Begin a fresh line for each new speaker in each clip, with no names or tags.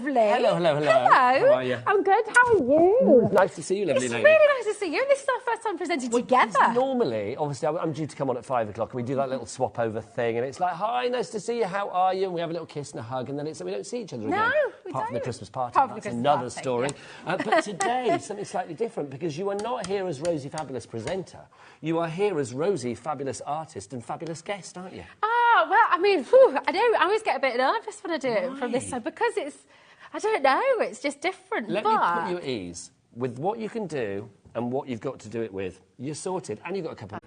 lovely.
Hello, hello, hello.
Hello.
How are you?
I'm good. How are you?
Nice to see you, lovely
It's
lady.
really nice to see you. And this is our first time presenting together.
Normally, obviously, I'm due to come on at 5 o'clock, and we do that little swap over thing, and it's like, hi, nice to see you. How are you? And we have a little kiss and a hug, and then we don't see each other again.
No, we
Apart from the
don't.
Christmas party.
Apart from the
That's
Christmas
another
party,
story.
yeah.
But today, something slightly different, because you are not here as Rosie Fabulous presenter. You are here as Rosie Fabulous artist and fabulous guest, aren't you?
Oh, well, I mean, whew, I know. I always get a bit nervous when I do it from this side because it's, I don't know, it's just different.
Let me put you at ease with what you can do and what you've got to do it with. You're sorted, and you've got a couple.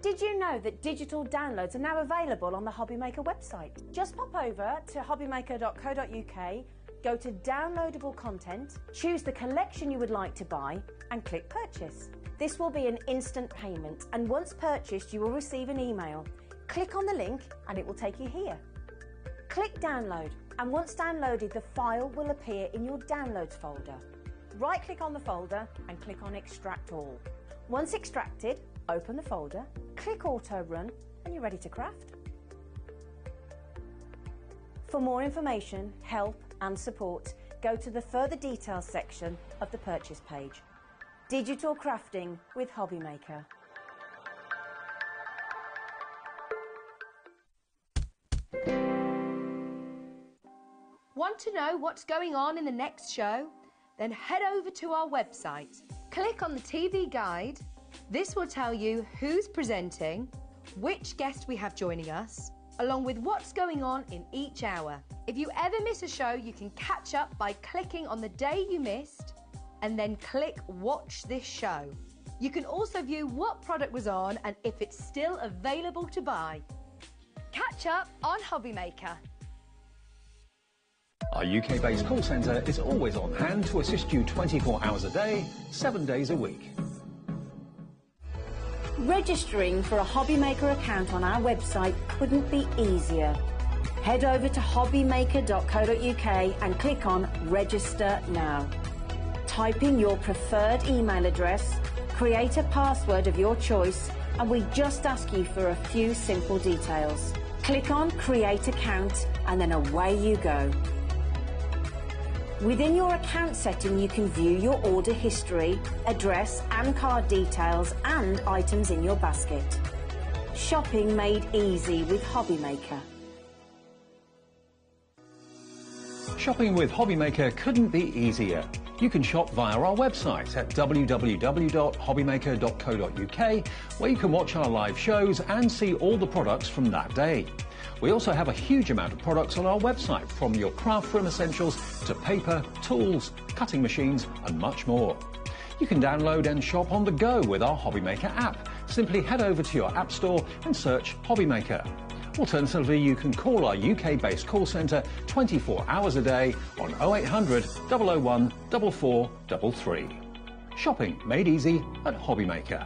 Did you know that digital downloads are now available on the HobbyMaker website? Just pop over to hobbymaker.co.uk, go to downloadable content, choose the collection you would like to buy, and click purchase. This will be an instant payment, and once purchased, you will receive an email. Click on the link and it will take you here. Click download, and once downloaded, the file will appear in your downloads folder. Right click on the folder and click on extract all. Once extracted, open the folder, click auto run, and you're ready to craft. For more information, help and support, go to the further details section of the purchase page. Digital crafting with HobbyMaker.
Want to know what's going on in the next show? Then head over to our website. Click on the TV guide. This will tell you who's presenting, which guest we have joining us, along with what's going on in each hour. If you ever miss a show, you can catch up by clicking on the day you missed and then click watch this show. You can also view what product was on and if it's still available to buy. Catch up on HobbyMaker.
Our UK-based call centre is always on hand to assist you 24 hours a day, 7 days a week.
Registering for a HobbyMaker account on our website couldn't be easier. Head over to hobbymaker.co.uk and click on Register Now. Type in your preferred email address, create a password of your choice, and we just ask you for a few simple details. Click on Create Account and then away you go. Within your account setting, you can view your order history, address and card details and items in your basket. Shopping made easy with HobbyMaker.
Shopping with HobbyMaker couldn't be easier. You can shop via our website at www.hobbymaker.co.uk, where you can watch our live shows and see all the products from that day. We also have a huge amount of products on our website, from your craft room essentials to paper, tools, cutting machines and much more. You can download and shop on the go with our HobbyMaker app. Simply head over to your app store and search HobbyMaker. Alternatively, you can call our UK-based call centre 24 hours a day on 0800 001 4433. Shopping made easy at HobbyMaker.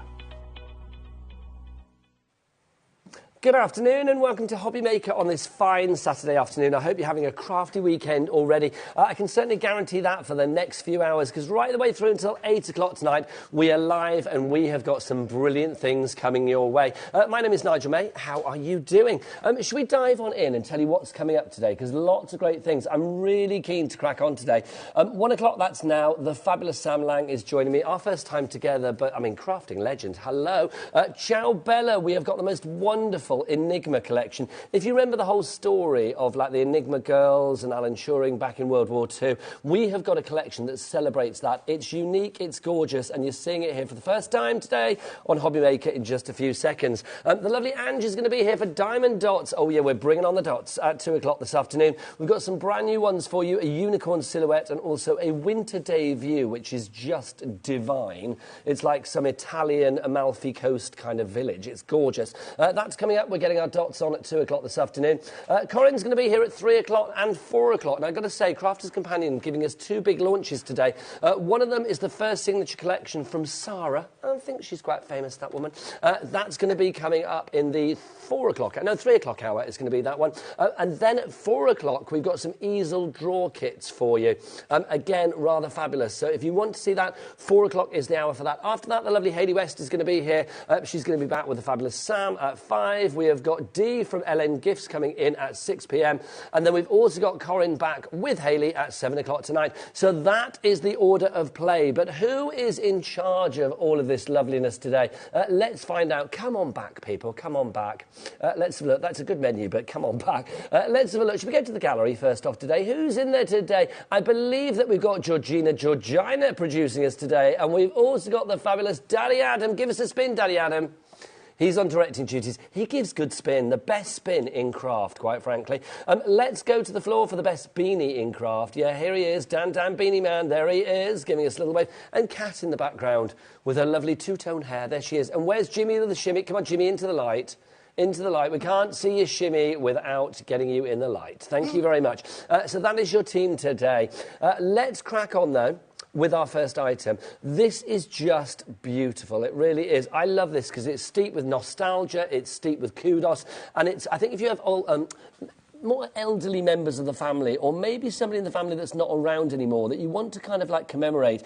Good afternoon and welcome to HobbyMaker on this fine Saturday afternoon. I hope you're having a crafty weekend already. I can certainly guarantee that for the next few hours, because right the way through until 8 o'clock tonight, we are live and we have got some brilliant things coming your way. My name is Nigel May. How are you doing? Should we dive on in and tell you what's coming up today? Because lots of great things. I'm really keen to crack on today. 1 o'clock, that's now. The fabulous Sam Lang is joining me. Our first time together, but I mean, crafting legend. Hello. Ciao Bella, we have got the most wonderful Enigma collection. If you remember the whole story of like the Enigma girls and Alan Turing back in World War II, we have got a collection that celebrates that. It's unique, it's gorgeous, and you're seeing it here for the first time today on HobbyMaker in just a few seconds. The lovely Ange is going to be here for Diamond Dots. Oh yeah, we're bringing on the dots at 2 o'clock this afternoon. We've got some brand new ones for you, a unicorn silhouette and also a winter day view, which is just divine. It's like some Italian Amalfi Coast kind of village. It's gorgeous. That's coming up. We're getting our dots on at 2 o'clock this afternoon. Corinne's going to be here at 3 o'clock and 4 o'clock. And I've got to say, Crafter's Companion giving us two big launches today. One of them is the first signature collection from Sara. I think she's quite famous, that woman. That's going to be coming up in the 3 o'clock hour is going to be that one. And then at 4 o'clock, we've got some Easel draw kits for you. Again, rather fabulous. So if you want to see that, 4 o'clock is the hour for that. After that, the lovely Hayley West is going to be here. She's going to be back with the fabulous Sam at 5. 5, we have got Dee from LN Gifts coming in at 6 p.m. And then we've also got Corinne back with Hayley at 7 o'clock tonight. So that is the order of play. But who is in charge of all of this loveliness today? Let's find out. Come on back, people. Come on back. Let's have a look. That's a good menu, but come on back. Let's have a look. Should we go to the gallery first off today? Who's in there today? I believe that we've got Georgina producing us today. And we've also got the fabulous Daddy Adam. Give us a spin, Daddy Adam. He's on directing duties. He gives good spin, the best spin in craft, quite frankly. Let's go to the floor for the best beanie in craft. Yeah, here he is, Dan Beanie Man. There he is, giving us a little wave. And Kat in the background with her lovely two-tone hair. There she is. And where's Jimmy the shimmy? Come on, Jimmy, into the light. Into the light. We can't see you shimmy without getting you in the light. Thank you very much. So that is your team today. Let's crack on, though, with our first item. This is just beautiful. It really is. I love this because it's steeped with nostalgia, it's steeped with kudos, and it's, I think if you have all, more elderly members of the family, or maybe somebody in the family that's not around anymore, that you want to kind of like commemorate.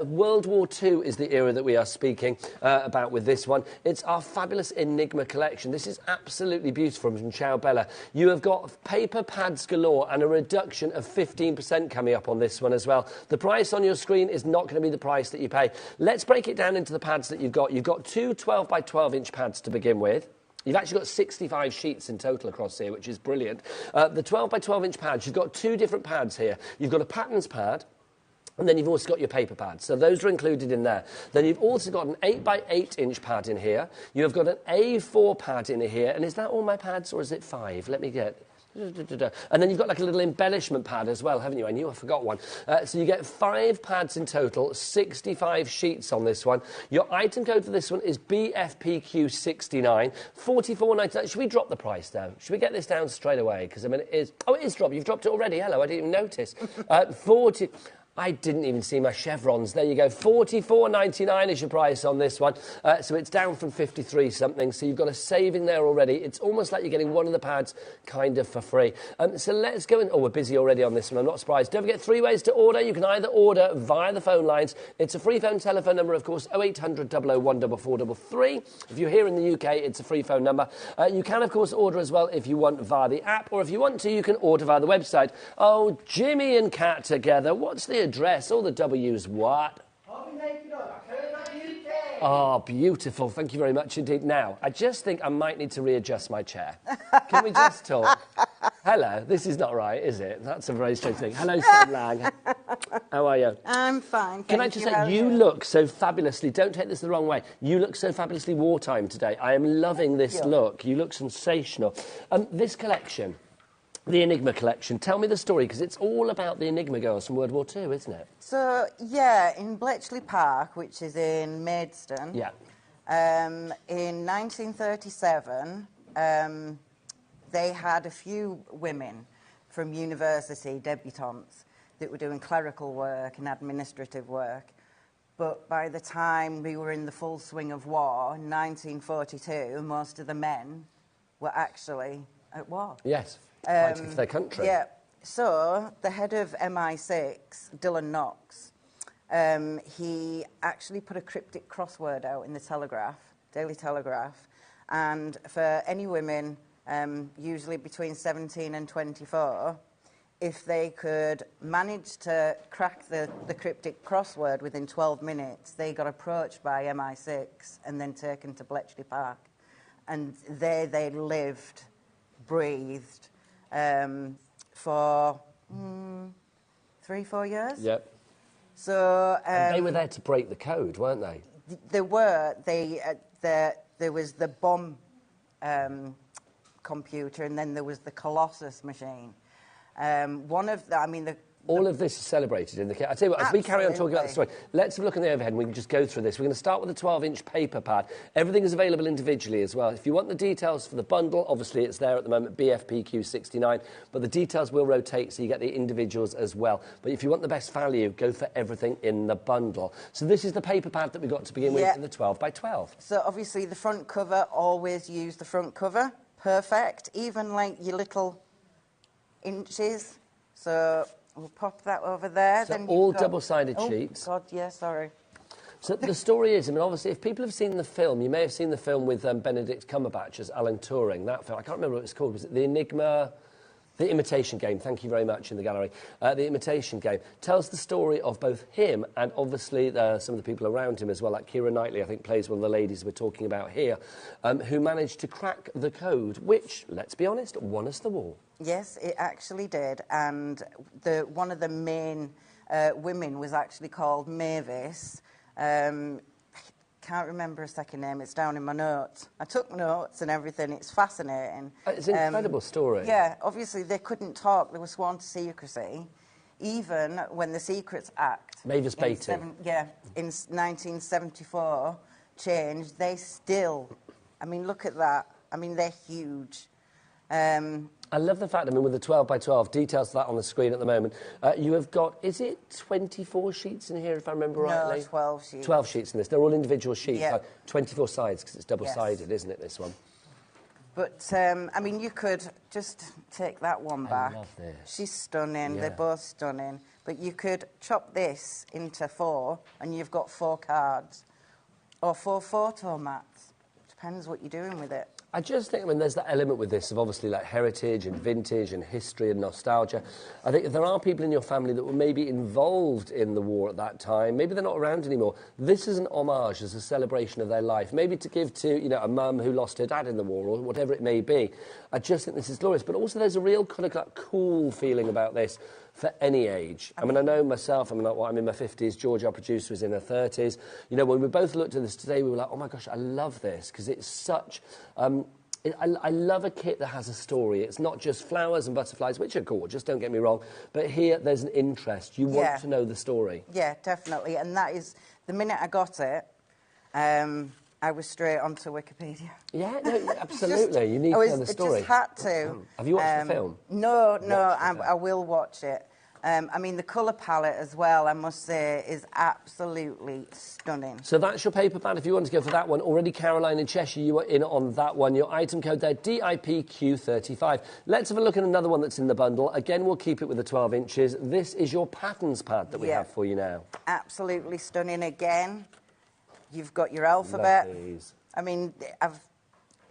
World War II is the era that we are speaking about with this one. It's our fabulous Enigma collection. This is absolutely beautiful from Ciao Bella. You have got paper pads galore and a reduction of 15% coming up on this one as well. The price on your screen is not going to be the price that you pay. Let's break it down into the pads that you've got. You've got two 12 by 12 inch pads to begin with. You've actually got 65 sheets in total across here, which is brilliant. The 12 by 12 inch pads, you've got two different pads here. You've got a patterns pad, and then you've also got your paper pads. So those are included in there. Then you've also got an 8 by 8 inch pad in here. You've got an A4 pad in here. And is that all my pads, or is it 5? Let me get... And then you've got like a little embellishment pad as well, haven't you? I knew I forgot one. So you get 5 pads in total, 65 sheets on this one. Your item code for this one is BFPQ69, $44.99. Should we drop the price down? Should we get this down straight away? Because I mean, it is... Oh, it is dropped. You've dropped it already. Hello, I didn't even notice. 40... I didn't even see my chevrons. There you go. $44.99 is your price on this one. So it's down from 53 something. So you've got a saving there already. It's almost like you're getting one of the pads kind of for free. So let's go in. Oh, we're busy already on this one. I'm not surprised. Don't forget 3 ways to order. You can either order via the phone lines. It's a free phone telephone number, of course, 0800 001 4433. If you're here in the UK, it's a free phone number. You can, of course, order as well if you want via the app, or if you want to, you can order via the website. Oh, Jimmy and Kat together. What's the address? All the W's what? Oh, beautiful. Thank you very much indeed. Now, I just think I might need to readjust my chair. Can we just talk? Hello. This is not right, is it? That's a very strange thing. Hello, Sam Lang. How are you?
I'm fine.
Can I just say, you look so fabulously, don't take this the wrong way, you look so fabulously wartime today. I am loving this look. You look sensational. This collection, the Enigma collection, tell me the story, because it's all about the Enigma girls from World War II, isn't it?
So, yeah, in Bletchley Park, which is in Maidstone, in 1937, they had a few women from university, debutantes, that were doing clerical work and administrative work. But by the time we were in the full swing of war, in 1942, most of the men were actually at war.
Yes. Fighting for their country.
Yeah. So the head of MI6, Dylan Knox, he actually put a cryptic crossword out in the Telegraph, Daily Telegraph, and for any women, usually between 17 and 24, if they could manage to crack the cryptic crossword within 12 minutes, they got approached by MI6 and then taken to Bletchley Park. And there they lived, breathed, for 3-4 years.
Yep.
So
and they were there to break the code, weren't they?
They were. There was the bomb computer, and then there was the Colossus machine. One of the, I mean,
all of this is celebrated in the kit. I tell you what, as we carry on talking about the story, let's have a look on the overhead and we can just go through this. We're going to start with a 12-inch paper pad. Everything is available individually as well. If you want the details for the bundle, obviously it's there at the moment, BFPQ69, but the details will rotate so you get the individuals as well. But if you want the best value, go for everything in the bundle. So this is the paper pad that we got to begin with in the 12 by 12.
So obviously the front cover, always use the front cover. Perfect. Even like your little inches. So we'll pop that over there.
So
then
all double-sided sheets.
Oh, God, yeah, sorry.
So the story is, I mean, obviously, if people have seen the film, you may have seen the film with Benedict Cumberbatch as Alan Turing. That film, I can't remember what it's called. Was it The Enigma? The Imitation Game, thank you very much in the gallery. The Imitation Game tells the story of both him and obviously some of the people around him as well, like Keira Knightley, I think, plays one of the ladies we're talking about here, who managed to crack the code, which, let's be honest, won us the war.
Yes, it actually did, and one of the main women was actually called Mavis. Can't remember her second name. It's down in my notes. I took notes and everything. It's fascinating.
It's an incredible story.
Yeah, obviously they couldn't talk. They were sworn to secrecy, even when the Secrets Act...
Mavis Beatty.
In 1974 changed. They still... I mean, look at that. I mean, they're huge.
I love the fact, I mean, with the 12 by 12, details of that on the screen at the moment, you have got, is it 24 sheets in here, if I remember rightly?
No, 12 sheets.
12 sheets in this. They're all individual sheets,
Yep.
24 sides, because it's double-sided, isn't it, this one?
But, I mean, you could just take that one back.
I love this.
She's stunning.
Yeah.
They're both stunning. But you could chop this into 4, and you've got 4 cards. Or 4 photo mats. Depends what you're doing with it.
I just think, I mean, there's that element with this of obviously like heritage and vintage and history and nostalgia. I think if there are people in your family that were maybe involved in the war at that time, maybe they're not around anymore, this is an homage as a celebration of their life. Maybe to give to, you know, a mum who lost her dad in the war or whatever it may be. I just think this is glorious. But also there's a real kind of like cool feeling about this for any age. I mean, I know myself, I'm in my 50s, George, our producer, is in her 30s. You know, when we both looked at this today, we were like, oh my gosh, I love this, because it's such... I love a kit that has a story. It's not just flowers and butterflies, which are gorgeous, don't get me wrong, but here there's an interest. You want to know the story. Yeah,
definitely. And that is, the minute I got it, I was straight onto Wikipedia.
Yeah, no, absolutely. You need to know the story.
I just had to.
Have you watched the film?
No, I will watch it. I mean, the colour palette as well, I must say, is absolutely stunning.
So that's your paper pad if you want to go for that one. Already Caroline in Cheshire, you are in on that one. Your item code there, DIPQ35. Let's have a look at another one that's in the bundle. Again, we'll keep it with the 12 inches. This is your patterns pad that we have for you now.
Absolutely stunning again. You've got your alphabet.
Lovelies.
I mean, I've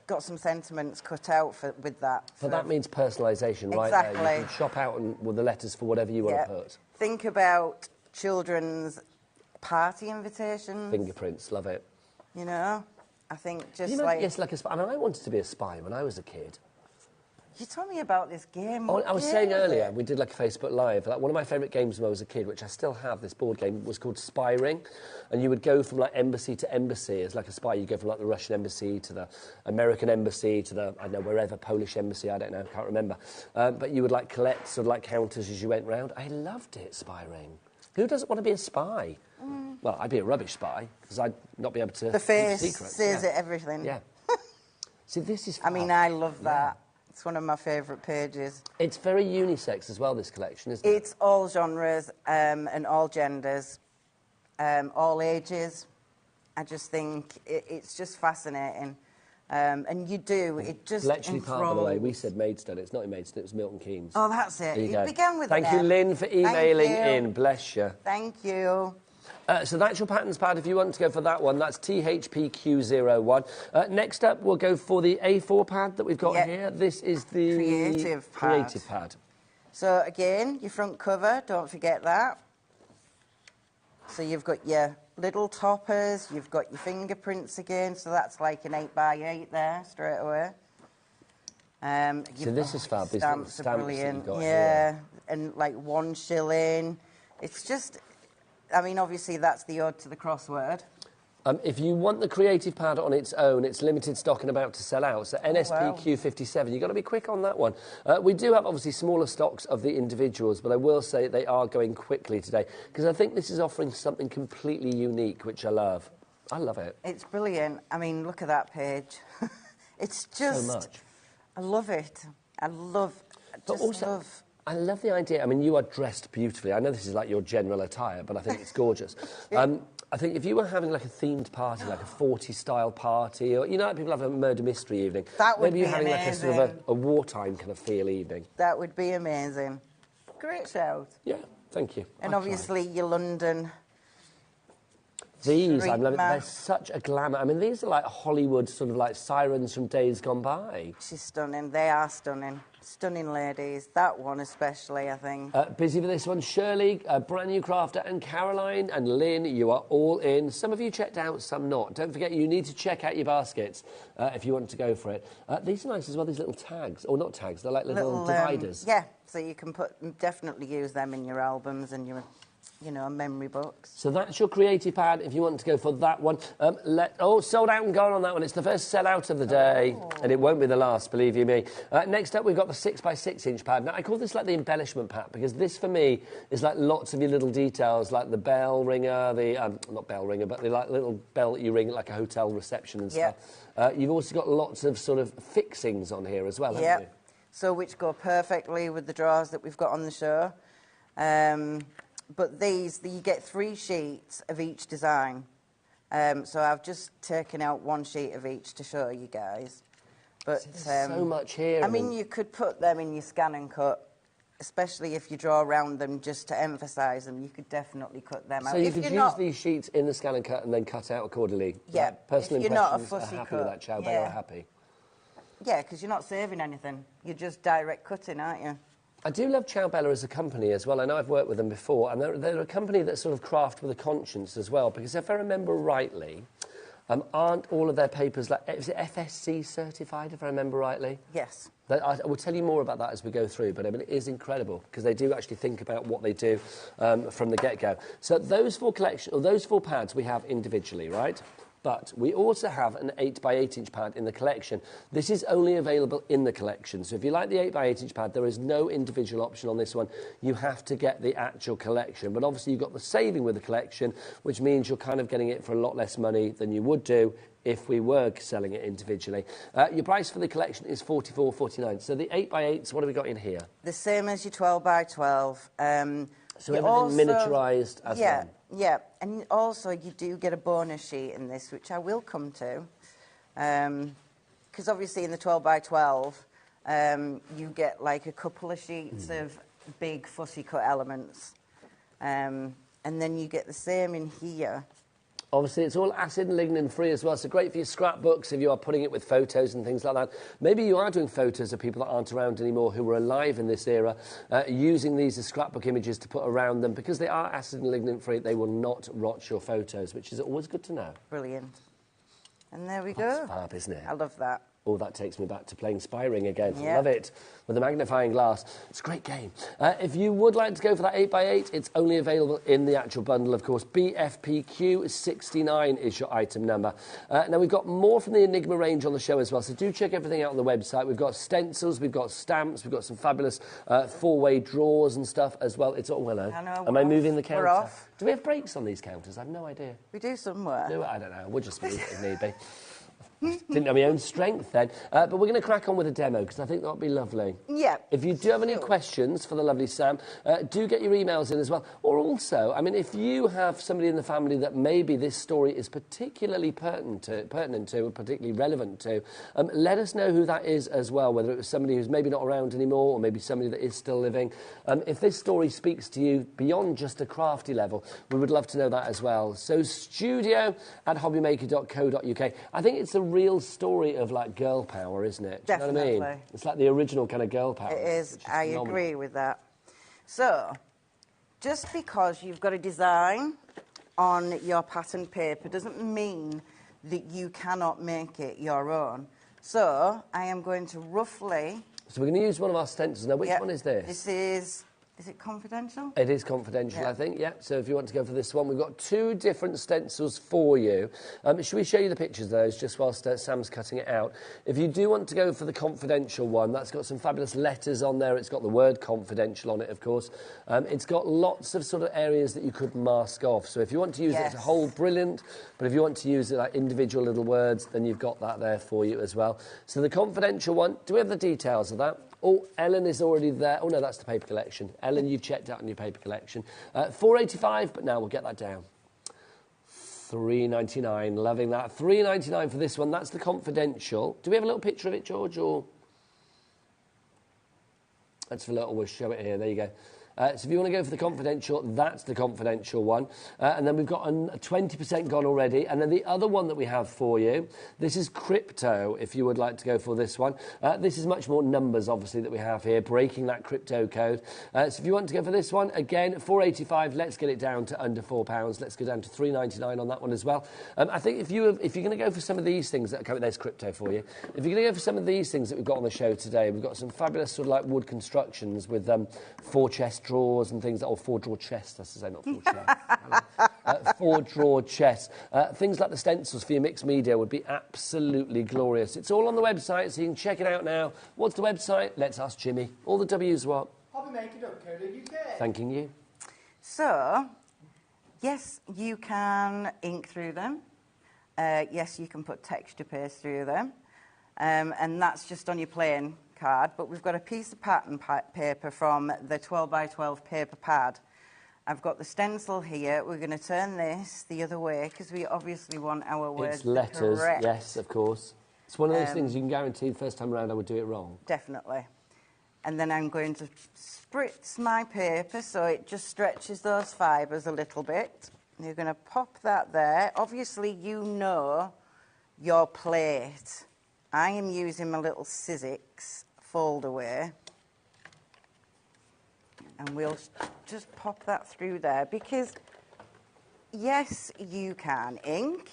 got some sentiments cut out with that.
So that means personalisation, right?
Exactly.
There. You can shop out with the letters for whatever you want to put.
Think about children's party invitations.
Fingerprints, love it.
You know, I think just
Yes, like a spy. I mean, I wanted to be a spy when I was a kid.
You told me about this game.
I was saying earlier, we did like a Facebook Live. Like one of my favourite games when I was a kid, which I still have, this board game, was called Spy Ring. And you would go from like embassy to embassy as like a spy. You'd go from like the Russian embassy to the American embassy to the, I don't know, wherever, Polish embassy, I don't know, can't remember. But you would like collect sort of like counters as you went round. I loved it, Spy Ring. Who doesn't want to be a spy? Well, I'd be a rubbish spy because I'd not be able to...
The face
keep secrets.
says it, everything.
Yeah. See, this is...
I mean, I love that. It's one of my favourite pages.
It's very unisex as well, this collection, isn't it?
It's all genres and all genders, all ages. I just think it's just fascinating. And you do, it just
Bletchley Park, by the way, we said Maidstone. It's not in Maidstone, it was Milton Keynes.
Oh, that's it.
It
began with
Thank you, Lynn, for emailing in. Bless you.
Thank you.
So that's your patterns pad if you want to go for that one. That's THPQ01. Next up, we'll go for the A4 pad that we've got here. This is the
Creative
pad.
So again, your front cover, don't forget that. So you've got your little toppers, you've got your fingerprints again, so that's like an 8x8 there, straight away.
So this is fab,
stamps are brilliant.
Got here.
And like 1 shilling. It's just... I mean, obviously, that's the ode to the crossword.
If you want the creative pad on its own, it's limited stock and about to sell out. So NSPQ57, you've got to be quick on that one. We do have, obviously, smaller stocks of the individuals, but I will say they are going quickly today, because I think this is offering something completely unique, which I love. I love it.
It's brilliant. I mean, look at that page. It's just...
So much.
I love it. I love...
I love the idea. I mean, you are dressed beautifully. I know this is like your general attire, but I think it's gorgeous. I think if you were having like a themed party, like a 40s-style party, or, you know, like people have a murder mystery evening.
That would be
maybe you're having
amazing.
like a sort of a wartime kind of feel evening.
That would be amazing. Great shout.
Yeah, thank you.
And obviously your London...
These,
Street
I'm loving. They're
matte.
such a glamour. I mean, these are like Hollywood sort of like sirens from days gone by.
She's stunning. They are stunning. Stunning ladies. That one especially, I think.
Busy for this one, Shirley, brand new crafter, and Caroline and Lynn, you are all in. Some of you checked out, some not. Don't forget, you need to check out your baskets if you want to go for it. These are nice as well, these little tags. Or not tags, they're like little dividers.
Yeah, so you can definitely use them in your albums and your, you know, memory books.
So that's your creative pad if you want to go for that one. Sold out and gone on that one. It's the first sellout of the day, and it won't be the last, believe you me. Next up, we've got the 6x6 inch pad. Now, I call this like the embellishment pad because this, for me, is like lots of your little details, like the bell ringer, not bell ringer, but the like little bell that you ring at like a hotel reception and stuff. You've also got lots of sort of fixings on here as well, haven't you?
So which go perfectly with the drawers that we've got on the show. But these, you get 3 sheets of each design. So I've just taken out 1 sheet of each to show you guys. But
there's so much here.
I mean, you could put them in your scan and cut, especially if you draw around them just to emphasise them. You could definitely cut them out.
So you could use these sheets in the scan and cut and then cut out accordingly.
Yeah.
Personal
if you're not a
impressions
fussy
are happy
cut,
with that, Chow. They are happy.
Yeah, because you're not saving anything. You're just direct cutting, aren't you?
I do love Chow Bella as a company as well. I know I've worked with them before, and they're a company that sort of craft with a conscience as well, because if I remember rightly, aren't all of their papers, like, is it FSC certified, if I remember rightly?
Yes.
I will tell you more about that as we go through, but I mean, it is incredible, because they do actually think about what they do from the get-go. So those 4 pads we have individually, right? But we also have an 8x8 inch pad in the collection. This is only available in the collection. So if you like the 8x8 inch pad, there is no individual option on this one. You have to get the actual collection. But obviously you've got the saving with the collection, which means you're kind of getting it for a lot less money than you would do if we were selling it individually. Your price for the collection is $44.49. So the 8x8s, what have we got in here?
The same as your 12x12.
So everything miniaturised as well.
Yeah, and also you do get a bonus sheet in this, which I will come to. Because obviously in the 12x12, you get like a couple of sheets of big fussy cut elements. And then you get the same in here.
Obviously, it's all acid and lignin free as well, so great for your scrapbooks if you are putting it with photos and things like that. Maybe you are doing photos of people that aren't around anymore who were alive in this era, using these as scrapbook images to put around them. Because they are acid and lignin free, they will not rot your photos, which is always good to know.
Brilliant. And there we go.
That's fab, isn't it?
I love that.
Oh, that takes me back to playing Spy Ring again.
Yeah.
Love it. With a magnifying glass. It's a great game. If you would like to go for that 8x8, it's only available in the actual bundle, of course. BFPQ69 is your item number. Now, we've got more from the Enigma range on the show as well, so do check everything out on the website. We've got stencils, we've got stamps, we've got some fabulous 4-way drawers and stuff as well. It's all, hello.
I know,
Am I moving the counter?
We're off.
Do we have brakes on these counters? I have no idea.
We do somewhere.
No, I don't know. We'll just move it if need be. Didn't know my own strength then. But we're going to crack on with a demo because I think that would be lovely.
Yeah.
If you do have any questions for the lovely Sam, do get your emails in as well. Or also, I mean, if you have somebody in the family that maybe this story is particularly pertinent to, or particularly relevant to, let us know who that is as well, whether it was somebody who's maybe not around anymore or maybe somebody that is still living. If this story speaks to you beyond just a crafty level, we would love to know that as well. So studio@hobbymaker.co.uk. I think it's a real story of like girl power, isn't it? Do you know what I mean? It's like the original kind of girl power.
It is. I agree with that. So, just because you've got a design on your pattern paper doesn't mean that you cannot make it your own. So, I am going to roughly...
So we're going to use one of our stencils. Now, which one is this?
This is... Is it confidential?
It is confidential, I think, yeah. So if you want to go for this one, we've got 2 different stencils for you. Should we show you the pictures of those just whilst Sam's cutting it out? If you do want to go for the confidential one, that's got some fabulous letters on there. It's got the word confidential on it, of course. It's got lots of sort of areas that you could mask off. So if you want to use it as a whole, brilliant. But if you want to use it like individual little words, then you've got that there for you as well. So the confidential one, do we have the details of that? Oh, Ellen is already there. Oh, no, that's the paper collection. Ellen, you've checked out on your paper collection. $4.85, but now we'll get that down. $3.99, loving that. $3.99 for this one. That's the confidential. Do we have a little picture of it, George? Or let's have a little, we'll show it here. There you go. So if you want to go for the confidential, that's the confidential one. And then we've got a 20% gone already. And then the other one that we have for you, this is crypto, if you would like to go for this one. This is much more numbers, obviously, that we have here, breaking that crypto code. So if you want to go for this one, again, £4.85, let's get it down to under £4. Let's go down to £3.99 on that one as well. I think if you're going to go for some of these things that are coming, there's crypto for you. If you're going to go for some of these things that we've got on the show today, we've got some fabulous sort of like wood constructions with 4 chest drawers and things, or 4 drawer chests, I should say, not 4 chests. 4 drawer chests. Things like the stencils for your mixed media would be absolutely glorious. It's all on the website, so you can check it out now. What's the website? Let's ask Jimmy. All the W's what? HobbyMaker.co.uk. Thanking you.
So, yes, you can ink through them. Yes, you can put texture paste through them. And that's just on your plain card. But we've got a piece of pattern paper from the 12 by 12 paper pad. I've got the stencil here. We're going to turn this the other way because we obviously want our words
It's letters,
correct.
yes, of course. It's one of those things you can guarantee the first time around I would do it wrong.
Definitely. And then I'm going to spritz my paper so it just stretches those fibres a little bit. You're going to pop that there. Obviously, you know your plate. I am using my little Sizzix fold away. And we'll just pop that through there because, yes, you can ink.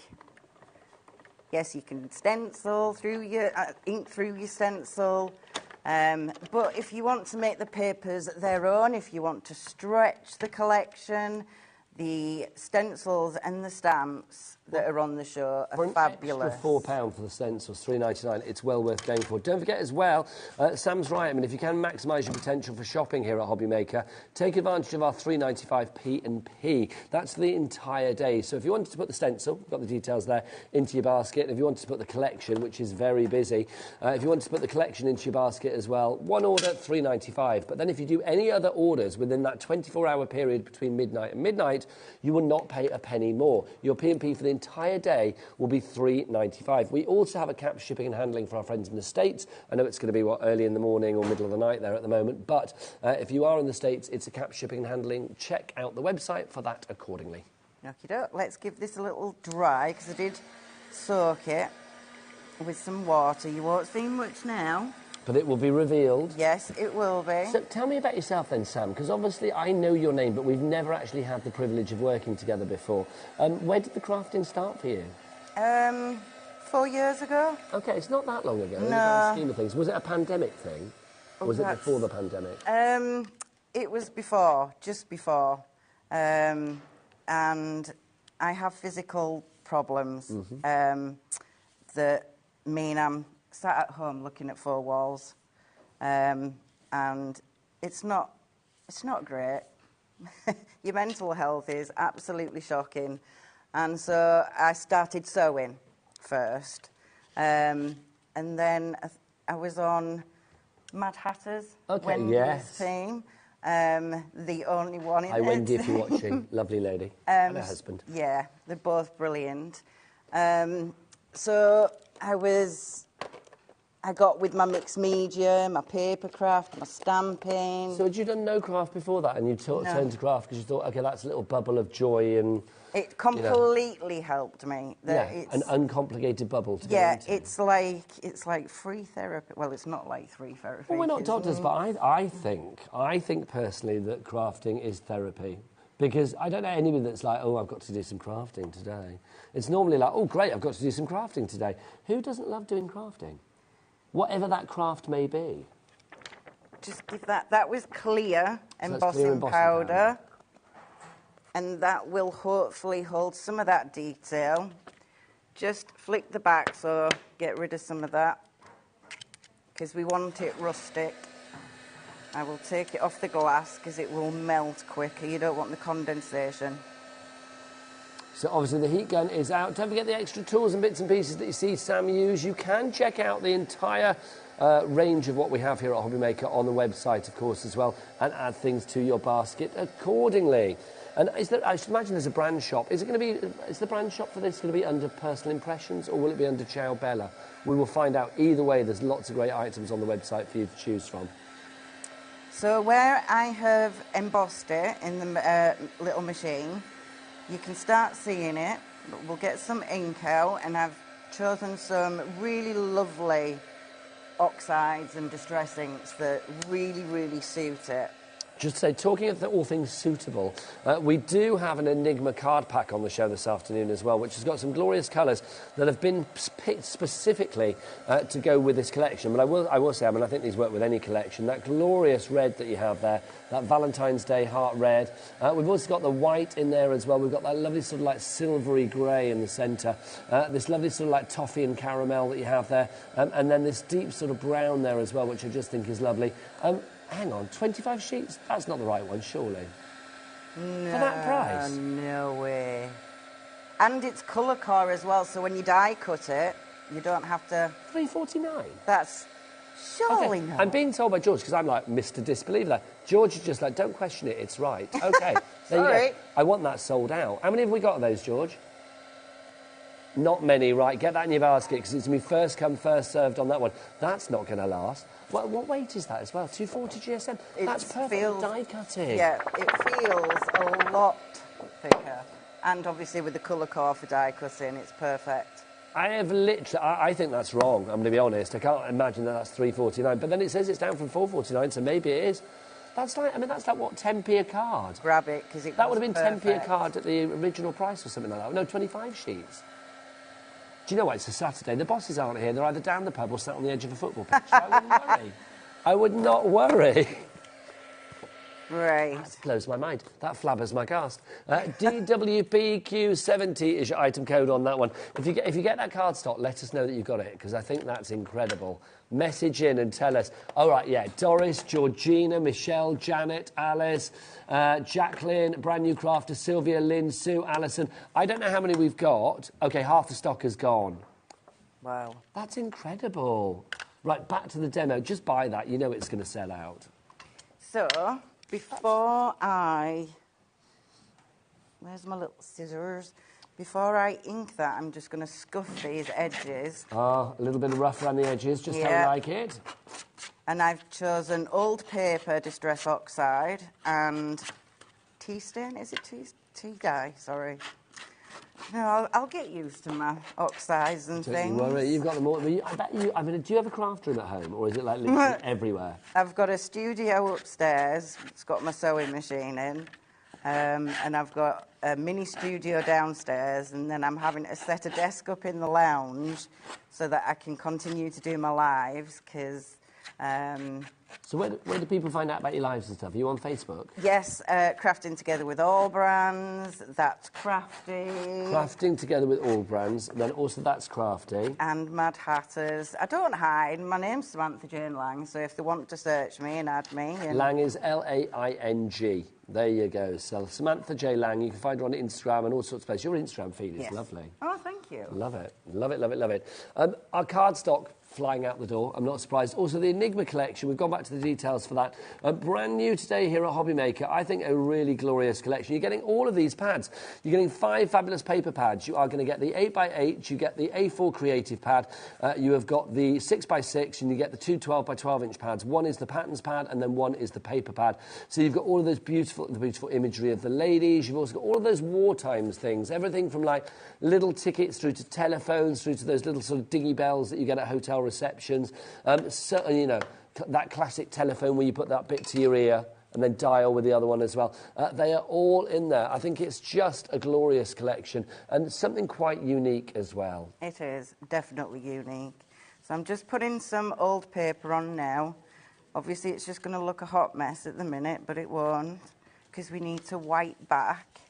Yes, you can stencil through your, ink through your stencil. But if you want to make the papers their own, if you want to stretch the collection, the stencils and the stamps that are on the show are fabulous.
For an extra £4 for the stencils, £3.99, it's well worth going for. Don't forget as well, Sam's right, I mean, if you can maximise your potential for shopping here at HobbyMaker, take advantage of our £3.95 P&P. That's the entire day. So if you wanted to put the stencil, got the details there, into your basket, and if you wanted to put the collection, which is very busy, if you wanted to put the collection into your basket as well, one order, £3.95. But then if you do any other orders within that 24-hour period between midnight and midnight, you will not pay a penny more. Your P&P for the entire day will be £3.95. We also have a cap shipping and handling for our friends in the States. I know it's going to be, early in the morning or middle of the night there at the moment, but if you are in the States, it's a cap shipping and handling. Check out the website for that accordingly.
Okey-doke. Let's give this a little dry, because I did soak it with some water. You won't see much now.
But it will be revealed.
Yes, it will be.
So tell me about yourself then, Sam, because obviously I know your name, but we've never actually had the privilege of working together before. Where did the crafting start for you?
4 years ago.
OK, it's not that long ago in the
No.
grand scheme of things. Was it a pandemic thing? Or was it before the pandemic?
It was before, just before. And I have physical problems that mean I'm sat at home looking at 4 walls, and it's not great. Your mental health is absolutely shocking, and so I started sewing first, and then I was on Mad Hatters, Wendy's team, the only one in it.
Hi Wendy, if you're watching, lovely lady, and her husband.
Yeah, they're both brilliant. So I got with my mixed media, my paper craft, my stamping.
So had you done no craft before that, and you turned to craft because you thought, OK, that's a little bubble of joy and...
It completely helped me.
An uncomplicated bubble to
get
into.
it's like free therapy. Well, it's not like free therapy.
Well, we're not doctors, but I think personally that crafting is therapy. Because I don't know anybody that's like, oh, I've got to do some crafting today. It's normally like, oh, great, I've got to do some crafting today. Who doesn't love doing crafting? Whatever that craft may be.
Just give that. That was clear embossing powder. And that will hopefully hold some of that detail. Just flick the back, so get rid of some of that, because we want it rustic. I will take it off the glass because it will melt quicker. You don't want the condensation.
So obviously the heat gun is out. Don't forget the extra tools and bits and pieces that you see Sam use. You can check out the entire range of what we have here at HobbyMaker on the website, of course, as well, and add things to your basket accordingly. And I should imagine there's a brand shop. Is the brand shop for this going to be under Personal Impressions, or will it be under Ciao Bella? We will find out. Either way, there's lots of great items on the website for you to choose from.
So where I have embossed it in the little machine, you can start seeing it. We'll get some ink out, and I've chosen some really lovely oxides and distress inks that really, really suit it.
Just to say, talking of all things suitable, we do have an Enigma card pack on the show this afternoon as well, which has got some glorious colours that have been picked specifically to go with this collection. But I will say, I mean, I think these work with any collection. That glorious red that you have there, that Valentine's Day heart red. We've also got the white in there as well. We've got that lovely sort of like silvery grey in the centre. This lovely sort of like toffee and caramel that you have there. And then this deep sort of brown there as well, which I just think is lovely. Hang on, 25 sheets? That's not the right one, surely.
No,
for that price?
No way. And it's colour core as well, so when you die cut it, you don't have to...
$3.49?
That's... Surely
okay.
not.
I'm being told by George, because I'm like Mr. Disbeliever. George is just like, don't question it, it's right. Okay, there you go. I want that sold out. How many have we got of those, George? Not many, right. Get that in your basket, because it's going to be first come, first served on that one. That's not going to last. What weight is that as well? 240 GSM? That's perfect for die cutting.
Yeah, it feels a lot thicker. And obviously with the colour core for die cutting, it's perfect.
I have literally... I think that's wrong, I'm going to be honest. I can't imagine that that's $3.49. But then it says it's down from $4.49, so maybe it is. That's like, I mean, that's like, what, 10p a card?
Grab it, because it
that would have been
perfect.
10p a card at the original price or something like that. No, 25 sheets. Do you know what? It's a Saturday. The bosses aren't here. They're either down the pub or sat on the edge of a football pitch. So I wouldn't worry. I would not worry.
Right.
That blows my mind. That flabbers my cast. DWPQ70 is your item code on that one. If you get that cardstock, let us know that you've got it, because I think that's incredible. Message in and tell us. All right, yeah. Doris, Georgina, Michelle, Janet, Alice, Jacqueline, brand new crafter, Sylvia, Lynn, Sue, Alison. I don't know how many we've got. OK, half the stock is gone.
Wow.
That's incredible. Right, back to the demo. Just buy that. You know it's going to sell out.
So... Before I... Where's my little scissors? Before I ink that, I'm just going to scuff these edges.
Ah, a little bit of rough around the edges, just how you like it.
And I've chosen old paper, Distress Oxide, and tea stain. Is it tea dye? Sorry. No, I'll get used to my oxides and things.
Don't worry, you've got them all. I bet you... I mean, do you have a craft room at home, or is it like literally everywhere?
I've got a studio upstairs. It's got my sewing machine in. And I've got a mini studio downstairs, and then I'm having to set a desk up in the lounge so that I can continue to do my lives, because...
So where do people find out about your lives and stuff? Are you on Facebook?
Yes, Crafting Together with All Brands, That's Crafty.
Crafting Together with All Brands, and then also That's Crafty.
And Mad Hatters. I don't hide. My name's Samantha Jane Lang, so if they want to search me and add me... And...
Lang is L-A-I-N-G. There you go. So Samantha J. Lang, you can find her on Instagram and all sorts of places. Your Instagram feed is lovely.
Oh, thank you.
Love it. Love it, love it, love it. Our cardstock flying out the door. I'm not surprised. Also, the Enigma collection. We've gone back to the details for that. Brand new today here at HobbyMaker. I think a really glorious collection. You're getting all of these pads. You're getting 5 fabulous paper pads. You are going to get the 8x8. You get the A4 creative pad. You have got the 6x6, and you get the 2 12x12-inch pads. One is the patterns pad, and then one is the paper pad. So you've got all of those beautiful imagery of the ladies. You've also got all of those war times things. Everything from like little tickets through to telephones, through to those little sort of dingy bells that you get at hotel receptions. So, you know, that classic telephone where you put that bit to your ear and then dial with the other one as well. They are all in there. I think it's just a glorious collection and something quite unique as well.
It is definitely unique. So I'm just putting some old paper on now. Obviously, it's just going to look a hot mess at the minute, but it won't, because we need to white back.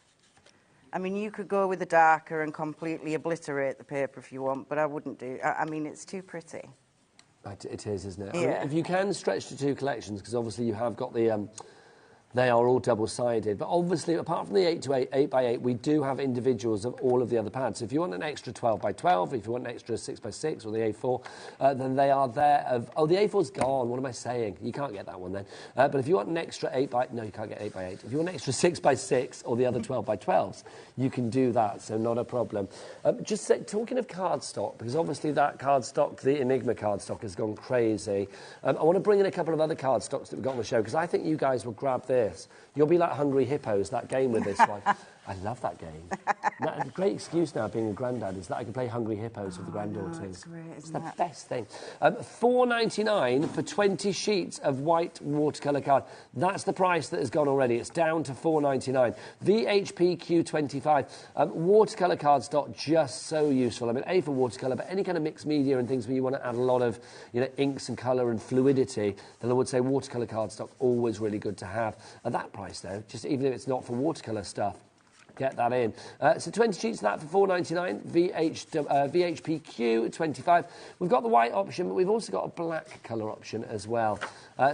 I mean, you could go with the darker and completely obliterate the paper if you want, but I wouldn't do. I mean, it's too pretty.
It is, isn't it?
Yeah.
I mean, if you can stretch to 2 collections, because obviously you have got the They are all double-sided, but obviously, apart from the 8x8, we do have individuals of all of the other pads. So if you want an extra 12x12, if you want an extra 6x6 or the A4, then they are there. Oh, the A4's gone. What am I saying? You can't get that one then. But if you want an extra 8x... No, you can't get 8x8. If you want an extra 6x6 or the other 12x12s, you can do that, so not a problem. Talking of cardstock, because obviously that cardstock, the Enigma cardstock, has gone crazy. I want to bring in a couple of other cardstocks that we've got on the show, because I think you guys will grab this. You'll be like Hungry Hippos, that game with this one. I love that game. A great excuse now, being a granddad, is that I can play Hungry Hippos with the granddaughters.
It's great,
it's the best thing. $4.99 for 20 sheets of white watercolour card. That's the price that has gone already. It's down to $4.99. VHP Q25. Watercolour cardstock, just so useful. I mean, A for watercolour, but any kind of mixed media and things where you want to add a lot of, inks and colour and fluidity, then I would say watercolour cardstock, always really good to have. At that price, though, just even if it's not for watercolour stuff, get that in. So 20 sheets of that for $4.99, VHPQ 25. We've got the white option, but we've also got a black colour option as well.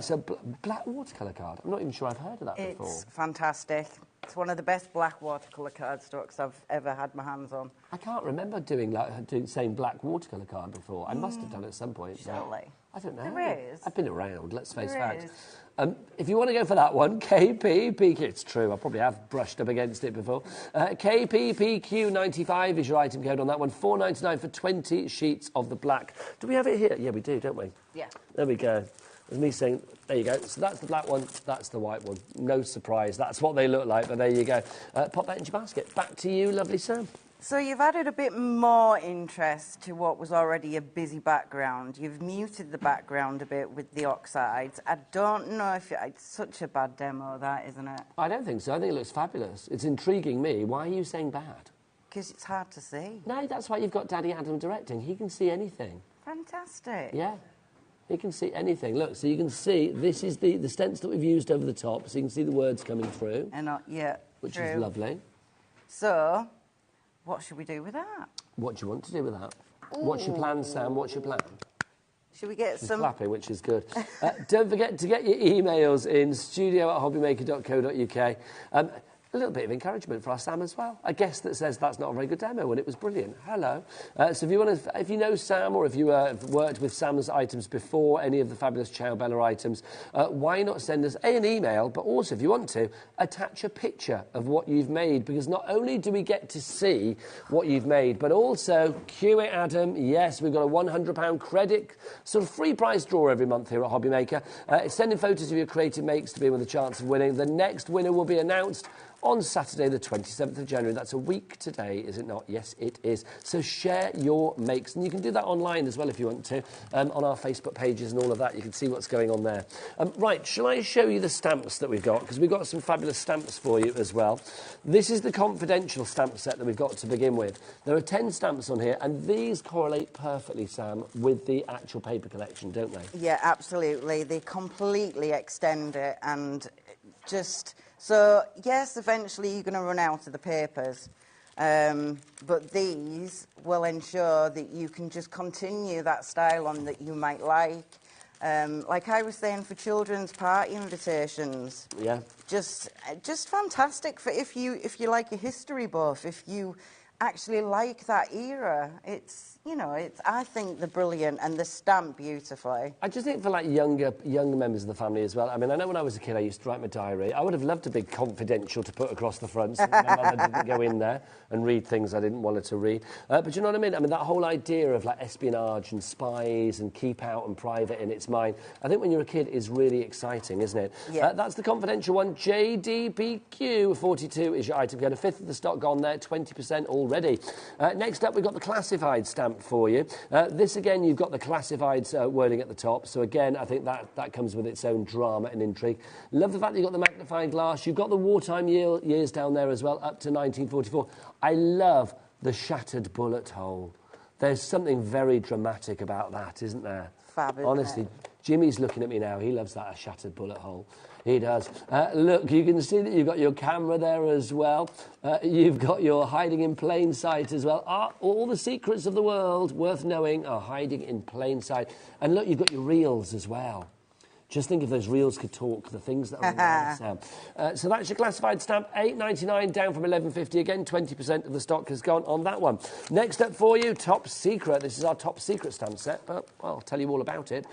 So black watercolour card. I'm not even sure I've heard of that before.
It's fantastic. It's one of the best black watercolour cardstocks I've ever had my hands on.
I can't remember saying black watercolour card before. I must have done it at some point.
Surely.
I don't know.
There is.
I've been around, let's face facts.
is.
If you want to go for that one, KPPQ, it's true, I probably have brushed up against it before. KPPQ95 is your item code on that one. $4.99 for 20 sheets of the black. Do we have it here? Yeah, we do, don't we?
Yeah.
There we go. There's me saying, there you go. So that's the black one, that's the white one. No surprise, that's what they look like, but there you go. Pop that into your basket. Back to you, lovely Sam.
So you've added a bit more interest to what was already a busy background. You've muted the background a bit with the oxides. I don't know if it's such a bad demo, that, isn't it?
I don't think so. I think it looks fabulous. It's intriguing me. Why are you saying bad?
Because it's hard to see.
No, that's why you've got Daddy Adam directing. He can see anything.
Fantastic.
Yeah. He can see anything. Look, so you can see, this is the stencil that we've used over the top, so you can see the words coming through.
And
which is lovely.
So, what should we do with that?
What do you want to do with that? Ooh. What's your plan, Sam? What's your plan?
Should we get some...
clapping, which is good. Don't forget to get your emails in, studio@hobbymaker.co.uk. A little bit of encouragement for our Sam as well. A guest that says that's not a very good demo when it was brilliant. Hello. So if you know Sam, or if you have worked with Sam's items before, any of the fabulous Ciao Bella items, why not send us an email, but also, if you want to, attach a picture of what you've made, because not only do we get to see what you've made, but also, cue it, Adam, yes, we've got a £100 credit, sort of free prize draw every month here at HobbyMaker. Send in photos of your creative makes to be with a chance of winning. The next winner will be announced on Saturday, the 27th of January. That's a week today, is it not? Yes, it is. So share your makes. And you can do that online as well if you want to, on our Facebook pages and all of that. You can see what's going on there. Right, shall I show you the stamps that we've got? Because we've got some fabulous stamps for you as well. This is the confidential stamp set that we've got to begin with. There are 10 stamps on here, and these correlate perfectly, Sam, with the actual paper collection, don't they?
Yeah, absolutely. They completely extend it, and just... So, yes, eventually you're going to run out of the papers, but these will ensure that you can just continue that style on that you might like. Like I was saying, for children's party invitations.
Yeah.
Just fantastic for if you like a history buff, if you actually like that era. I think they're brilliant, and they're stamped beautifully.
I just think for like younger members of the family as well. I mean, I know when I was a kid I used to write my diary. I would have loved a big confidential to put across the front so that my mother didn't go in there and read things I didn't want her to read. But you know what I mean? I mean, that whole idea of like espionage and spies and keep out and private in its mind, I think when you're a kid is really exciting, isn't it?
Yeah.
That's the confidential one. JDPQ42 is your item code. A fifth of the stock gone there, 20% already. Next up, we've got the classified stamp for you. This again, you've got the classifieds wording at the top, so again I think that comes with its own drama and intrigue. Love the fact that you've got the magnifying glass. You've got the wartime years down there as well, up to 1944. I love the shattered bullet hole. There's something very dramatic about that, isn't there?
Fabulous.
Honestly, Jimmy's looking at me now. He loves that, a shattered bullet hole. He does. Look, you can see that you've got your camera there as well. You've got your hiding in plain sight as well. All the secrets of the world worth knowing are hiding in plain sight. And look, you've got your reels as well. Just think if those reels could talk, the things that are in there, Sam. So that's your classified stamp, £8.99, down from £11.50. Again, 20% of the stock has gone on that one. Next up for you, Top Secret. This is our Top Secret stamp set, but I'll tell you all about it.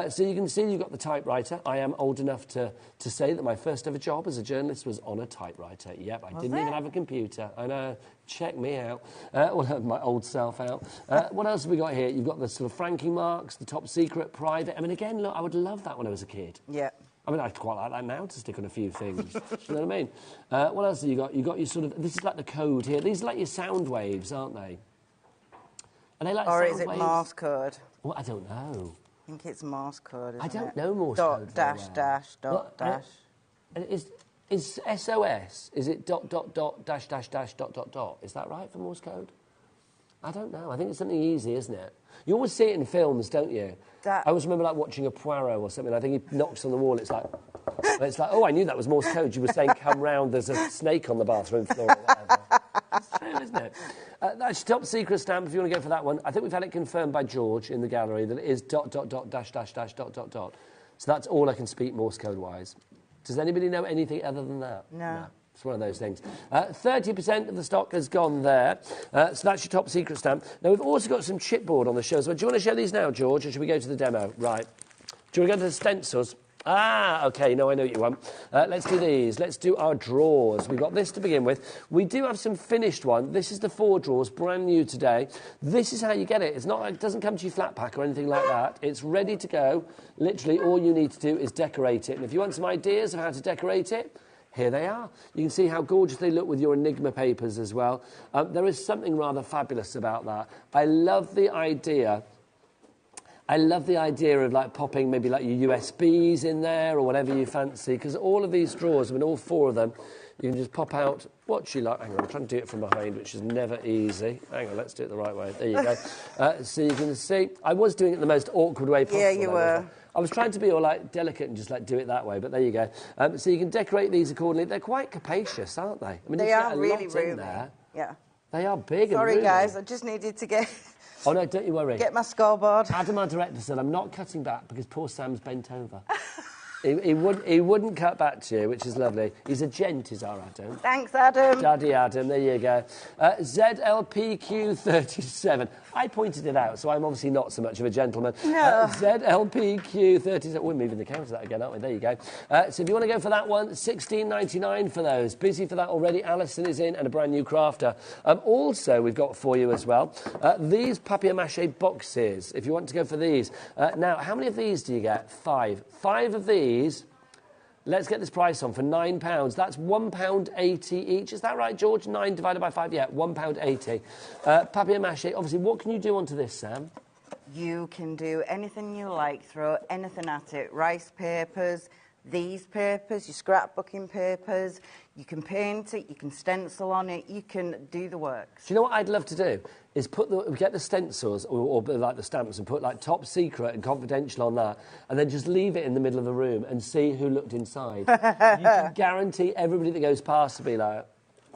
So you can see you've got the typewriter. I am old enough to say that my first ever job as a journalist was on a typewriter. Yep, I didn't even have a computer. I know. Check me out. We'll have my old self out. What else have we got here? You've got the sort of franking marks, the Top Secret, private. I mean, again, look, I would love that when I was a kid. Yeah. I mean, I'd quite like that now to stick on a few things. You know what I mean? What else have you got? You've got your sort of... This is like the code here. These are like your sound waves, aren't they? Are they like
or
sound
is it
waves?
Morse code?
Well, I don't know.
I think it's Morse code, isn't it?
I don't know Morse code.
Dot, dash, dash, dot, dash.
Is SOS, is it dot, dot, dot, dash, dash, dash, dot, dot, dot? Is that right for Morse code? I don't know. I think it's something easy, isn't it? You always see it in films, don't you? I always remember like watching a Poirot or something. I think he knocks on the wall. It's like, oh, I knew that was Morse code. You were saying, come round, there's a snake on the bathroom floor or whatever. It's true, isn't it? That's your Top Secret stamp, if you want to go for that one. I think we've had it confirmed by George in the gallery that it is dot, dot, dot, dash, dash, dash, dot, dot, dot. So that's all I can speak Morse code-wise. Does anybody know anything other than that? No. It's one of those things. 30% of the stock has gone there. So that's your Top Secret stamp. Now, we've also got some chipboard on the show as well. Do you want to show these now, George, or should we go to the demo? Right. Do you want to go to the stencils? Ah, OK, no, I know what you want. Let's do these. Let's do our drawers. We've got this to begin with. We do have some finished one. This is the 4 drawers, brand new today. This is how you get it. It's not, it doesn't come to you flat pack or anything like that. It's ready to go. Literally, all you need to do is decorate it. And if you want some ideas of how to decorate it, here they are. You can see how gorgeous they look with your Enigma papers as well. There is something rather fabulous about that. I love the idea of like popping maybe like your USBs in there or whatever you fancy, because all of these drawers, I mean all 4 of them, you can just pop out what you like. Hang on, I'm trying to do it from behind, which is never easy. Hang on, let's do it the right way. There you go. So you can see, I was doing it the most awkward way possible. Yeah, you were. I was trying to be all like delicate and just like do it that way, but there you go. So you can decorate these accordingly. They're quite capacious, aren't they? I mean, they are really roomy. There. Yeah. They are big and roomy.
Sorry, guys, I just needed to get...
Oh, no, don't you worry.
Get my scoreboard.
Adam, our director, said, I'm not cutting back because poor Sam's bent over. He wouldn't cut back to you, which is lovely. He's a gent, is our Adam.
Thanks, Adam.
Daddy Adam, there you go. ZLPQ37. I pointed it out, so I'm obviously not so much of a gentleman. No. ZLPQ37. We're moving the counter to that again, aren't we? There you go. So if you want to go for that one, $16.99 for those. Busy for that already. Alison is in, and a brand new crafter. Also, we've got for you as well, these papier-mâché boxes, if you want to go for these. Now, how many of these do you get? 5. 5 of these. Let's get this price on for £9. That's £1.80 each. Is that right, George? 9 divided by 5? Yeah, £1.80. Papier-mâché. Obviously, what can you do onto this, Sam?
You can do anything you like. Throw anything at it. Rice papers, these papers, your scrapbooking papers. You can paint it, you can stencil on it, you can do the works.
Do you know what I'd love to do? Is get the stencils or like the stamps and put like Top Secret and Confidential on that, and then just leave it in the middle of the room and see who looked inside. You can guarantee everybody that goes past to be like...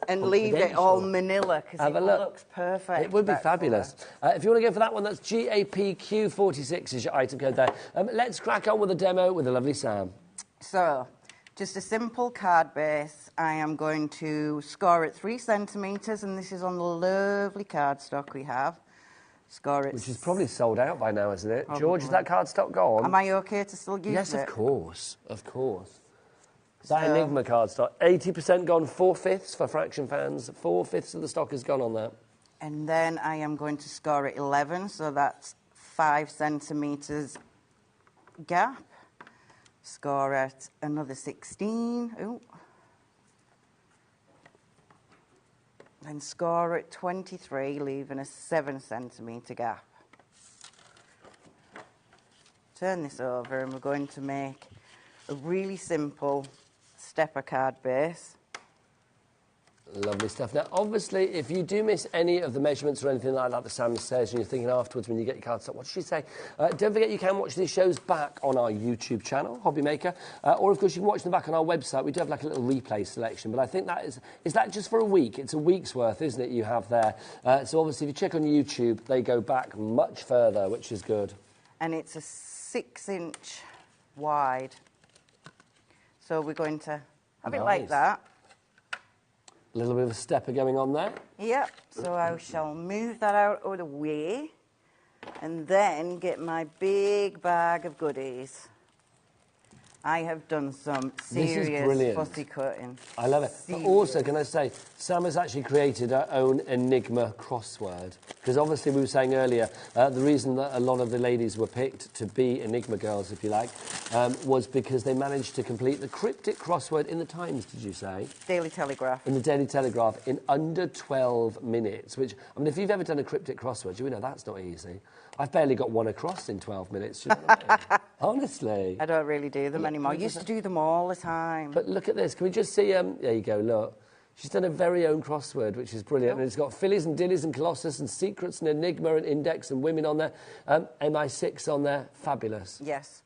And leave it all manila, because it looks perfect.
It would be fabulous. If you want to go for that one, that's GAPQ46 is your item code there. Let's crack on with the demo with the lovely Sam.
So... just a simple card base. I am going to score it 3 centimetres, and this is on the lovely cardstock we have. Score it...
which is probably sold out by now, isn't it? Probably. George, is that cardstock gone?
Am I OK to still use it?
Yes, of course. Of course. That Enigma cardstock, 80% gone, 4/5 for fraction fans. 4/5 of the stock has gone on that.
And then I am going to score it 11, so that's 5 centimetres gap. Score at another 16. Ooh. Then score at 23, leaving a 7 centimetre gap. Turn this over, and we're going to make a really simple stepper card base.
Lovely stuff. Now, obviously, if you do miss any of the measurements or anything like that that Sam says, and you're thinking afterwards when you get your cardstock, what did she say? Don't forget you can watch these shows back on our YouTube channel, HobbyMaker, or, of course, you can watch them back on our website. We do have, like, a little replay selection, but I think that is that just for a week? It's a week's worth, isn't it, you have there? So, obviously, if you check on YouTube, they go back much further, which is good.
And it's a 6-inch wide. So we're going to have it like
Nice.
that.
A little bit of a stepper going on there.
Yep, so I shall move that out of the way and then get my big bag of goodies. I have done some serious
brilliant.
fussy cutting.
I love it. But also, can I say, Sam has actually created her own Enigma crossword. Because obviously, we were saying earlier, the reason that a lot of the ladies were picked to be Enigma girls, if you like, was because they managed to complete the cryptic crossword in the Times, did you say?
Daily Telegraph.
In the Daily Telegraph in under 12 minutes, which, I mean, if you've ever done a cryptic crossword, you know that's not easy. I've barely got one across in 12 minutes, you know what I mean? Honestly.
I don't really do them anymore. I used to do them all the time.
But look at this. Can we just see... there you go, look. She's done her very own crossword, which is brilliant. And it's got fillies and dillies and colossus and secrets and enigma and index and women on there. MI6 on there. Fabulous.
Yes.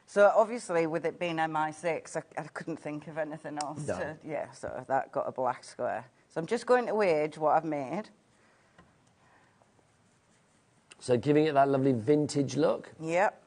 So obviously, with it being MI6, I couldn't think of anything else.
No.
Yeah, so that got a black square. So I'm just going to wage what I've made.
So giving it that lovely vintage look.
Yep.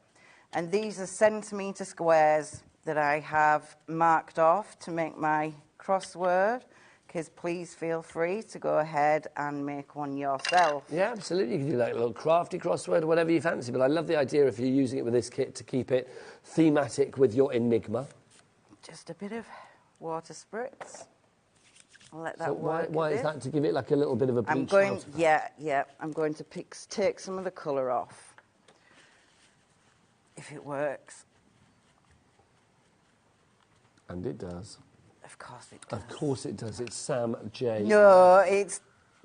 And these are centimetre squares that I have marked off to make my crossword, because please feel free to go ahead and make one yourself.
Yeah, absolutely. You can do like a little crafty crossword, whatever you fancy. But I love the idea if you're using it with this kit to keep it thematic with your Enigma.
Just a bit of water spritz. I'll let that
So
work.
why is that? To give it like a little bit of a bleach
I'm going,
out?
yeah. I'm going to take some of the colour off, if it works.
And it does.
Of course it does.
Of course it does. It's Sam J.
No, it's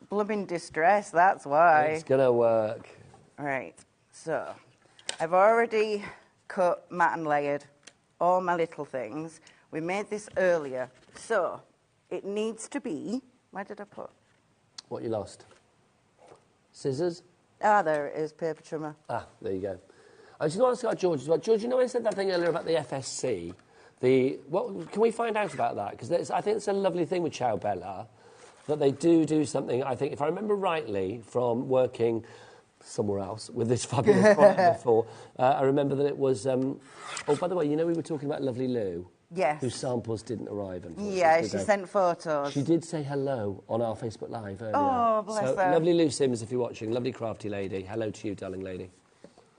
blooming distress, that's why.
It's going to work.
Right, so I've already cut, mat and layered all my little things. We made this earlier, so it needs to be... Where did I put?
What you lost? Scissors?
Ah, there it is, paper trimmer.
Ah, there you go. I just want to ask about George as well. George, you know I said that thing earlier about the FSC? What can we find out about that? Because I think it's a lovely thing with Ciao Bella, that they do something, I think, if I remember rightly, from working somewhere else with this fabulous product before, I remember that it was... oh, by the way, you know we were talking about lovely Lou?
Yes.
Whose samples didn't arrive, unfortunately.
Yeah, she sent photos.
She did say hello on our Facebook Live earlier.
Oh, bless her.
Lovely Lou Sims, if you're watching. Lovely crafty lady. Hello to you, darling lady.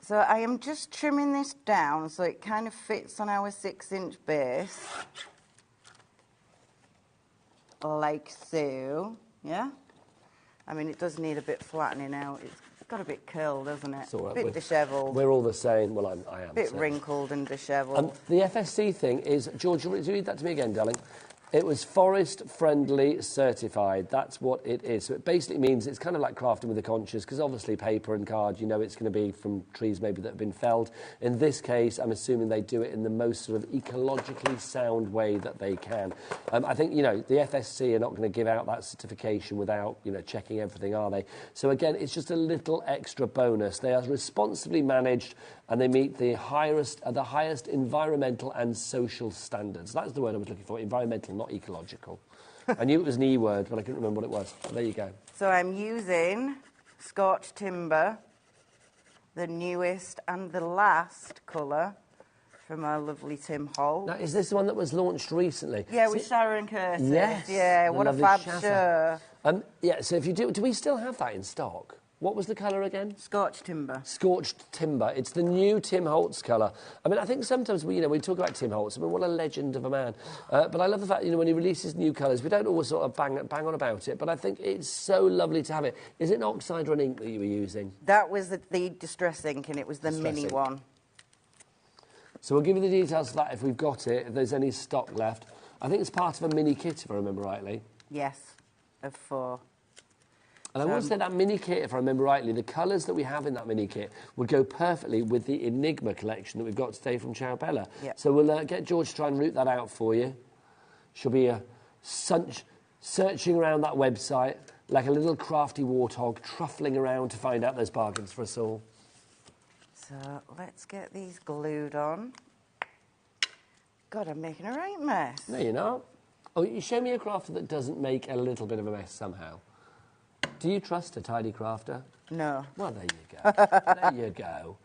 So I am just trimming this down so it kind of fits on our 6-inch base. Like so, yeah? I mean, it does need a bit flattening out. It's got a bit curled, doesn't it?
It's all right.
A bit dishevelled.
We're all the same. Well, I am.
A bit
so.
wrinkled and dishevelled.
The FSC thing is, George, read that to me again, darling. It was forest friendly certified. That's what it is. So it basically means it's kind of like crafting with a conscience, because obviously paper and card, you know it's going to be from trees maybe that have been felled. In this case, I'm assuming they do it in the most sort of ecologically sound way that they can. I think, you know, the FSC are not going to give out that certification without, you know, checking everything, are they? So again, it's just a little extra bonus. They are responsibly managed and they meet the highest environmental and social standards. That's the word I was looking for, environmental, not ecological. I knew it was an E word, but I couldn't remember what it was. There you go.
So I'm using Scotch Timber, the newest and the last colour from our lovely Tim Holt.
Now, is this the one that was launched recently?
Yeah, with Sara and Curtis.
Yes.
Yeah, what a fab show.
Yeah, so if you do we still have that in stock? What was the colour again?
Scorched Timber.
Scorched Timber. It's the new Tim Holtz colour. I mean, I think sometimes we talk about Tim Holtz. I mean, what a legend of a man. But I love the fact, when he releases new colours, we don't always sort of bang on about it, but I think it's so lovely to have it. Is it an oxide or an ink that you were using?
That was the Distress ink, and it was the
Distress
mini
ink.
one.
So we'll give you the details of that if we've got it, if there's any stock left. I think it's part of a mini kit, if I remember rightly.
Yes, of 4.
And I will say that mini kit, if I remember rightly, the colours that we have in that mini kit would go perfectly with the Enigma collection that we've got today from Ciao Bella.
Yep.
So we'll get George to try and root that out for you. She'll be searching around that website like a little crafty warthog, truffling around to find out those bargains for us all.
So let's get these glued on. God, I'm making a right mess.
No, you're not. Oh, you show me a crafter that doesn't make a little bit of a mess somehow. Do you trust a tidy crafter?
No.
Well, there you go. There you go.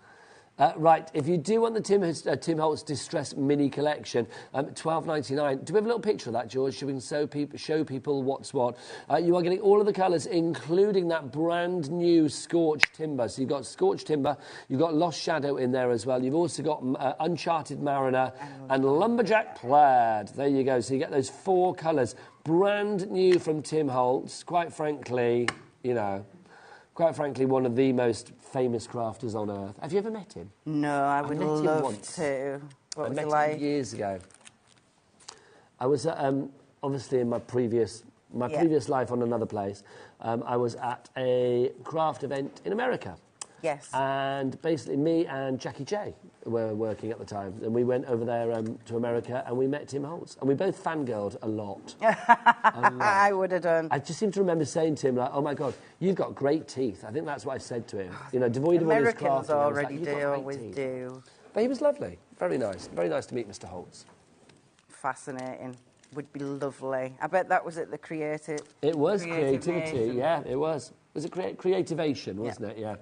Right, if you do want the Tim Holtz Distress Mini Collection, $12.99. Do we have a little picture of that, George, so we can show people what's what? You are getting all of the colours, including that brand new Scorched Timber. So you've got Scorched Timber, you've got Lost Shadow in there as well. You've also got Uncharted Mariner and Lumberjack Plaid. There you go. So you get those 4 colours, brand new from Tim Holtz. Quite frankly, you know, one of the most famous crafters on earth. Have you ever met him?
No, I would love to. What was it like? I met him
years ago. I was obviously in my previous life on another place. I was at a craft event in America.
Yes.
And basically me and Jackie J were working at the time. And we went over there to America and we met Tim Holtz. And we both fangirled a lot.
I would have done.
I just seem to remember saying to him, like, oh my God, you've got great teeth. I think that's what I said to him. You know, devoid of all his crafting.
Americans already do.
But he was lovely. Very nice. Very nice to meet Mr. Holtz.
Fascinating. Would be lovely. I bet that was at the creative...
It was creativity, yeah, it was. Was it creativation, wasn't it? Yeah.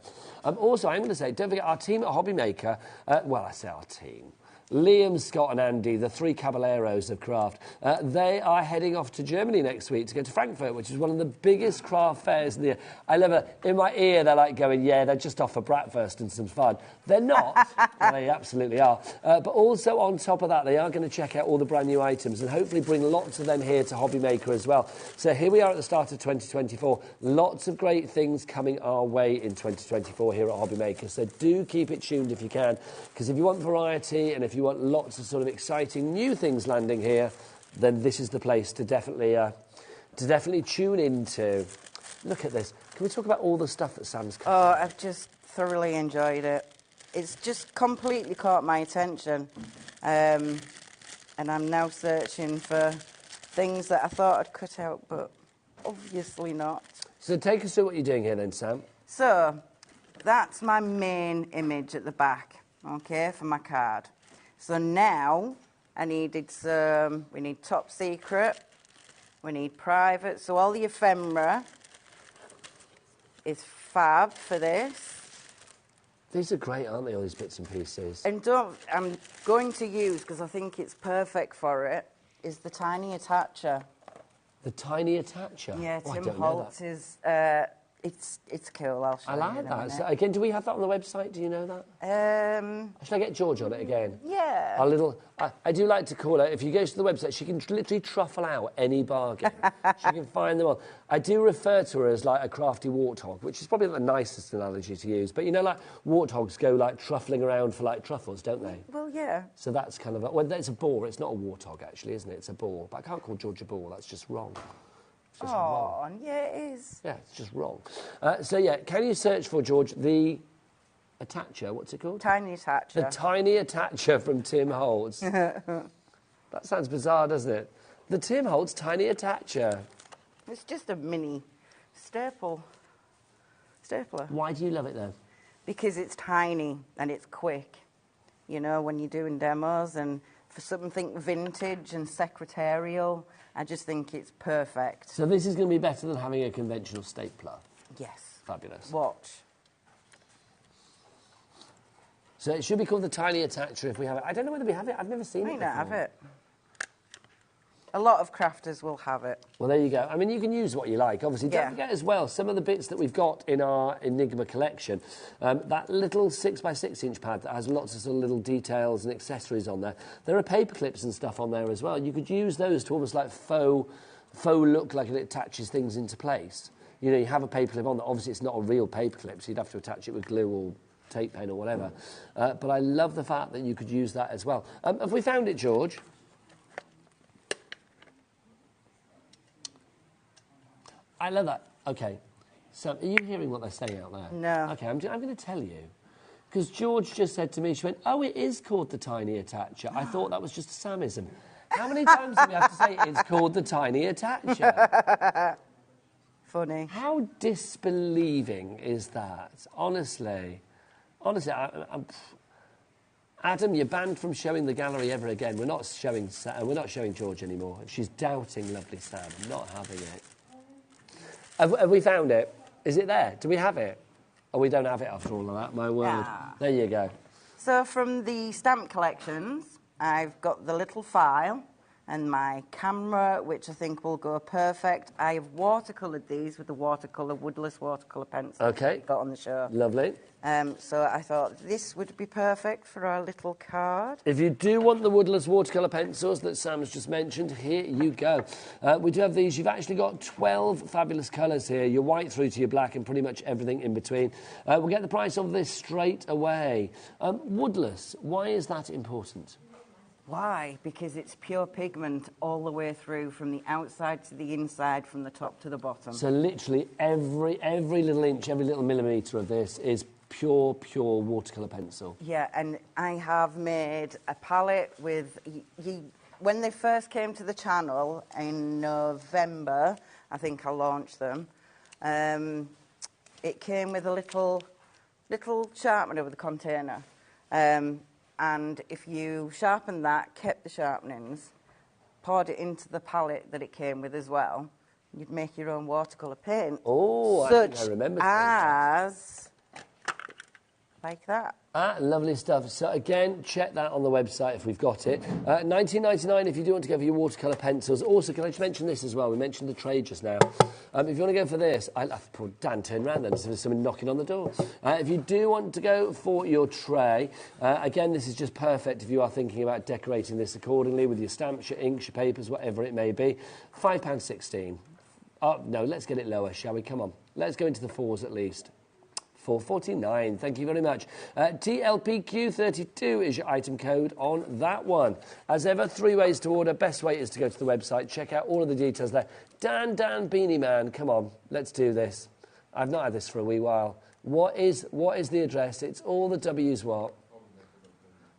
Also, I'm going to say, don't forget, our team at HobbyMaker, well, I say our team, Liam, Scott and Andy, the 3 caballeros of craft, they are heading off to Germany next week to go to Frankfurt, which is one of the biggest craft fairs in the year. I love it. In my ear, they're like going, yeah, they're just off for bratwurst and some fun. They're not. They absolutely are. But also on top of that, they are going to check out all the brand new items and hopefully bring lots of them here to HobbyMaker as well. So here we are at the start of 2024. Lots of great things coming our way in 2024 here at HobbyMaker. So do keep it tuned if you can, because if you want variety and if you want lots of sort of exciting new things landing here, then this is the place to definitely tune into. Look at this. Can we talk about all the stuff that Sam's cut?
Oh, I've just thoroughly enjoyed it. It's just completely caught my attention. And I'm now searching for things that I thought I'd cut out, but obviously not.
So take us through what you're doing here then, Sam.
So, that's my main image at the back, okay, for my card. So now I needed we need top secret, we need private. So all the ephemera is fab for this.
These are great, aren't they, all these bits and pieces?
And I'm going to use, because I think it's perfect for it, is the tiny attacher.
The tiny attacher?
Yeah,
Oh,
Tim Holtz is... It's cool, I'll show you.
I like that. So, again, do we have that on the website? Do you know that? Should I get George on it again?
Yeah.
Our little... I do like to call her, if you go to the website, she can literally truffle out any bargain. She can find them all. I do refer to her as like a crafty warthog, which is probably not the nicest analogy to use, but you know, like, warthogs go like truffling around for like truffles, don't they?
Well, yeah.
So that's kind of... well, it's a boar. It's not a warthog, actually, isn't it? It's a boar. But I can't call George a boar. That's just wrong.
Oh, yeah, it is.
Yeah, it's just wrong. So, yeah, can you search for, George, the attacher? What's it called?
Tiny attacher.
The tiny attacher from Tim Holtz. That sounds bizarre, doesn't it? The Tim Holtz tiny attacher.
It's just a mini stapler.
Why do you love it, though?
Because it's tiny and it's quick. You know, when you're doing demos and for something vintage and secretarial... I just think it's perfect.
So this is going to be better than having a conventional stapler?
Yes.
Fabulous.
Watch.
So it should be called the tiny attacher if we have it. I don't know whether we have it. I've never seen it before.
Might not have it. A lot of crafters will have it.
Well, there you go. I mean, you can use what you like. Obviously, don't forget as well, some of the bits that we've got in our Enigma collection, that little 6x6-inch pad that has lots of sort of little details and accessories on there. There are paper clips and stuff on there as well. You could use those to almost like faux look like it attaches things into place. You know, you have a paper clip on that. Obviously, it's not a real paper clip, so you'd have to attach it with glue or tape pen or whatever. But I love the fact that you could use that as well. Have we found it, George? I love that. Okay. So, are you hearing what they're saying out there?
No.
Okay, I'm going to tell you. Because George just said to me, she went, oh, it is called the tiny attacher. I thought that was just a Samism. How many times do we have to say it's called the tiny attacher?
Funny.
How disbelieving is that? Honestly, Adam, you're banned from showing the gallery ever again. We're not showing George anymore. She's doubting lovely Sam. I'm not having it. Have we found it? Is it there? Do we have it? Oh, we don't have it after all of that, my word.
Ah.
There you go.
So from the stamp collections, I've got the little file and my camera, which I think will go perfect. I have watercoloured these with the woodless watercolour pencil
Okay.
got on the show.
Lovely.
So I thought this would be perfect for our little card.
If you do want the woodless watercolour pencils that Sam's just mentioned, here you go. We do have these. You've actually got 12 fabulous colours here, your white through to your black and pretty much everything in between. We'll get the price of this straight away. Woodless, why is that important?
Why? Because it's pure pigment all the way through, from the outside to the inside, from the top to the bottom.
So literally every little inch, every little millimetre of this is pure watercolour pencil.
Yeah, and I have made a palette with... when they first came to the channel in November, I think I launched them, it came with a little sharpener with a container. And if you sharpen that, kept the sharpenings, poured it into the palette that it came with as well, you'd make your own watercolour paint.
Oh, I think I remember
as like that.
Lovely stuff. So again, check that on the website if we've got it. $19.99 if you do want to go for your watercolour pencils. Also, can I just mention this as well? We mentioned the tray just now. If you want to go for this, poor Dan turned around then, so there's someone knocking on the door. If you do want to go for your tray, again, this is just perfect if you are thinking about decorating this accordingly with your stamps, your inks, your papers, whatever it may be. £5.16. Oh, no, let's get it lower, shall we? Come on. Let's go into the fours at least. $4.49. Thank you very much. TLPQ32 is your item code on that one. As ever, 3 ways to order. Best way is to go to the website. Check out all of the details there. Dan Beanie Man, come on, let's do this. I've not had this for a wee while. What is the address? It's all the W's what?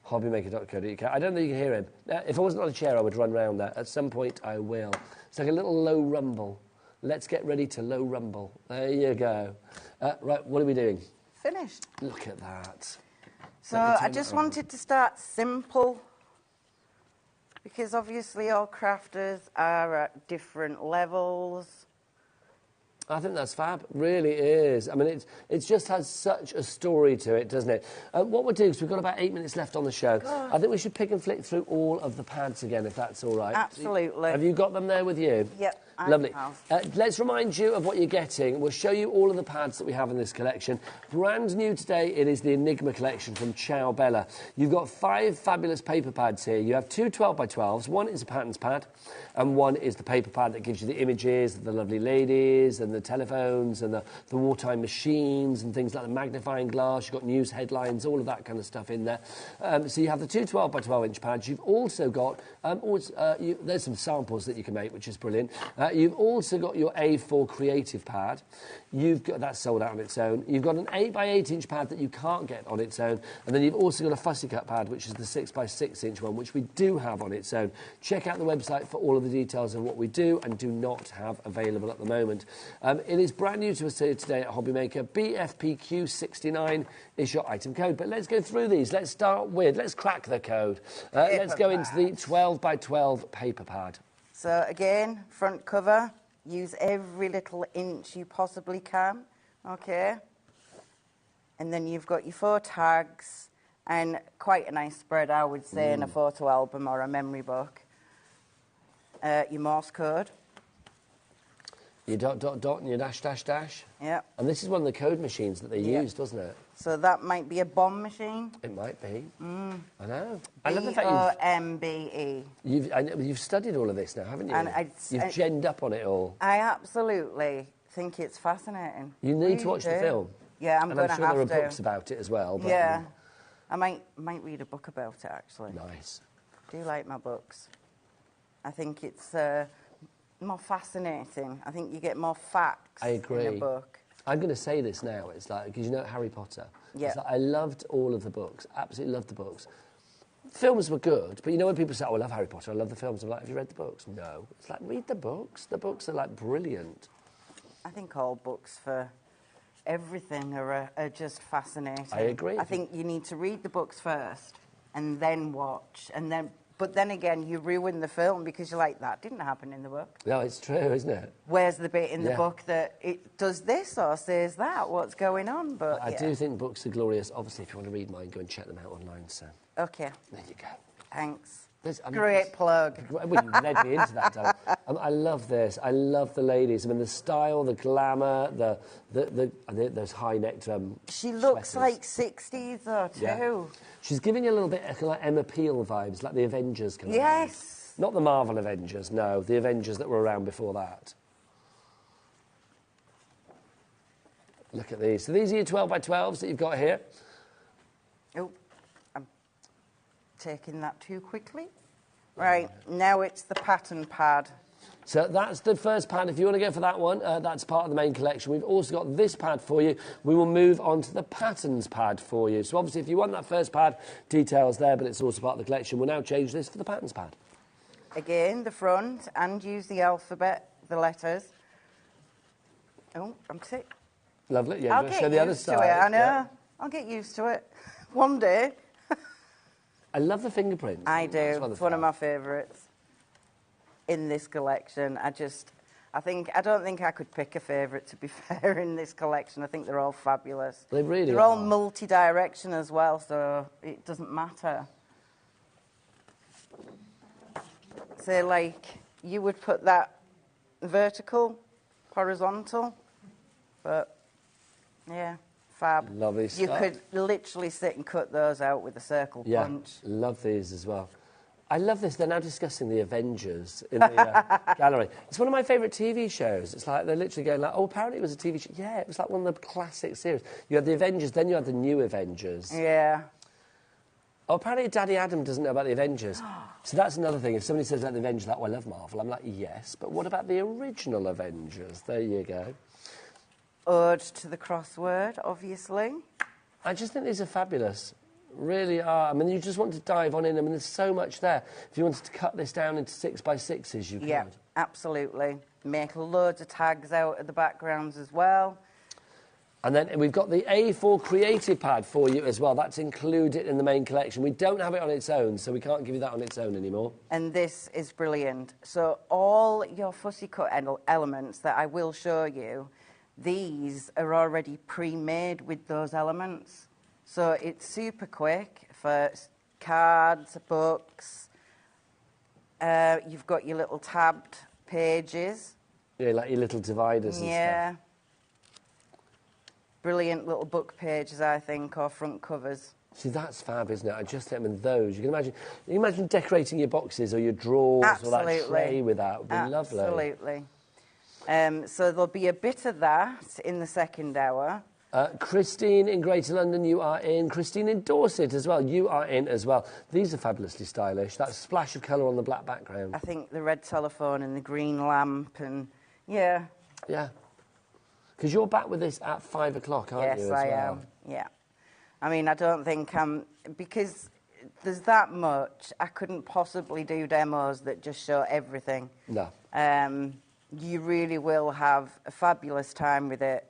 HobbyMaker.co.uk. I don't think you can hear him. If I wasn't on a chair, I would run round that. At some point, I will. It's like a little low rumble. Let's get ready to low rumble. There you go. Right, what are we doing?
Finished.
Look at that.
So I just wanted to start simple, because obviously all crafters are at different levels.
I think that's fab. Really is. I mean, it just has such a story to it, doesn't it? What we'll do is we've got about 8 minutes left on the show. God. I think we should pick and flick through all of the pads again, if that's all right.
Absolutely.
Have you got them there with you?
Yep.
Lovely. Let's remind you of what you're getting. We'll show you all of the pads that we have in this collection. Brand new today, it is the Enigma collection from Ciao Bella. You've got 5 fabulous paper pads here. You have 2 12x12s. One is a patterns pad, and one is the paper pad that gives you the images of the lovely ladies and the telephones and the wartime machines and things like the magnifying glass. You've got news headlines, all of that kind of stuff in there. So you have the 2 12x12-inch pads. You've also got, there's some samples that you can make, which is brilliant. You've also got your A4 creative pad. You've got that's sold out on its own. You've got an 8x8-inch pad that you can't get on its own, and then you've also got a fussy cut pad, which is the 6x6-inch one, which we do have on its own. Check out the website for all of the details of what we do and do not have available at the moment. It is brand new to us here today at HobbyMaker. BFPQ69 is your item code. But let's go through these. Let's start with, let's crack the code. Let's go into the 12x12 paper pad.
So again, front cover, use every little inch you possibly can, okay? And then you've got your 4 tags and quite a nice spread, I would say, in a photo album or a memory book. Your Morse code.
Your dot and your dash.
Yeah.
And this is one of the code machines that they used, wasn't it?
So that might be a bomb machine.
It might be. I know.
I love the fact BOMBE.
You've studied all of this now, haven't you? And you've genned up on it all.
I absolutely think it's fascinating.
You need to watch the film.
Yeah, I'm going to have to.
I'm sure there are books about it as well. But
yeah. I might read a book about it, actually.
Nice.
I do like my books. I think it's more fascinating. I think you get more facts
in a
book.
I'm going to say this now. It's like, because you know Harry Potter.
Yeah.
It's like, I loved all of the books. Absolutely loved the books. Films were good, but you know when people say, oh, I love Harry Potter, I love the films. I'm like, have you read the books? No. It's like, read the books. The books are, like, brilliant.
I think all books for everything are just fascinating.
I agree.
I think you need to read the books first and then watch, and then But then again, you ruin the film because you're like, that didn't happen in the book.
No, it's true, isn't it?
Where's the bit in the
Yeah.
book that it does this or says that? What's going on? But
I do think books are glorious. Obviously, if you want to read mine, go and check them out online. So
Okay,
there you go.
thanks.
I mean,
Great plug.
Well, you led me into that, Donna. I love this. I love the ladies. I mean, the style, the glamour, those high-necked
She looks
sweaters.
like 60s though, too.
Yeah. She's giving you a little bit of like Emma Peel vibes, like the Avengers kind of
Yes.
vibes. Not the Marvel Avengers, no. The Avengers that were around before that. Look at these. So these are your 12 by 12s that you've got here.
Oh, I'm taking that too quickly. Right, now it's the pattern pad.
So that's the first pad. If you want to go for that one, that's part of the main collection. We've also got this pad for you. We will move on to the patterns pad for you. So obviously, if you want that first pad, details there, but it's also part of the collection. We'll now change this for the patterns pad.
Again, the front, and use the alphabet, the letters. Oh, I'm sick.
Lovely. Yeah,
I'll
go
get
show the other
used to
side.
it, I know.
Yeah.
I'll get used to it. One day.
I love the fingerprints.
I do.
That's
It's one of my favourites in this collection. I don't think I could pick a favourite, to be fair, in this collection. I think they're all fabulous.
They really
They're
are.
all multi-direction as well, so it doesn't matter. So, like, you would put that vertical, horizontal, but, yeah, fab.
Lovely
You
stuff.
could literally sit and cut those out with a circle punch.
Love these as well. I love this. They're now discussing the Avengers in the gallery. It's one of my favourite TV shows. It's like they're literally going like, oh, apparently it was a TV show. Yeah, it was like one of the classic series. You had the Avengers, then you had the new Avengers.
Yeah.
Oh, apparently Daddy Adam doesn't know about the Avengers. So that's another thing. If somebody says about the Avengers, like, oh, I love Marvel, I'm like, yes, but what about the original Avengers? There you go.
Ode to the crossword, obviously.
I just think these are fabulous. Really are. I mean, you just want to dive on in. I mean, there's so much there. If you wanted to cut this down into 6x6s, you could.
Yeah, absolutely. Make loads of tags out of the backgrounds as well.
And then we've got the A4 Creative Pad for you as well. That's included in the main collection. We don't have it on its own, so we can't give you that on its own anymore.
And this is brilliant. So all your fussy cut elements that I will show you, these are already pre-made with those elements. So it's super quick for cards, books. You've got your little tabbed pages.
Yeah, like your little dividers and
Yeah.
stuff.
Brilliant little book pages, I think, or front covers.
See, that's fab, isn't it? I just think, I mean, those. You can imagine decorating your boxes or your drawers or that tray with that. It would be lovely.
Absolutely. So there'll be a bit of that in the second hour.
Christine in Greater London, you are in. Christine in Dorset as well, you are in as well. These are fabulously stylish. That splash of colour on the black background.
I think the red telephone and the green lamp and, yeah.
Yeah. Because you're back with this at 5 o'clock, aren't you?
Yes, I am. Yeah. I mean, I don't think because there's that much, I couldn't possibly do demos that just show everything.
No.
You really will have a fabulous time with it.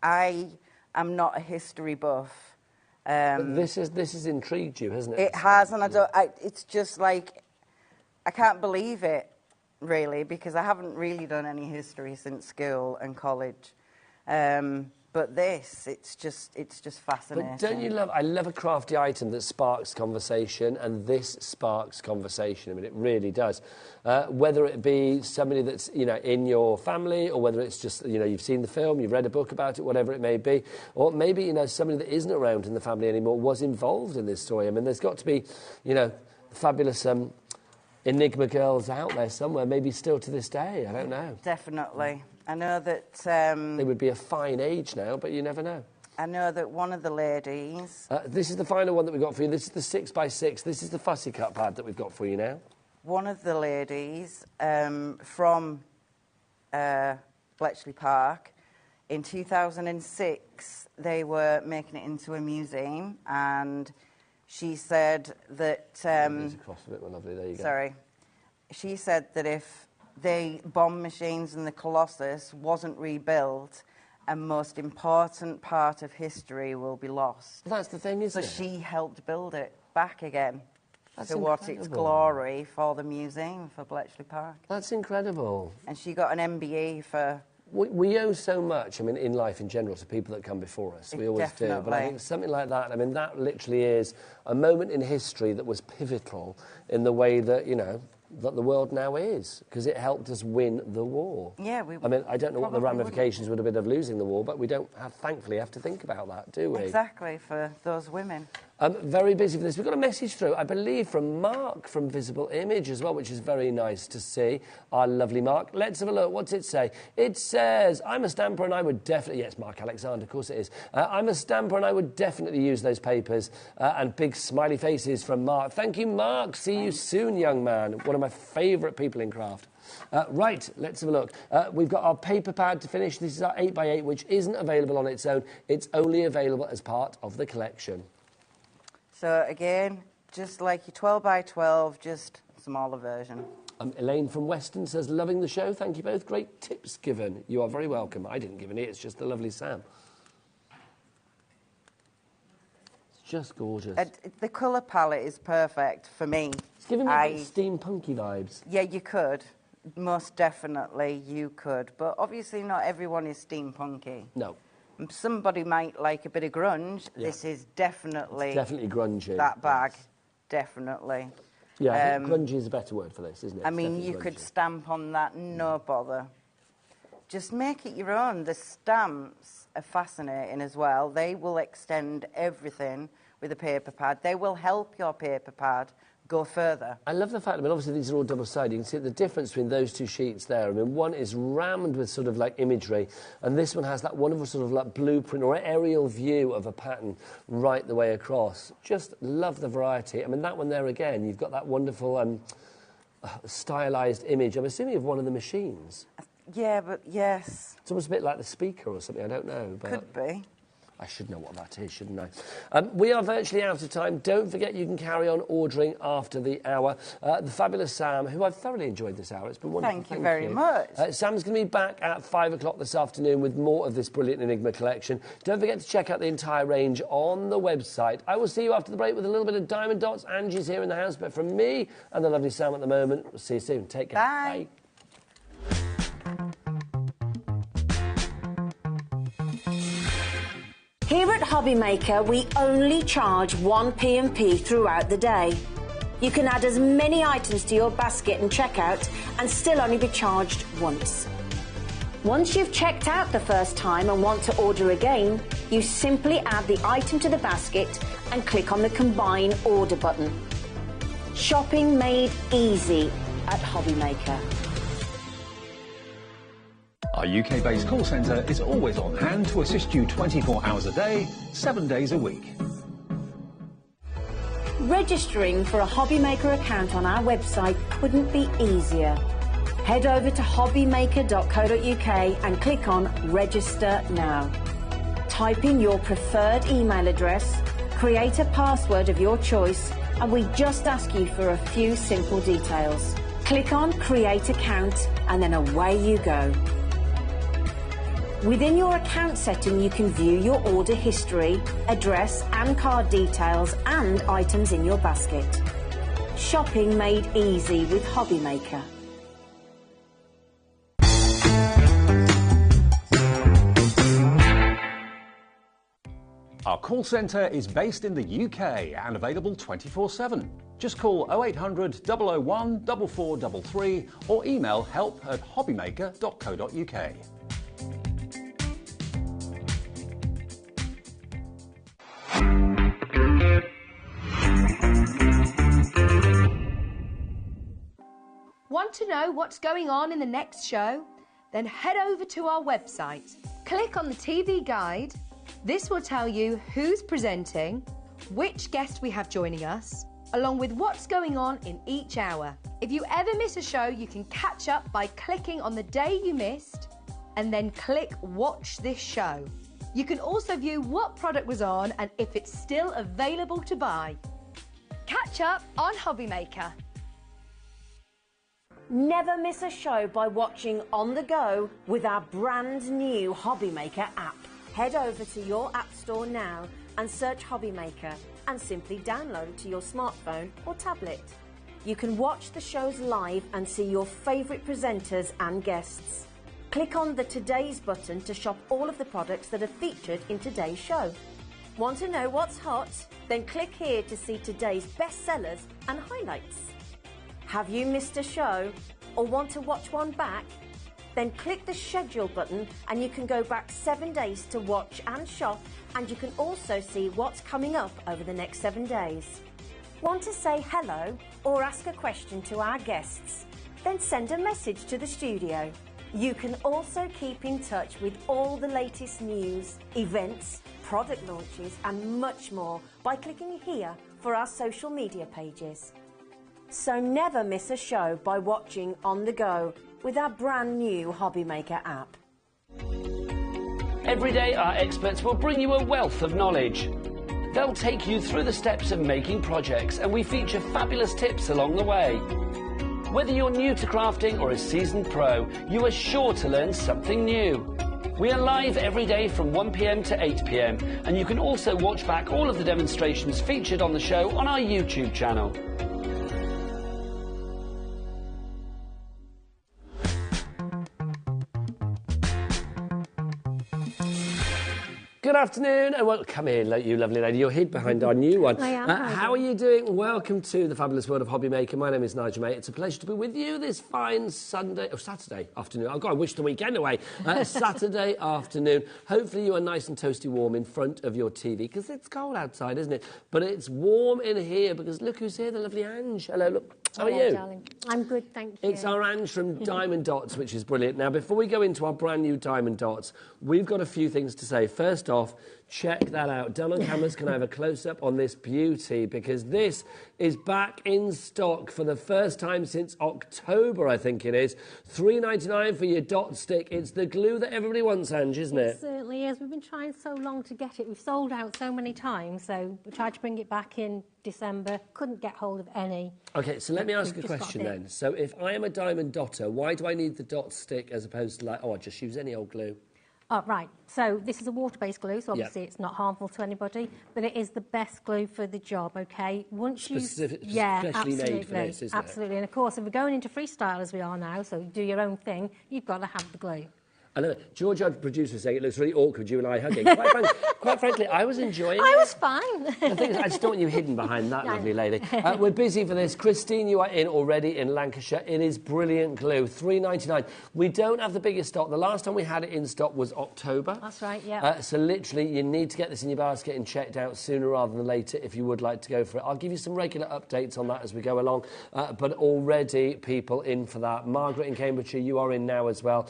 I'm not a history buff.
But this has intrigued you, hasn't it?
It has, and it's just like, I can't believe it, really, because I haven't really done any history since school and college. But it's just fascinating.
But don't you love, I love a crafty item that sparks conversation, and this sparks conversation. I mean, it really does. Whether it be somebody that's, in your family, or whether it's just, you've seen the film, you've read a book about it, whatever it may be, or maybe, somebody that isn't around in the family anymore was involved in this story. I mean, there's got to be, fabulous Enigma girls out there somewhere, maybe still to this day, I don't know.
Definitely. I know that...
they would be a fine age now, but you never know.
I know that one of the ladies...
this is the final one that we've got for you. This is the 6x6. This is the fussy cut pad that we've got for you now.
One of the ladies from Bletchley Park, in 2006, they were making it into a museum, and she said that...
across a bit more lovely. There you go.
Sorry. She said that if the bomb machines and the Colossus wasn't rebuilt, a most important part of history will be lost.
That's the thing, isn't it?
So she helped build it back again. to what its glory for the museum for Bletchley Park.
That's incredible.
And she got an MBE for...
We owe so much, I mean, in life in general, to people that come before us. We always do. But I think something like that, I mean, that literally is a moment in history that was pivotal in the way that, you know, that the world now is, because it helped us win the war.
Yeah,
I mean, I don't know what the ramifications would have been of losing the war, but we don't thankfully have to think about that, do we?
Exactly, for those women.
Very busy for this. We've got a message through, I believe, from Mark from Visible Image as well, which is very nice to see. Our lovely Mark. Let's have a look. What's it say? It says, I'm a stamper and I would definitely... Yes, Mark Alexander, of course it is. I'm a stamper and I would definitely use those papers. And big smiley faces from Mark. Thank you, Mark. See you soon, young man. One of my favourite people in craft. Right, let's have a look. We've got our paper pad to finish. This is our 8x8, which isn't available on its own. It's only available as part of the collection.
So, again, just like your 12x12, just smaller version.
Elaine from Weston says, loving the show. Thank you both. Great tips given. You are very welcome. I didn't give any. It's just the lovely Sam. It's just gorgeous.
The colour palette is perfect for me.
It's giving me steampunky vibes.
Yeah, you could. Most definitely you could. But obviously not everyone is steampunky.
No.
Somebody might like a bit of grunge.
Yeah.
This is definitely...
It's definitely grungy.
That bag, definitely.
Yeah, I think grungy is a better word for this, isn't it?
I mean, you could stamp on that, no bother. Just make it your own. The stamps are fascinating as well. They will extend everything with a paper pad. They will help your paper pad go further.
I love the fact, I mean, obviously these are all double-sided. You can see the difference between those two sheets there. I mean, one is rammed with sort of like imagery, and this one has that wonderful sort of like blueprint or aerial view of a pattern right the way across. Just love the variety. I mean, that one there again, you've got that wonderful stylised image, I'm assuming, of one of the machines.
Yeah, but yes.
It's almost a bit like the speaker or something, I don't know. But
could be.
I should know what that is, shouldn't I? We are virtually out of time. Don't forget you can carry on ordering after the hour. The fabulous Sam, who I've thoroughly enjoyed this hour. It's been wonderful.
Thank you very much.
Sam's going to be back at 5 o'clock this afternoon with more of this brilliant Enigma collection. Don't forget to check out the entire range on the website. I will see you after the break with a little bit of Diamond Dots. Angie's here in the house, but from me and the lovely Sam at the moment, we'll see you soon. Take care.
Bye.
Bye.
Here at HobbyMaker, we only charge 1 P&P throughout the day. You can add as many items to your basket and checkout and still only be charged once. Once you've checked out the first time and want to order again, you simply add the item to the basket and click on the Combine Order button. Shopping made easy at HobbyMaker.
Our UK-based call centre is always on hand to assist you 24 hours a day, 7 days a week.
Registering for a HobbyMaker account on our website couldn't be easier. Head over to hobbymaker.co.uk and click on Register Now. Type in your preferred email address, create a password of your choice, and we just ask you for a few simple details. Click on Create Account and then away you go. Within your account setting, you can view your order history, address and card details and items in your basket. Shopping made easy with HobbyMaker.
Our call centre is based in the UK and available 24/7. Just call 0800 001 4433 or email help@hobbymaker.co.uk.
Want to know what's going on in the next show? Then head over to our website. Click on the TV guide. This will tell you who's presenting, which guest we have joining us, along with what's going on in each hour. If you ever miss a show, you can catch up by clicking on the day you missed and then click Watch This Show. You can also view what product was on and if it's still available to buy. Catch up on HobbyMaker.
Never miss a show by watching on the go with our brand new HobbyMaker app. Head over to your app store now and search HobbyMaker and simply download it to your smartphone or tablet. You can watch the shows live and see your favourite presenters and guests. Click on the Today's button to shop all of the products that are featured in today's show. Want to know what's hot? Then click here to see today's bestsellers and highlights. Have you missed a show or want to watch one back? Then click the schedule button and you can go back 7 days to watch and shop, and you can also see what's coming up over the next 7 days. Want to say hello or ask a question to our guests? Then send a message to the studio. You can also keep in touch with all the latest news, events, product launches and much more by clicking here for our social media pages. So never miss a show by watching on the go with our brand new HobbyMaker app.
Every day, our experts will bring you a wealth of knowledge. They'll take you through the steps of making projects, and we feature fabulous tips along the way. Whether you're new to crafting or a seasoned pro, you are sure to learn something new. We are live every day from 1 p.m. to 8 p.m, and you can also watch back all of the demonstrations featured on the show on our YouTube channel. Good afternoon, and come here, you lovely lady. You're hid behind our new one.
I am.
How are you doing? Welcome to the fabulous world of HobbyMaker. My name is Nigel, mate. It's a pleasure to be with you this fine Saturday afternoon. Oh, God, I wish the weekend away. Saturday afternoon. Hopefully you are nice and toasty warm in front of your TV, because it's cold outside, isn't it? But it's warm in here, because look who's here, the lovely Ange. Hello, look. How are you?
Darling. I'm good, thank you.
It's our Ange from Diamond Dots, which is brilliant. Now, before we go into our brand new Diamond Dots, we've got a few things to say. First off, check that out. Done on cameras, can I have a close-up on this beauty? Because this is back in stock for the first time since October, I think it is. $3.99 for your dot stick. It's the glue that everybody wants, Ange, isn't it?
It certainly is. We've been trying so long to get it. We've sold out so many times, so we tried to bring it back in December. Couldn't get hold of any.
OK, so let me ask a question then. So if I am a diamond dotter, why do I need the dot stick as opposed to, like, oh, I just use any old glue?
Oh, right. So this is a water-based glue, so obviously it's not harmful to anybody, but it is the best glue for the job, OK? Once you...
Specifically
absolutely,
made for this, isn't it?
Absolutely. And, of course, if we're going into freestyle as we are now, so do your own thing, you've got to have the glue.
I know. George, our producer, saying it looks really awkward, you and I hugging. Quite frankly, I was enjoying it.
I was fine.
The thing is, I just don't want you hidden behind that lovely lady. We're busy for this. Christine, you are in already in Lancashire. It is brilliant glue, $3.99. We don't have the biggest stock. The last time we had it in stock was October.
That's right, yeah.
So literally, you need to get this in your basket and checked out sooner rather than later if you would like to go for it. I'll give you some regular updates on that as we go along. But already people in for that. Margaret in Cambridgeshire, you are in now as well.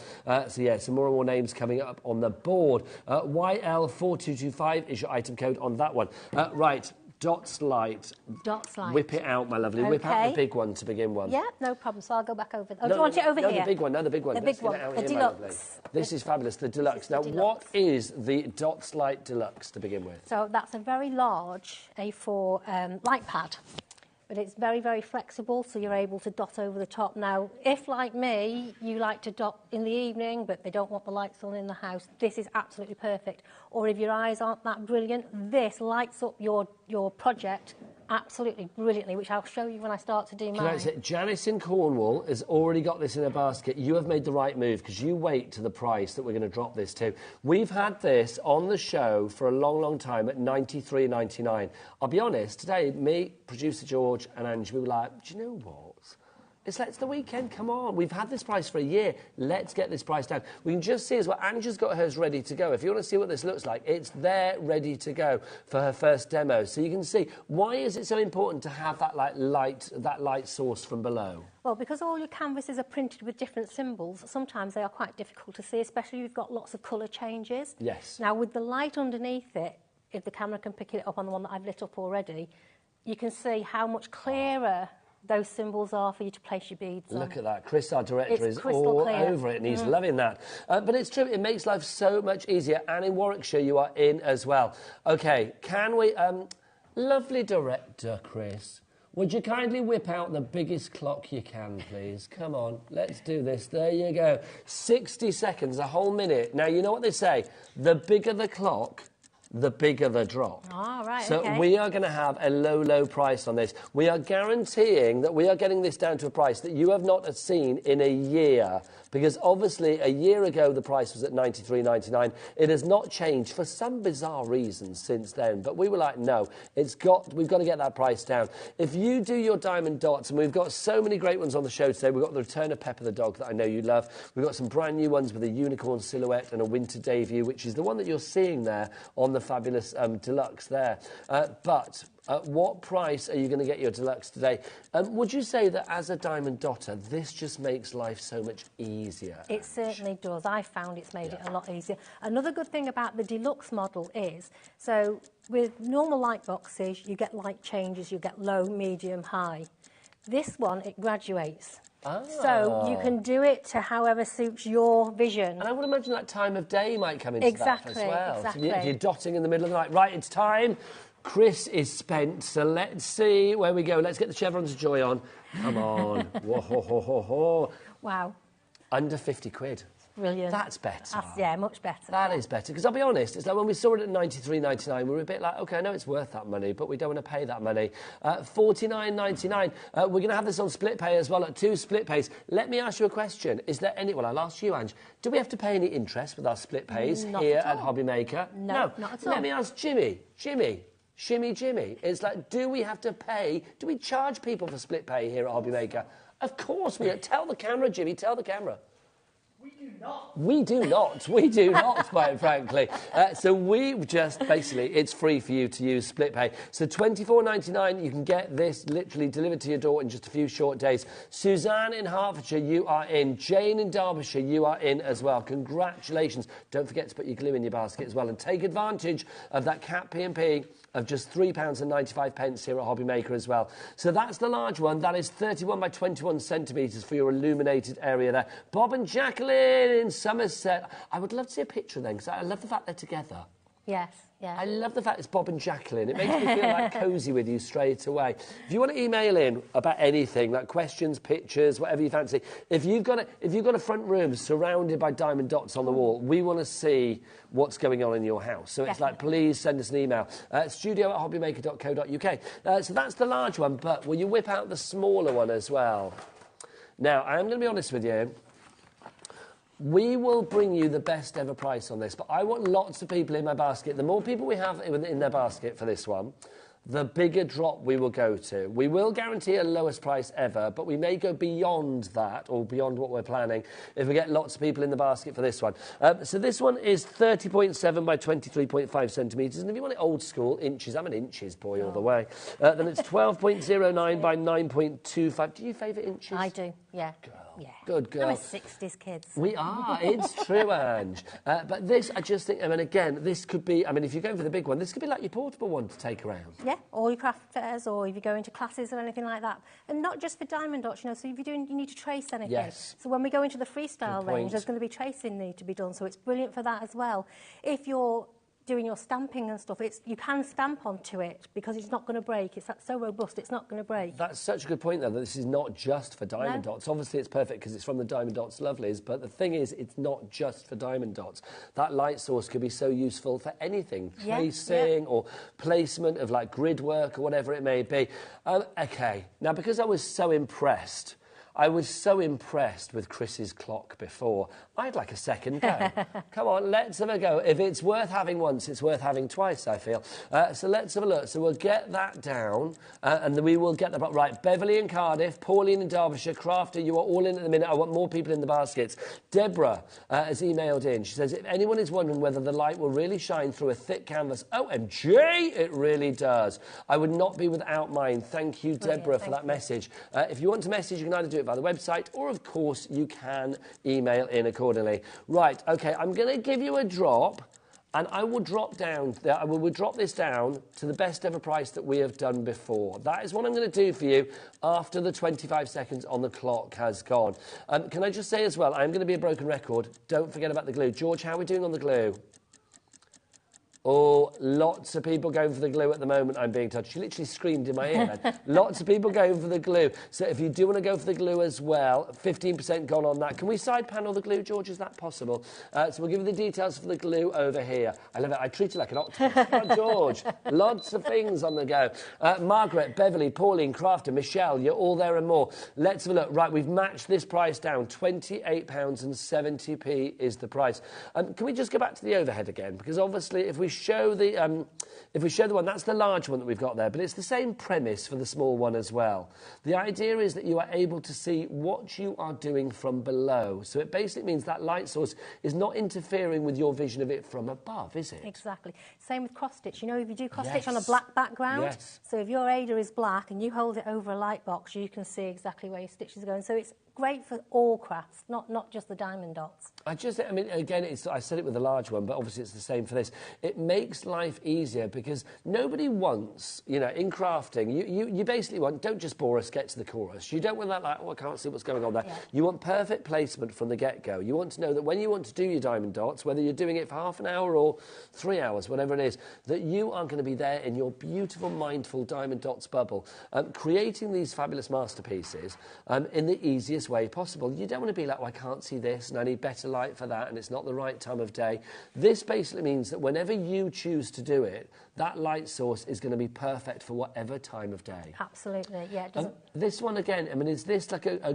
So yeah, some more and more names coming up on the board. YL4225 is your item code on that one. Right, Dots Light.
Dots Light.
Whip it out, my lovely. Okay. Whip out the big one to begin with.
Yeah, no problem. So I'll go back over. Oh, do you want it over here?
No, the big one. No, the big one.
The big one. The deluxe.
This is fabulous. The deluxe. Now, what is the Dots Light Deluxe to begin with?
So that's a very large A4 light pad. But it's very, very flexible, so you're able to dot over the top. Now, if, like me, you like to dot in the evening, but they don't want the lights on in the house, this is absolutely perfect. Or if your eyes aren't that brilliant, this lights up your project absolutely brilliantly, which I'll show you when I start to do mine.
Can I say, Janice in Cornwall has already got this in a basket. You have made the right move, because you wait to the price that we're going to drop this to. We've had this on the show for a long, long time at $93.99. I'll be honest, today, me, producer George and Angie, we were like, do you know what? It's the weekend, come on. We've had this price for a year. Let's get this price down. We can just see as well, Angie's got hers ready to go. If you want to see what this looks like, it's there ready to go for her first demo. So you can see, why is it so important to have that light source from below?
Well, because all your canvases are printed with different symbols, sometimes they are quite difficult to see, especially if you've got lots of colour changes.
Yes.
Now, with the light underneath it, if the camera can pick it up on the one that I've lit up already, you can see how much clearer those symbols are for you to place your beads on.
Look at that. Chris, our director, is
all
over it, and he's loving that. But it's true, it makes life so much easier. And in Warwickshire, you are in as well. OK, can we... lovely director, Chris, would you kindly whip out the biggest clock you can, please? Come on, let's do this. There you go. 60 seconds, a whole minute. Now, you know what they say? The bigger the clock, the bigger the drop.
Oh, right,
so
okay.
we are going to have a low, low price on this. We are guaranteeing that we are getting this down to a price that you have not seen in a year. Because obviously a year ago the price was at $93.99. It has not changed for some bizarre reasons since then. But we were like, no, we've got to get that price down. If you do your diamond dots, and we've got so many great ones on the show today. We've got the return of Pepper the dog that I know you love. We've got some brand new ones with a unicorn silhouette and a winter debut, which is the one that you're seeing there on the fabulous deluxe there. But at what price are you going to get your deluxe today? Would you say that as a diamond dotter, this just makes life so much easier?
It certainly does. I found it's made it a lot easier. Another good thing about the deluxe model is, so with normal light boxes, you get light changes, you get low, medium, high. This one, it graduates. So you can do it to however suits your vision.
And I would imagine that time of day might come into that as well.
Exactly.
So if you're dotting in the middle of the night, right, it's time. Chris is spent, so let's see where we go. Let's get the chevrons of joy on. Come on. Whoa, ho, ho, ho, ho.
Wow.
Under 50 quid.
Brilliant.
That's better.
Yeah, much better.
That is better. Because I'll be honest, it's like when we saw it at $93.99, we were a bit like, OK, I know it's worth that money, but we don't want to pay that money. $49.99. We're going to have this on split pay as well, at 2 split pays. Let me ask you a question. Is there any... Well, I'll ask you, Ange. Do we have to pay any interest with our split pays here at HobbyMaker?
No, not at all.
Let me ask Jimmy. Jimmy. It's like, do we have to pay? Do we charge people for split pay here at HobbyMaker? Of course we do. Tell the camera, Jimmy, tell the camera. We do not, quite frankly. So we just, basically, it's free for you to use split pay. So $24.99, you can get this literally delivered to your door in just a few short days. Suzanne in Hertfordshire, you are in. Jane in Derbyshire, you are in as well. Congratulations. Don't forget to put your glue in your basket as well and take advantage of that Cat P&P of just £3.95 here at HobbyMaker as well. So that's the large one. That is 31 by 21 centimetres for your illuminated area there. Bob and Jacqueline in Somerset. I would love to see a picture then, because I love the fact they're together.
Yes, yeah.
I love the fact it's Bob and Jacqueline. It makes me feel like cosy with you straight away. If you want to email in about anything, like questions, pictures, whatever you fancy, if you've got a front room surrounded by diamond dots on the wall, we want to see what's going on in your house. So it's like, please send us an email. studio@hobbymaker.co.uk. So that's the large one, but will you whip out the smaller one as well? Now, I am going to be honest with you. We will bring you the best ever price on this, but I want lots of people in my basket. The more people we have in their basket for this one, the bigger drop we will go to. We will guarantee a lowest price ever, but we may go beyond that, or beyond what we're planning, if we get lots of people in the basket for this one. So this one is 30.7 by 23.5 centimetres, and if you want it old school, inches, I'm an inches boy all the way, then it's 12.09 by 9.25. Do you favour inches?
I do, yeah.
Yeah. Good girl.
I'm a 60s kids.
We are. It's true, Ange. But this, I just think, I mean, again, this could be, I mean, if you're going for the big one, this could be like your portable one to take around.
Yeah, or your craft fairs, or if you go into classes or anything like that. And not just for diamond dots, you know, so if you're doing, you need to trace anything.
Yes.
So when we go into the freestyle range, there's going to be tracing need to be done, so it's brilliant for that as well. If you're doing your stamping and stuff, you can stamp onto it because it's not going to break. It's so robust, it's not going to break.
That's such a good point, though, that this is not just for diamond dots. Obviously, it's perfect because it's from the Diamond Dots Lovelies, but the thing is, it's not just for diamond dots. That light source could be so useful for anything, tracing or placement of, like, grid work or whatever it may be. OK, now, because I was so impressed with Chris's clock before. I'd like a second go. Come on, let's have a go. If it's worth having once, it's worth having twice, I feel. So let's have a look. So we'll get that down, and then we will get that up. Right, Beverly in Cardiff, Pauline in Derbyshire, Crafter, you are all in at the minute. I want more people in the baskets. Deborah has emailed in. She says, if anyone is wondering whether the light will really shine through a thick canvas, OMG, it really does. I would not be without mine. Thank you, Deborah, for that message. If you want to message, you can either do it by the website, or of course you can email in accordingly. Right, okay, I'm going to give you a drop, and I will drop down. We'll drop this down to the best ever price that we have done before. That is what I'm going to do for you after the 25 seconds on the clock has gone. Can I just say as well, I'm going to be a broken record. Don't forget about the glue. George, how are we doing on the glue? Oh, lots of people going for the glue at the moment, I'm being told. She literally screamed in my ear then. Lots of people going for the glue. So if you do want to go for the glue as well, 15% gone on that. Can we side panel the glue, George? Is that possible? So we'll give you the details for the glue over here. I love it. I treat it like an octopus. Come on, George. Lots of things on the go. Margaret, Beverly, Pauline, Crafter, Michelle, you're all there and more. Let's have a look. Right, we've matched this price down. £28.70 is the price. Can we just go back to the overhead again? Because obviously if we show the one, that's the large one that we've got there, but it's the same premise for the small one as well. The idea is that you are able to see what you are doing from below. So it basically means that light source is not interfering with your vision of it from above, is it?
Exactly. Same with cross stitch. You know, if you do cross stitch on a black background, so if your Ada is black and you hold it over a light box, you can see exactly where your stitches are going. So it's great for all crafts, not just the diamond dots. I mean, again, I said it with the large one, but obviously it's the same for this. It makes life easier because nobody wants, you know, in crafting, you basically want, don't just bore us, get to the chorus. You don't want that like, oh, I can't see what's going on there. Yeah. You want perfect placement from the get-go. You want to know that when you want to do your diamond dots, whether you're doing it for half an hour or 3 hours, whatever it is, that you are going to be there in your beautiful, mindful diamond dots bubble, creating these fabulous masterpieces in the easiest way possible. You don't want to be like, oh, I can't see this and I need better light for that and it's not the right time of day. This basically means that whenever you choose to do it, that light source is going to be perfect for whatever time of day. Absolutely, yeah. This one again, I mean, is this like a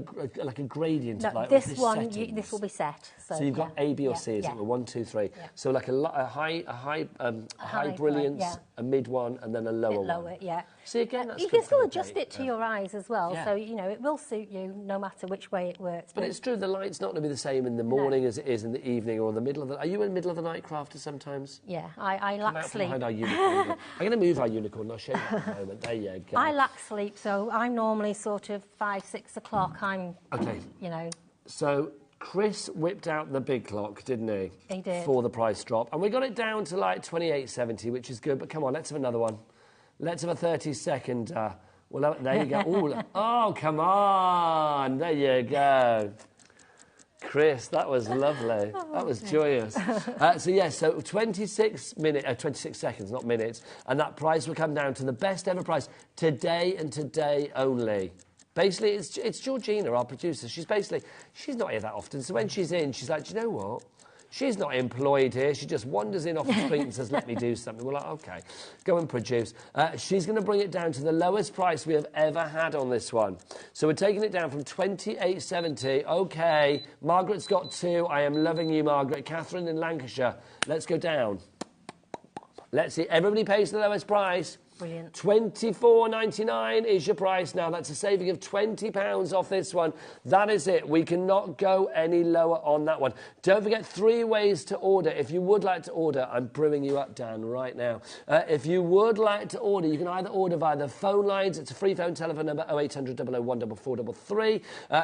gradient of light? This one, this will be set.
So you've got A, B, or C, is it? 1, 2, 3. Yeah. So like a high brilliance, a mid one, and then a lower one. Lower,
yeah.
See again, that's
you can still adjust it to your eyes as well. Yeah. So you know it will suit you no matter which way it works.
But it's true, the light's not going to be the same in the morning as it is in the evening or the middle of the. Are you in the middle of the night crafter sometimes?
Yeah, I lack sleep.
Behind our unicorn. I'm going to move our unicorn. I'll show you in a moment. There you go.
I lack sleep, so I'm normally sort of 5, 6 o'clock. I'm okay. You know.
So Chris whipped out the big clock, didn't he?
He did.
For the price drop, and we got it down to like 28.70, which is good. But come on, let's have another one. Let's have a 30-second. Well, there you go. Ooh, oh, come on. There you go. Chris, that was lovely. That was joyous. So 26 seconds, not minutes, and that price will come down to the best ever price today and today only. Basically, it's Georgina, our producer. She's not here that often, so when she's in, she's like, do you know what? She's not employed here. She just wanders in off the street and says, let me do something. We're like, OK, go and produce. She's going to bring it down to the lowest price we have ever had on this one. So we're taking it down from £28.70. OK, Margaret's got 2. I am loving you, Margaret. Catherine in Lancashire. Let's go down. Let's see. Everybody pays the lowest price.
Brilliant.
£24.99 is your price now. That's a saving of £20 off this one. That is it. We cannot go any lower on that one. Don't forget 3 ways to order. If you would like to order, I'm brewing you up, Dan, right now. If you would like to order, you can either order via the phone lines. It's a free phone telephone number 0800 001 4433.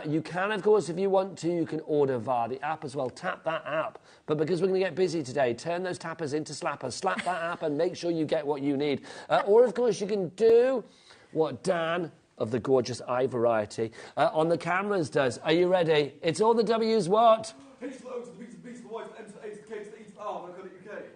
You can, of course, if you want to, you can order via the app as well. Tap that app. But because we're going to get busy today, turn those tappers into slappers. Slap that app and make sure you get what you need. Or, of course, you can do what Dan of the gorgeous eye variety on the cameras does. Are you ready? It's all the W's what?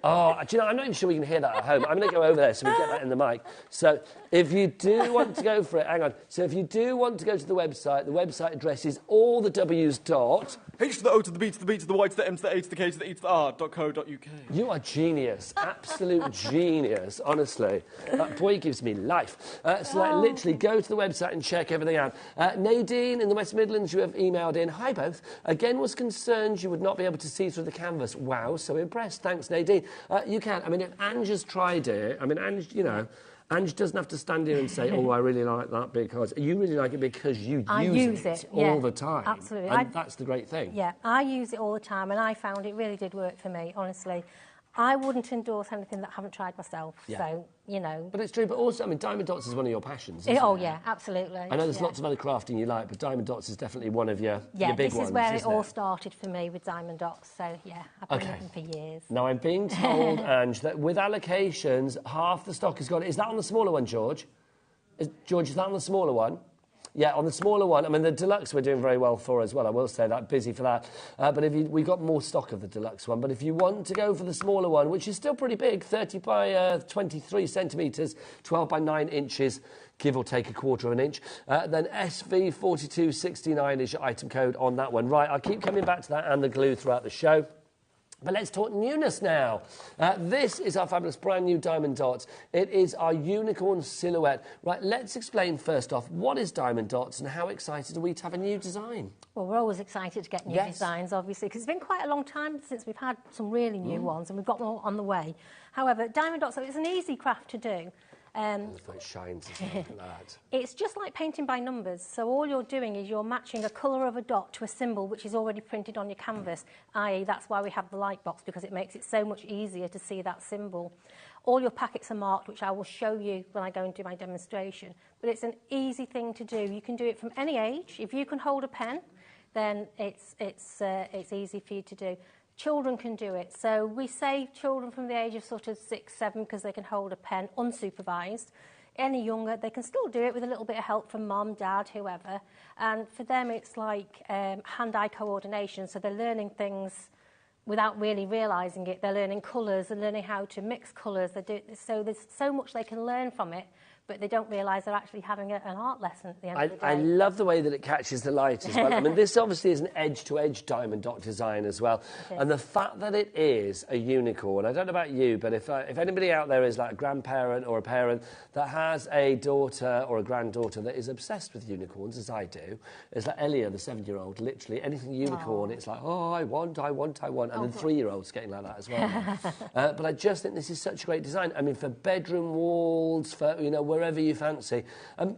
Oh, do you know, I'm not even sure we can hear that at home. I'm going to go over there so we get that in the mic. So if you do want to go for it, hang on. So if you do want to go to the website address is all the W's dot...
H to the O to the B to the B to the Y to the M to the A to the K to the E to the R.co.uk.
You are genius. Absolute genius, honestly. That boy gives me life. Literally go to the website and check everything out. Nadine in the West Midlands, you have emailed in. Hi, both. Again, was concerned you would not be able to see through the canvas. Wow, so impressed. Thanks, Nadine. You can. I mean, if Ange has tried it, I mean, Ange, you know... Ange doesn't have to stand here and say, oh, I really like that because... You really like it because you use it all the time.
Absolutely.
And that's the great thing.
Yeah, I use it all the time and I found it really did work for me, honestly. I wouldn't endorse anything that I haven't tried myself, so, you know... But
it's true, but also, I mean, diamond dots is one of your passions, isn't it?
Oh, yeah, absolutely.
I know there's lots of other crafting you like, but diamond dots is definitely one of your big ones,
this is where it all started for me with diamond dots, so, yeah, I've been using them for years.
Now, I'm being told, Ange, that with allocations, half the stock is gone. Is that on the smaller one, George? George, is that on the smaller one? Yeah, on the smaller one, I mean, the deluxe we're doing very well for as well. I will say that, busy for that. But we've got more stock of the deluxe one. But if you want to go for the smaller one, which is still pretty big, 30 by 23 centimetres, 12 by 9 inches, give or take a quarter of an inch, then SV4269 is your item code on that one. Right, I'll keep coming back to that and the glue throughout the show. But let's talk newness now. This is our fabulous brand new diamond dots. It is our unicorn silhouette. Right, let's explain first off, what is diamond dots and how excited are we to have a new design?
Well, we're always excited to get new designs, obviously, because it's been quite a long time since we've had some really new ones, and we've got more on the way. However, diamond dots, it's an easy craft to do.
It shines as well, look at that.
It's just like painting by numbers. So all you're doing is you're matching a colour of a dot to a symbol which is already printed on your canvas, i.e. that's why we have the light box, because it makes it so much easier to see that symbol. All your packets are marked, which I will show you when I go and do my demonstration. But it's an easy thing to do. You can do it from any age. If you can hold a pen, then it's easy for you to do. Children can do it. So we say children from the age of sort of 6, 7 because they can hold a pen unsupervised. Any younger, they can still do it with a little bit of help from mum, dad, whoever. And for them, it's like hand-eye coordination. So they're learning things without really realising it. They're learning colours, they're learning how to mix colours. So there's so much they can learn from it, but they don't realise they're actually having an art lesson at the end of the day.
I love the way that it catches the light as well. I mean, this obviously is an edge-to-edge diamond dot design as well. And the fact that it is a unicorn, I don't know about you, but if anybody out there is like a grandparent or a parent that has a daughter or a granddaughter that is obsessed with unicorns, as I do, it's like Elia, the 7-year-old, literally anything unicorn, it's like, oh, I want. And then 3-year-olds getting like that as well. But I just think this is such a great design. I mean, for bedroom walls, for, you know, wherever you fancy.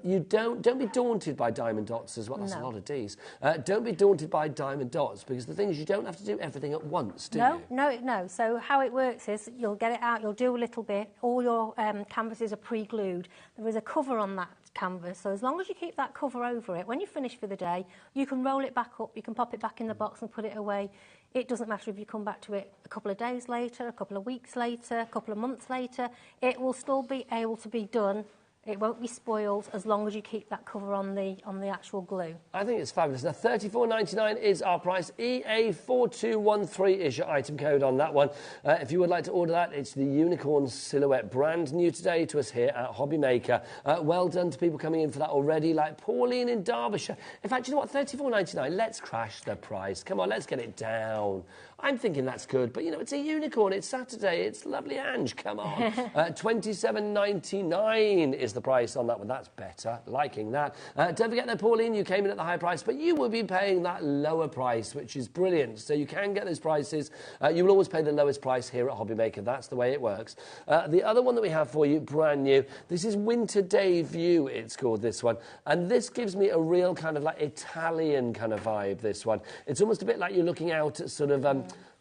You don't be daunted by diamond dots as well. That's a lot of D's. Don't be daunted by diamond dots, because the thing is you don't have to do everything at once, do you?
No. So how it works is you'll get it out, you'll do a little bit. All your canvases are pre-glued. There is a cover on that canvas, so as long as you keep that cover over it, when you finish for the day, you can roll it back up, you can pop it back in the box and put it away. It doesn't matter if you come back to it a couple of days later, a couple of weeks later, a couple of months later, it will still be able to be done. It won't be spoiled as long as you keep that cover on the actual glue.
I think it's fabulous. Now, $34.99 is our price. EA4213 is your item code on that one. If you would like to order that, it's the Unicorn Silhouette, brand new today to us here at HobbyMaker. Well done to people coming in for that already, like Pauline in Derbyshire. In fact, you know what? $34.99. Let's crash the price. Come on, let's get it down. I'm thinking that's good, but, you know, it's a unicorn. It's Saturday. It's lovely, Ange. Come on. $27.99 is the price on that one. That's better. Liking that. Don't forget that, Pauline, you came in at the high price, but you will be paying that lower price, which is brilliant. So you can get those prices. You will always pay the lowest price here at HobbyMaker. That's the way it works. The other one that we have for you, brand new, this is Winter Day View, it's called, this one. And this gives me a real kind of like Italian kind of vibe, this one. It's almost a bit like you're looking out at sort of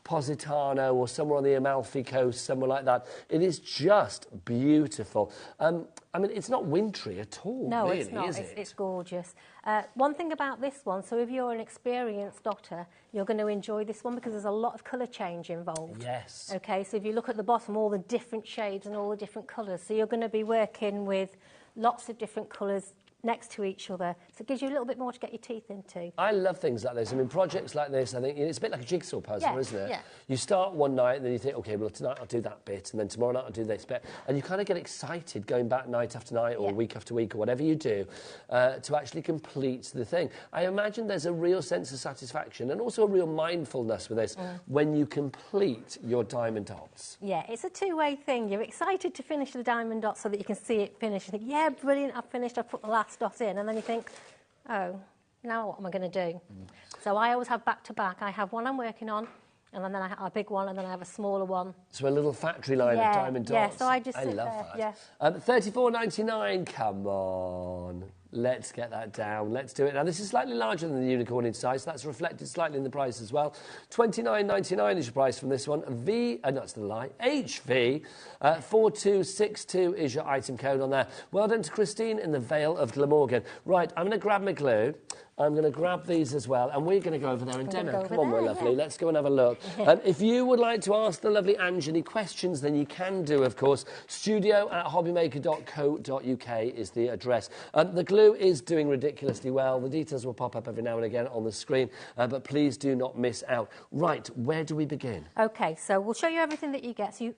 Positano or somewhere on the Amalfi Coast, somewhere like that. It is just beautiful. I mean, it's not wintry at all,
no,
really,
it's not.
is it?
It's gorgeous. One thing about this one, so if you're an experienced dotter, you're going to enjoy this one because there's a lot of colour change involved.
Yes.
Okay, so if you look at the bottom, all the different shades and all the different colours, so you're going to be working with lots of different colours next to each other, so it gives you a little bit more to get your teeth into.
I love things like this. I mean, projects like this, I think it's a bit like a jigsaw puzzle, isn't it?
Yeah.
You start one night and then you think, OK, well, tonight I'll do that bit, and then tomorrow night I'll do this bit. And you kind of get excited going back night after night or week after week or whatever you do to actually complete the thing. I imagine there's a real sense of satisfaction and also a real mindfulness with this when you complete your diamond dots. Yeah,
it's a two-way thing. You're excited to finish the diamond dot so that you can see it finish. You think, yeah, brilliant, I've finished, I've put the last dot in, and then you think, oh, now what am I going to do? So I always have back-to-back. I have one I'm working on, and then I have a big one, and then I have a smaller one.
So a little factory line of diamond dots.
Yeah, so I just sit
love
there.
That. $34.99, come on. Let's get that down. Let's do it. Now, this is slightly larger than the unicorn in size, so that's reflected slightly in the price as well. $29.99 is your price from this one. That's the lie. HV 4262 is your item code on there. Well done to Christine in the Vale of Glamorgan. Right, I'm going to grab my glue. I'm going to grab these as well, and we're going to go over there and demo. Come on,
there,
my lovely, let's go and have a look. If you would like to ask the lovely Ange any questions, then you can do, of course. studio@hobbymaker.co.uk is the address. The glue is doing ridiculously well. The details will pop up every now and again on the screen, but please do not miss out. Right, where do we begin?
Okay, so we'll show you everything that you get. So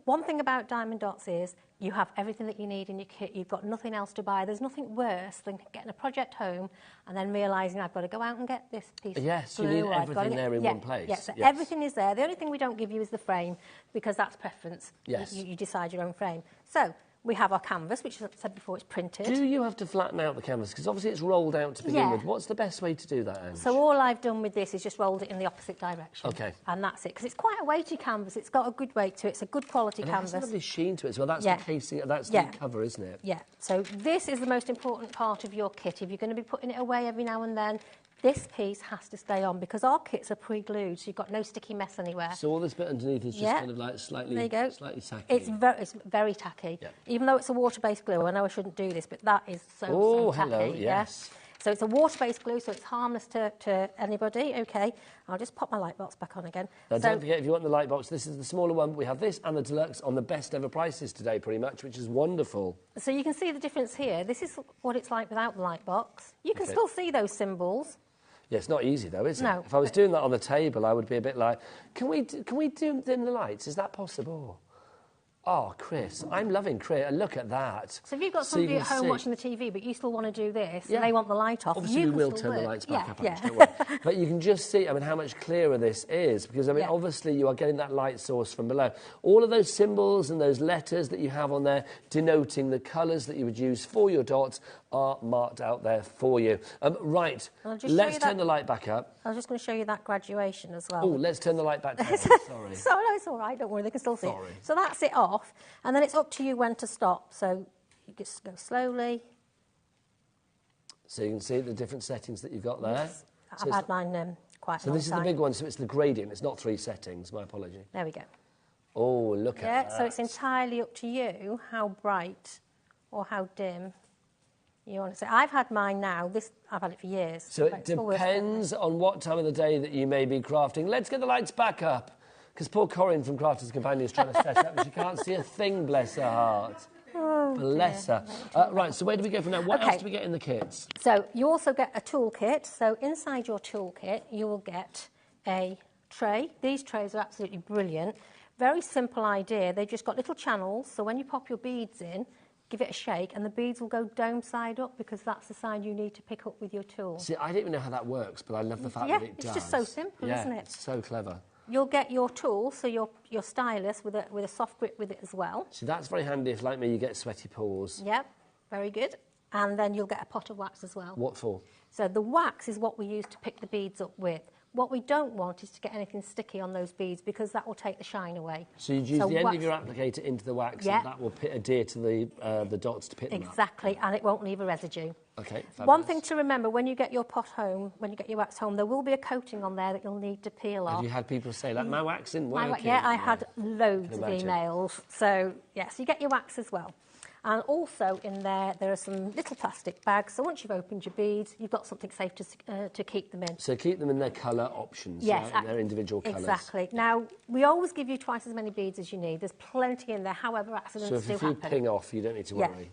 one thing about Diamond Dots is you have everything that you need in your kit. You've got nothing else to buy. There's nothing worse than getting a project home and then realising I've got to go out and get this piece of glue.
Yes, you need everything there in one place.
Yes, so everything is there. The only thing we don't give you is the frame because that's preference.
Yes.
You decide your own frame. So we have our canvas, which, as I said before, is printed.
Do you have to flatten out the canvas? Because obviously it's rolled out to begin with. What's the best way to do that, Ange?
So all I've done with this is just rolled it in the opposite direction.
Okay.
And that's it. Because it's quite a weighty canvas. It's got a good weight to it. It's a good quality canvas.
It has a lovely sheen to it as well. That's the casing, that's the cover, isn't it?
Yeah. So this is the most important part of your kit. If you're going to be putting it away every now and then, this piece has to stay on because our kits are pre-glued, so you've got no sticky mess anywhere.
So all this bit underneath is just kind of like slightly tacky.
It's very tacky. Yeah. Even though it's a water-based glue, I know I shouldn't do this, but that is so tacky.
Hello, yes.
Yeah? So it's a water-based glue, so it's harmless to anybody. Okay, I'll just pop my light box back on again.
Now, don't forget, if you want the light box, this is the smaller one. We have this and the deluxe on the best ever prices today, pretty much, which is wonderful. So
you can see the difference here. This is what it's like without the light box. You can still see those symbols.
Yeah, it's not easy, though, is it?
No.
If I was doing that on the table, I would be a bit like, can we dim the lights? Is that possible? Oh, Chris, I'm loving Chris. Look at that.
So if you've got somebody at home watching the TV, but you still want to do this, and they want the light off,
obviously
you
we will
can
turn the lights back up,
yeah.
don't worry. But you can just see, I mean, how much clearer this is, because, I mean, obviously you are getting that light source from below. All of those symbols and those letters that you have on there denoting the colours that you would use for your dots are marked out there for you. Right, let's turn the light back up.
I was just going to show you that graduation as well.
Oh, let's turn the light back down. Sorry.
No, it's all right. Don't worry, they can still see it. So that's it off, and then it's up to you when to stop. So you just go slowly.
So you can see the different settings that you've got there.
Yes. I've had mine quite a long time.
So this is the big one, so it's the gradient. It's not 3 settings, my apology.
There we go.
Oh, look at that.
Yeah, so it's entirely up to you how bright or how dim you want to say. I've had mine now. I've had it for years.
So it depends on what time of the day that you may be crafting. Let's get the lights back up, because poor Corinne from Crafters Companion is trying to set up, and she can't see a thing, bless her heart. Oh, bless her. Right, so where do we go from now? What else do we get in the kits?
So you also get a toolkit. So inside your toolkit, you will get a tray. These trays are absolutely brilliant. Very simple idea. They've just got little channels, so when you pop your beads in, give it a shake, and the beads will go dome side up because that's the side you need to pick up with your tool.
See, I don't even know how that works, but I love the fact that it does.
It's just so simple, isn't it?
It's so clever.
You'll get your tool, so your stylus with a soft grip with it as well.
See, that's very handy if, like me, you get sweaty paws.
Yep, very good. And then you'll get a pot of wax as well.
What for?
So the wax is what we use to pick the beads up with. What we don't want is to get anything sticky on those beads because that will take the shine away.
So you'd use the end of your applicator into the wax and that will adhere to the dots to pick them up.
Exactly, and it won't leave a residue.
Okay, fabulous.
One thing to remember, when you get your pot home, when you get your wax home, there will be a coating on there that you'll need to peel off.
Have you had people say, like, my wax isn't working?
Yeah, I had loads of emails. So, yes, you get your wax as well. And also in there are some little plastic bags. So once you've opened your beads, you've got something safe to keep them in.
So keep them in their colour options,
yes,
right? In their individual colours.
Exactly. Now, we always give you twice as many beads as you need. There's plenty in there, however accidents do happen.
So if you ping off, you don't need to worry.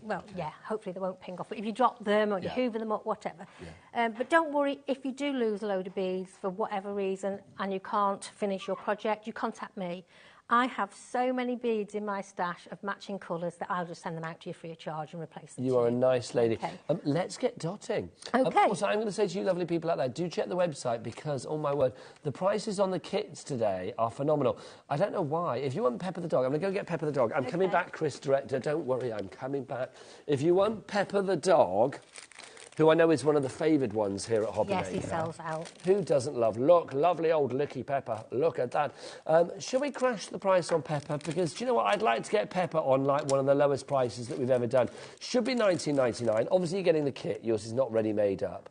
Hopefully they won't ping off. But if you drop them or you hoover them up, whatever. Yeah. But don't worry, if you do lose a load of beads for whatever reason and you can't finish your project, you contact me. I have so many beads in my stash of matching colours that I'll just send them out to you free of charge and replace them.
You are a nice lady. Okay. Let's get dotting.
Okay.
Also, I'm going to say to you lovely people out there, do check the website because, oh my word, the prices on the kits today are phenomenal. I don't know why. If you want Pepper the dog, I'm going to go get Pepper the dog. I'm coming back, Chris, director. Don't worry, I'm coming back. If you want Pepper the dog, who I know is one of the favoured ones here at HobbyMaker.
Yes, he sells out.
Who doesn't love? Look, lovely old Licky Pepper. Look at that. Shall we crash the price on Pepper? Because, do you know what? I'd like to get Pepper on, like, one of the lowest prices that we've ever done. Should be $19.99. Obviously, you're getting the kit. Yours is not ready made up.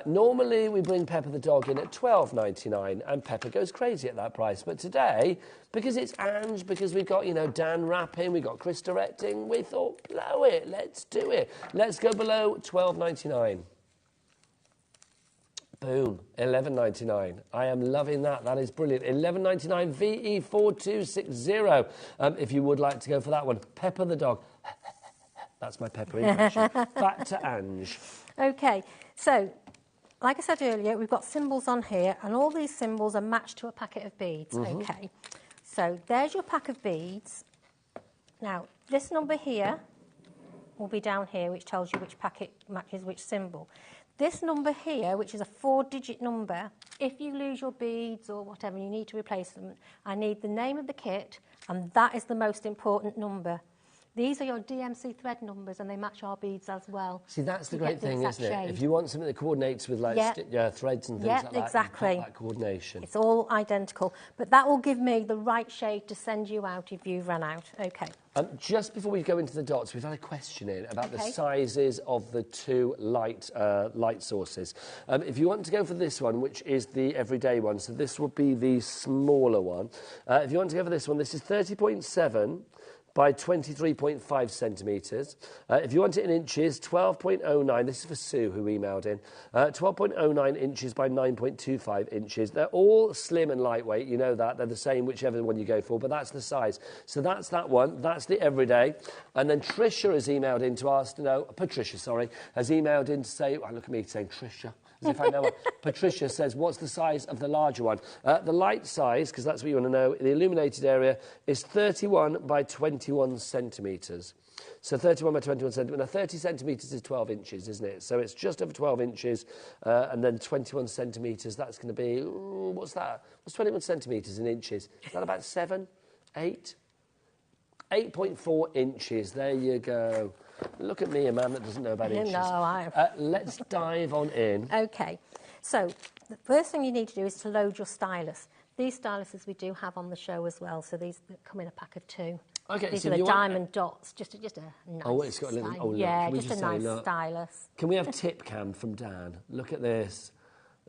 Normally, we bring Pepper the dog in at $12.99, and Pepper goes crazy at that price. But today, because it's Ange, because we've got, you know, Dan wrapping, we've got Chris directing, we thought, blow it, let's do it. Let's go below $12.99. Boom, $11.99. I am loving that. That is brilliant. $11.99 VE4260. If you would like to go for that one. Pepper the dog. That's my Pepper impression. Back to Ange.
Okay, so like I said earlier, we've got symbols on here, and all these symbols are matched to a packet of beads. Okay, so there's your pack of beads. Now, this number here will be down here, which tells you which packet matches which symbol. This number here, which is a 4-digit number, if you lose your beads or whatever, you need to replace them, I need the name of the kit, and that is the most important number. These are your DMC thread numbers, and they match our beads as well.
See, that's the great thing, isn't it? If you want something that coordinates with like threads and things like that,
exactly.
you've got that coordination.
It's all identical, but that will give me the right shade to send you out if you've run out. Okay.
Just before we go into the dots, we've had a question in about the sizes of the two light sources. If you want to go for this one, which is the everyday one, so this will be the smaller one. If you want to go for this one, this is 30.7 by 23.5 centimetres. If you want it in inches, 12.09. This is for Sue, who emailed in. 12.09 inches by 9.25 inches. They're all slim and lightweight. You know that. They're the same, whichever one you go for, but that's the size. So that's that one. That's the everyday. And then Tricia has emailed in to ask, Patricia, sorry, has emailed in to say, look at me saying Tricia, as if I know her. Patricia says, what's the size of the larger one? The light size, because that's what you want to know, the illuminated area is 31 by 21 centimetres. So 31 by 21 centimetres. Now 30 centimetres is 12 inches, isn't it? So it's just over 12 inches, and then 21 centimetres, that's going to be, what's that? What's 21 centimetres in inches? Is that about 7, 8? 8.4 inches, there you go. Look at me, a man that doesn't know about inches.
No,
let's dive on in.
Okay, so the first thing you need to do is to load your stylus. These styluses we do have on the show as well, so these come in a pack of 2.
Okay,
these
so
are the diamond dots, just a nice.
Oh, it's got a little. Oh, look,
yeah, just a nice stylus.
Can we have tip cam from Dan? Look at this.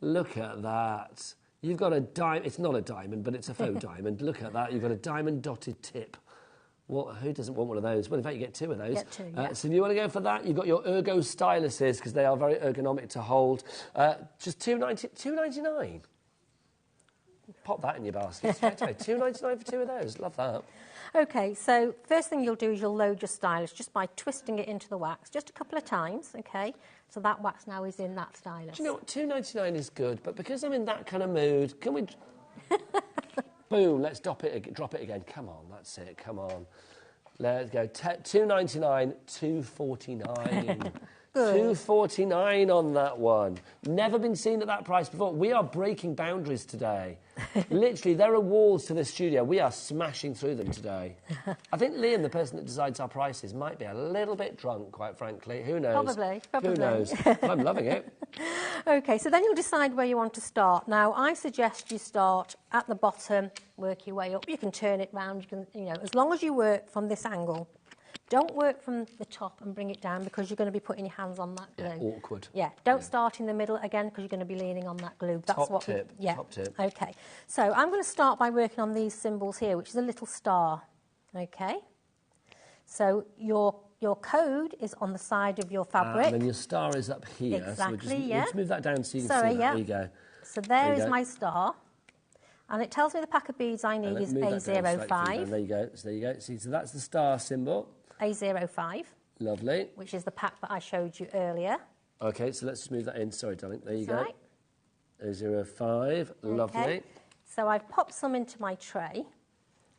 Look at that. You've got a diamond. It's not a diamond, but it's a faux diamond. Look at that. You've got a diamond dotted tip. Who doesn't want one of those? Well, in fact, you get 2 of those.
Get 2, yeah.
So if you want to go for that, you've got your Ergo styluses, because they are very ergonomic to hold. Just $2.99. Pop that in your basket straight away. $2.99 for 2 of those. Love that.
Okay, so first thing you'll do is you'll load your stylus just by twisting it into the wax, just a couple of times, okay? So that wax now is in that stylus.
Do you know what? $2.99 is good, but because I'm in that kind of mood, can we... Boom, let's drop it again. Come on, that's it, come on. Let's go. $2.99, $2.49. $2.49 on that one. Never been seen at that price before. We are breaking boundaries today. Literally, there are walls to this studio. We are smashing through them today. I think Liam, the person that decides our prices, might be a little bit drunk, quite frankly. Who knows?
Probably.
Who knows? I'm loving it.
Okay, so then you'll decide where you want to start. Now, I suggest you start at the bottom, work your way up. You can turn it round. You can, as long as you work from this angle. Don't work from the top and bring it down, because you're going to be putting your hands on that glue.
Yeah, awkward.
Yeah, don't start in the middle again, because you're going to be leaning on that glue. That's
top tip.
Okay, so I'm going to start by working on these symbols here, which is a little star. Okay, so your code is on the side of your fabric.
And then your star is up here.
Exactly,
so we'll just move that down so you can see that. There you go.
So there is my star. And it tells me the pack of beads I need is A05.
There you go. So there you go. See, so that's the star symbol.
A05.
Lovely.
Which is the pack that I showed you earlier.
Okay, so let's just move that in. Sorry, darling. There you
That's
go. Right. A05. Lovely.
Okay. So I've popped some into my tray,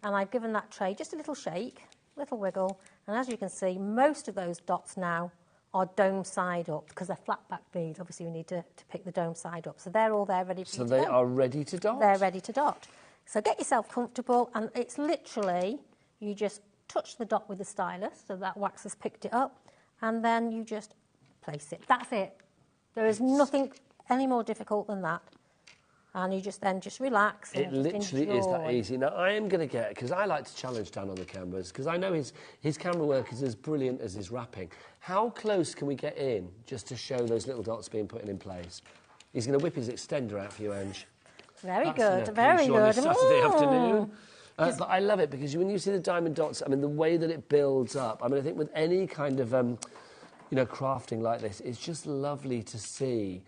and I've given that tray just a little shake, little wiggle, and as you can see, most of those dots now are dome side up, because they're flat back beads. Obviously, we need to pick the dome side up. So they're all there ready to
So they are ready to dot?
They're ready to dot. So get yourself comfortable, and it's literally, you just touch the dot with the stylus, so that wax has picked it up, and then you just place it. That's it. There is nothing any more difficult than that. And you just relax. And
it literally is that easy. Now, I am going to get, because I like to challenge Dan on the cameras, because I know his camera work is as brilliant as his wrapping. How close can we get in just to show those little dots being put in place? He's going to whip his extender out for you, Ange.
Very good, very good.
On this Saturday afternoon. But I love it, because when you see the diamond dots, I mean, the way that it builds up, I mean, I think with any kind of you know, crafting like this, it's just lovely to see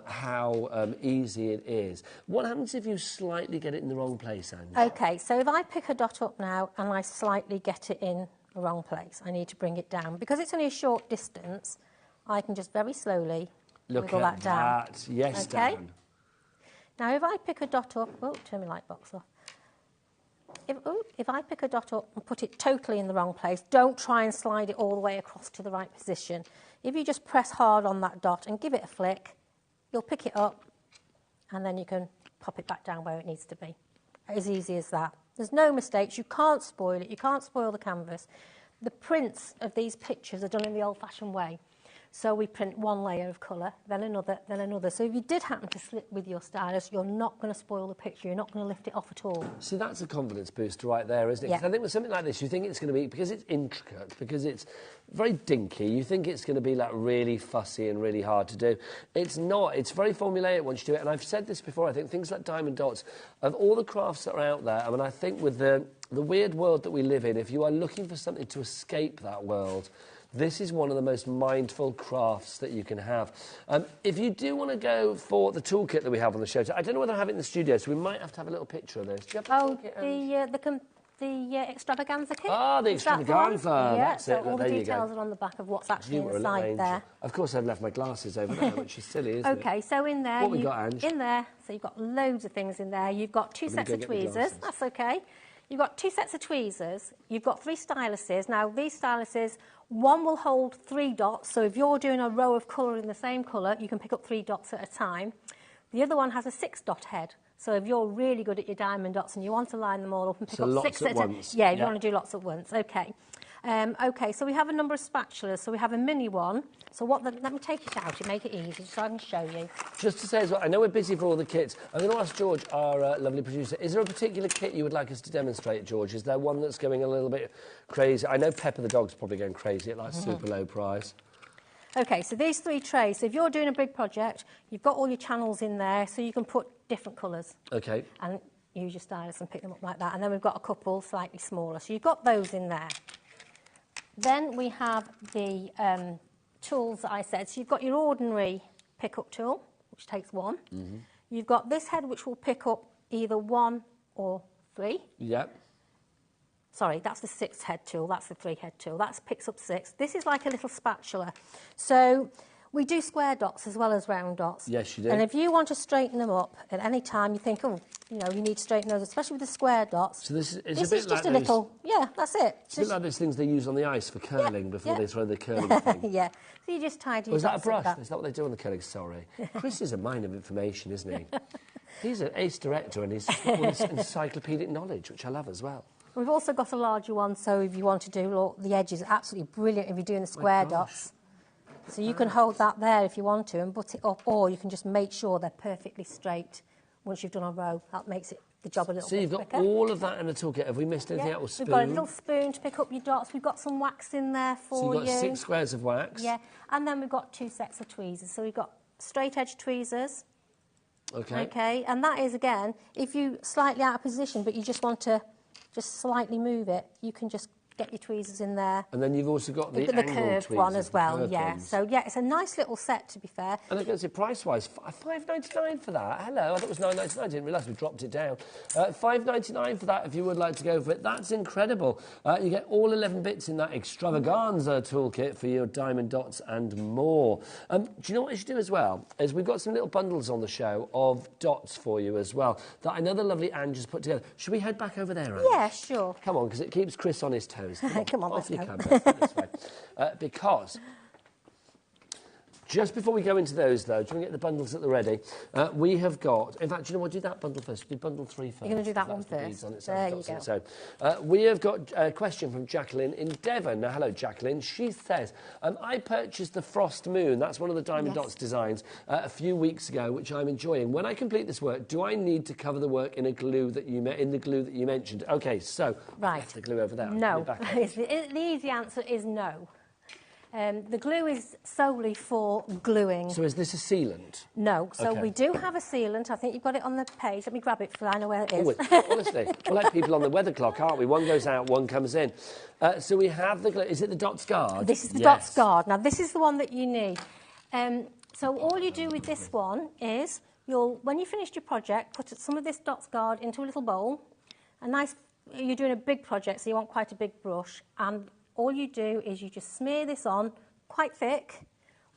how easy it is. What happens if you slightly get it in the wrong place, Ange?
Okay, so if I pick a dot up now and I slightly get it in the wrong place, I need to bring it down. Because it's only a short distance, I can just very slowly wiggle that down.
Yes,
okay?
down.
Now, if I pick a dot up... Oh, turn my light box off. If I pick a dot up and put it totally in the wrong place, don't try and slide it all the way across to the right position. If you just press hard on that dot and give it a flick, you'll pick it up and then you can pop it back down where it needs to be. As easy as that. There's no mistakes. You can't spoil it. You can't spoil the canvas. The prints of these pictures are done in the old-fashioned way. So we print one layer of colour, then another, then another. So if you did happen to slip with your stylus, you're not going to spoil the picture. You're not going to lift it off at all.
See, that's a confidence booster right there, isn't it?
Yeah.
'Cause I think with something like this, you think it's going to be, because it's intricate, because it's very dinky, you think it's going to be like really fussy and really hard to do. It's not. It's very formulaic once you do it. And I've said this before, I think things like diamond dots, of all the crafts that are out there, I mean, I think with the weird world that we live in, if you are looking for something to escape that world, this is one of the most mindful crafts that you can have. If you do want to go for the toolkit that we have on the show, I don't know whether I have it in the studio, so we might have to have a little picture of this. Do you have the toolkit?
The extravaganza kit.
Ah, the
Is that
extravaganza.
one? Yeah,
That's
so
it.
all the
There you
details
go.
are on the back of what's actually
You were a little
inside
angel.
there.
Of course, I've left my glasses over there, which is silly, isn't it?
Okay, so in there,
What we got, Ange?
in there, so you've got loads of things in there. You've got two
I'm gonna
sets
go
of
get my
tweezers.
glasses.
That's okay. You've got two sets of tweezers. You've got 3 styluses. Now, these styluses, one will hold 3 dots. So if you're doing a row of colour in the same colour, you can pick up 3 dots at a time. The other one has a 6-dot head. So if you're really good at your diamond dots and you want to line them all up and pick
So
up
lots
6
at
at a time.
once.
Yeah, if
Yeah.
you want to do lots at once. Okay. Okay, so we have a number of spatulas. So we have a mini one. So let me take it out and make it easy so I can show you.
Just to say as well, I know we're busy for all the kits. I'm going to ask George, our lovely producer, is there a particular kit you would like us to demonstrate, George? Is there one that's going a little bit crazy? I know Pepper the dog's probably going crazy at like super low price.
Okay, so these 3 trays, so if you're doing a big project, you've got all your channels in there, so you can put different colours.
Okay.
And use your stylus and pick them up like that. And then we've got a couple slightly smaller. So you've got those in there. Then we have the tools that I said. So you've got your ordinary pick-up tool, which takes 1. Mm-hmm. You've got this head, which will pick up either 1 or 3.
Yep.
Sorry, that's the 6-head tool. That's the 3-head tool. That picks up 6. This is like a little spatula. So we do square dots as well as round dots.
Yes, you do.
And if you want to straighten them up at any time, you think, oh, you know, you need to straighten those, especially with the square dots.
So this is
This
a bit
is just
like
a little, yeah, that's it.
It's a bit like those things they use on the ice for curling before they throw the curling thing.
Yeah, so you just tidy your
Was that a
dots
brush?
like
Is that what they do on the curling? Sorry. Chris is a mine of information, isn't he? He's an ace director and he's all this encyclopedic knowledge, which I love as well.
We've also got a larger one, so if you want to do all the edges, absolutely brilliant if you're doing the square dots. So you can hold that there if you want to and butt it up, or you can just make sure they're perfectly straight once you've done a row. That makes the job a little
So
bit
you've got
quicker.
all of that in the toolkit. Have we missed anything
Yeah,
out? Or spoon?
we've got a little spoon to pick up your dots. We've got some wax in there for
So
you.
you've got 6 squares of wax.
Yeah, and then we've got 2 sets of tweezers. So we've got straight edge tweezers.
Okay.
Okay, and that is, again, if you slightly out of position, but you just want to just slightly move it, you can just get your tweezers in there.
And then you've also got the
The
angled
curved
tweezers,
one as well,
the curved
yeah.
ones.
So, yeah, it's a nice little set, to be fair.
And I can say price-wise, $5.99 for that. Hello, I thought it was $9.99. I didn't realise we dropped it down. $5.99 for that if you would like to go for it. That's incredible. You get all 11 bits in that extravaganza toolkit for your diamond dots and more. Do you know what you should do as well? Is we've got some little bundles on the show of dots for you as well that I know the lovely Ange has put together. Should we head back over there, Ange?
Yeah, sure.
Come on, because it keeps Chris on his toes.
Come on,
off
let's
you
go.
come. Let's go this way. Because just before we go into those, though, do you want to get the bundles at the ready? We have got... In fact, do you know what? Do that bundle first. Do bundle 3 first.
You're going to do that one
That's the
first.
beads on its
There
own,
you
dots on
go.
its own. We have got a question from Jacqueline in Devon. Now, hello, Jacqueline. She says, I purchased the Frost Moon. That's one of the Diamond Dots designs a few weeks ago, which I'm enjoying. When I complete this work, do I need to cover the work in the glue that you mentioned? OK, so...
Right.
The glue over there.
No. The easy answer is no. The glue is solely for gluing.
So is this a sealant?
No. So
Okay.
we do have a sealant. I think you've got it on the page. Let me grab it so I know where it is.
Honestly, we're like people on the weather clock, aren't we? One goes out, one comes in. So we have the glue. Is it the Dots Guard?
This is the Dots Guard. Now, this is the one that you need. So all you do with this one is, when you finished your project, put some of this Dots Guard into a little bowl. You're doing a big project, so you want quite a big brush. And all you do is you just smear this on quite thick,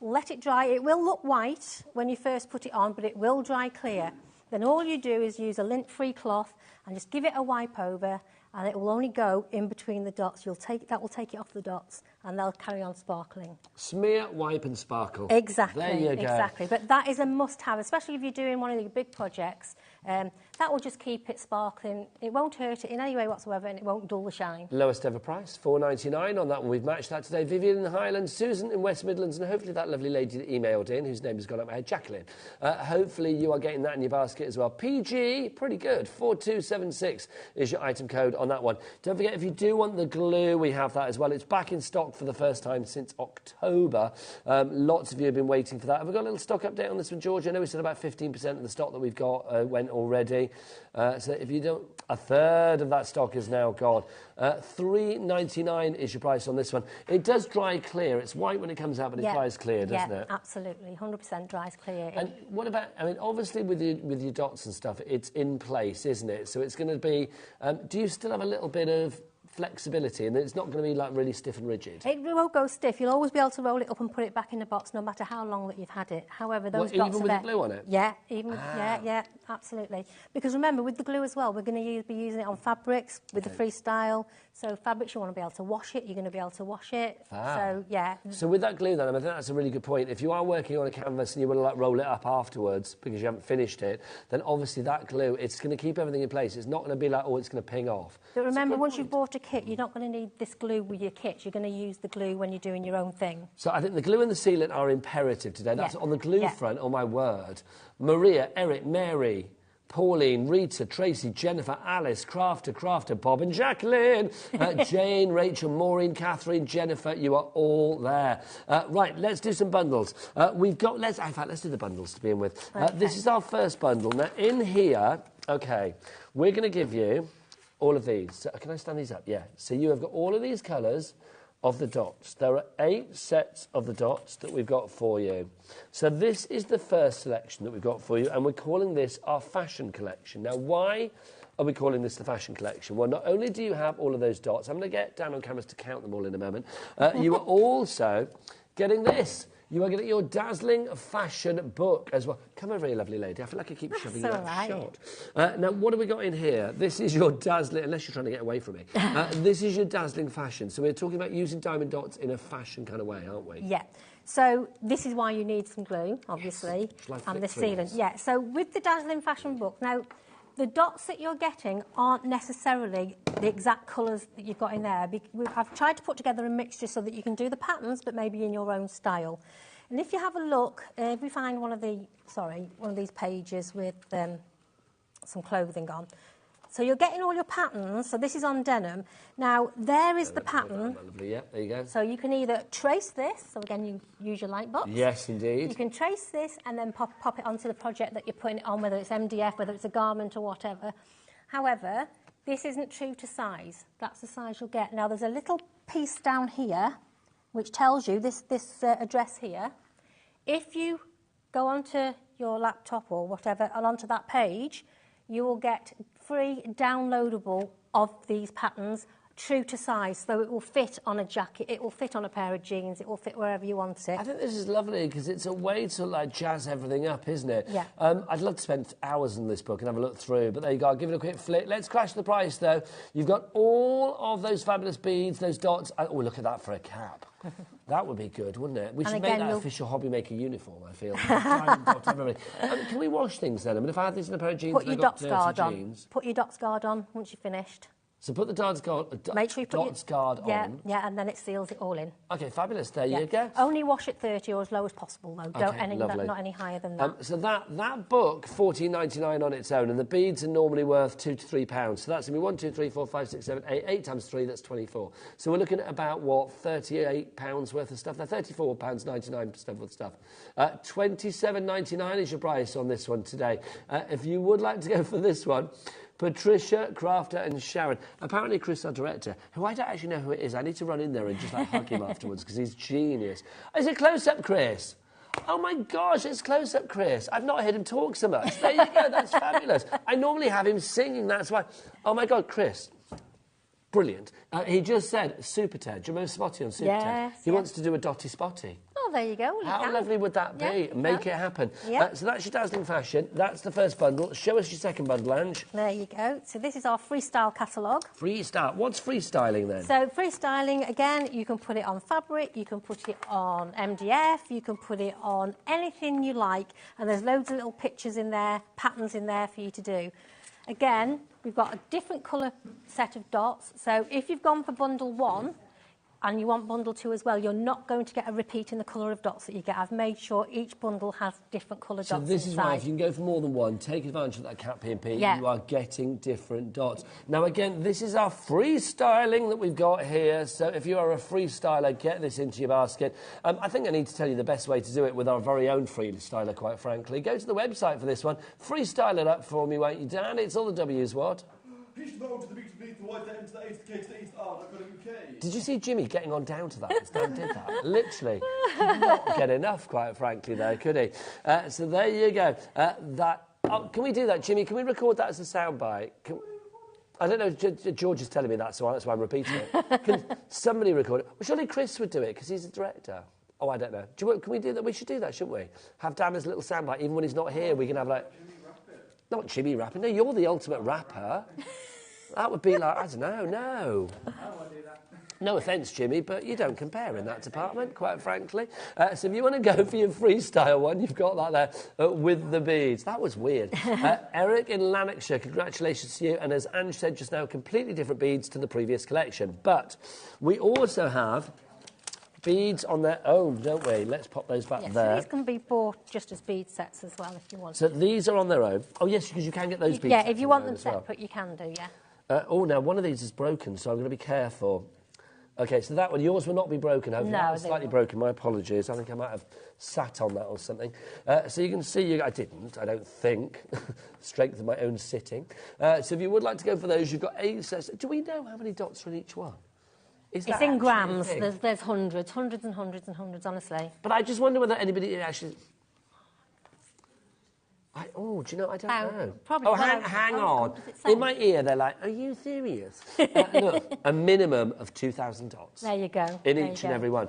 let it dry. It will look white when you first put it on, but it will dry clear. Then all you do is use a lint-free cloth and just give it a wipe over, and it will only go in between the dots. That will take it off the dots, and they'll carry on sparkling.
Smear, wipe and sparkle.
Exactly.
There you go.
Exactly. But that is a must-have, especially if you're doing one of your big projects. That will just keep it sparkling. It won't hurt it in any way whatsoever, and it won't dull the shine.
Lowest ever price, £4.99 on that one. We've matched that today. Vivian in the Highlands, Susan in West Midlands, and hopefully that lovely lady that emailed in, whose name has gone up my head, Jacqueline. Hopefully you are getting that in your basket as well. PG, pretty good. 4276 is your item code on that one. Don't forget, if you do want the glue, we have that as well. It's back in stock for the first time since October. Lots of you have been waiting for that. Have we got a little stock update on this one, George? I know we said about 15% of the stock that we've got went already. So if you don't, a third of that stock is now gone. £3.99 is your price on this one. It does dry clear. It's white when it comes out, but it dries clear, doesn't it?
Yeah, absolutely. 100% dries clear.
And what about, I mean, obviously with your dots and stuff, it's in place, isn't it? So it's going to be, do you still have a little bit of flexibility, and it's not going to be like really stiff and rigid?
It won't go stiff. You'll always be able to roll it up and put it back in the box, no matter how long that you've had it. However, those dots
even with the glue on it?
Yeah, yeah, absolutely. Because remember, with the glue as well, we're going to be using it on fabrics with the freestyle. So fabrics, you want to be able to wash it. You're going to be able to wash it. So yeah.
So with that glue, then, I think that's a really good point. If you are working on a canvas and you want to like roll it up afterwards because you haven't finished it, then obviously that glue, it's going to keep everything in place. It's not going to be like, oh, it's going to ping off.
But remember, once you've bought a kit, you're not going to need this glue with your kit. You're going to use the glue when you're doing your own thing. So
I think the glue and the sealant are imperative today. That's on the glue front, oh my word. Maria, Eric, Mary, Pauline, Rita, Tracy, Jennifer, Alice, Crafter, Bob and Jacqueline, Jane, Rachel, Maureen, Catherine, Jennifer, you are all there. Right, let's do some bundles. Let's do the bundles to begin with. This is our first bundle. Now, in here, okay, we're going to give you all of these. So, can I stand these up? Yeah. So you have got all of these colours of the dots. There are 8 sets of the dots that we've got for you. So this is the first selection that we've got for you, and we're calling this our fashion collection. Now, why are we calling this the fashion collection? Well, not only do you have all of those dots, I'm going to get down on cameras to count them all in a moment, you are also getting this. You are getting your dazzling fashion book as well. Come over here, lovely lady. I feel like I keep shoving you out of shot. Now, what have we got in here? This is your dazzling, unless you're trying to get away from me. This is your dazzling fashion. So we're talking about using diamond dots in a fashion kind of way, aren't we?
Yeah. So this is why you need some glue, obviously, and the sealant. Yeah. So with the dazzling fashion book, now, the dots that you're getting aren't necessarily the exact colours that you've got in there. I've tried to put together a mixture so that you can do the patterns, but maybe in your own style. And if you have a look, if we find one of these pages with some clothing on. So you're getting all your patterns. So this is on denim. Now, there is the pattern.
Lovely, yeah, there you go.
So you can either trace this. So again, you use your light box.
Yes, indeed.
You can trace this and then pop it onto the project that you're putting it on, whether it's MDF, whether it's a garment or whatever. However, this isn't true to size. That's the size you'll get. Now, there's a little piece down here which tells you this address here. If you go onto your laptop or whatever and onto that page, you will get free downloadable of these patterns true to size, so it will fit on a jacket, it will fit on a pair of jeans, it will fit wherever you want it.
I think this is lovely because it's a way to like jazz everything up, isn't it?
Yeah.
I'd love to spend hours on this book and have a look through, but there you go. I'll give it a quick flick. Let's crash the price though. You've got all of those fabulous beads, those dots. Oh, look at that for a cap. That would be good, wouldn't it? We should make that official HobbyMaker uniform, I feel. Can we wash things then? I mean, if I had this in a pair of jeans
put your dots guard
jeans...
Put your dots guard on once you've finished.
So put the dots guard,
Make sure you put
dots guard
yeah,
on.
Yeah, and then it seals it all in.
Okay, fabulous. There
Yeah.
you go.
Only wash at 30 or as low as possible, though.
Okay, lovely.
Not any higher than that.
So that book, $14.99 on its own, and the beads are normally worth £2 to £3. So that's going to be 1, 2, 3, 4, 5, 6, 7, 8. 8 times 3, that's 24. So we're looking at about, what, £38 worth of stuff? They're £34.99 stuff worth of stuff. $27.99 is your price on this one today. If you would like to go for this one, Patricia, Crafter and Sharon. Apparently Chris, our director, who I don't actually know who it is. I need to run in there and just hug him afterwards because he's genius. Is it close-up Chris? Oh my gosh, it's close-up Chris. I've not heard him talk so much. There you go, that's fabulous. I normally have him singing, that's why. Oh my God, Chris. Brilliant. He just said Super Ted. Do you remember Spotty on Super Ted? He wants to do a Dotty Spotty.
Oh, there you go.
How lovely would that be? Make it happen.
Yeah.
So that's your dazzling fashion. That's the first bundle. Show us your second bundle, Ange.
There you go. So this is our freestyle catalogue.
Freestyle. What's freestyling then?
So freestyling, again, you can put it on fabric, you can put it on MDF, you can put it on anything you like, and there's loads of little pictures in there, patterns in there for you to do. Again, we've got a different colour set of dots. So if you've gone for bundle 1 and you want bundle 2 as well, you're not going to get a repeat in the colour of dots that you get. I've made sure each bundle has different colour dots.
So this is
inside.
why if you can go for more than one, take advantage of that cat P&P,
Yeah.
you are getting different dots. Now again, this is our freestyling that we've got here. So if you are a freestyler, get this into your basket. I think I need to tell you the best way to do it with our very own freestyler, quite frankly. Go to the website for this one. Freestyle it up for me, won't you, Dan? It's all the W's, what? Did you see Jimmy getting on down to that? Dan did that. Literally. Not get enough, quite frankly, though, could he? So there you go. Can we do that, Jimmy? Can we record that as a soundbite? I don't know. George is telling me that, so that's why I'm repeating it. Can somebody record it? Well, surely Chris would do it, because he's a director. Oh, I don't know. Can we do that? We should do that, shouldn't we? Have Dan as a little soundbite. Even when he's not here, we can have, like... Not Jimmy rapping. No, you're the ultimate rapper. That would be like, I don't know, no. I won't do that. No offence, Jimmy, but you don't compare in that department, quite frankly. So if you want to go for your freestyle one, you've got that there with the beads. That was weird. Eric in Lanarkshire, congratulations to you. And as Ange said just now, completely different beads to the previous collection. But we also have beads on their own, don't we? Let's pop those back there.
So these can be bought just as bead sets as well, if you want.
So these are on their own. Oh, yes, because you can get those beads.
Yeah, if you want them
well.
separate, you can do, yeah.
Oh, now, one of these is broken, so I'm going to be careful. OK, so that one, yours will not be broken. Hopefully.
No,
that was slightly broken. My apologies. I think I might have sat on that or something. So you can see, I didn't, I don't think. Strength of my own sitting. So if you would like to go for those, you've got 8 sets. Do we know how many dots are in each one? It's
in grams. There's hundreds and hundreds, honestly.
But I just wonder whether anybody actually... do you know? I don't know.
Probably.
Hang on. In my ear, they're like, are you serious? Look, a minimum of 2,000 dots.
There you go.
In each and every one.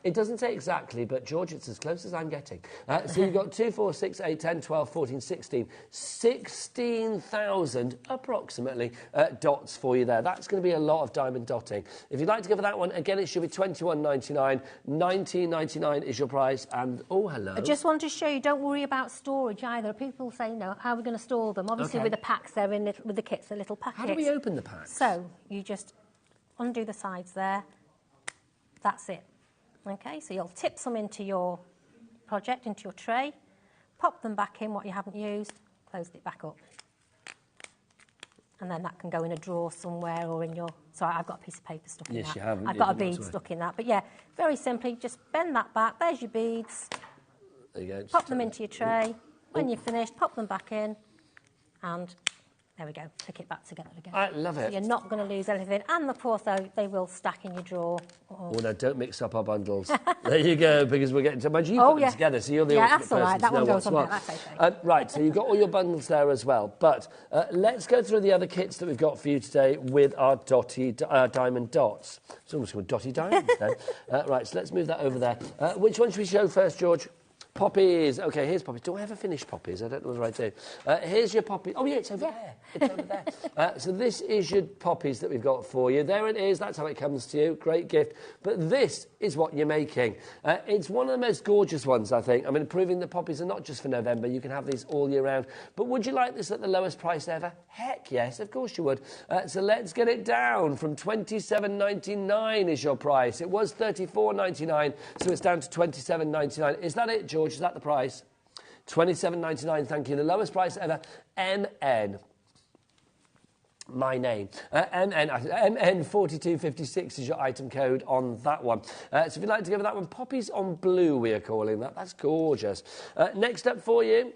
It doesn't say exactly, but, George, it's as close as I'm getting. So you've got 2, 4, 6, 8, 10, 12, 14, 16. 16,000, approximately, dots for you there. That's going to be a lot of diamond dotting. If you'd like to go for that one, again, it should be $21.99. $19.99 is your price. And, oh, hello.
I just want to show you, don't worry about storage either. People say, no, how are we going to store them? Obviously, with the packs, they're in with the kits, they're little packets.
How do we open the packs?
So, you just undo the sides there. That's it. OK, so you'll tip some into your project, into your tray, pop them back in, what you haven't used, close it back up. And then that can go in a drawer somewhere or in your... Sorry, I've got a piece of paper stuck in that.
Yes, you have.
I've got a bead stuck in that. But yeah, very simply, just bend that back. There's your beads.
There you go.
Pop them into your tray. When you're finished, pop them back in. And there we go. Click it back together again.
I love it.
So you're not going to lose anything. And of course, though, they will stack in your drawer.
Oh, no, don't mix up our bundles. There you go, because we're getting to... Imagine you put them together, so you're the ultimate
that's all right. That one goes on there. That's okay.
Right, so you've got all your bundles there as well. But let's go through the other kits that we've got for you today with our dotty diamond dots. It's almost called dotty diamonds then. Right, so let's move that over there. Which one should we show first, George? Poppies. Okay, here's poppies. Do I ever finish poppies? I don't know what I do. Here's your poppy. Oh, yeah, it's over there. It's over there. So this is your poppies that we've got for you. There it is. That's how it comes to you. Great gift. But this is what you're making. It's one of the most gorgeous ones, I think. I mean, proving that poppies are not just for November. You can have these all year round. But would you like this at the lowest price ever? Heck yes, of course you would. So let's get it down from $27.99 is your price. It was $34.99, so it's down to $27.99. Is that it, George? Is that the price? $27.99, thank you. The lowest price ever, MN. My name. MN4256 is your item code on that one. So if you'd like to go for that one, Poppies on Blue, we are calling that. That's gorgeous. Next up for you,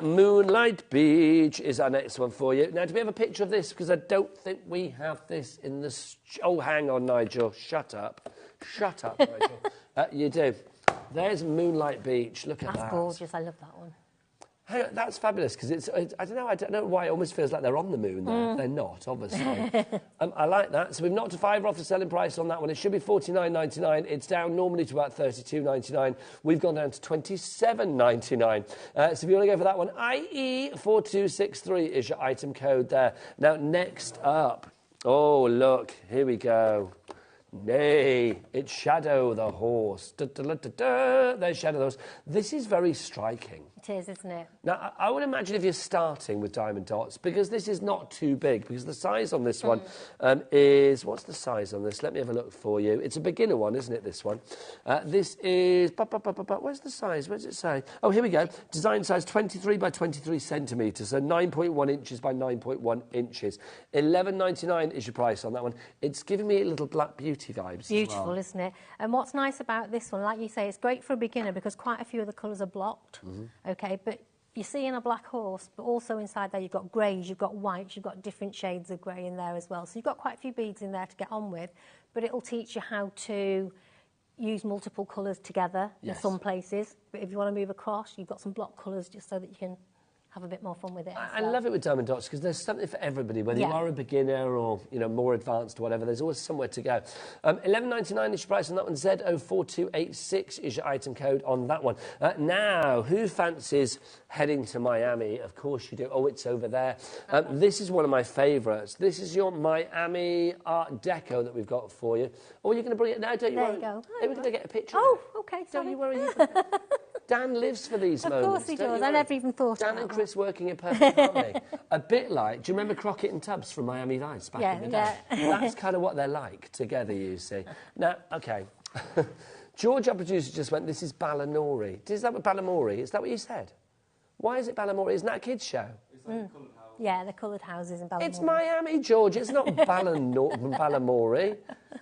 Moonlight Beach is our next one for you. Now, do we have a picture of this? Because I don't think we have this in the... Oh, hang on, Nigel. Shut up. Shut up, Nigel. You do. There's Moonlight Beach. Look at that.
That's gorgeous. I love that one.
Hey, that's fabulous because it's. I don't know why it almost feels like they're on the moon. There. They're not, obviously. I like that. So we've knocked a £5 off the selling price on that one. It should be $49.99. It's down normally to about $32.99. We've gone down to $27.99. So if you want to go for that one, IE4263 is your item code there. Now next up. Oh look, here we go. Nay, it's Shadow the Horse. There's Shadow the Horse. This is very striking.
It is, isn't it?
Now, I would imagine if you're starting with diamond dots, because this is not too big, because the size on this one is... What's the size on this? Let me have a look for you. It's a beginner one, isn't it, this one? This is... Where's the size? Where does it say? Oh, here we go. Design size 23 by 23 centimetres, so 9.1 inches by 9.1 inches. $11.99 is your price on that one. It's giving me little Black Beauty vibes.
Beautiful,
as well.
isn't it? And what's nice about this one, like you say, it's great for a beginner because quite a few of the colours are blocked. Okay, but you see in a black horse, but also inside there you've got greys, you've got whites, you've got different shades of grey in there as well. So you've got quite a few beads in there to get on with, but it'll teach you how to use multiple colours together in some places. But if you want to move across, you've got some block colours just so that you can have a bit more fun with it.
I love it with diamond dots because there's something for everybody, whether you are a beginner or more advanced or whatever. There's always somewhere to go. $11.99 is your price on that one. Z04286 is your item code on that one. Now, who fancies heading to Miami? Of course you do. Oh, it's over there. This is one of my favourites. This is your Miami Art Deco that we've got for you. Oh, you're going to bring it now, don't you worry?
There you go.
Hey, we're going to get a picture.
Oh, okay, sorry.
Don't you worry. Dan lives for these moments.
Of course he does. I never even thought
Dan
about
and Chris working in perfect harmony. A bit like, do you remember Crockett and Tubbs from Miami Vice back in the day? That's kind of what they're like together, you see. Now, OK. George, our producer, just went, this is Balinori. Is that what Balamori? Is that what you said? Why is it Balamori? Isn't that a kids' show?
It's like a coloured house.
Yeah, the coloured houses in Ballamore.
It's Miami, George. It's not Balamori. Oh,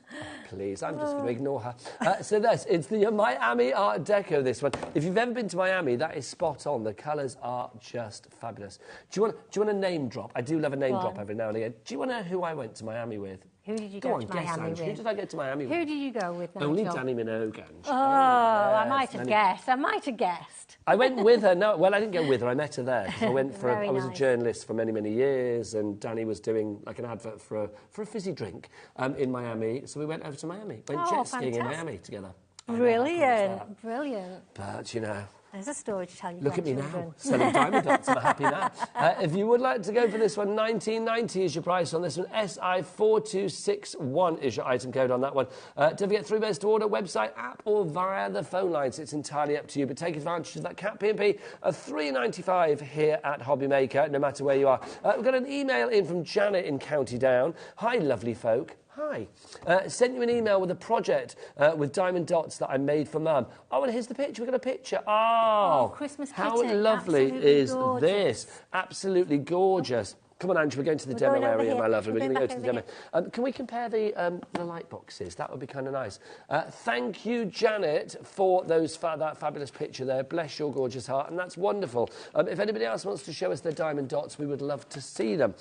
please, I'm just going to ignore her. So it's the Miami Art Deco, this one. If you've ever been to Miami, that is spot on. The colours are just fabulous. Do you want a name drop? I do love a name drop every now and again. Do you want to know who I went to Miami with?
Who did you go to Miami with?
Who did I get to Miami with?
Who did you go with, Nigel?
Only Danny Minogue.
Oh, I might have guessed. I might have guessed.
I went with her. No, well, I didn't go with her. I met her there. I went for. I was a journalist for many, many years, and Danny was doing like an advert for a fizzy drink in Miami. So we went over to Miami. Went jet skiing in Miami together.
Brilliant, brilliant.
But
there's a story to tell you.
Look at me now, selling diamond dots. I'm a happy man. If you would like to go for this one, $19.90 is your price on this one. SI4261 is your item code on that one. Don't forget 3 ways to order, website, app, or via the phone lines. It's entirely up to you, but take advantage of that Cat P&P of $3.95 here at HobbyMaker, no matter where you are. We've got an email in from Janet in County Down. Hi, lovely folk. Hi. Sent you an email with a project with diamond dots that I made for Mum. Oh, and here's the picture. We've got a picture. Oh,
Christmas
how
kitty.
lovely
Absolutely
is
gorgeous.
this? Absolutely gorgeous. Come on, Ange, we're going to the demo area, my lovely. We're going to go to the demo. Can we compare the light boxes? That would be kind of nice. Thank you, Janet, for that fabulous picture there. Bless your gorgeous heart, and that's wonderful. If anybody else wants to show us their diamond dots, we would love to see them.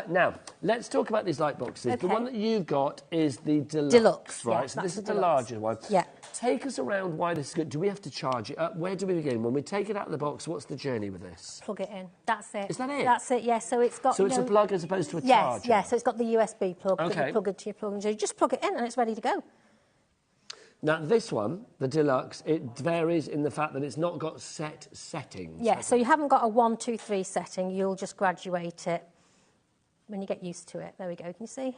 Now, let's talk about these light boxes.
Okay.
The one that you've got is the deluxe, right?
Yeah,
so this is the
deluxe.
larger one.
Yeah.
Take us around why this is good. Do we have to charge it up? Where do we begin? When we take it out of the box, what's the journey with this?
Plug it in. That's it.
Is that it?
That's it, yes. So it's got...
So it's a plug as opposed to a charger?
Yes, so it's got the USB plug that
Okay.
you plug into your plug. And so you just plug it in and it's ready to go.
Now, this one, the deluxe, it varies in the fact that it's not got set settings.
Yeah, so you haven't got a 1, 2, 3 setting. You'll just graduate it when you get used to it. There we go. Can you see?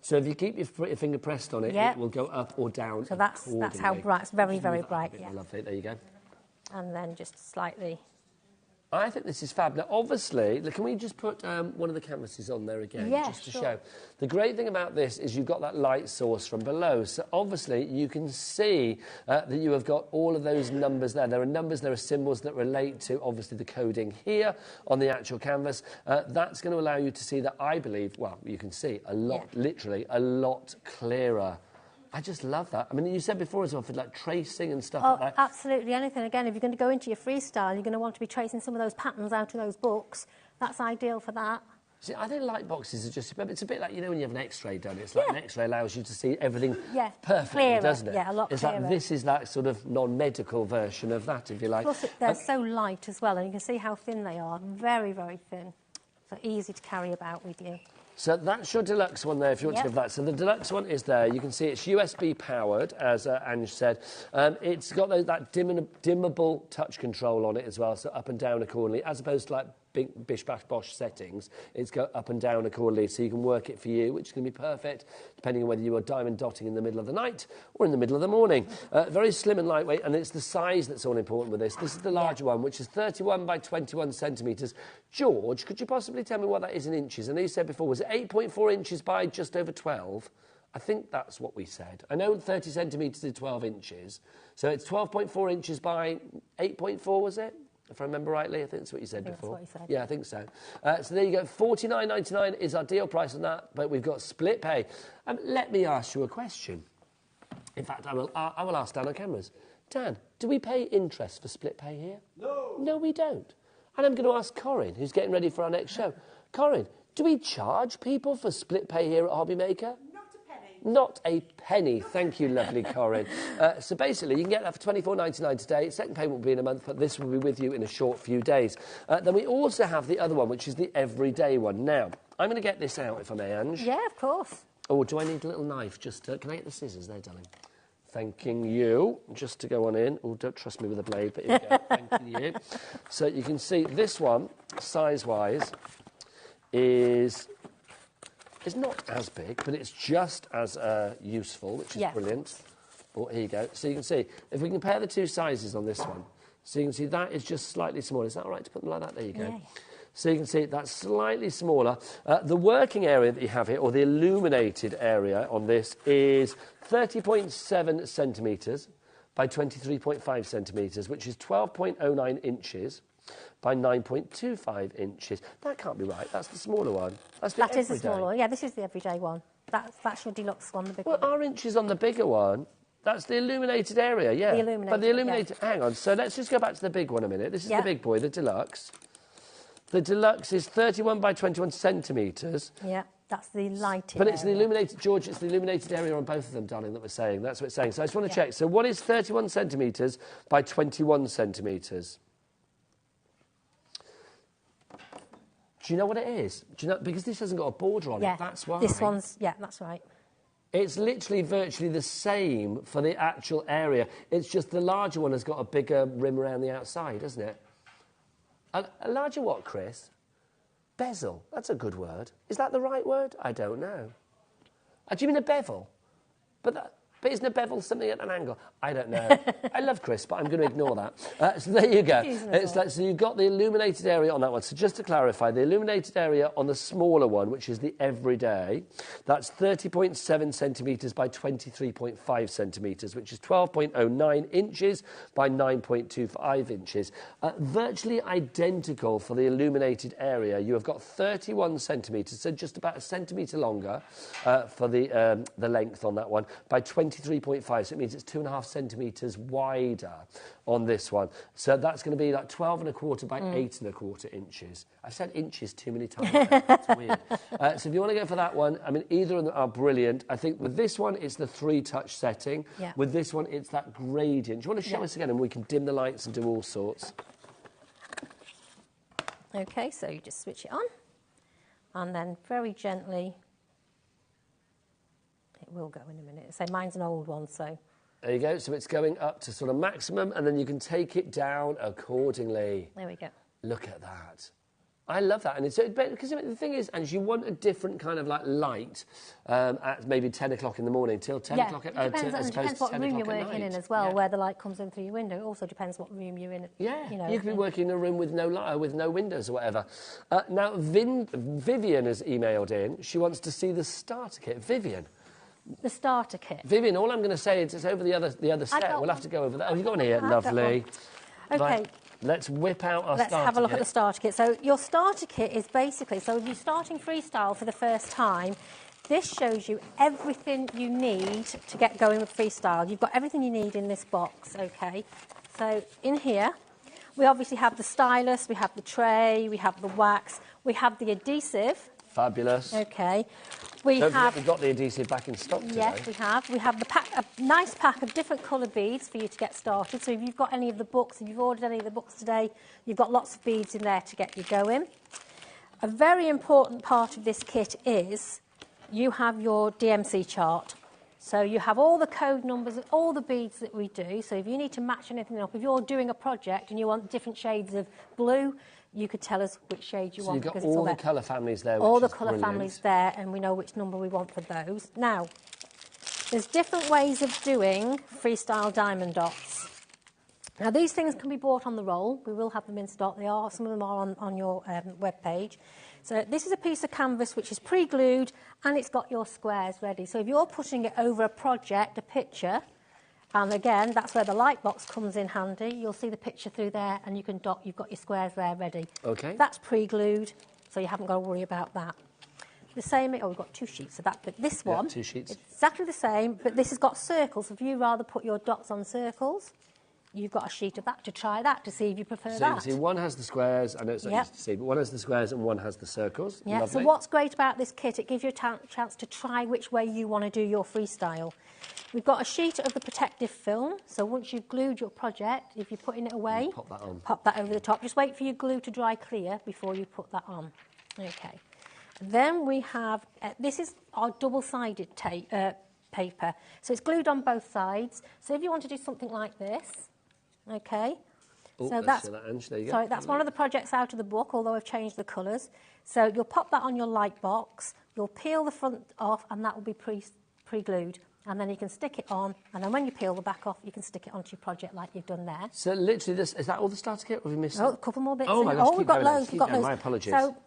So if you keep your finger pressed on it,
Yeah.
it will go up or down.
So that's how bright. It's very, very bright. Yeah.
Lovely. There you go.
And then just slightly.
I think this is fab. Now, obviously, can we just put one of the canvases on there again?
Yeah,
just to
sure.
show. The great thing about this is you've got that light source from below. So, obviously, you can see that you have got all of those numbers there. There are numbers, there are symbols that relate to, obviously, the coding here on the actual canvas. That's going to allow you to see that, I believe, well, you can see a lot, literally, a lot clearer. I just love that. I mean, you said before as well for like tracing and stuff like that.
Absolutely anything. Again, if you're going to go into your freestyle, you're going to want to be tracing some of those patterns out of those books. That's ideal for that.
See, I think light boxes are just, it's a bit like, you know, when you have an X-ray done, it's like an X-ray allows you to see everything perfectly,
clearer,
doesn't it?
Yeah, a lot
it's
clearer.
Like, this is that sort of non-medical version of that, if you like.
Plus, they're so light as well, and you can see how thin they are. Very, very thin. So easy to carry about with you.
So that's your deluxe one there, if you want to go for that. So the deluxe one is there. You can see it's USB powered, as Ange said. It's got that dimmable touch control on it as well, so up and down accordingly, as opposed to like big bish bash bosh settings. It's go up and down accordingly, so you can work it for you, which is going to be perfect, depending on whether you are diamond dotting in the middle of the night or in the middle of the morning. Very slim and lightweight, and it's the size that's all important with this. This is the larger one, which is 31 by 21 centimetres. George, could you possibly tell me what that is in inches? I know you said before, was it 8.4 inches by just over 12? I think that's what we said. I know 30 centimetres is 12 inches, so it's 12.4 inches by 8.4, was it? If I remember rightly, I think that's what you said before.
That's what you said.
Yeah, I think so. So there you go. $49.99 is our deal price on that, but we've got split pay. Let me ask you a question. In fact, I will ask Dan on cameras. Dan, do we pay interest for split pay here?
No.
No, we don't. And I'm going to ask Corinne, who's getting ready for our next show. Corinne, do we charge people for split pay here at HobbyMaker? Not a penny. Thank you, lovely Corinne. So basically, you can get that for $24.99 today. Second payment will be in a month, but this will be with you in a short few days. Then we also have the other one, which is the everyday one. Now, I'm going to get this out, if I may, Ange.
Yeah, of course.
Oh, do I need a little knife? Just can I get the scissors there, darling? Thanking you. Just to go on in. Oh, don't trust me with a blade, but here we go. Thanking you. So you can see this one, size-wise, is not as big, but it's just as useful, which is brilliant. Oh, here you go. So you can see, if we compare the two sizes on this one, so you can see that is just slightly smaller. Is that all right to put them like that? There you go. Yeah. So you can see that's slightly smaller. The working area that you have here, or the illuminated area on this, is 30.7 centimetres by 23.5 centimetres, which is 12.09 inches by 9.25 inches. That can't be right. That's the smaller one.
That is the smaller one. Yeah, this is the everyday one. That's your deluxe one, the big one.
Well, our inches on the bigger one, that's the illuminated area, yeah.
The illuminated,
but the illuminated, hang on. So let's just go back to the big one a minute. This is the big boy, the deluxe. The deluxe is 31 by 21 centimetres.
Yeah, that's the lighting.
But it's the illuminated, George, it's the illuminated area on both of them, darling, that we're saying. That's what it's saying. So I just want to check. So what is 31 centimetres by 21 centimetres? Do you know what it is? Do you know, because this hasn't got a border on it, that's why.
This one's, that's right.
It's literally virtually the same for the actual area. It's just the larger one has got a bigger rim around the outside, hasn't it? A larger what, Chris? Bezel. That's a good word. Is that the right word? I don't know. Do you mean a bevel? But isn't a bevel something at an angle? I don't know. I love Chris, but I'm going to ignore that. So there you go. It's like, so you've got the illuminated area on that one. So just to clarify, the illuminated area on the smaller one, which is the everyday, that's 30.7 centimetres by 23.5 centimetres, which is 12.09 inches by 9.25 inches. Virtually identical for the illuminated area. You have got 31 centimetres, so just about a centimetre longer for the length on that one, by 23.5, so it means it's 2.5 centimetres wider on this one. So that's going to be like 12.25 by 8.25 inches. I've said inches too many times. It's weird. So if you want to go for that one, I mean, either of them are brilliant. I think with this one, it's the 3-touch setting. Yeah. With this one, it's that gradient. Do you want to show us again, and we can dim the lights and do all sorts?
OK, so you just switch it on, and then very gently it will go in a minute. So mine's an old one, so...
There you go. So it's going up to sort of maximum, and then you can take it down accordingly.
There we go.
Look at that. I love that. And it's because the thing is, and you want a different kind of like light at maybe 10 o'clock in the morning till 10 o'clock at night.
It depends what room you're working in as well, where the light comes in through your window. It also depends what room you're in.
Yeah,
you know,
you could be working in a room with no light, with no windows or whatever. Now, Vivian has emailed in. She wants to see the starter kit. Vivian.
The starter kit.
Vivian, all I'm going to say is it's over the other set. We'll have to go over that. Oh, you've got one here. Lovely.
Okay.
Right. Let's whip out our starter kit.
Let's have a look at the starter kit. So your starter kit is basically, so if you're starting freestyle for the first time, this shows you everything you need to get going with freestyle. You've got everything you need in this box, okay? So in here, we obviously have the stylus, we have the tray, we have the wax, we have the adhesive.
Fabulous.
Okay.
We've got the adhesive back in stock today.
Yes, we have. We have a nice pack of different coloured beads for you to get started. So if you've got any of the books, if you've ordered any of the books today, you've got lots of beads in there to get you going. A very important part of this kit is you have your DMC chart. So you have all the code numbers of all the beads that we do. So if you need to match anything up, if you're doing a project and you want different shades of blue, you could tell us which shade you want.
So you've got all the colour families there,
all the colour families there, and we know which number we want for those. Now, there's different ways of doing freestyle diamond dots. Now, these things can be bought on the roll. We will have them in stock. Some of them are on your webpage. So this is a piece of canvas which is pre-glued, and it's got your squares ready. So if you're putting it over a project, a picture, and again, that's where the light box comes in handy. You'll see the picture through there, and you can dot. You've got your squares there ready.
Okay.
That's pre-glued, so you haven't got to worry about that. The same. Oh, we've got 2 sheets of that, but this one,
2 sheets.
It's exactly the same, but this has got circles. If you rather put your dots on circles, you've got a sheet of that to try that to see if you prefer that.
So you can see one has the squares, I know it's not easy to see, but one has the squares and one has the circles.
Yeah.
Lovely.
So what's great about this kit? It gives you a chance to try which way you want to do your freestyle. We've got a sheet of the protective film, so once you've glued your project, if you're putting it away,
pop that on.
Pop that over the top. Just wait for your glue to dry clear before you put that on. Okay. Then we have, this is our double-sided paper. So it's glued on both sides. So if you want to do something like this, okay.
Oh,
so that's,
there you go.
sorry, that's one of the projects out of the book, although I've changed the colours. So you'll pop that on your light box, you'll peel the front off, and that will be pre-glued. And then you can stick it on, and then when you peel the back off, you can stick it onto your project like you've done there.
So literally, is that all the starter kit, or have we missed
a couple more bits.
Oh my gosh,
we've got loads. We've got loads.
My apologies.
So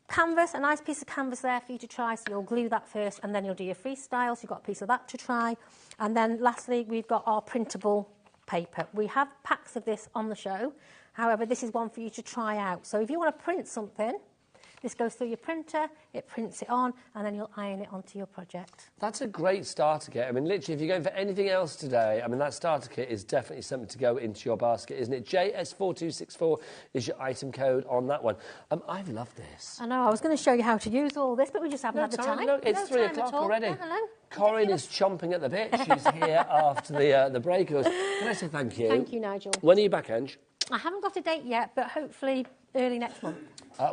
canvas, a nice piece of canvas there for you to try. So you'll glue that first, and then you'll do your freestyle. So you've got a piece of that to try. And then lastly, we've got our printable paper. We have packs of this on the show. However, this is one for you to try out. So if you want to print something, this goes through your printer, it prints it on, and then you'll iron it onto your project.
That's a great starter kit. I mean, literally, if you're going for anything else today, I mean, that starter kit is definitely something to go into your basket, isn't it? JS4264 is your item code on that one. I've loved this.
I know, I was going to show you how to use all this, but we just haven't had the time.
Look, it's 3 o'clock already.
Hello.
Corinne is chomping at the bit. She's here after the break. Can I say thank you?
Thank you, Nigel.
When are you back, Ange?
I haven't got a date yet, but hopefully early next month.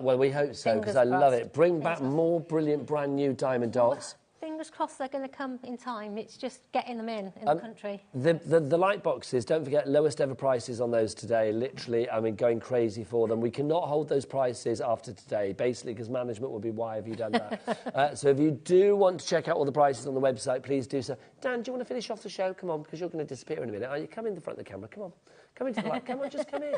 Well, we hope so, because I love it. Bring back more brilliant, brand new diamond dots.
Fingers crossed they're going to come in time. It's just getting them in the country.
The light boxes, don't forget, lowest ever prices on those today. Literally, I mean, going crazy for them. We cannot hold those prices after today, basically, because management will be, why have you done that? So if you do want to check out all the prices on the website, please do so. Dan, do you want to finish off the show? Come on, because you're going to disappear in a minute. Are you? Come in the front of the camera. Come on. Come into the light. Come on, just come in.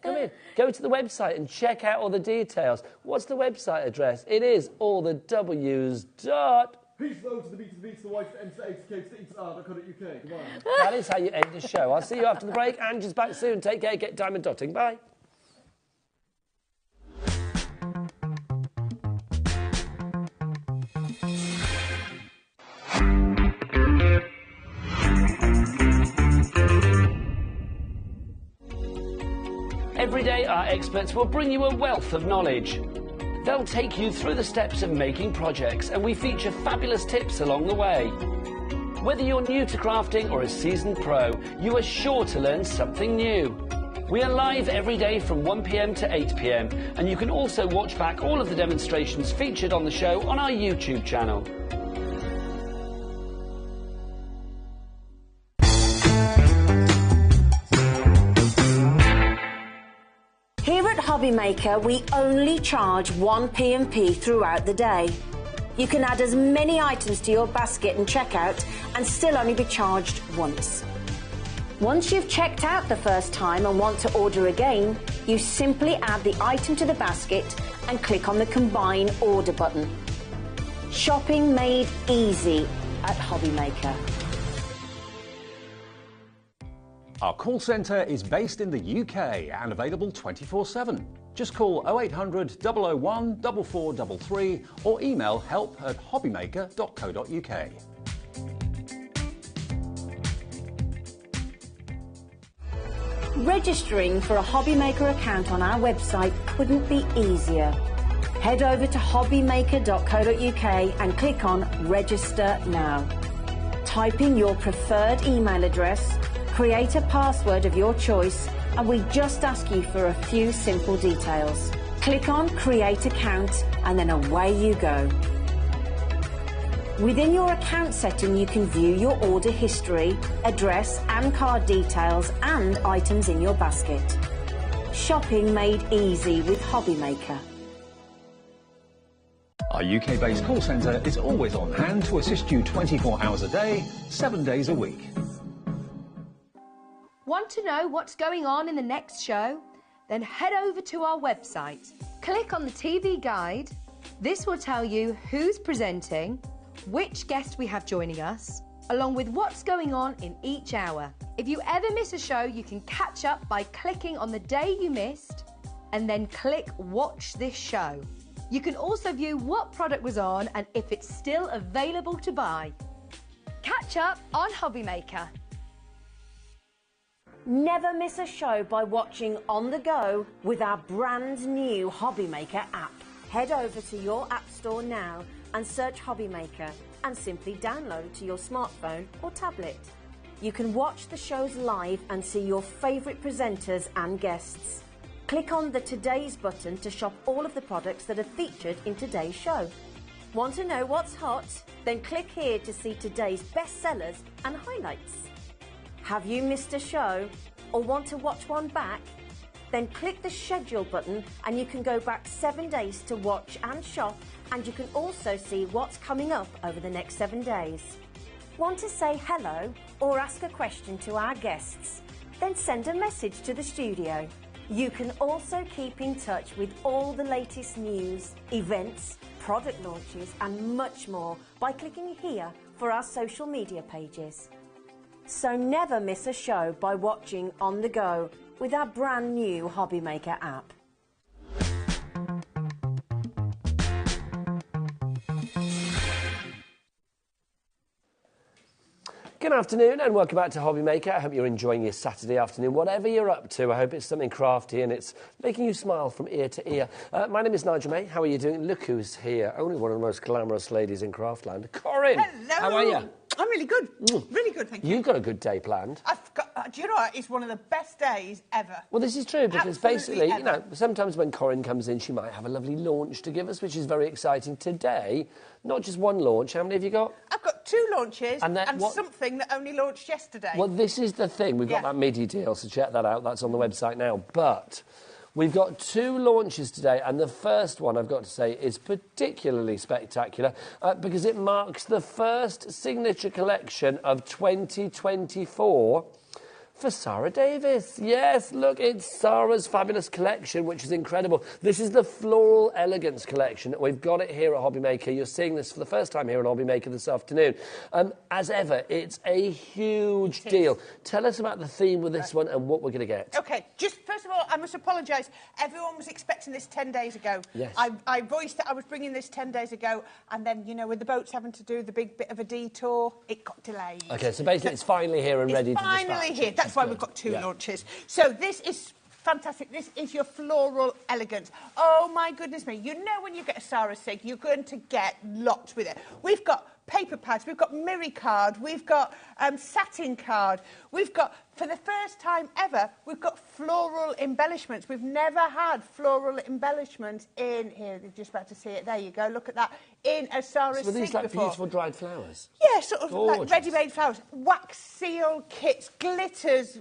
Come in. Go to the website and check out all the details. What's the website address? It is all the W's dot.
Peace low to the B to the B to the Y to the M to the A to the K to the E to the R.co.uk. Goodbye.
That is how you end the show. I'll see you after the break. Angie's back soon. Take care. Get diamond dotting. Bye. Every day, our experts will bring you a wealth of knowledge. They'll take you through the steps of making projects, and we feature fabulous tips along the way. Whether you're new to crafting or a seasoned pro, you are sure to learn something new. We are live every day from 1 p.m. to 8 p.m, and you can also watch back all of the demonstrations featured on the show on our YouTube channel.
HobbyMaker, we only charge one P&P throughout the day. You can add as many items to your basket and checkout and still only be charged once. Once you've checked out the first time and want to order again, you simply add the item to the basket and click on the Combine Order button. Shopping made easy at HobbyMaker.
Our call centre is based in the UK and available 24/7. Just call 0800 001 4433 or email help@hobbymaker.co.uk.
Registering for a HobbyMaker account on our website couldn't be easier. Head over to hobbymaker.co.uk and click on Register Now. Type in your preferred email address, create a password of your choice, and we just ask you for a few simple details. Click on Create Account and then away you go. Within your account setting, you can view your order history, address and card details and items in your basket. Shopping made easy with HobbyMaker.
Our UK-based call centre is always on hand to assist you 24 hours a day, 7 days a week.
Want to know what's going on in the next show? Then head over to our website. Click on the TV guide. This will tell you who's presenting, which guest we have joining us, along with what's going on in each hour. If you ever miss a show, you can catch up by clicking on the day you missed and then click Watch This Show. You can also view what product was on and if it's still available to buy. Catch up on HobbyMaker.
Never miss a show by watching on the go with our brand new HobbyMaker app. Head over to your app store now and search HobbyMaker and simply download to your smartphone or tablet. You can watch the shows live and see your favourite presenters and guests. Click on the Today's button to shop all of the products that are featured in today's show. Want to know what's hot? Then click here to see today's bestsellers and highlights. Have you missed a show or want to watch one back? Then click the schedule button and you can go back 7 days to watch and shop, and you can also see what's coming up over the next 7 days. Want to say hello or ask a question to our guests? Then send a message to the studio. You can also keep in touch with all the latest news, events, product launches and much more by clicking here for our social media pages. So never miss a show by watching on the go with our brand new HobbyMaker app.
Good afternoon and welcome back to HobbyMaker. I hope you're enjoying your Saturday afternoon. Whatever you're up to, I hope it's something crafty and it's making you smile from ear to ear. My name is Nigel May. How are you doing? Look who's here. Only one of the most glamorous ladies in Craftland. Corinne!
Hello!
How are you?
I'm really good. Really good, thank you.
You've got a good day planned.
I've got, do you know what? It's one of the best days ever.
Well, this is true because
Absolutely
basically,
ever.
you know, sometimes when Corinne comes in, she might have a lovely launch to give us, which is very exciting. Today, not just one launch. How many have you got?
I've got 2 launches
And
and,
what-
something that only launched yesterday.
Well, this is the thing. We've got
Yeah.
that MIDI deal, so check that out. That's on the website now. But we've got 2 launches today, and the first one, I've got to say, is particularly spectacular because it marks the first signature collection of 2024 for Sara Davis. Yes, look, it's Sara's fabulous collection, which is incredible. This is the Floral Elegance collection. We've got it here at HobbyMaker. You're seeing this for the first time here at HobbyMaker this afternoon. As ever, it's a huge deal. Tell us about the theme with this one and what we're going to get.
OK, just first of all, I must apologise. Everyone was expecting this 10 days ago.
Yes.
I voiced that I was bringing this 10 days ago, and then, you know, with the boats having to do the big bit of a detour, it got delayed.
OK, so basically it's finally here and ready to dispatch.
It's finally here. That's why we've got 2
Yeah.
launches. So this is fantastic. This is your Floral Elegance. Oh, my goodness me. You know when you get a Sara Sig, you're going to get lots with it. We've got paper pads, we've got mirror card, we've got satin card, we've got, for the first time ever, we've got floral embellishments. We've never had floral embellishments in here. You're just about to see it. There you go. Look at that. In a Sara
So were these
Sig
like
before.
beautiful dried flowers?
Yeah, sort of
Gorgeous.
like ready-made flowers. Wax seal kits, glitters,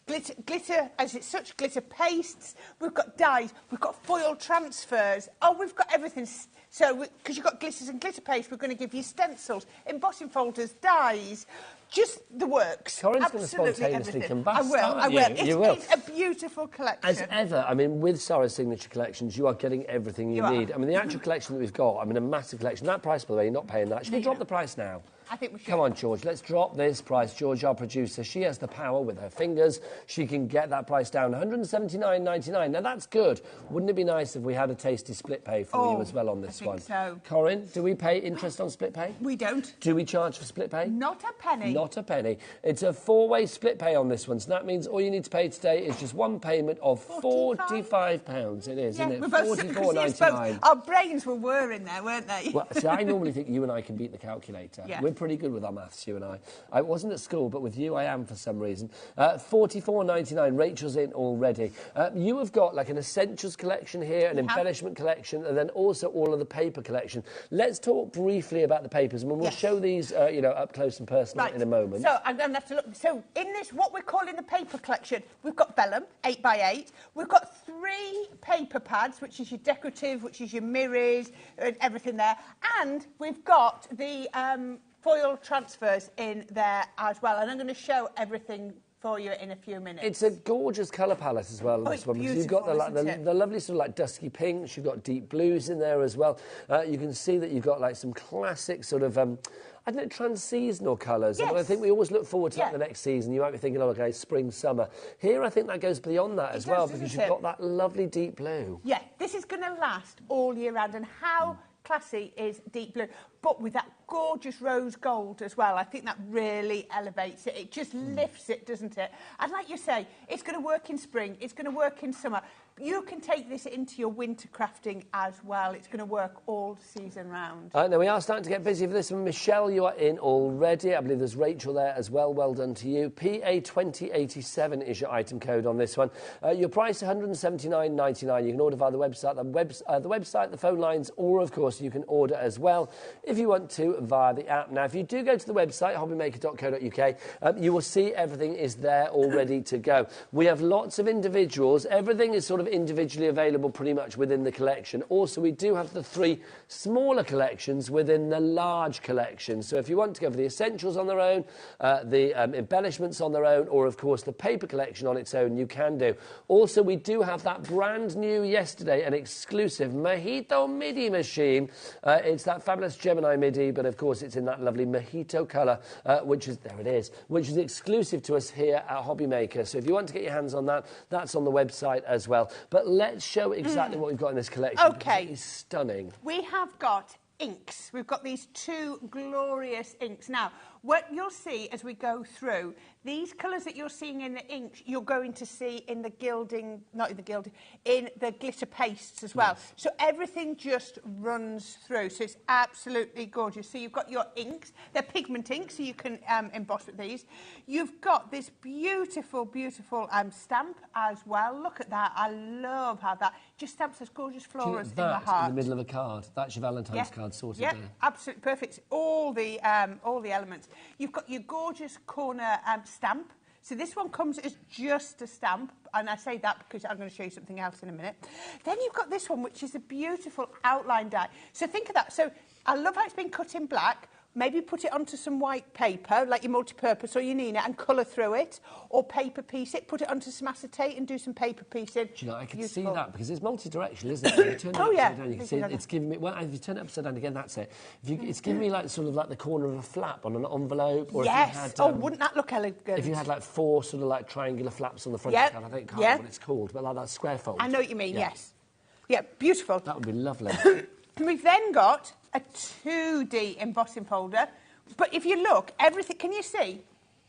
glitter, as it's such, glitter pastes, we've got dyes, we've got foil transfers. Oh, we've got everything. So, because you've got glitters and glitter paste, we're going to give you stencils, embossing folders, dyes, just the works.
Corinne's going to spontaneously
everything.
combust.
I will.
You will.
It's a beautiful collection.
As ever, I mean, with Sara's signature collections, you are getting everything you need. I mean, the actual collection that we've got, I mean, a massive collection. That price, by the way, you're not paying that. Should we drop the price now?
I think we should.
Come on, George, let's drop this price. George, our producer, she has the power with her fingers. She can get that price down, $179.99. Now, that's good. Wouldn't it be nice if we had a tasty split pay for you as well on this one?
So.
Corinne, do we pay interest on split pay?
We don't.
Do we charge for split pay?
Not a penny.
Not a penny. It's a four-way split pay on this one, so that means all you need to pay today is just one payment of £45. It is, isn't it? £44.99.
Our brains were whirring there, weren't they?
Well, see, I normally think you and I can beat the calculator.
Yeah.
We're pretty good with our maths, you and I. I wasn't at school, but with you I am for some reason. £44.99. Rachel's in already. You have got like an essentials collection here, an embellishment collection, and then also all of the paper collection. Let's talk briefly about the papers, and we'll show these, up close and personal in a moment.
So I'm going to have to look. So in this, what we're calling the paper collection, we've got vellum, 8x8. We've got 3 paper pads, which is your decorative, which is your mirrors, and everything there. And we've got the foil transfers in there as well. And I'm going to show everything for you in a few minutes.
It's a gorgeous colour palette as well.
It's
one, because you've got the lovely sort of like dusky pinks, you've got deep blues in there as well. You can see that you've got like some classic sort of I don't know, trans-seasonal colours.
Yes.
And I think we always look forward to that the next season. You might be thinking, oh, OK, spring, summer. Here, I think that goes beyond that as well, because you've got that lovely deep blue.
Yeah, this is going to last all year round. And how classy is deep blue? But with that gorgeous rose gold as well. I think that really elevates it. It just lifts it, doesn't it? And like you say, it's going to work in spring. It's going to work in summer. You can take this into your winter crafting as well. It's going to work all season round.
Now, we are starting to get busy for this one. Michelle, you are in already. I believe there's Rachel there as well. Well done to you. PA2087 is your item code on this one. Your price, $179.99. You can order via the website, the phone lines, or, of course, you can order as well if you want to via the app. Now, if you do go to the website, hobbymaker.co.uk, you will see everything is there all ready to go. We have lots of individuals. Everything is sort of individually available pretty much within the collection. Also, we do have the 3 smaller collections within the large collection. So if you want to go for the essentials on their own, the embellishments on their own, or of course the paper collection on its own, you can do. Also, we do have that brand new yesterday, an exclusive Mojito Midi machine. It's that fabulous Gemini Midi, but of course it's in that lovely Mojito colour, which is exclusive to us here at HobbyMaker. So if you want to get your hands on that, that's on the website as well. But let's show exactly what we've got in this collection.
OK.
It is stunning.
We have got inks. We've got these 2 glorious inks. Now, what you'll see as we go through, these colours that you're seeing in the inks, you're going to see in the gilding, not in the gilding, in the glitter pastes as well. Yes. So everything just runs through. So it's absolutely gorgeous. So you've got your inks. They're pigment inks, so you can emboss with these. You've got this beautiful, beautiful stamp as well. Look at that. I love how that just stamps those gorgeous flowers in the heart.
In the middle of a card. That's your Valentine's card sorted there.
Absolutely perfect. All the elements. You've got your gorgeous corner stamp. So this one comes as just a stamp, and I say that because I'm going to show you something else in a minute. Then you've got this one, which is a beautiful outline die. So think of that. So I love how it's been cut in black. Maybe put it onto some white paper, like your multi-purpose or your Nina, and colour through it, or paper piece it, put it onto some acetate and do some paper piecing.
Do you know, I can see that, because it's multi-directional, isn't it? If you turn it upside down, you can see it's giving me, well, if you turn it upside down again, that's it. It's giving me like sort of like the corner of a flap on an envelope. Or
yes,
if you had,
wouldn't that look elegant?
If you had like 4 sort of like triangular flaps on the front of the card, I can't remember what it's called, but like that square fold.
I know what you mean, yes. Yeah, beautiful.
That would be lovely.
We've then got a 2D embossing folder. But if you look, everything, can you see?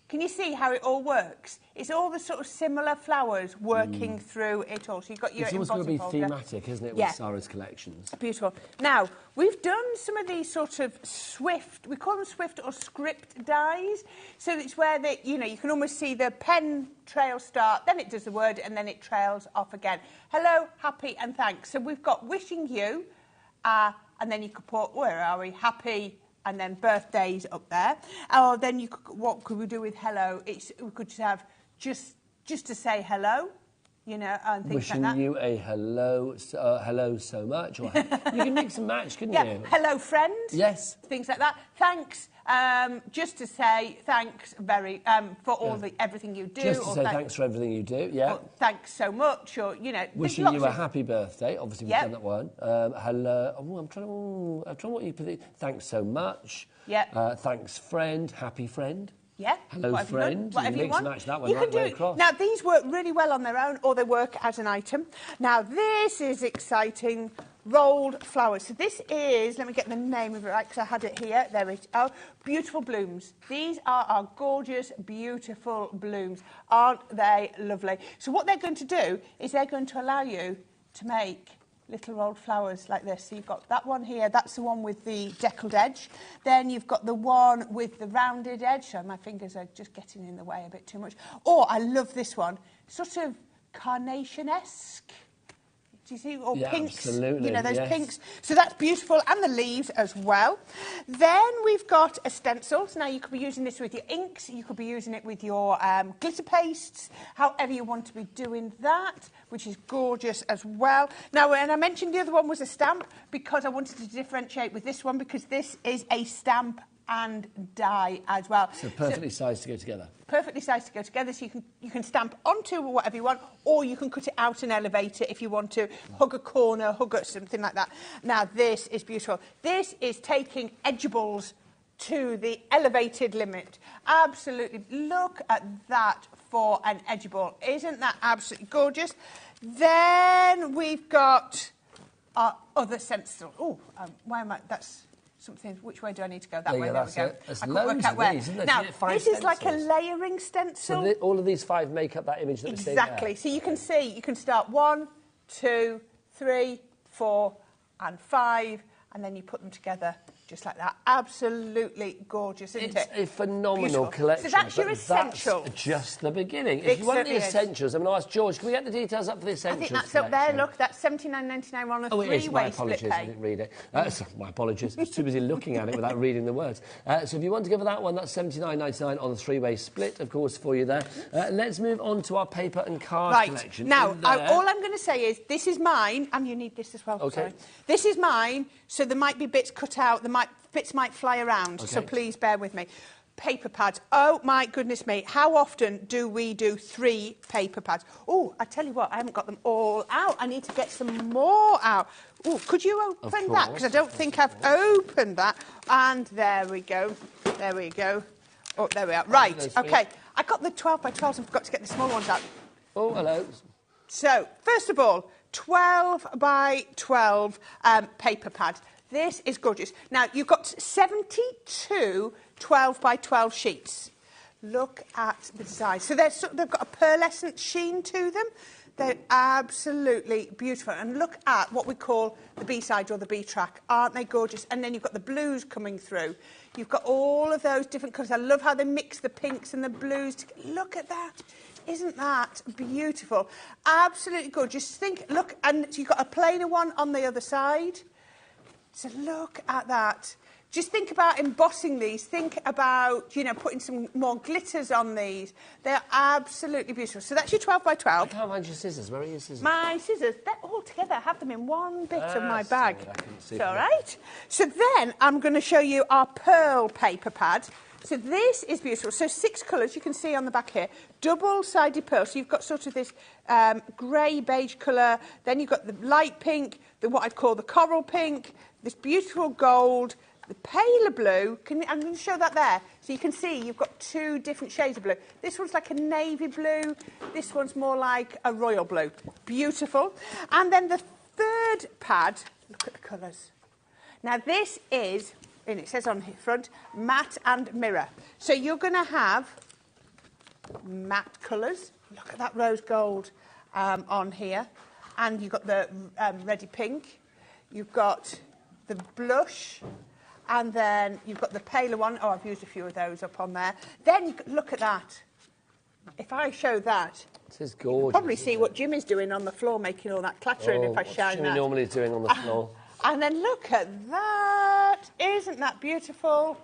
Can you see how it all works? It's all the sort of similar flowers working through it all. So you've got your
It's always going to be
folder.
thematic, isn't it, with Sara's collections?
Beautiful. Now, we've done some of these sort of swift, we call them swift or script dies. So it's where, you can almost see the pen trail start, then it does the word, and then it trails off again. Hello, happy, and thanks. So we've got wishing you, and then you could put, where are we, happy, and then birthdays up there. Or then what could we do with hello? We could just have just just to say hello, you know, and things
Wishing
like that.
you a hello so much. Or you can mix and match, couldn't
Yeah,
you?
hello friend.
Yes.
Things like that. Thanks, just to say thanks for all everything you do.
Just to
or
say thanks for everything you do, yeah.
Or thanks so much, or, you know.
Wishing you a happy birthday. Obviously, we've
Yep.
done that one. Hello. Oh, I'm trying what you put. Thanks so much.
Yeah.
Thanks, friend. Happy friend.
Yeah.
Hello,
whatever
friend.
Whatever
You
you
mix and
want.
match that one
You
right
can do
way
it.
across.
Now, these work really well on their own, or they work as an item. Now, this is exciting. Rolled flowers. So this is, let me get the name of it right, because I had it here. There it is. Oh, beautiful blooms. These are our gorgeous, beautiful blooms. Aren't they lovely? So what they're going to do is they're going to allow you to make little rolled flowers like this. So you've got that one here, that's the one with the deckled edge. Then you've got the one with the rounded edge. So my fingers are just getting in the way a bit too much. Or I love this one, sort of carnation-esque. Do you see? Or pinks.
Absolutely,
you know, those
yes.
pinks. So that's beautiful. And the leaves as well. Then we've got a stencil. So now you could be using this with your inks. You could be using it with your glitter pastes. However you want to be doing that, which is gorgeous as well. Now, and I mentioned the other one was a stamp because I wanted to differentiate with this one because this is a stamp and die as well.
So perfectly sized to go together.
Perfectly sized to go together, so you can stamp onto whatever you want, or you can cut it out and elevate it if you want to, hug a corner, hug a something like that. Now, this is beautiful. This is taking edgeables to the elevated limit. Absolutely. Look at that for an edgeable. Isn't that absolutely gorgeous? Then we've got our other stencil. Oh, why am I... That's... something. Which way do I need to go? That way. There we go.
There's
I can't work
loads
out
of
where.
these, isn't there?
Now,
You get 5
this is like a
stencils.
layering stencil.
So all of these 5 make up that image that we're seeing
Exactly.
there.
So you can see, you can start 1, 2, 3, 4, and 5, and then you put them together just like that. Absolutely gorgeous, isn't it?
It's a phenomenal
Beautiful.
collection.
So that's your
but
essential.
That's just the beginning.
It
If you want the
certainly is.
essentials, I'm going to ask George, can we get the details up for the
I
essentials
think that's up there.
collection?
Look, that's £79.99 on a
Oh, it is. My
three-way split
apologies. I
pay.
didn't read it. My apologies. I was too busy looking at it without reading the words. So if you want to go for that one, that's £79.99 on the 3-way split, of course, for you there. Let's move on to our paper and card collection.
Now,
In there-
all I'm going to say is this is mine, and you need this as well.
Okay.
Sorry. This is mine, so there might be bits cut out. Bits might fly around, so
Okay.
please bear with me. Paper pads. Oh, my goodness me. How often do we do 3 paper pads? Oh, I tell you what, I haven't got them all out. I need to get some more out. Oh, could you open that? Because I don't think I've opened that. And there we go. There we go. Oh, there we are. Right, OK. I got the 12 by 12s and forgot to get the small ones out.
Oh, hello.
So, first of all, 12 by 12 paper pads. This is gorgeous. Now, you've got 72 12 by 12 sheets. Look at the design. So they've got a pearlescent sheen to them. They're absolutely beautiful. And look at what we call the B-side or the B-track. Aren't they gorgeous? And then you've got the blues coming through. You've got all of those different colours. I love how they mix the pinks and the blues together. Look at that. Isn't that beautiful? Absolutely gorgeous. Look, and you've got a plainer one on the other side. So look at that. Just think about embossing these. Think about, you know, putting some more glitters on these. They're absolutely beautiful. So that's your 12 by 12.
I can't find your scissors. Where are your scissors?
My scissors, they're all together. I have them in one bit of my
Sorry,
bag.
I couldn't see
It's all
them.
right. So then I'm going to show you our pearl paper pad. So this is beautiful. So 6 colours, you can see on the back here. Double-sided pearl. So you've got sort of this grey beige colour. Then you've got the light pink, what I'd call the coral pink, this beautiful gold, the paler blue. I'm going to show that there. So you can see you've got 2 different shades of blue. This one's like a navy blue. This one's more like a royal blue. Beautiful. And then the third pad, look at the colours. Now this is, and it says on the front, matte and mirror. So you're going to have matte colours. Look at that rose gold on here. And you've got the reddy pink. You've got the blush, and then you've got the paler one. Oh, I've used a few of those up on there. Then you look at that. If I show that,
This is gorgeous.
probably see what Jim is doing on the floor, making all that clattering. If I
what's
shine
Jimmy
that.
normally doing on the floor?
And then look at that. Isn't that beautiful?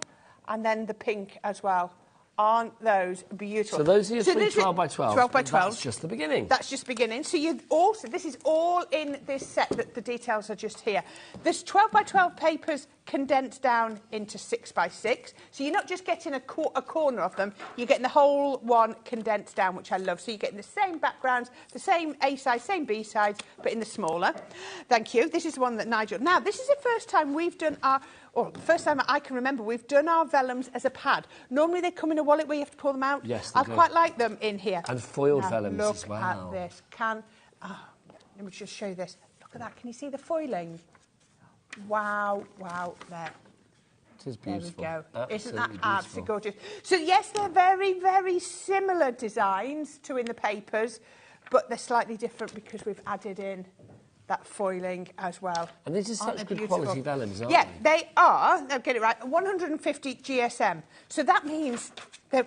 And then the pink as well Aren't those beautiful?
So those are your three
this is
12 by 12.
12 by 12.
That's just the beginning.
That's just beginning. So you also, this is all in this set, that the details are just here. This 12 by 12 papers condensed down into 6 by 6. So you're not just getting a corner of them, you're getting the whole one condensed down, which I love. So you're getting the same backgrounds, the same A size, same B sides, but in the smaller. Thank you. This is the one that Nigel... Now, this is the first time we've done our... Or the first time I can remember, we've done our vellums as a pad. Normally they come in a wallet where you have to pull them out.
Yes,
I quite like them in here.
And foiled
now,
vellums
look
as well.
At this. Let me just show you this. Look at that. Can you see the foiling? Wow, wow, there.
It is beautiful.
There we go.
Absolutely
Isn't that
beautiful.
absolutely gorgeous? So, yes, they're very, very similar designs to in the papers, but they're slightly different because we've added in that foiling as well.
And these are such good quality vellums, aren't
they? Yeah, they are. Now, get it right. 150 GSM. So that means they're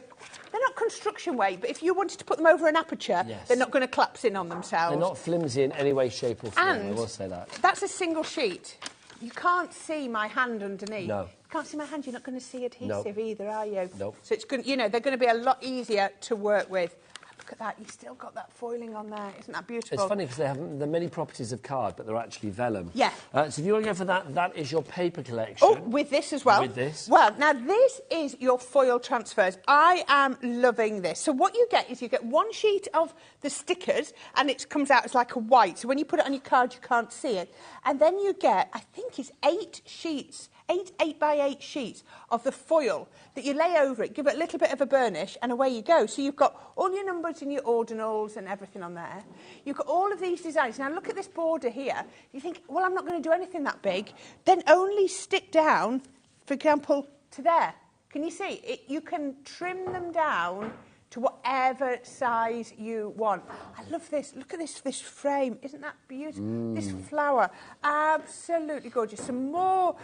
not construction weight, but if you wanted to put them over an aperture, they're not going to collapse in on themselves.
They're not flimsy in any way, shape or form, I will say that.
That's a single sheet. You can't see my hand underneath.
No.
You can't see my hand, you're not going to see adhesive either, are you?
No.
So it's good, you know, they're going to be a lot easier to work with. Look at that, you've still got that foiling on there. Isn't that beautiful?
It's funny because they have the many properties of card, but they're actually vellum.
Yeah.
So if you want to go for that, that is your paper collection.
Oh, with this as well.
With this.
Well, now this is your foil transfers. I am loving this. So what you get is you get one sheet of the stickers and it comes out as like a white. So when you put it on your card, you can't see it. And then you get, I think it's 8 sheets, 8 by 8 sheets of the foil that you lay over it, give it a little bit of a burnish, and away you go. So you've got all your numbers and your ordinals and everything on there. You've got all of these designs. Now look at this border here. You think, well, I'm not going to do anything that big. Then only stick down, for example, to there. Can you see? You can trim them down to whatever size you want. I love this. Look at this frame. Isn't that beautiful? This flower. Absolutely gorgeous. Some more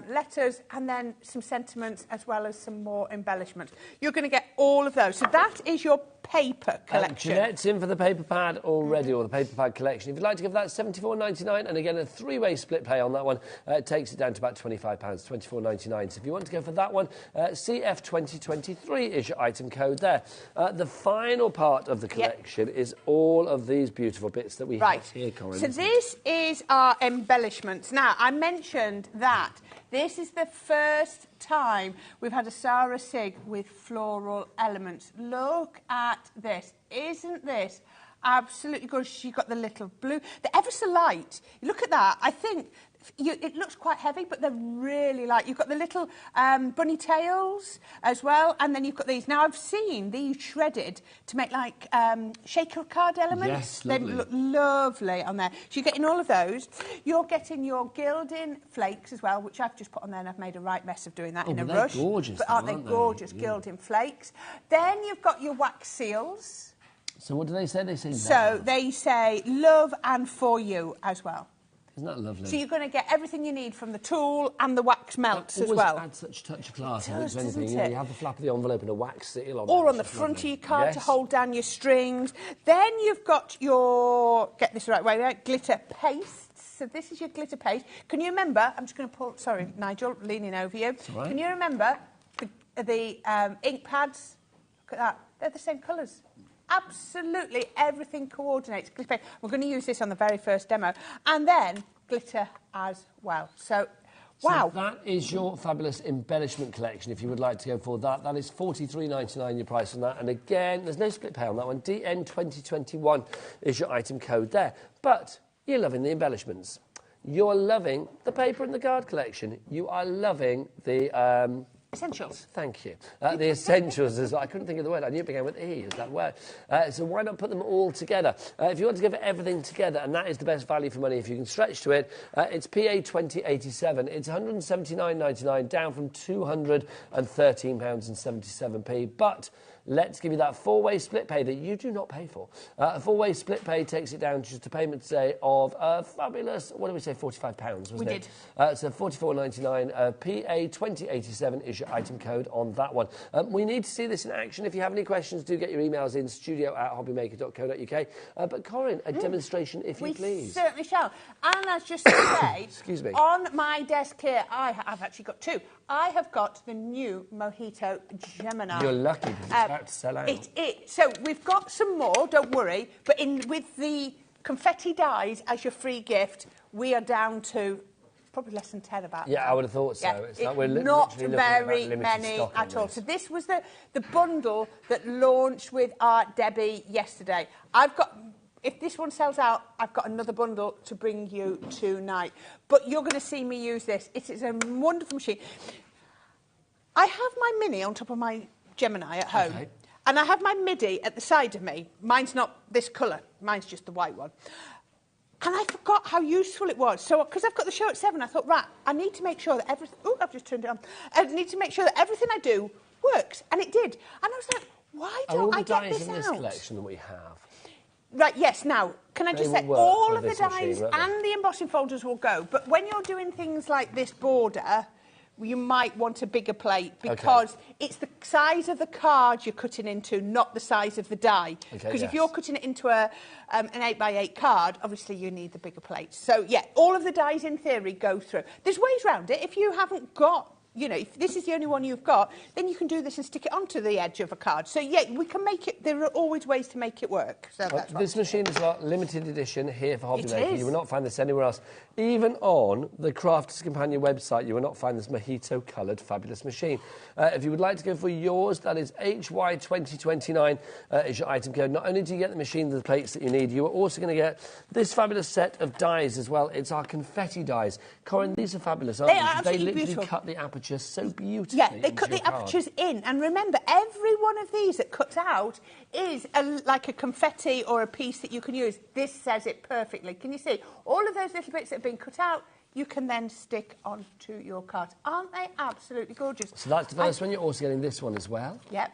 letters and then some sentiments as well as some more embellishments. You're going to get all of those. So that is your paper collection.
Jeanette's in for the paper pad already, or the paper pad collection. If you'd like to give that £74.99, and again a 3-way split pay on that one, it takes it down to about £25, £24.99. So if you want to go for that one, CF2023 is your item code there. The final part of the collection is all of these beautiful bits that we have here, Corinne.
So this is our embellishments. Now, I mentioned that this is the first time we've had a Sara Sig with floral elements. Look at this. Isn't this absolutely gorgeous? You've got the little blue. They're ever so light. Look at that. I think it looks quite heavy, but they're really light. You've got the little bunny tails as well, and then you've got these. Now, I've seen these shredded to make, like, shaker card elements.
Yes, lovely.
They look lovely on there. So you're getting all of those. You're getting your gilding flakes as well, which I've just put on there, and I've made a right mess of doing that in a rush.
They're gorgeous,
but aren't they gorgeous, gilding flakes? Then you've got your wax seals.
So what do they say? They say
So they say love and for you as well.
Isn't that lovely?
So you're going to get everything you need from the tool and the wax melts as well.
It adds such a touch of class.
It does, doesn't
anything.
it?
You have the flap of the envelope and a wax seal on
Or
there,
on the front
lovely.
of your card to hold down your strings. Then you've got your, get this the right way, right? Glitter pastes. So this is your glitter paste. Can you remember, I'm just going to pull, sorry, Nigel, leaning over you.
Right.
Can you remember the ink pads? Look at that. They're the same colours. Absolutely everything coordinates. Glitter paste. We're going to use this on the very first demo. And then glitter as well. So, wow.
So that is your fabulous embellishment collection. If you would like to go for that, that is $43.99 your price on that. And again, there's no split pay on that one. DN2021 is your item code there. But you're loving the embellishments. You're loving the paper and the card collection. You are loving the...
essentials.
Thank you. The essentials as well. I couldn't think of the word. I knew it began with E. Is that word? So why not put them all together? If you want to give everything together, and that is the best value for money, if you can stretch to it, it's PA 2087. It's £179.99, down from £213.77p. But let's give you that 4-way split pay that you do not pay for. A 4-way split pay takes it down to just a payment today of fabulous, what did we say, £45, wasn't it?
We did.
So £44.99, PA2087 is your item code on that one. We need to see this in action. If you have any questions, do get your emails in, studio@hobbymaker.co.uk. But Corinne, a demonstration, if you please.
We certainly shall. And as just to say,
excuse me,
on my desk here, I've actually got two. I have got the new Mojito Gemini.
You're lucky because it's about to sell out.
So we've got some more, don't worry, but with the confetti dies as your free gift, we are down to probably less than 10 about
Yeah,
now.
I would have thought so.
Yeah,
It's like we're
not
literally
very
looking
many
stock
at all.
this.
So this was the bundle that launched with our Debbie yesterday. If this one sells out, I've got another bundle to bring you tonight. But you're going to see me use this. It is a wonderful machine. I have my Mini on top of my Gemini at home.
Okay.
And I have my Midi at the side of me. Mine's not this colour. Mine's just the white one. And I forgot how useful it was. So, because I've got the show at 7, I thought, right, I need to make sure that everything... Oh, I've just turned it on. I need to make sure that everything I do works. And it did. And I was like, why don't I get this out?
Are all the dies in this collection that we have?
Right, yes. Now, can I just say, all of the dies and the embossing folders will go. But when you're doing things like this border, you might want a bigger plate because it's the size of the card you're cutting into, not the size of the die. Because if you're cutting it into an 8x8 card, obviously you need the bigger plate. So, yeah, all of the dies in theory go through. There's ways around it. If you haven't got... You know, if this is the only one you've got, then you can do this and stick it onto the edge of a card. So, yeah, we can make it... There are always ways to make it work. So that's
this machine is a limited edition here for HobbyMaker.
Is.
You will not find this anywhere else. Even on the Crafters Companion website, you will not find this mojito-coloured fabulous machine. If you would like to go for yours, that is HY2029 is your item code. Not only do you get the machine and the plates that you need, you are also going to get this fabulous set of dies as well. It's our confetti dies. Corinne, these are fabulous, aren't they?
They are absolutely
literally
beautiful.
Cut the aperture so beautifully.
Yeah, they cut the apertures in. And remember, every one of these that cuts out is like a confetti or a piece that you can use. This says it perfectly. Can you see? All of those little bits that have been cut out, you can then stick onto your cards. Aren't they absolutely gorgeous?
So that's the first one. You're also getting this one as well.
Yep.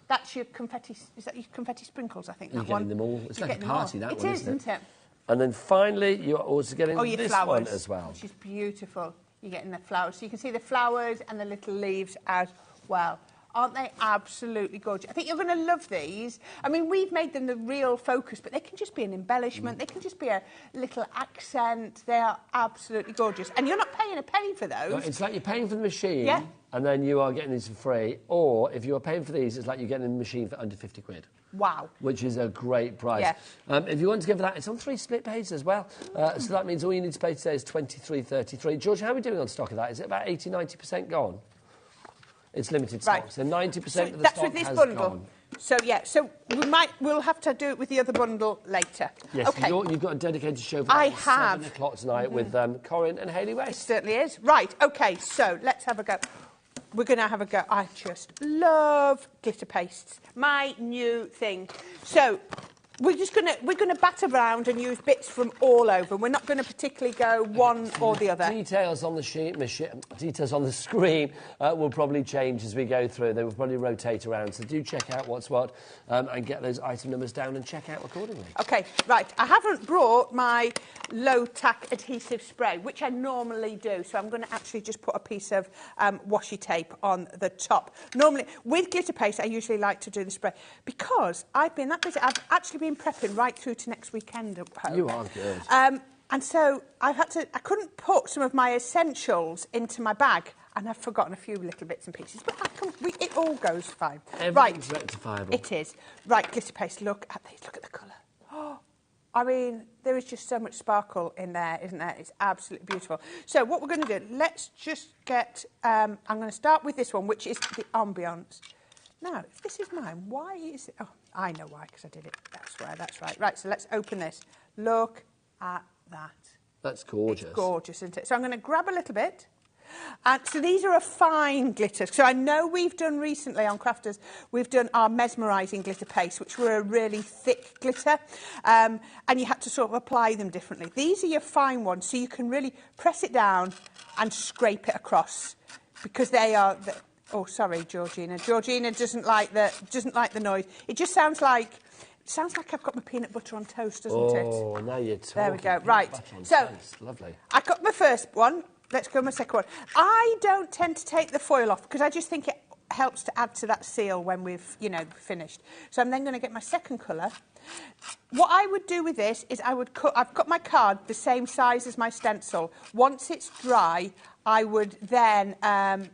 That's your confetti... Is that your confetti sprinkles, I think,
You're
that one?
getting them all. It's like a party, that one,
isn't it?
And then finally, you're also getting this
flowers,
one as well.
which is beautiful. You're getting the flowers. So you can see the flowers and the little leaves as well. Aren't they absolutely gorgeous? I think you're going to love these. I mean, we've made them the real focus, but they can just be an embellishment. They can just be a little accent. They are absolutely gorgeous. And you're not paying a penny for those.
No, it's like you're paying for the machine, and then you are getting these for free. Or if you are paying for these, it's like you're getting the machine for under 50 quid.
Wow.
Which is a great price.
Yeah.
If you want to go for that, it's on 3 split pays as well. So that means all you need to pay today is £23.33. George, how are we doing on stock of that? Is it about 80, 90% gone? It's limited stock, so 90% of the stock
that's with this
has
bundle.
gone.
So, yeah, so we'll have to do it with the other bundle later.
Yes,
okay.
You've got a dedicated show for that at 7 o'clock tonight with Corinne and Hayley West.
It certainly is. Right, OK, so let's have a go. We're going to have a go. I just love glitter pastes. My new thing. So we're going to bat around and use bits from all over. We're not going to particularly go one or the other.
Details on the details on the screen will probably change as we go through. They will probably rotate around. So do check out what's what and get those item numbers down and check out accordingly. OK,
right. I haven't brought my low-tack adhesive spray, which I normally do. So I'm going to actually just put a piece of washi tape on the top. Normally, with glitter paste, I usually like to do the spray because I've been that busy. I've actually been prepping right through to next weekend at home.
You are good.
And so I couldn't put some of my essentials into my bag, and I've forgotten a few little bits and pieces, but it all goes fine.
Everything's rectifiable.
It is. Right, glitter paste, look at these, look at the colour. Oh, I mean, there is just so much sparkle in there, isn't there? It's absolutely beautiful. So what we're going to do, let's just get, I'm going to start with this one, which is the Ambiance. Now, if this is mine, why is it... Oh, I know why, because I did it elsewhere. That's right. Right, so let's open this. Look at that.
That's gorgeous.
It's gorgeous, isn't it? So I'm going to grab a little bit. So these are a fine glitter. So I know we've done recently on Crafters, we've done our mesmerising glitter paste, which were a really thick glitter. And you had to sort of apply them differently. These are your fine ones, so you can really press it down and scrape it across, because they are... Oh, sorry, Georgina. Georgina doesn't like the noise. It just sounds like I've got my peanut butter on toast, doesn't it?
Oh, now you're talking.
There we go.
Peanut
Right.
butter on
So
toast. Lovely.
I got my first one. Let's go with my second one. I don't tend to take the foil off because I just think it helps to add to that seal when we've, finished. So I'm then going to get my second colour. What I would do with this is I've got my card the same size as my stencil. Once it's dry, I would then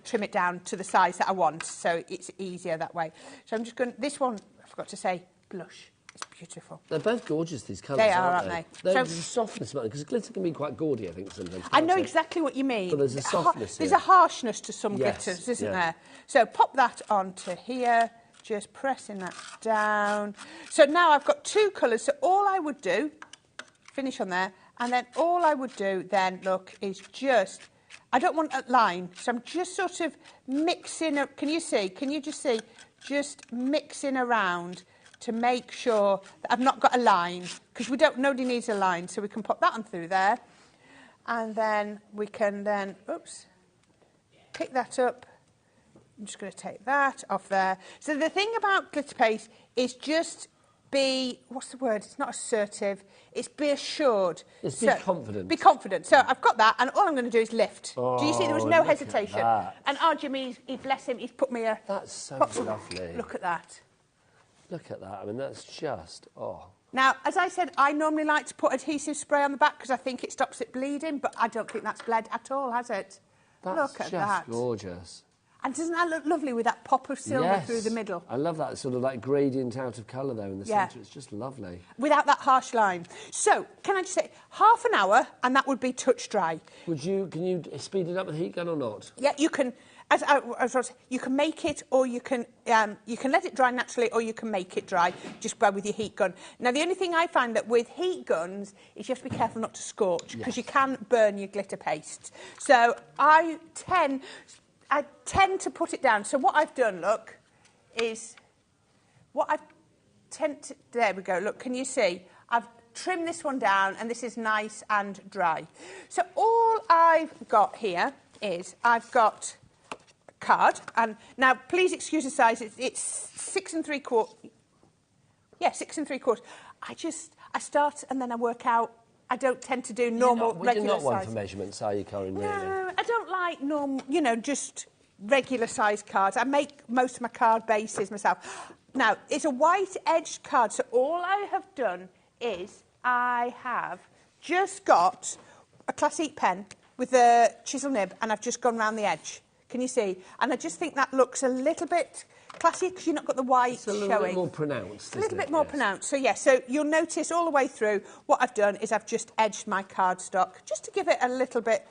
trim it down to the size that I want, so it's easier that way. So I'm just going to, this one, I forgot to say, blush. It's beautiful.
They're both gorgeous, these colours,
They are,
aren't
they?
There's a softness about them, because glitter can be quite gaudy, I think, sometimes.
I know
can't it?
exactly what you mean.
But there's a softness
There's
here.
a harshness to some
Yes,
glitters, isn't
yeah.
there? So pop that onto here, just pressing that down. So now I've got two colours, so all I would do, finish on there, and then all I would do then, look, is just, I don't want a line, so I'm just sort of mixing, can you just see, just mixing around to make sure that I've not got a line, because nobody needs a line, so we can pop that on through there, and then we can then, pick that up. I'm just going to take that off there. So the thing about glitter paste is just be, what's the word? It's not assertive. It's be assured.
It's be confident.
Be confident. So I've got that, and all I'm going to do is lift. Do you see there was no
look at
hesitation?
that.
And Jimmy, bless him, he's put me a...
That's so lovely.
Look at that.
Look at that. I mean, that's just,
Now, as I said, I normally like to put adhesive spray on the back because I think it stops it bleeding, but I don't think that's bled at all, has it?
That's
Look at
just
that.
gorgeous.
And doesn't that look lovely with that pop of silver
Yes.
through the middle?
I love that sort of like gradient out of colour there in the centre. It's just lovely.
Without that harsh line. So, can I just say, half an hour, and that would be touch dry.
Can you speed it up with the heat gun or not?
Yeah, you can. You can make it, or you can let it dry naturally, or you can make it dry just with your heat gun. Now, the only thing I find that with heat guns is you have to be careful not to scorch, because you can burn your glitter paste. So I tend to put it down. So what I've done, look, is there we go. Look, can you see? I've trimmed this one down, and this is nice and dry. So all I've got here is I've got card, and now please excuse the size, it's 6 3/4. Yeah, 6 3/4. I start and then I work out. I don't tend to do normal regular size.
You're not one for measurements, are you, Corinne? Really?
No, I don't like normal, just regular size cards. I make most of my card bases myself. Now, it's a white edged card, so all I have done is I have just got a classic pen with a chisel nib, and I've just gone round the edge. Can you see? And I just think that looks a little bit classy because you've not got the white
it's a little
showing.
bit more pronounced,
A little bit more pronounced. So, yes, so you'll notice all the way through what I've done is I've just edged my cardstock just to give it a little bit,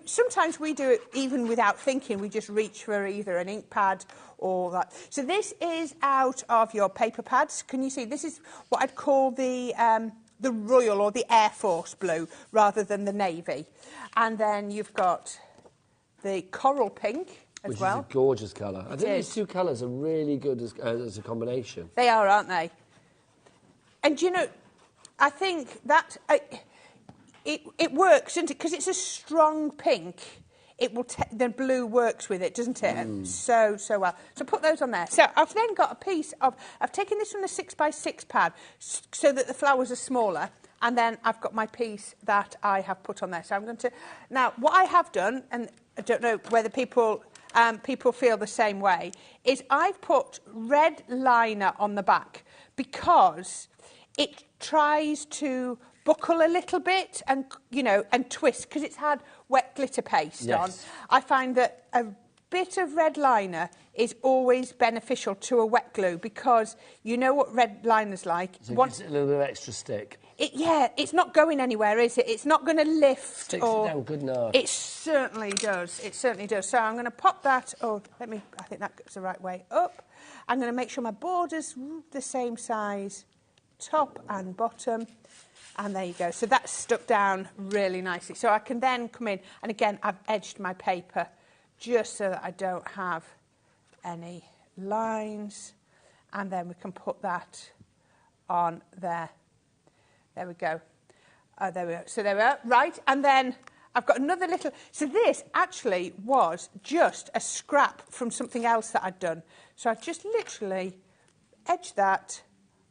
sometimes we do it even without thinking. We just reach for either an ink pad or that. So this is out of your paper pads. Can you see? This is what I'd call the Royal or the Air Force blue rather than the navy. And then you've got the coral pink as well.
Which is a gorgeous colour. I think these two colours are really good as a combination.
They are, aren't they? And, I think that it works, doesn't it? Because it's a strong pink. The blue works with it, doesn't it? So well. So put those on there. So I've then got a piece of... I've taken this from the 6x6 pad so that the flowers are smaller. And then I've got my piece that I have put on there. So I'm going to... Now, what I have done, and I don't know whether people feel the same way, is I've put red liner on the back because it tries to buckle a little bit and, and twist because it's had wet glitter paste on. I find that a bit of red liner is always beneficial to a wet glue because you know what red liner's like.
So it gives it a little bit of extra stick.
It's not going anywhere, is it? It's not going to lift.
Sticks it down good enough.
It certainly does. It certainly does. So I'm going to pop that. I think that goes the right way up. I'm going to make sure my border's the same size, top and bottom. And there you go. So that's stuck down really nicely. So I can then come in, and again, I've edged my paper just so that I don't have any lines. And then we can put that on there. There we go. There we go. So there we are. Right. And then I've got another little... So this actually was just a scrap from something else that I'd done. So I've just literally edged that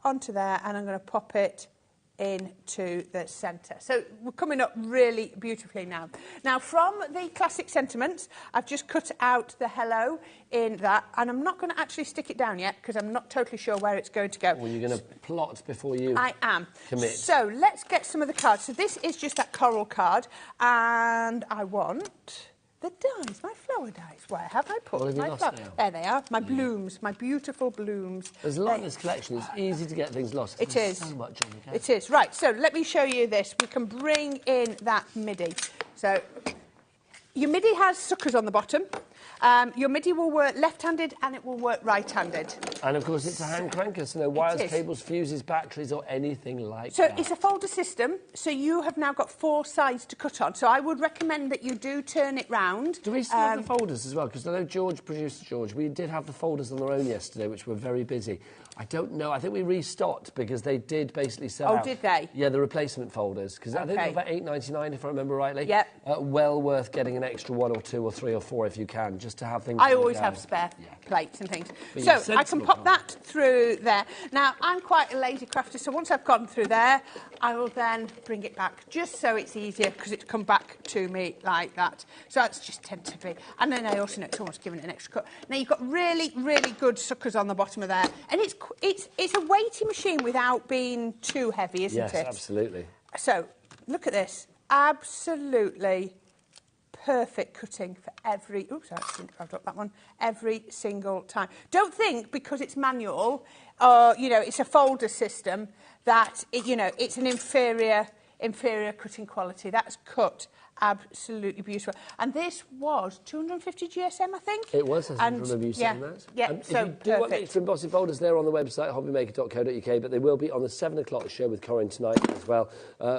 onto there, and I'm going to pop it into the centre. So we're coming up really beautifully now. Now, from the classic sentiments, I've just cut out the hello in that, and I'm not going to actually stick it down yet because I'm not totally sure where it's going to go.
Well, you're going to plot before you
I am.
Commit.
So let's get some of the cards. So this is just that coral card, and I want... the dies, my flower dies. Where have I put my flower? There they are, my blooms, my beautiful blooms.
There's a lot in this collection. It's easy to get things lost.
It is.
So much on the
It is. Right, so let me show you this. We can bring in that MIDI. So your MIDI has suckers on the bottom. Your MIDI will work left-handed and it will work right-handed.
And, of course, it's a hand cranker, so no wires, cables, fuses, batteries or anything like that.
So it's a folder system, so you have now got 4 sides to cut on. So I would recommend that you do turn it round.
Do we still have the folders as well? Because I know producer George, we did have the folders on their own yesterday, which were very busy. I don't know. I think we restocked because they did basically sell out.
Oh, did they?
Yeah, the replacement folders. Because I think they were about $8.99, if I remember rightly.
Yep.
Well worth getting an extra 1 or 2 or 3 or 4 if you can, just to have things.
I always have spare plates and things.
But
so I can pop that through there. Now, I'm quite a lazy crafter, so once I've gone through there, I will then bring it back, just so it's easier, because it's come back to me like that. So that's just tend to be. And then I also know it's almost given it an extra cut. Now, you've got really, really good suckers on the bottom of there. And it's a weighty machine without being too heavy, isn't it?
Yes, absolutely.
So, look at this. Absolutely perfect cutting for every... Oops, I've dropped that one. Every single time. Don't think because it's manual, you know, it's a folder system, that, it's an inferior cutting quality. That's cut absolutely beautiful. And this was 250 GSM, I think.
It was, I remember you saying that.
Yeah, so
if you do want extra embossing folders, they're on the website, hobbymaker.co.uk, but they will be on the 7 o'clock show with Corinne tonight as well,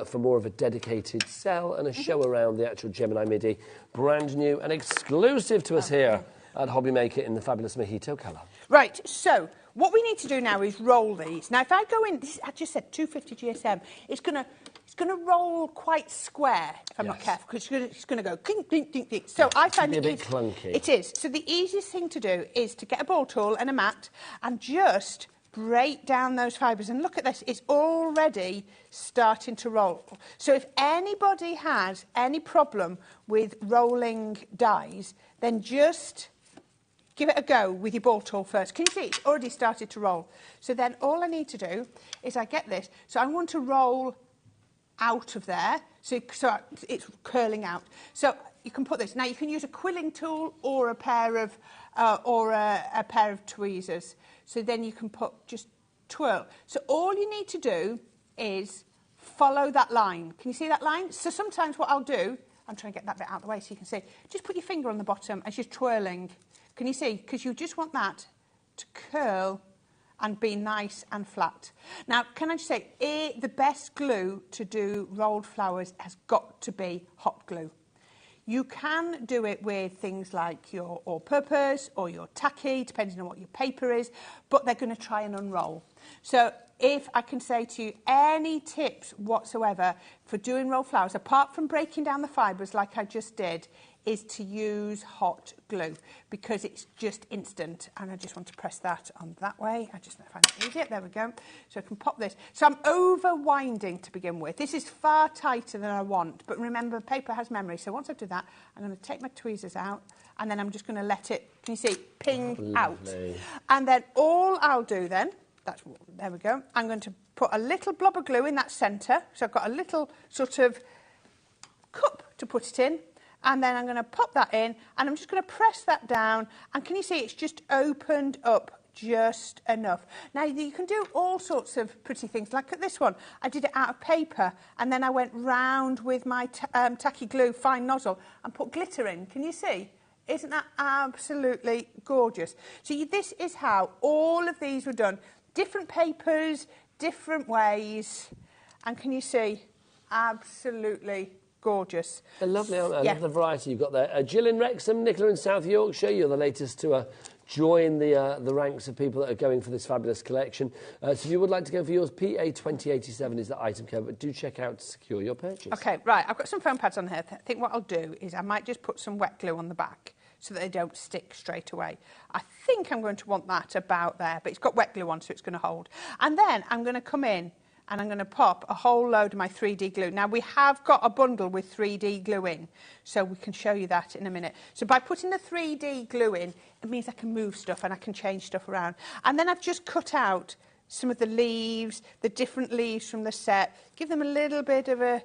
for more of a dedicated sell and a show around the actual Gemini Midi. Brand new and exclusive to us here at HobbyMaker in the fabulous mojito colour.
Right, so what we need to do now is roll these. Now, if I go in, I just said 250 GSM, it's going to roll quite square if I'm not careful, because it's going to go clink, clink, clink, clink. So I find
it a bit clunky.
It is. So the easiest thing to do is to get a ball tool and a mat and just break down those fibres. And look at this, it's already starting to roll. So if anybody has any problem with rolling dies, then just give it a go with your ball tool first. Can you see? It's already started to roll. So then all I need to do is I get this. So I want to roll out of there, so it's curling out. So you can put this. Now you can use a quilling tool or a pair of tweezers. So then you can just twirl. So all you need to do is follow that line. Can you see that line? So sometimes what I'll do, I'm trying to get that bit out of the way so you can see. Just put your finger on the bottom as you're twirling. Can you see? Because you just want that to curl and be nice and flat. Now, can I just say, the best glue to do rolled flowers has got to be hot glue. You can do it with things like your all-purpose or your tacky, depending on what your paper is, but they're going to try and unroll. So if I can say to you any tips whatsoever for doing rolled flowers, apart from breaking down the fibres like I just did, is to use hot glue because it's just instant. And I just want to press that on that way. I just find it easier. There we go. So I can pop this. So I'm over-winding to begin with. This is far tighter than I want. But remember, paper has memory. So once I do that, I'm going to take my tweezers out and then I'm just going to let it, can you see, ping out. And then all I'll do then, there we go. I'm going to put a little blob of glue in that centre. So I've got a little sort of cup to put it in. And then I'm going to pop that in, and I'm just going to press that down. And can you see it's just opened up just enough? Now, you can do all sorts of pretty things. Like at this one, I did it out of paper, and then I went round with my tacky glue fine nozzle and put glitter in. Can you see? Isn't that absolutely gorgeous? So this is how all of these were done. Different papers, different ways. And can you see? Absolutely gorgeous.
They're lovely, aren't they? I love the variety you've got there. Jill in Wrexham, Nicola in South Yorkshire. You're the latest to join the ranks of people that are going for this fabulous collection. So if you would like to go for yours, PA2087 is the item code, but do check out to secure your purchase.
Okay, right, I've got some foam pads on here. I think what I'll do is I might just put some wet glue on the back so that they don't stick straight away. I think I'm going to want that about there, but it's got wet glue on, so it's going to hold. And then I'm going to come in and I'm going to pop a whole load of my 3D glue. Now, we have got a bundle with 3D glue in, so we can show you that in a minute. So by putting the 3D glue in, it means I can move stuff and I can change stuff around. And then I've just cut out some of the leaves, the different leaves from the set, give them a little bit of a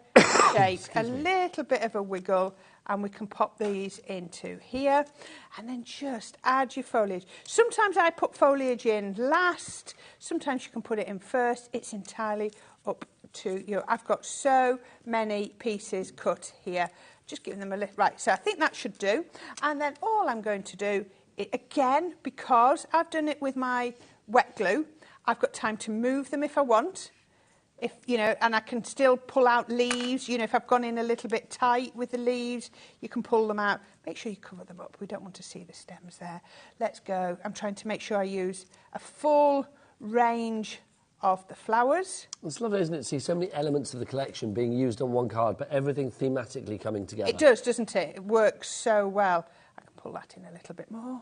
shape, a little bit of a wiggle, and we can pop these into here and then just add your foliage. Sometimes I put foliage in last, sometimes you can put it in first. It's entirely up to you. I've got so many pieces cut here. Just giving them a little, right, so I think that should do. And then all I'm going to do, again, because I've done it with my wet glue, I've got time to move them if I want. If, you know, and I can still pull out leaves. You know, if I've gone in a little bit tight with the leaves, you can pull them out. Make sure you cover them up. We don't want to see the stems there. Let's go. I'm trying to make sure I use a full range of the flowers.
It's lovely, isn't it? See so many elements of the collection being used on one card, but everything thematically coming together.
It does, doesn't it? It works so well. I can pull that in a little bit more.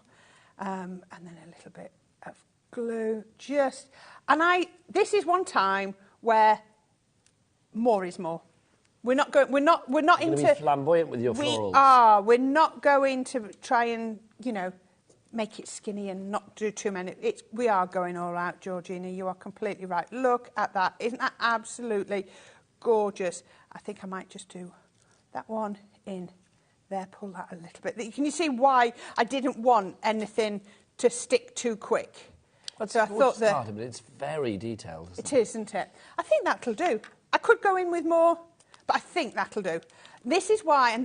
And then a little bit of glue. Just, and this is one time where more is more. We're not into
be flamboyant with your florals.
We are. We're not going to try and, you know, make it skinny and not do too many. We are going all out, Georgina. You are completely right. Look at that. Isn't that absolutely gorgeous? I think I might just do that one in there. Pull that a little bit. Can you see why I didn't want anything to stick too quick?
So I thought that but it's very detailed.
It is, isn't it? I think that'll do. I could go in with more, but I think that'll do. This is why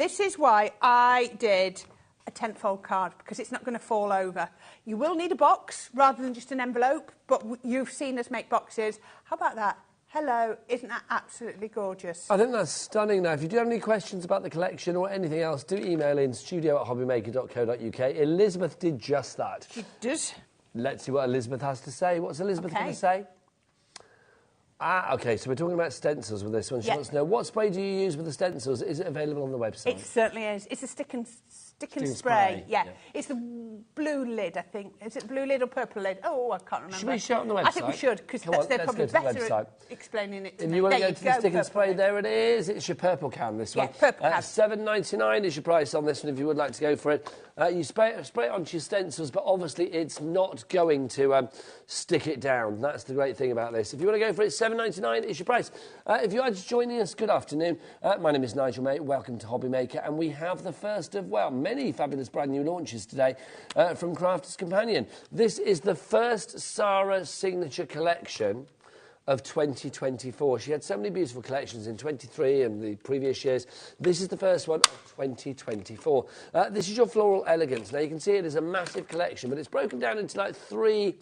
I did a 10-fold card, because it's not going to fall over. You will need a box rather than just an envelope, but you've seen us make boxes. How about that? Hello, isn't that absolutely gorgeous?
I think that's stunning. Now, if you do have any questions about the collection or anything else, do email in studio@hobbymaker.co.uk. Elizabeth did just that.
She does.
Let's see what Elizabeth has to say. What's Elizabeth going to say? OK, so we're talking about stencils with this one. She wants to know, what spray do you use with the stencils? Is it available on the website?
It certainly is. It's a stick and spray. Yeah. It's the blue lid, I think. Is it blue lid or purple lid? Oh, I can't remember.
Should we show it on the website?
I think we should, because they're probably better at explaining it to me.
If you want to go to the stick and spray, there it is. It's your purple can, this one.
Yeah, purple can.
$7.99 is your price on this one if you would like to go for it. You spray it onto your stencils, but obviously it's not going to stick it down. That's the great thing about this. If you want to go for it, $7.99 is your price. If you are just joining us, good afternoon. My name is Nigel May. Welcome to HobbyMaker, and we have the first of, well, many fabulous brand new launches today from Crafters Companion. This is the first Sara signature collection of 2024. She had so many beautiful collections in 23 and the previous years. This is the first one of 2024. This is your Floral Elegance. Now, you can see it is a massive collection, but it's broken down into like 3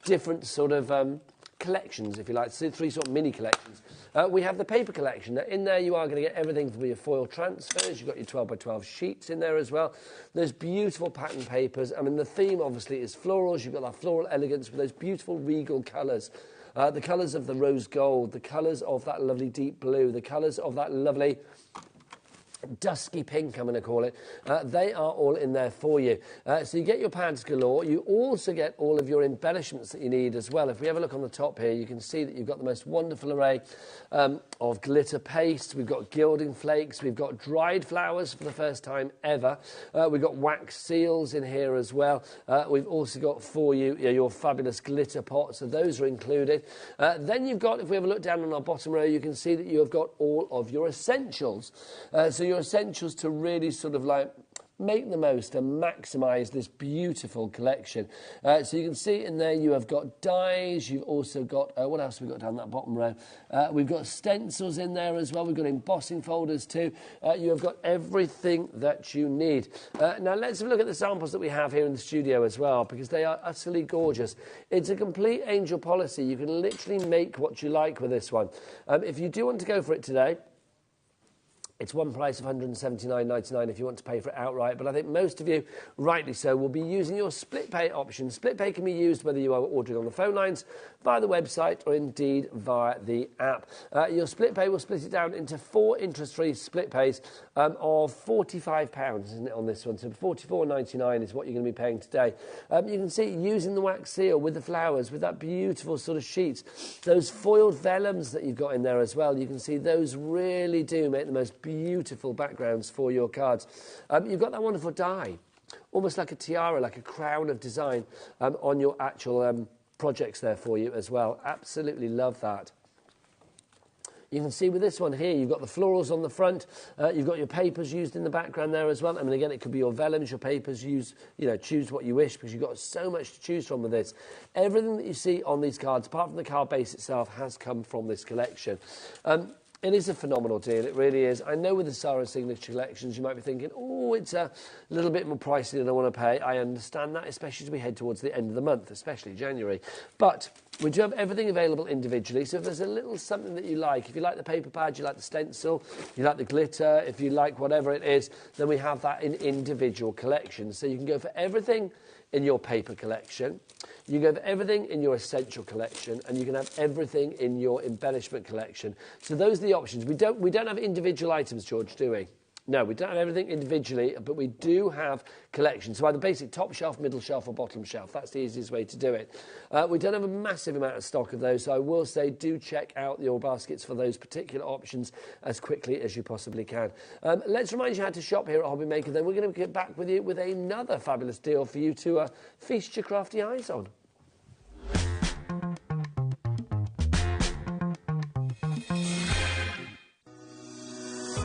different sort of collections, if you like, 3 sort of mini collections. We have the paper collection. Now, in there you are going to get everything from your foil transfers. You've got your 12 by 12 sheets in there as well. There's beautiful pattern papers. I mean, the theme obviously is florals. You've got that Floral Elegance with those beautiful regal colours. The colours of the rose gold, the colours of that lovely deep blue, the colours of that lovely dusky pink, I'm going to call it. They are all in there for you. So you get your pads galore. You also get all of your embellishments that you need as well. If we have a look on the top here, you can see that you've got the most wonderful array of glitter paste. We've got gilding flakes. We've got dried flowers for the first time ever. We've got wax seals in here as well. We've also got for you your fabulous glitter pots. So those are included. Then you've got, if we have a look down on our bottom row, you can see that you have got all of your essentials. So your essentials to really sort of like make the most and maximise this beautiful collection. So you can see in there you have got dies, you've also got, what else have we got down that bottom row? We've got stencils in there as well, we've got embossing folders too. You have got everything that you need. Now let's have a look at the samples that we have here in the studio as well, because they are utterly gorgeous. It's a complete angel policy. You can literally make what you like with this one. If you do want to go for it today, It's one price of £179.99 if you want to pay for it outright, but I think most of you, rightly so, will be using your split pay option. Split pay can be used whether you are ordering on the phone lines, via the website, or indeed via the app. Your split pay will split it down into 4 interest-free split pays of £45, isn't it, on this one? So £44.99 is what you're going to be paying today. You can see using the wax seal with the flowers, with that beautiful sort of sheets, those foiled vellums that you've got in there as well. You can see those really do make the most beautiful backgrounds for your cards. You've got that wonderful die, almost like a tiara, like a crown of design on your actual projects there for you as well. Absolutely love that. You can see with this one here, you've got the florals on the front, you've got your papers used in the background there as well. I mean, again, it could be your vellums, your papers, choose what you wish, because you've got so much to choose from with this. Everything that you see on these cards, apart from the card base itself, has come from this collection. It is a phenomenal deal, it really is. I know with the Sara Signature Collections, you might be thinking, oh, it's a little bit more pricey than I want to pay. I understand that, especially as we head towards the end of the month, especially January. But we do have everything available individually, so if there's a little something that you like, if you like the paper pad, you like the stencil, you like the glitter, if you like whatever it is, then we have that in individual collections. So you can go for everything in your paper collection, you can have everything in your essential collection, and you can have everything in your embellishment collection. So those are the options. We don't have individual items, George, do we? No, we don't have everything individually, but we do have collections. So either basic top shelf, middle shelf, or bottom shelf. That's the easiest way to do it. We don't have a massive amount of stock of those, so I will say do check out your baskets for those particular options as quickly as you possibly can. Let's remind you how to shop here at HobbyMaker. Then we're going to get back with you with another fabulous deal for you to feast your crafty eyes on.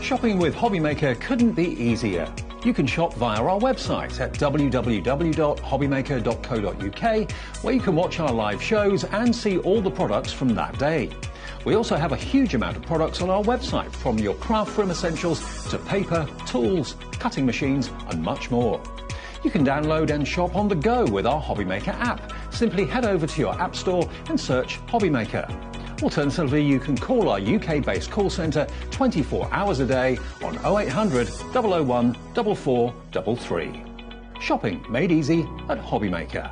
Shopping with HobbyMaker couldn't be easier. You can shop via our website at www.hobbymaker.co.uk, where you can watch our live shows and see all the products from that day. We also have a huge amount of products on our website, from your craft room essentials to paper, tools, cutting machines and much more. You can download and shop on the go with our HobbyMaker app. Simply head over to your app store and search HobbyMaker. Alternatively, you can call our UK-based call centre 24 hours a day on 0800 001 4433. Shopping made easy at HobbyMaker.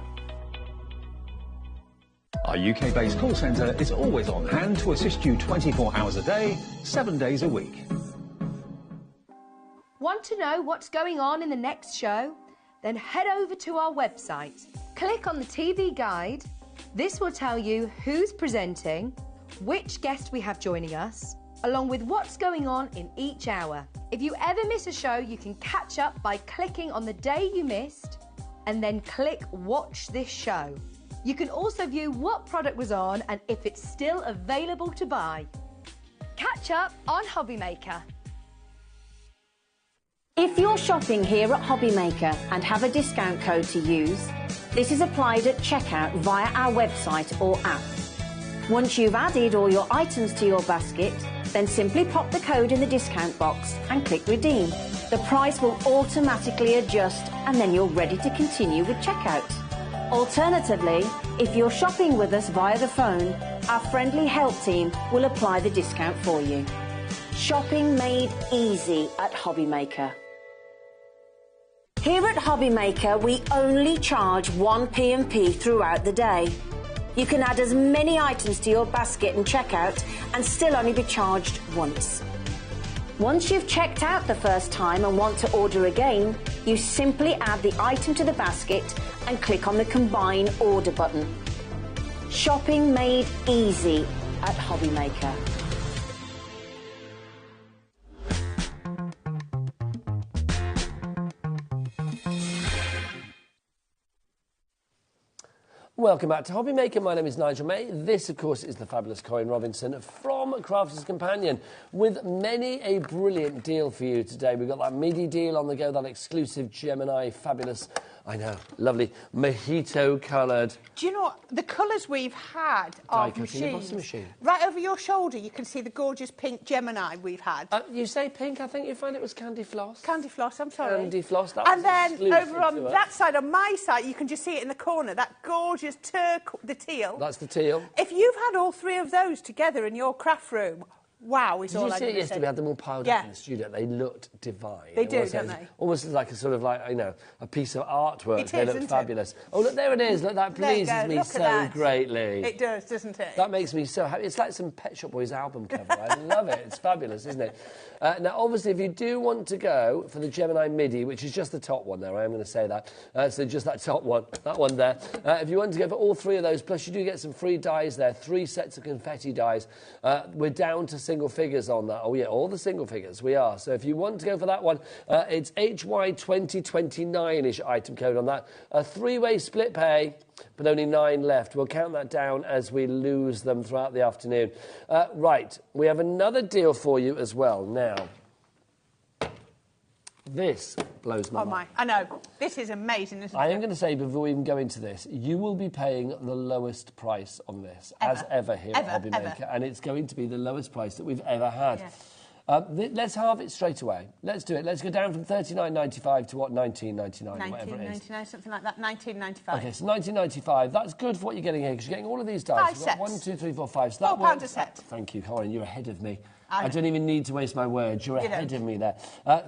Our UK-based call centre is always on hand to assist you 24 hours a day, 7 days a week.
Want to know what's going on in the next show? Then head over to our website. Click on the TV guide. This will tell you who's presenting, which guest we have joining us, along with what's going on in each hour. If you ever miss a show, you can catch up by clicking on the day you missed and then click Watch This Show. You can also view what product was on and if it's still available to buy. Catch up on HobbyMaker.
If you're shopping here at HobbyMaker and have a discount code to use, this is applied at checkout via our website or app. Once you've added all your items to your basket, then simply pop the code in the discount box and click Redeem. The price will automatically adjust and then you're ready to continue with checkout. Alternatively, if you're shopping with us via the phone, our friendly help team will apply the discount for you. Shopping made easy at HobbyMaker. Here at HobbyMaker, we only charge 1 P&P throughout the day. You can add as many items to your basket and checkout and still only be charged once. Once you've checked out the first time and want to order again, you simply add the item to the basket and click on the Combine Order button. Shopping made easy at HobbyMaker.
Welcome back to HobbyMaker. My name is Nigel May. This, of course, is the fabulous Corinne Robinson from Crafter's Companion, with many a brilliant deal for you today. We've got that Midi deal on the go, that exclusive Gemini, fabulous, I know, lovely, mojito-coloured.
Do you know what? The colours we've had of machines. Right over your shoulder, you can see the gorgeous pink Gemini we've had.
You say pink, I think you find it was Candy Floss.
Candy Floss, I'm sorry.
Candy Floss, that
and
was
then over on
to
that side, on my side, you can just see it in the corner, that gorgeous the teal.
That's the teal.
If you've had all three of those together in your craft room, wow is
Did
all
you
I'm
see it
going to
yesterday?
say.
We had them all piled
Yeah.
up in the studio. They looked divine.
They
It
do,
was,
don't
it was
they?
Almost like a sort of like, you know, a piece of artwork.
It
They
is,
look
isn't it?
fabulous. Oh, look, there it is. Look, that
There you
pleases
go.
me
Look at
so
that.
greatly.
It does, doesn't it?
That makes me so happy. It's like some Pet Shop Boys album cover. I love it. It's fabulous, isn't it? Now, obviously, if you do want to go for the Gemini Midi, which is just the top one there, I am going to say that. So just that top one, that one there. If you want to go for all three of those, plus you do get some free dies there, 3 sets of confetti dies. We're down to single figures on that. Oh, yeah, all the single figures, we are. So if you want to go for that one, it's HY2029 is your item code on that. A 3-way split pay, but only 9 left. We'll count that down as we lose them throughout the afternoon. Right, we have another deal for you as well. Now, this blows my mind.
Oh my, I know. This is amazing, isn't it?
I am going to say, before we even go into this, you will be paying the lowest price on this, as ever here at HobbyMaker, and it's going to be the lowest price that we've ever had.
Yeah.
Let's halve it straight away. Let's do it. Let's go down from $39.95 to what, $19.99, whatever it is.
$19.99, something like that, $19.95.
Okay, so $19.95. That's good for what you're getting here, because you're getting all of these dice.
5
You've got
sets.
1, 2, 3, 4, 5. So that
£4
works.
a set.
Thank you, Corinne. You're ahead of me.
I
I don't even need to waste my words. You're ahead of me there.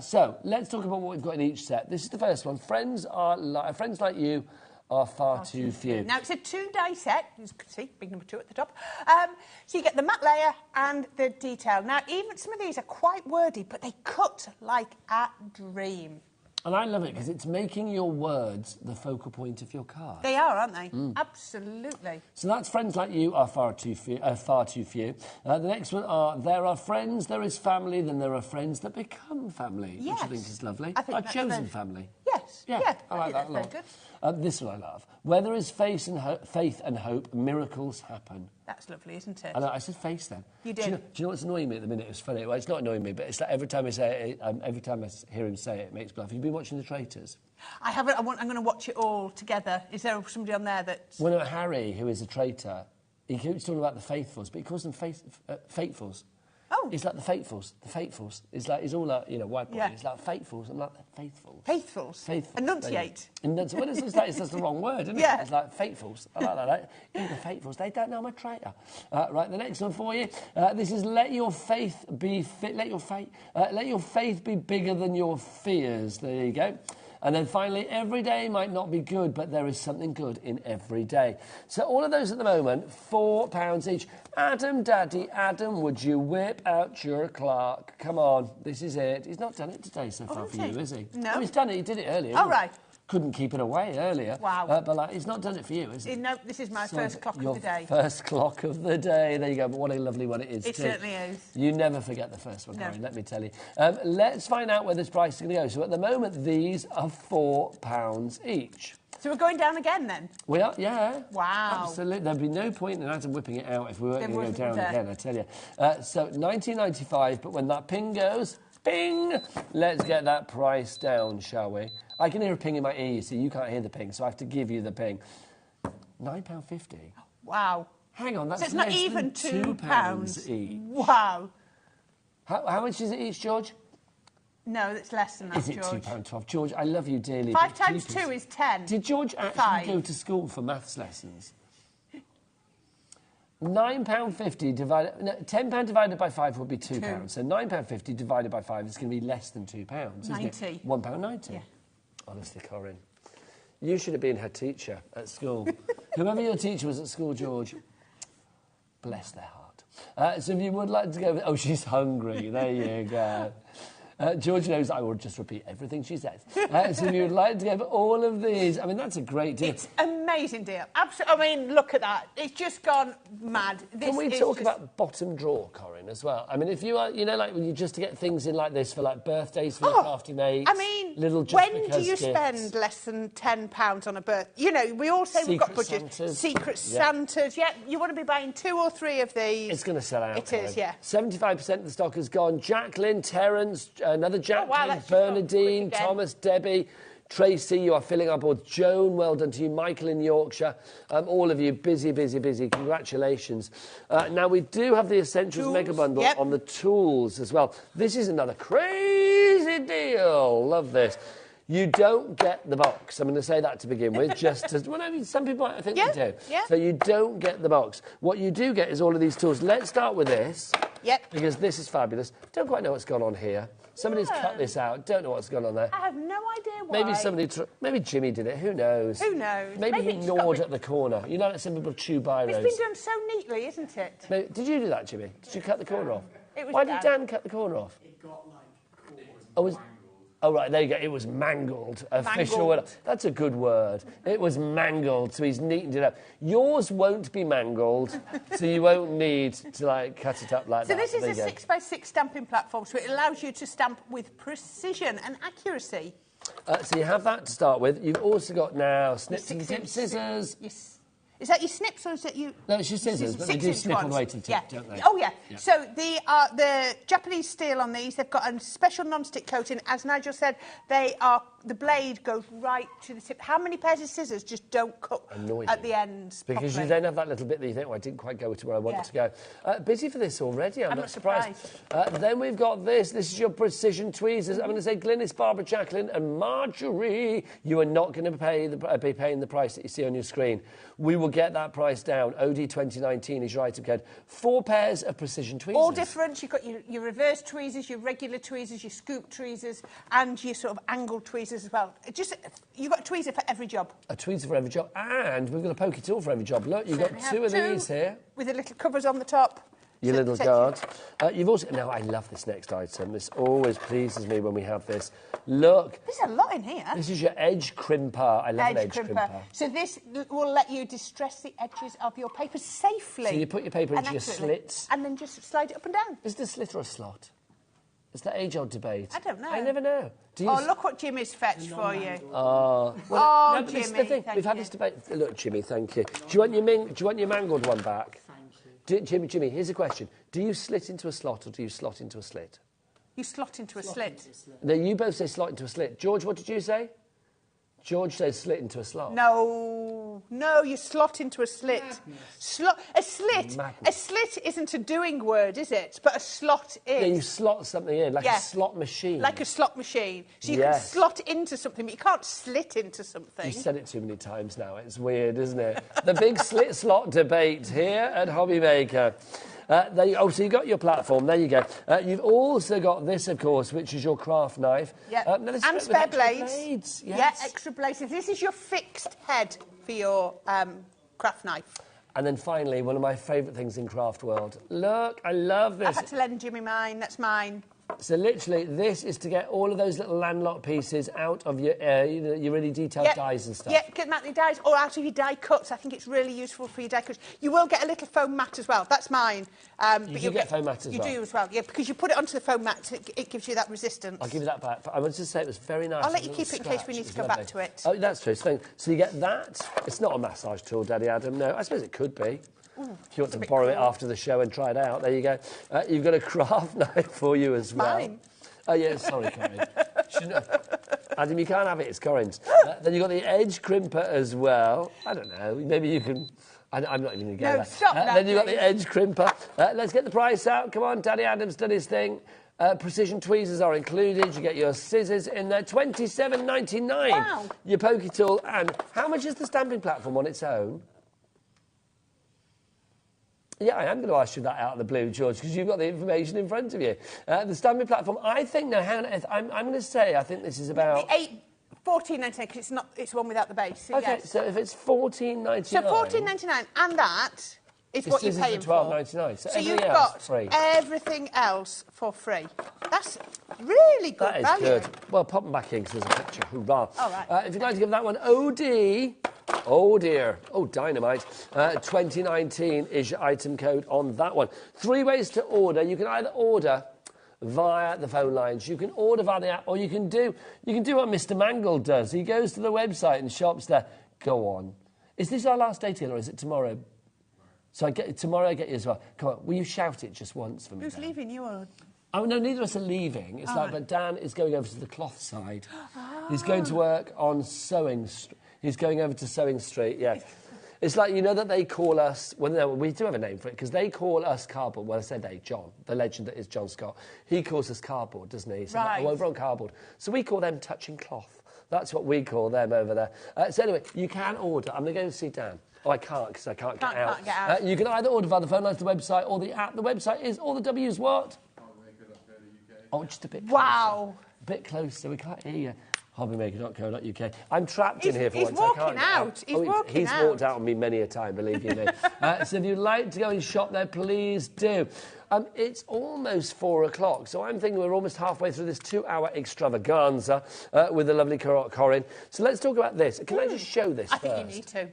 So let's talk about what we've got in each set. This is the first one. Friends like you are far too few.
Now, it's a 2-die set. You can see, big number 2 at the top. So you get the matte layer and the detail. Now, even some of these are quite wordy, but they cut like a dream.
And I love it because it's making your words the focal point of your card.
They are, aren't they? Absolutely.
So that's friends like you are far too few. The next one are there are friends, there is family, then there are friends that become family, which I think is lovely.
I think
Our
that's
chosen
very...
family.
Yes.
Yeah, I like
think
that a lot.
that's very good.
This one I love. Where there is faith and hope, miracles happen.
That's lovely, isn't it?
And I said face then.
You did.
Do you know what's annoying me at the minute? It's funny. Well, it's not annoying me, but it's like every time I say it, every time I hear him say it, it makes me laugh. Have you been watching The Traitors?
I haven't. I'm going to watch it all together. Is there somebody on there that...
Well, no, Harry, who is a traitor, he keeps talking about the faithfuls, but he calls them fatefuls.
Oh.
He's like the faithfuls. The faithfuls. He's like, he's all like, you know, white boy.
Yeah.
He's like faithfuls. I'm like, the faithfuls.
Faithfuls?
Faithfuls.
Enunciate.
Well, it's like, it's the wrong word, isn't it?
Yeah.
It's like faithfuls. I like that. You're the faithfuls. They don't know I'm a traitor. Right, the next one for you. This is let your faith be bigger than your fears. There you go. And then finally, every day might not be good, but there is something good in every day. So all of those at the moment, £4 each. Adam, would you whip out your clock? Come on, this is it. He's not done it today so far for you, is he?
No.
Oh, he's done it. He did it earlier.
Oh, right.
Couldn't keep it away earlier.
Wow.
But like, he's not done it for you, is he?
No, this is my first clock of the day.
First clock of the day. There you go. But what a lovely one it is,
It
too.
certainly is.
You never forget the first one,
No.
Corinne, let me tell you. Let's find out where this price is going to go. So at the moment, these are £4 each.
So we're going down again then?
We are, yeah.
Wow.
Absolutely. There'd be no point in Adam whipping it out if we weren't going to go down
there.
again, I tell you. So $19.95, but when that ping goes, ping, let's get that price down, shall we? I can hear a ping in my ear, you see. You can't hear the ping, so I have to give you the ping. £9.50.
Wow.
Hang on, that's
So it's not
less
even
than
£2
each.
Wow.
How much is it each, George?
No, it's less than that,
Is it
George.
£2.12? George, I love you dearly.
5
but
times
jeepers.
2 is 10.
Did George actually
5.
go to school for maths lessons? £9.50 divided... No, £10 divided by 5 would be £2. So £9.50 divided by 5 is going to be less than £2, isn't it? £1.90.
Yeah.
Honestly, Corinne, you should have been her teacher at school. Whoever your teacher was at school, George, bless their heart. So if you would like to go... Oh, she's hungry. There you go. George knows I will just repeat everything she says. So if you would like to go for all of these, I mean, that's a great deal.
It's an amazing deal. Absolutely. I mean, look at that. It's just gone mad.
Can we talk about bottom drawer, Corinne, as well? I mean, if you are, you know, like when you just to get things in like this for like birthdays for your crafty mates.
I mean,
little just
when
because
do you
gifts.
spend less than £10 on a birth? You know, we all say we've got budget.
Santas.
Secret
Yeah.
Santas. Yeah, you want to be buying 2 or 3 of these.
It's going to sell out.
It is, yeah.
75% of the stock has gone. Jacqueline, Terence, another Jacqueline,
wow, that's just gone
Bernadine,
quick again.
Thomas, Debbie, Tracy, you are filling our board. Joan, well done to you. Michael in Yorkshire. All of you, busy. Congratulations. Now, we do have the Essentials
Tools,
Mega Bundle
yep.
on the tools as well. This is another crazy deal. Love this. You don't get the box. I'm going to say that to begin with, just to... Well, I mean, some people, I think they do.
Yeah.
So you don't get the box. What you do get is all of these tools. Let's start with this.
Yep.
Because this is fabulous. Don't quite know what's gone on here. Somebody's cut this out. Don't know what's gone on there.
I have no idea why.
Maybe Jimmy did it. Who knows?
Who knows?
Maybe he gnawed at the corner. You know, like some people chew biros.
It's been done so neatly, isn't it?
Did you do that, Jimmy? Did you cut the corner off?
It was
Why did Dan cut the corner off?
It got like...
Oh, right, there you go. It was mangled. Official word. That's a good word. It was mangled, so he's neatened it up. Yours won't be mangled, so you won't need to, like, cut it up like
So
that.
this is a 6x6 stamping platform, so it allows you to stamp with precision and accuracy.
So you have that to start with. You've also got now snips and tip scissors.
Yes. Is that your snips or is that you?
No, it's your scissors, but they do snip on the way to the tip, don't they?
Oh, yeah. So the Japanese steel on these, they've got a special non-stick coating. As Nigel said, the blade goes right to the tip. How many pairs of scissors just don't cut at the ends
Because
properly?
you don't have that little bit that you think, well, I didn't quite go to where I wanted to go. Busy for this already, I'm not surprised. Then we've got this. This is your precision tweezers. I'm going to say Glynis, Barbara, Jacqueline and Marjorie. You are not going to be paying the price that you see on your screen. We will get that price down. OD 2019 is your item code. 4 pairs of precision tweezers.
All different. You've got your reverse tweezers, your regular tweezers, your scoop tweezers, and your sort of angled tweezers as well. You've got a tweezer for every job.
A tweezer for every job. And we've got a pokey tool for every job. Look, you've got 2 of these here.
With the little covers on the top.
Your little guard. You've also... Now, I love this next item. This always pleases me when we have this. Look.
There's a lot in here.
This is your edge crimper. I love an edge crimper.
So this will let you distress the edges of your paper safely.
So you put your paper into your slits.
And then just slide it up and down.
Is it a slit or a slot? It's the age-old debate.
I don't know.
I never know.
Look what Jimmy's fetched for you.
No,
Jimmy,
this is the thing. We've had this debate. Look, Jimmy, thank you. Do you want your mangled one back? Thank you. Jimmy, here's a question. Do you slit into a slot or do you slot into a slit?
You slot into a slit.
No, you both say slot into a slit. George, what did you say? George says slit into a slot.
No, you slot into a slit. A slit isn't a doing word, is it? But a slot is.
Yeah, you slot something in, like a slot machine.
Like a slot machine. So you can slot into something, but you can't slit into something.
You've said it too many times now. It's weird, isn't it? The big slit-slot debate here at HobbyMaker. So you've got your platform, there you go. You've also got this, of course, which is your craft knife.
Yeah, and spare blades. Yeah, extra blades. This is your fixed head for your craft knife.
And then finally, one of my favourite things in craft world. Look, I love this.
I've had to lend Jimmy mine, that's mine.
So literally, this is to get all of those little landlocked pieces out of your really detailed dies and stuff.
Yeah, get them out of your dies or out of your die cuts. I think it's really useful for your die cuts. You will get a little foam mat as well. That's mine.
You do get foam mat as well?
You do as well, yeah, because you put it onto the foam mat, it gives you that resistance.
I'll give you that back. But I wanted to say it was very nice.
I'll let you keep it in case we need to go back to it.
Oh, that's true. So you get that. It's not a massage tool, Daddy Adam. No, I suppose it could be. If you want to borrow it after the show and try it out, there you go. You've got a craft knife for you as well.
Mine.
Oh, yeah, sorry, Corinne. Adam, you can't have it, it's Corinne's. Then you've got the edge crimper as well. I don't know, maybe you can... I'm not even going to go there.
Stop that,
then you've got the edge crimper. Let's get the price out. Come on, Daddy Adam's done his thing. Precision tweezers are included. You get your scissors in there. $27.99.
Wow.
Your pokey tool. And how much is the stamping platform on its own? Yeah, I am going to ask you that out of the blue, George, because you've got the information in front of you. The stamping platform, I think, no, hang on, I'm going to say, I think this is about...
$14.99, because it's one without the base. So
OK, so if it's $14.99...
So $14.99, and that is what you're paying for.
$12.99.
So you've got everything else for free. That's really good value.
That is good. Well, pop them back in, because there's a picture. Hoorah.
All right.
If you'd like to give that one OD... Oh, dear. Oh, dynamite. 2019 is your item code on that one. 3 ways to order. You can either order via the phone lines, you can order via the app, or you can do what Mr. Mangle does. He goes to the website and shops there. Go on. Is this our last day together, or is it tomorrow? So tomorrow I get you as well. Come on, will you shout it just once for me?
Who's leaving, you or...?
Oh, no, neither of us are leaving. It's but Dan is going over to the cloth side. He's going to work on sewing... He's going over to Sewing Street, yeah. It's like, you know that they call us... Well, no, we do have a name for it, because they call us cardboard. Well, I said they, John, the legend that is John Scott. He calls us cardboard, doesn't he? So
right.
Over on cardboard. So we call them touching cloth. That's what we call them over there. So anyway, you can order. I'm going to go and see Dan. Oh, I can't because I can't get out.
Can't get out.
You can either order via the phone lines, the website, or the app. The website is all the W's what? Oh, just a bit closer.
Wow.
A bit closer. We can't hear you. HobbyMaker.co.uk. I'm trapped in here for once.
He's walking out. He's walking out.
He's walked out on me many a time, believe you me. So if you'd like to go and shop there, please do. It's almost 4 o'clock, so I'm thinking we're almost halfway through this 2-hour extravaganza with the lovely Corinne. So let's talk about this. Can I just show this first?
I think you need to.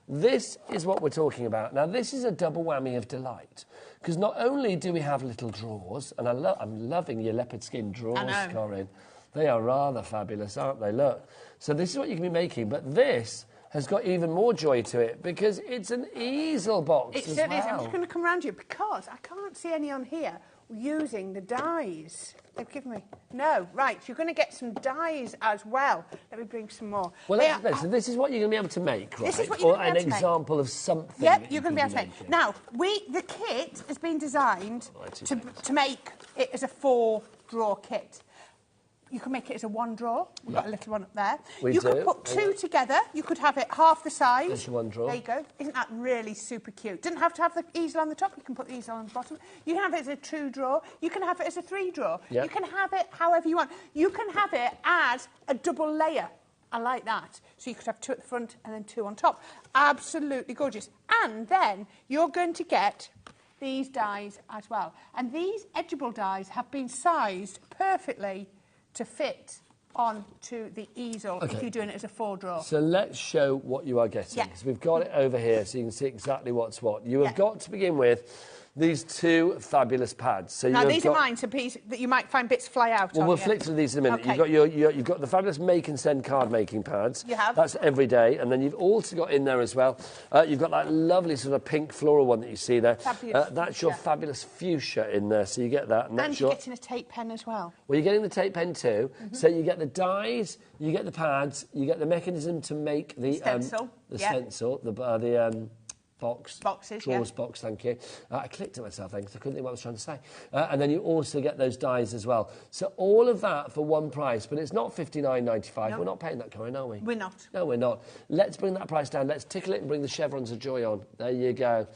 This is what we're talking about. Now, this is a double whammy of delight, because not only do we have little drawers, and I'm loving your leopard skin drawers, Corinne. They are rather fabulous, aren't they? Look. So this is what you can be making, but this has got even more joy to it because it's an easel box as well.
I'm just going to come around you because I can't see any on here using the dies. They've given me... No, right, you're going to get some dies as well. Let me bring some more.
Well, so this is what you're going to be able to make, right?
This is what you're going to be able to make.
Or an example of something.
Yep, you're going to be able to make. Now, the kit has been designed to make it as a 4-drawer kit. You can make it as a 1-drawer. We've got a little one up there. You could put 2 together. You could have it half the size.
There's your 1-drawer.
There you go. Isn't that really super cute? Doesn't have to have the easel on the top. You can put the easel on the bottom. You can have it as a 2-drawer. You can have it as a 3-drawer.
Yep.
You can have it however you want. You can have it as a double layer. I like that. So you could have 2 at the front and then 2 on top. Absolutely gorgeous. And then you're going to get these dies as well. And these edgeable dies have been sized perfectly to fit onto the easel if you're doing it as a 4-drawer.
So let's show what you are getting. Because we've got it over here so you can see exactly what's what. You have got to begin with these 2 fabulous pads. So
now, these are mine, so that you might find bits fly out
Well, we'll flick through these in a minute.
Okay.
You've got the fabulous make and send card making pads.
You have.
That's every day. And then you've also got in there as well, you've got that lovely sort of pink floral one that you see there.
Fabulous
that's your fabulous fuchsia in there, so you get that.
And you're getting a tape pen as well.
Well, you're getting the tape pen too. So you get the dies, you get the pads, you get the mechanism to make the
stencil.
Stencil, drawers box, thank you. I clicked at myself then because I couldn't think what I was trying to say. And then you also get those dies as well. So all of that for one price, but it's not $59.95.
No.
We're not paying that, Corinne, are we?
We're not.
No, we're not. Let's bring that price down. Let's tickle it and bring the chevrons of joy on. There you go.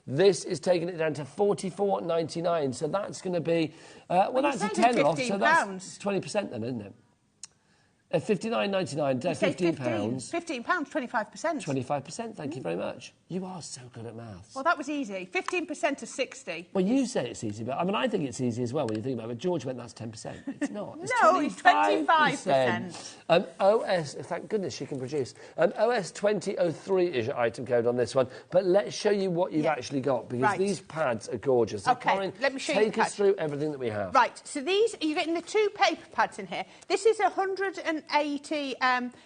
This is taking it down to $44.99. So that's going to be, that's a tenner off. So that's 20% then, isn't it? $59.99, £15.
£15, 25%.
25%, thank you very much. You are so good at maths.
Well, that was easy. 15% to 60.
Well, you say it's easy, but I think it's easy as well when you think about it. George went, that's 10%. It's not. It's
no, it's 25%.
OS, thank goodness she can produce. OS 2003 is your item code on this one, but let's show you what you've actually got, because these pads are gorgeous. So
okay,
Corinne,
let me show you
take us through everything that we have.
Right, so these, you're getting the 2 paper pads in here. This is 180,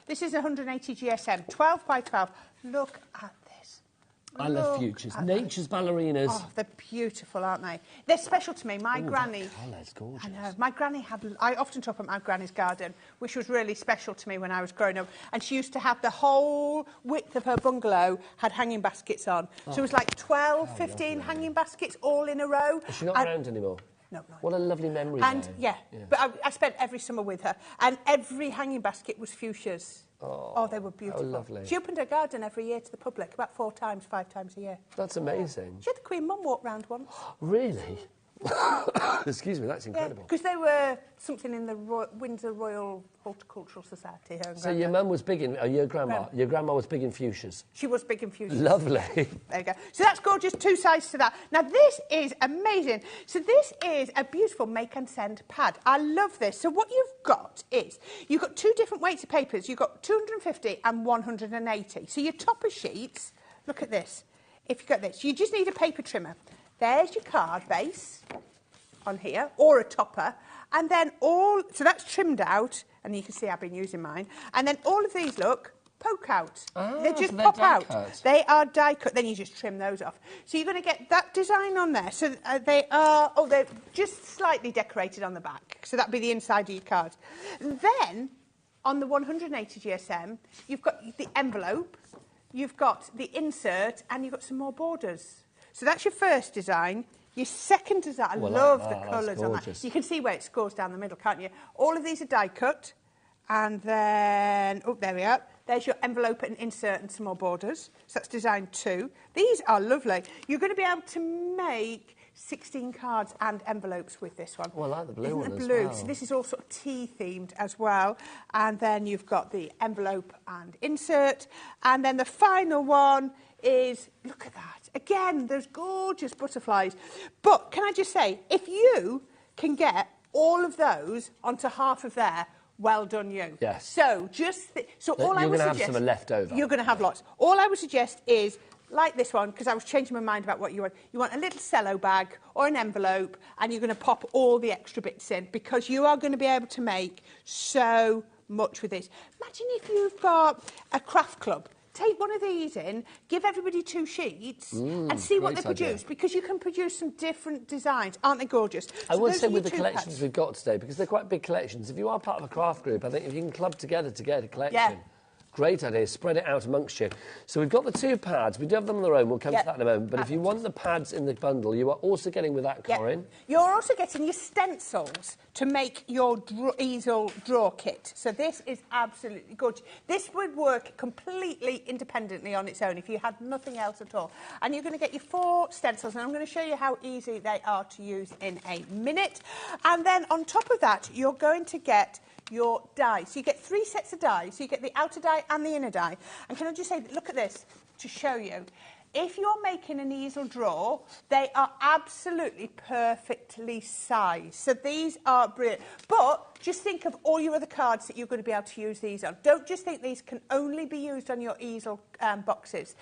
this is 180 GSM, 12 by 12. Look at this.
I love futures. Nature's ballerinas.
Oh, they're beautiful, aren't they? They're special to me. My granny...
That colour's gorgeous.
I know. My granny had... I often talk about my granny's garden, which was really special to me when I was growing up. And she used to have the whole width of her bungalow had hanging baskets on. So it was like 12, 15 hanging baskets all in a row.
Is she not around anymore?
No.
What a lovely memory.
And, but I spent every summer with her. And every hanging basket was fuchsias. Oh, they were beautiful.
Oh, lovely.
She opened her garden every year to the public, about 4 times, 5 times a year.
That's amazing.
She had the Queen Mum walk round once.
Really? Excuse me, that's incredible.
Because they were something in the Windsor Royal Horticultural Society.
So your mum was big in... your grandma? Your grandma was big in fuchsias?
She was big in fuchsias.
Lovely.
There you go. So that's gorgeous, 2 sides to that. Now, this is amazing. So this is a beautiful make and send pad. I love this. So what you've got is, you've got 2 different weights of papers. You've got 250 and 180. So your topper sheets, look at this. If you've got this, you just need a paper trimmer. There's your card base on here, or a topper, and then so that's trimmed out, and you can see I've been using mine, and then all of these, look, poke out. They just pop out.
Cut.
They are die cut, then you just trim those off. So you're going to get that design on there. So they're just slightly decorated on the back, so that'd be the inside of your card. Then, on the 180 GSM, you've got the envelope, you've got the insert, and you've got some more borders. So that's your first design. Your second design, I love the colours on that. You can see where it scores down the middle, can't you? All of these are die cut,
And then, oh, there we are. There's your envelope and insert and some more borders. So that's design 2. These are lovely. You're going to be able to make 16 cards and envelopes with this one.
Oh, I like the blue one
Isn't it
as
blue?
well.
So this is all sort of tea-themed as well. And then you've got the envelope and insert. And then the final one is, look at that. Again, those gorgeous butterflies. But can I just say, if you can get all of those onto half of there, well done you.
Yes.
So all I would suggest...
You're going to have some left over.
You're going to have lots. All I would suggest is, like this one, because I was changing my mind about what you want. You want a little cello bag or an envelope, and you're going to pop all the extra bits in, because you are going to be able to make so much with this. Imagine if you've got a craft club. Take one of these in, give everybody 2 sheets and see what they produce, because you can produce some different designs. Aren't they gorgeous?
I would say with the collections we've got today, because they're quite big collections, if you are part of a craft group, I think if you can club together to get a collection, great idea, spread it out amongst you. So we've got the 2 pads, we do have them on their own, we'll come to that in a moment, but if you want the pads in the bundle, you are also getting with that, Corinne.
You're also getting your stencils to make your easel draw kit. So this is absolutely gorgeous. This would work completely independently on its own if you had nothing else at all. And you're going to get your 4 stencils, and I'm going to show you how easy they are to use in a minute. And then on top of that, you're going to get your die. So you get 3 sets of die. So you get the outer die and the inner die. And can I just say, look at this to show you. If you're making an easel drawer, they are absolutely perfectly sized. So these are brilliant. But just think of all your other cards that you're going to be able to use these on. Don't just think these can only be used on your easel boxes,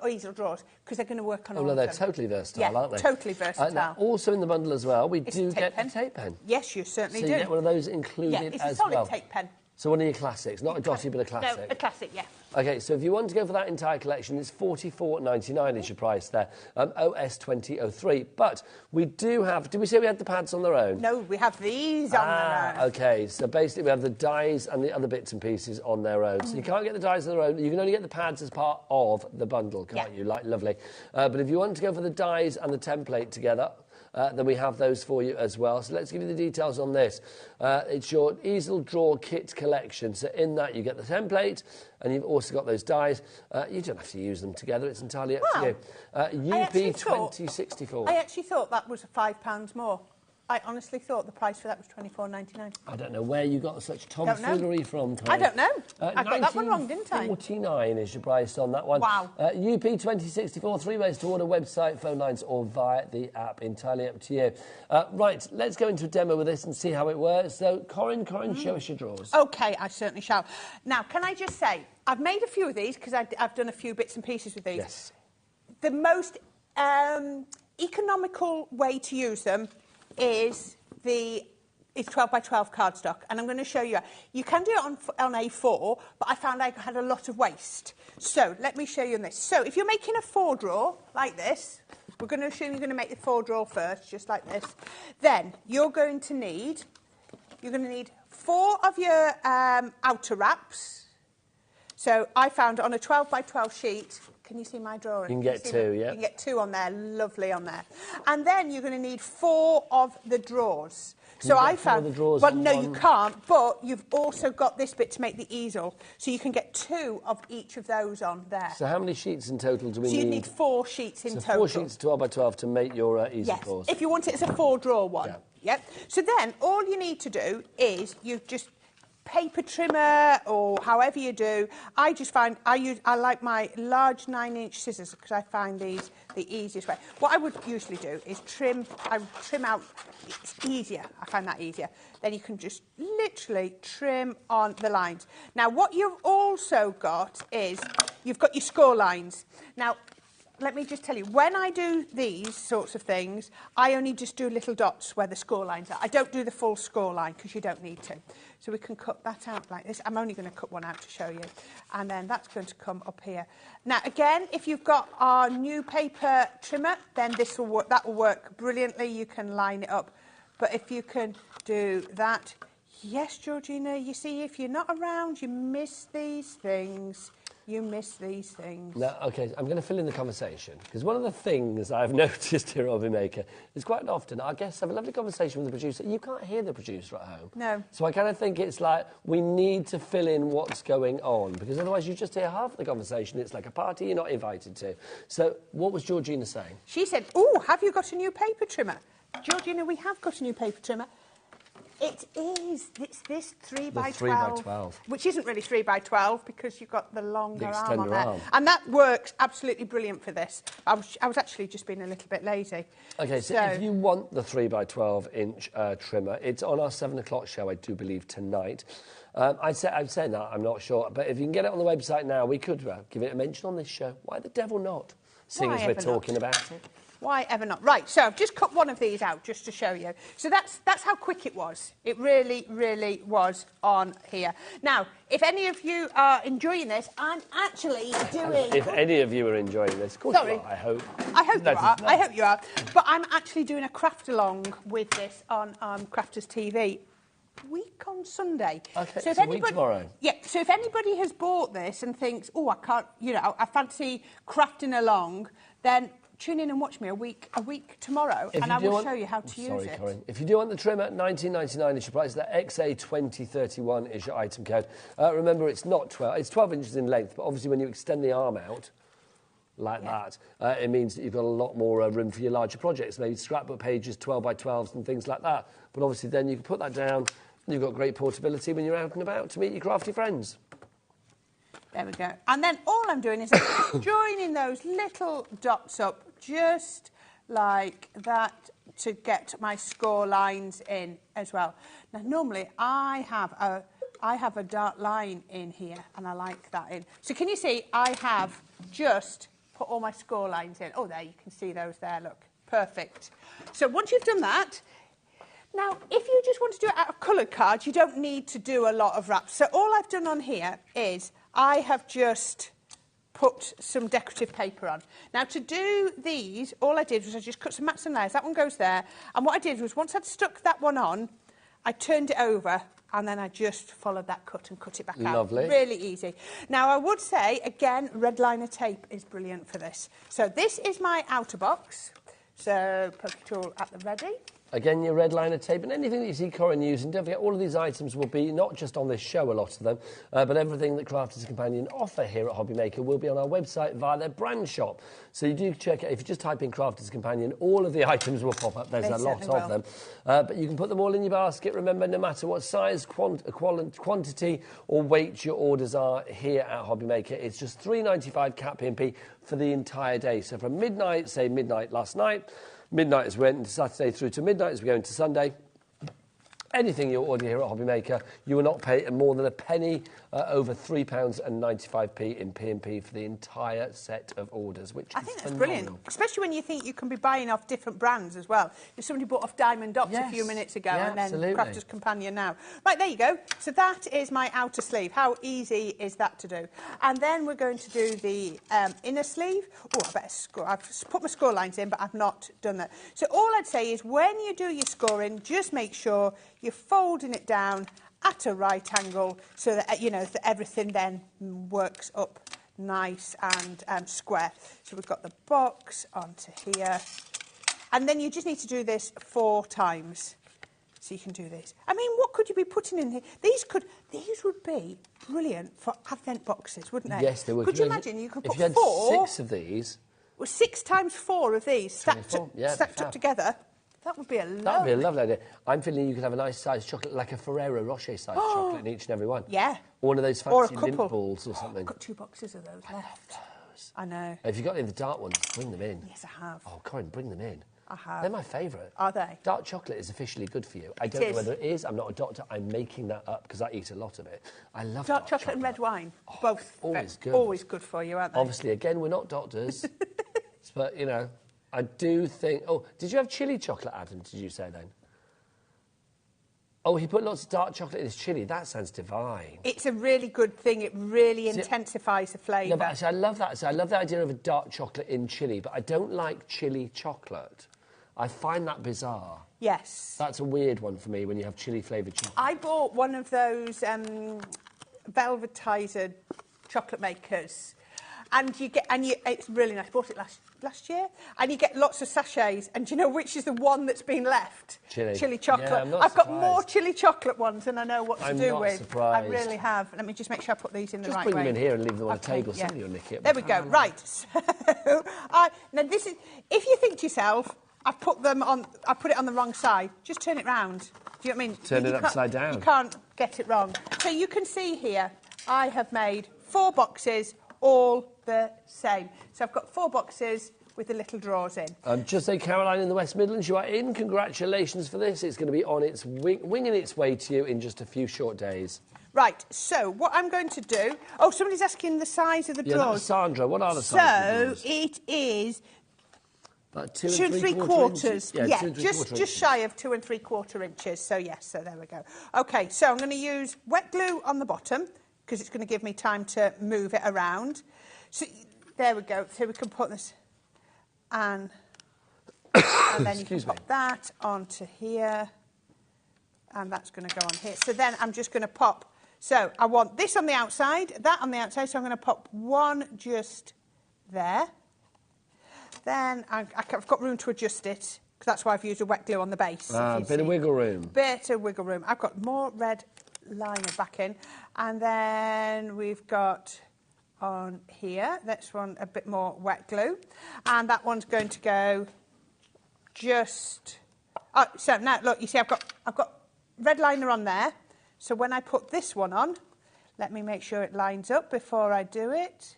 or easel drawers, because they're going to work on all of them.
They're totally versatile, aren't they?
Totally versatile.
Now, also in the bundle as well, we do get a tape pen.
Yes, you certainly do.
So you get one of those included
it's
as
a solid
well.
tape pen.
So one of your classics, not a dotty, but a classic.
No, a classic, yeah.
OK, so if you want to go for that entire collection, it's $44.99 is your price there, OS 2003. But we do have, did we say we had the pads on their own?
No, we have these on their own.
OK, so basically we have the dies and the other bits and pieces on their own. So you can't get the dies on their own, you can only get the pads as part of the bundle, can't you? Like, lovely. But if you want to go for the dies and the template together, then we have those for you as well. So let's give you the details on this. It's your easel draw kit collection. So in that you get the template, and you've also got those dies. You don't have to use them together. It's entirely up to you. UP 2064.
I actually thought that was £5 more. I honestly thought the price for that was $24.99.
I don't know where you got such tomfoolery from, Corinne.
I don't know. I got that one wrong, didn't I?
$49 is your price on that one.
Wow.
UP 2064, 3 ways to order, website, phone lines, or via the app. Entirely up to you. Right, let's go into a demo with this and see how it works. So, Corinne, show us your drawers.
OK, I certainly shall. Now, can I just say, I've made a few of these because I've done a few bits and pieces with these.
Yes.
The most economical way to use them is 12 by 12 cardstock, and I'm going to show you. You can do it on A4, but I found I had a lot of waste. So let me show you this. So if you're making a 4 drawer like this, we're going to assume you're going to make the 4 drawer first, just like this. Then you're going to need 4 of your outer wraps. So I found on a 12 by 12 sheet. Can you see my drawing?
You can get 2, yeah.
You can get 2 on there, lovely on there. And then you're going to need 4 of the drawers. So I found,
the drawers
well, no, you can't, but you've also got this bit to make the easel. So you can get 2 of each of those on there.
So how many sheets in total do we need?
So you need 4 sheets in total.
4 sheets 12 by 12 to make your easel drawers.
If you want it as a 4-drawer one.
Yeah.
Yep. So then all you need to do is you just paper trimmer or however you do. I just find I like my large 9-inch scissors because I find these the easiest way. What I would usually do is trim out. It's easier. I find that easier. Then you can just literally trim on the lines. Now what you've also got is you've got your score lines. Now let me just tell you, when I do these sorts of things, I only just do little dots where the score lines are. I don't do the full score line because you don't need to. So we can cut that out like this. I'm only going to cut one out to show you. And then that's going to come up here. Now, again, if you've got our new paper trimmer, then this will work. That will work brilliantly. You can line it up. But if you can do that Yes, Georgina, you see, if you're not around, you miss these things. You miss these things.
Now, OK, I'm going to fill in the conversation, because one of the things I've noticed here at HobbyMaker is quite often our guests have a lovely conversation with the producer. You can't hear the producer at home.
No.
So I kind of think it's like we need to fill in what's going on, because otherwise you just hear half the conversation. It's like a party you're not invited to. So what was Georgina saying?
She said, oh, have you got a new paper trimmer? Georgina, we have got a new paper trimmer. It is. It's this 3x12.
3x12.
Which isn't really 3x12 because you've got the longer arm on there.
arm.
And that works absolutely brilliant for this. I was actually just being a little bit lazy.
OK, so if you want the 3x12-inch trimmer, it's on our 7 o'clock show, I do believe, tonight. I'd say that, I'm not sure. But if you can get it on the website now, we could give it a mention on this show. Why the devil not? Seeing as we're talking about it.
Why ever not? Right, so I've just cut one of these out just to show you. So that's how quick it was. It really, really was on here. Now, if any of you are enjoying this, I'm actually doing...
If any of you are enjoying this, of course you are, I hope.
I hope you are. I hope you are. But I'm actually doing a craft along with this on Crafters TV. Week on Sunday.
Okay,
so if
a
anybody,
week tomorrow.
Yeah, so if anybody has bought this and thinks, oh, I can't, you know, I fancy crafting along, then tune in and watch me a week tomorrow, and I will show you how to use it. Corinne.
If you do want the trimmer, $19.99 is your price. That XA2031 is your item code. Remember, it's not 12. It's 12 inches in length, but obviously when you extend the arm out like that, it means that you've got a lot more room for your larger projects, maybe scrapbook pages, 12x12s and things like that. But obviously then you can put that down, and you've got great portability when you're out and about to meet your crafty friends.
There we go. And then all I'm doing is joining those little dots up just like that to get my score lines in as well. Now, normally I have a dark line in here, and I like that in. So can you see I have just put all my score lines in? Oh, there, you can see those there, look. Perfect. So once you've done that, now, if you just want to do it out of coloured cards, you don't need to do a lot of wraps. So all I've done on here is I have just put some decorative paper on. Now, to do these, all I did was I just cut some mats and layers. That one goes there. And what I did was once I'd stuck that one on, I turned it over and then I just followed that cut and cut it back out.
Lovely.
Really easy. Now, I would say, again, red liner tape is brilliant for this. So this is my outer box. So poke tool at the ready.
Again, your red liner tape and anything that you see Corinne using. Don't forget, all of these items will be not just on this show, a lot of them, but everything that Crafters Companion offer here at HobbyMaker will be on our website via their brand shop. So you do check it. If you just type in Crafters Companion, all of the items will pop up. There's a lot of them. But you can put them all in your basket. Remember, no matter what size, quantity or weight your orders are here at HobbyMaker, it's just $3.95 cap P&P for the entire day. So from midnight, say midnight last night, midnight as we went into Saturday through to midnight as we go into Sunday. Anything you order here at HobbyMaker, you will not pay more than a penny over £3.95 in P&P for the entire set of orders, which
I
is
think that's
phenomenal.
brilliant, especially when you think you can be buying off different brands as well. If somebody bought off Diamond Dots a few minutes ago, and then Crafters Companion now. Right, there you go. So that is my outer sleeve. How easy is that to do? And then we're going to do the inner sleeve. Oh, I better score. I've put my score lines in, but I've not done that. So all I'd say is when you do your scoring, just make sure you're folding it down at a right angle so that, you know, that everything then works up nice and square. So we've got the box onto here. And then you just need to do this 4 times. So you can do this. I mean, what could you be putting in here? These would be brilliant for Advent boxes, wouldn't they?
Yes, they would.
Could you imagine you could put
if you had
4...
6 of these...
Well, 6 times 4 of these stacked up together. That would be a lovely...
That would be a lovely idea. I'm feeling you could have a nice sized chocolate, like a Ferrero Rocher-sized chocolate in each and every one.
Yeah.
Or one of those fancy lint balls or something.
I've got 2 boxes of those left.
Those.
I know.
If you've got any of the dark ones, bring them in.
Yes, I have.
Oh, Corinne, bring them in.
I have.
They're my favourite.
Are they?
Dark chocolate is officially good for you. I don't know whether it is. I'm not a doctor. I'm making that up because I eat a lot of it. I love dark chocolate
and red wine.
Oh,
both
always good.
Always good for you, aren't they?
Obviously, again, we're not doctors. But, you know, I do think... Oh, did you have chili chocolate, Adam, did you say then? Oh, he put lots of dark chocolate in his chili. That sounds divine.
It's a really good thing. It really intensifies the flavour.
No, but I love that. So I love the idea of a dark chocolate in chili, but I don't like chili chocolate. I find that bizarre.
Yes.
That's a weird one for me when you have chili-flavoured chocolate.
I bought one of those velvetizer chocolate makers, and it's really nice. I bought it last year, and you get lots of sachets. And do you know which is the one that's been left?
Chili
chocolate.
Yeah, I'm not
I've got
surprised.
more chili chocolate ones than I know what to
I'm
do
not
with.
surprised.
I really have. Let me just make sure I put these in the
Just
right
bring
way.
them in here and leave them on a
Okay,
table.
yeah.
Somebody will nick it.
There we go. Right. So, now this is. If you think to yourself, I put it on the wrong side. Just turn it round. Do you know what I mean?
Turn it
can't-
upside down.
You can't get it wrong. So you can see here, I have made 4 boxes, all the same. So I've got 4 boxes with the little drawers in.
Just say, Caroline in the West Midlands, you are in. Congratulations for this. It's going to be on its winging its way to you in just a few short days.
Right, so what I'm going to do... Oh, somebody's asking the size of the
Yeah, that was
drawers.
Sandra. What are the sizes of
So it is...
About
2 and 3/4 inches.
Yeah,
Yeah,
2 and 3/4
just
inches.
shy of 2 and 3/4 inches. So yes, so there we go. Okay, so I'm going to use wet glue on the bottom because it's going to give me time to move it around. So there we go. So we can put this and then you can pop that onto here, and that's going to go on here. So then I'm just going to pop. So I want this on the outside, that on the outside. So I'm going to pop one just there. Then I've got room to adjust it, because that's why I've used a wet glue on the base.
A bit of wiggle room.
Bit of wiggle room. I've got more red liner back in. And then we've got on here, this one, a bit more wet glue. And that one's going to go just... Oh, so now, look, you see I've got red liner on there. So when I put this one on, let me make sure it lines up before I do it.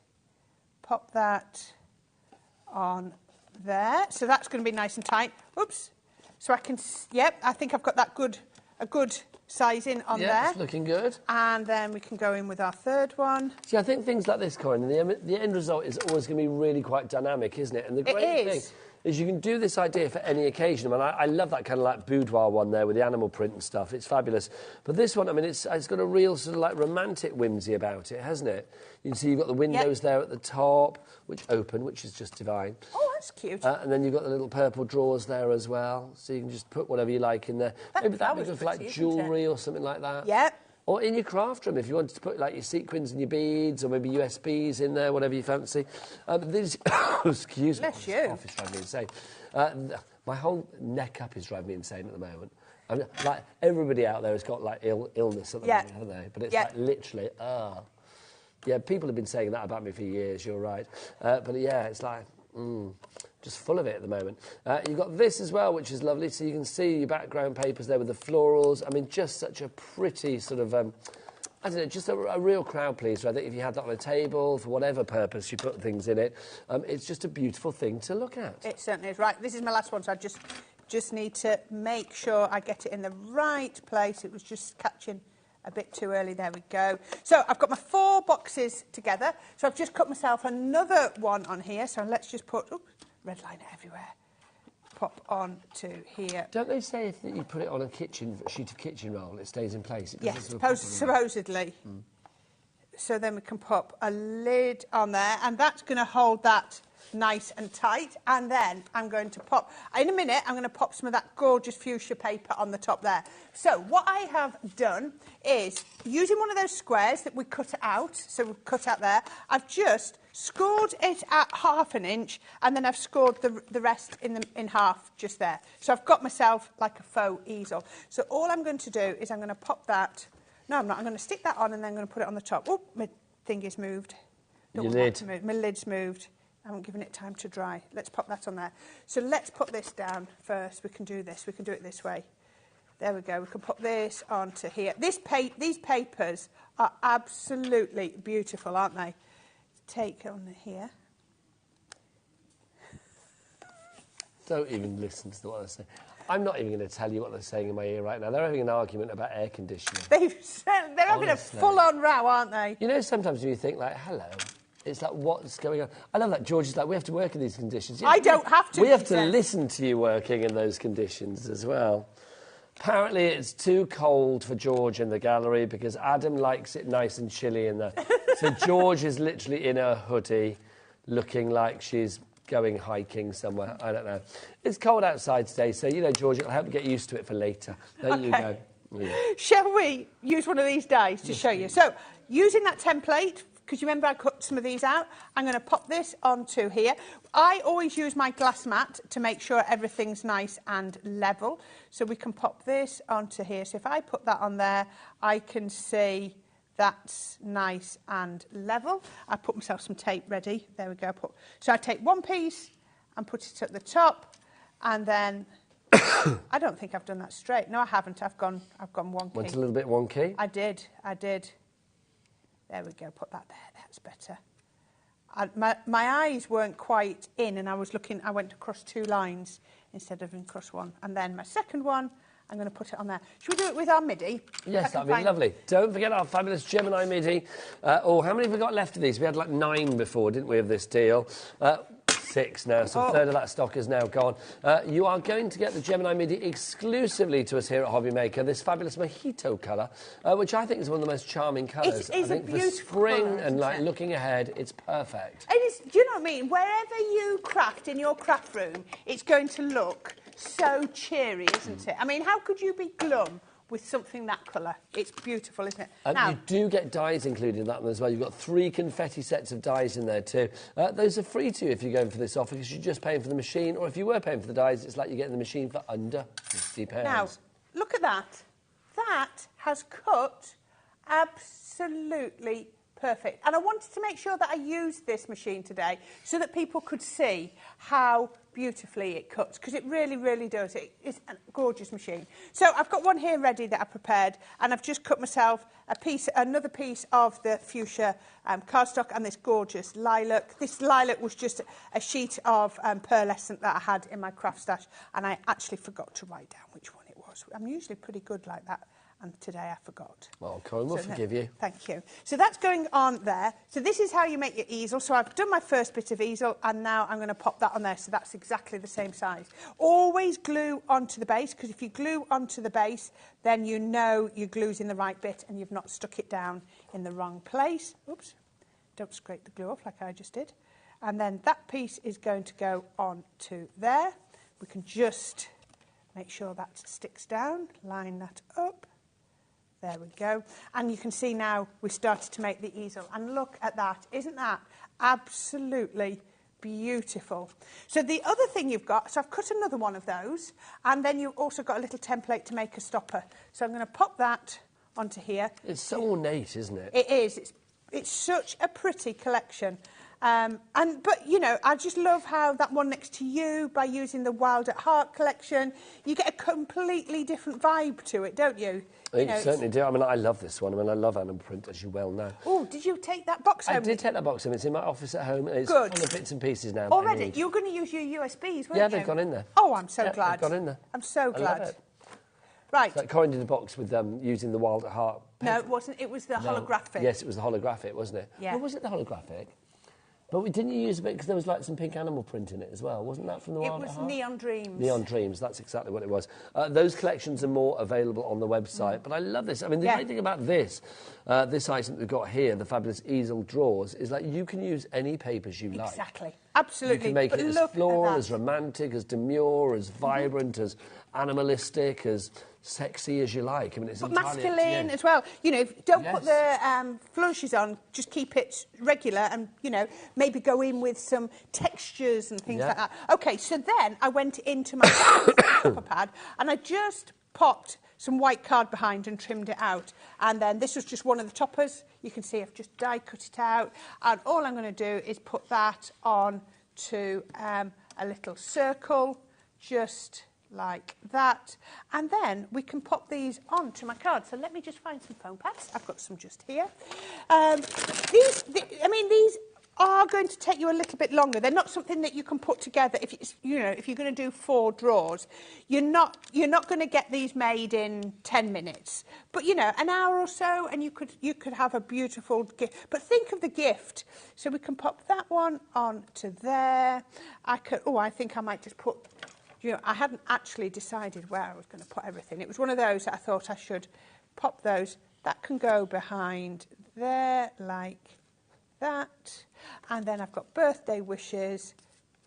Pop that on there. So that's going to be nice and tight. Oops. So I can, yep, I think I've got that a good sizing on there.
Yeah, it's looking good.
And then we can go in with our third one.
See, I think things like this, Corinne, the end result is always going to be really quite dynamic, isn't it? And the great thing is you can do this idea for any occasion. I mean, I love that kind of like boudoir one there with the animal print and stuff. It's fabulous. But this one, I mean, it's got a real sort of like romantic whimsy about it, hasn't it? You can see you've got the windows there at the top, which open, which is just divine.
Oh, that's cute.
And then you've got the little purple drawers there as well, so you can just put whatever you like in there. Maybe that would be good for like jewellery or something like that.
Yep.
Or in your craft room, if you wanted to put like your sequins and your beads, or maybe USBs in there, whatever you fancy. These, excuse me,
Bless you.
this cough is driving me insane. My whole neck up is driving me insane at the moment. I mean, like everybody out there has got like illness at the moment, haven't they? But it's like literally, yeah, people have been saying that about me for years. You're right, but yeah, it's like. Just full of it at the moment. You've got this as well, which is lovely. So you can see your background papers there with the florals. I mean, just such a pretty sort of, I don't know, just a real crowd pleaser. I think if you had that on a table, for whatever purpose you put things in it, it's just a beautiful thing to look at.
It certainly is. Right, this is my last one, so I just need to make sure I get it in the right place. It was just catching a bit too early. There we go. So I've got my 4 boxes together. So I've just cut myself another one on here. So let's just put, oops, red liner everywhere. Pop on to here.
Don't they say if you put it on a sheet of kitchen roll, it stays in place? It
Yes,
sort of
supposedly. So then we can pop a lid on there, and that's going to hold that nice and tight. And then I'm going to pop, in a minute, I'm going to pop some of that gorgeous fuchsia paper on the top there. So what I have done is, using one of those squares that we cut out, so we've cut out there, I've just scored it at 1/2 inch, and then I've scored the rest in half just there. So I've got myself like a faux easel. So all I'm going to do is I'm going to pop that. No, I'm not. I'm going to stick that on, and then I'm going to put it on the top. Oh, my thing is moved.
Your lid.
My lid's moved. I haven't given it time to dry. Let's pop that on there. So let's put this down first. We can do this. We can do it this way. There we go. We can put this onto here. These papers are absolutely beautiful, aren't they? Take on here.
Don't even listen to what they're saying. I'm not even going to tell you what they're saying in my ear right now. They're having an argument about air conditioning.
They're having a full-on row, aren't they?
You know, sometimes when you think, like, hello, it's like, what's going on? I love that. George is like, we have to work in these conditions.
I don't have to.
We have to listen to you working in those conditions as well. Apparently, it's too cold for George in the gallery because Adam likes it nice and chilly in there. So George is literally in her hoodie, looking like she's going hiking somewhere. I don't know. It's cold outside today, so, you know, George, it'll help you get used to it for later. There you go. Yeah.
Shall we use one of these dies to show you? So, using that template, because you remember I cut some of these out, I'm going to pop this onto here. I always use my glass mat to make sure everything's nice and level. So we can pop this onto here. So if I put that on there, I can see that's nice and level. I put myself some tape ready. There we go. So I take one piece and put it at the top, and then I don't think I've done that straight. No, I haven't. I've gone wonky.
Went a little bit wonky?
I did. There we go. Put that there. That's better. My eyes weren't quite in, and I went across 2 lines instead of across 1. And then my second one, I'm going to put it on there. Should we do it with our MIDI?
Yes, that'd be lovely. Don't forget our fabulous Gemini Midi. How many have we got left of these? We had like 9 before, didn't we, of this deal? 6 now, so a third of that stock is now gone. You are going to get the Gemini Midi exclusively to us here at HobbyMaker, this fabulous mojito colour, which I think is one of the most charming colours.
It is
I think
a beautiful
for spring
colour,
and like looking ahead, it's perfect.
It is, do you know what I mean? Wherever you craft in your craft room, it's going to look so cheery, isn't it? I mean, how could you be glum with something that colour? It's beautiful, isn't it? Now,
you do get dies included in that one as well. You've got 3 confetti sets of dies in there too. Those are free to you if you're going for this offer, because you're just paying for the machine, or if you were paying for the dies, it's like you're getting the machine for under £50.
Now, look at that. That has cut absolutely perfect. And I wanted to make sure that I used this machine today so that people could see how beautifully it cuts, because it really, really does. It's a gorgeous machine. So I've got one here ready that I prepared, and I've just cut myself another piece of the fuchsia cardstock and this gorgeous lilac. This lilac was just a sheet of pearlescent that I had in my craft stash, and I actually forgot to write down which one it was. I'm usually pretty good like that, and today I forgot.
Well, Corinne will forgive you.
Thank you. So that's going on there. So this is how you make your easel. So I've done my first bit of easel, and now I'm going to pop that on there, so that's exactly the same size. Always glue onto the base, because if you glue onto the base, then you know your glue's in the right bit and you've not stuck it down in the wrong place. Oops. Don't scrape the glue off like I just did. And then that piece is going to go on to there. We can just make sure that sticks down, line that up. There we go. And you can see now we've started to make the easel. And look at that. Isn't that absolutely beautiful? So the other thing you've got, so I've cut another one of those, and then you've also got a little template to make a stopper. So I'm going to pop that onto here.
It's so ornate, isn't it?
It is. It's such a pretty collection. But, you know, I just love how that one next to you, by using the Wild at Heart collection, you get a completely different vibe to it, don't you?
You certainly do. I mean, I love this one. I mean, I love animal print, as you well know.
Oh, did you take that box home?
I did take that box home. It's in my office at home. It's
Good.
full of bits and pieces now.
Already? You're going to use your USBs, weren't you?
Yeah, they've gone in there.
Oh, I'm so glad.
They've gone in there.
I'm so glad.
I love it.
Right.
Like Corinne did a box with using the Wild at Heart paper.
No, it wasn't. It was the holographic.
Yes, it was the holographic, wasn't it?
Yeah.
Or was it the holographic? But didn't you use a bit, because there was like some pink animal print in it as well? Wasn't that from the Wild at Heart?
It was Neon Dreams.
Neon Dreams, that's exactly what it was. Those collections are more available on the website, but I love this. I mean, the great thing about this item that we've got here, the fabulous easel drawers, is like you can use any papers you like.
Exactly. Absolutely.
You can make it as floral, as romantic, as demure, as vibrant, as animalistic, as sexy as you like. I mean, it's entirely up to you.
Masculine as well. You know, don't put the flourishes on, just keep it regular and, you know, maybe go in with some textures and things like that. OK, so then I went into my stopper pad and I just popped some white card behind and trimmed it out. And then this was just one of the toppers. You can see I've just die cut it out. And all I'm going to do is put that on to a little circle, just like that. And then we can pop these onto my card. So let me just find some foam pads. I've got some just here. These are going to take you a little bit longer. They're not something that you can put together if if you're going to do 4 drawers. You're not going to get these made in 10 minutes. But you know, an hour or so, and you could have a beautiful gift. But think of the gift. So we can pop that one onto there. I think I might just put. You know, I hadn't actually decided where I was going to put everything. It was one of those that I thought I should pop those. That can go behind there like that. And then I've got birthday wishes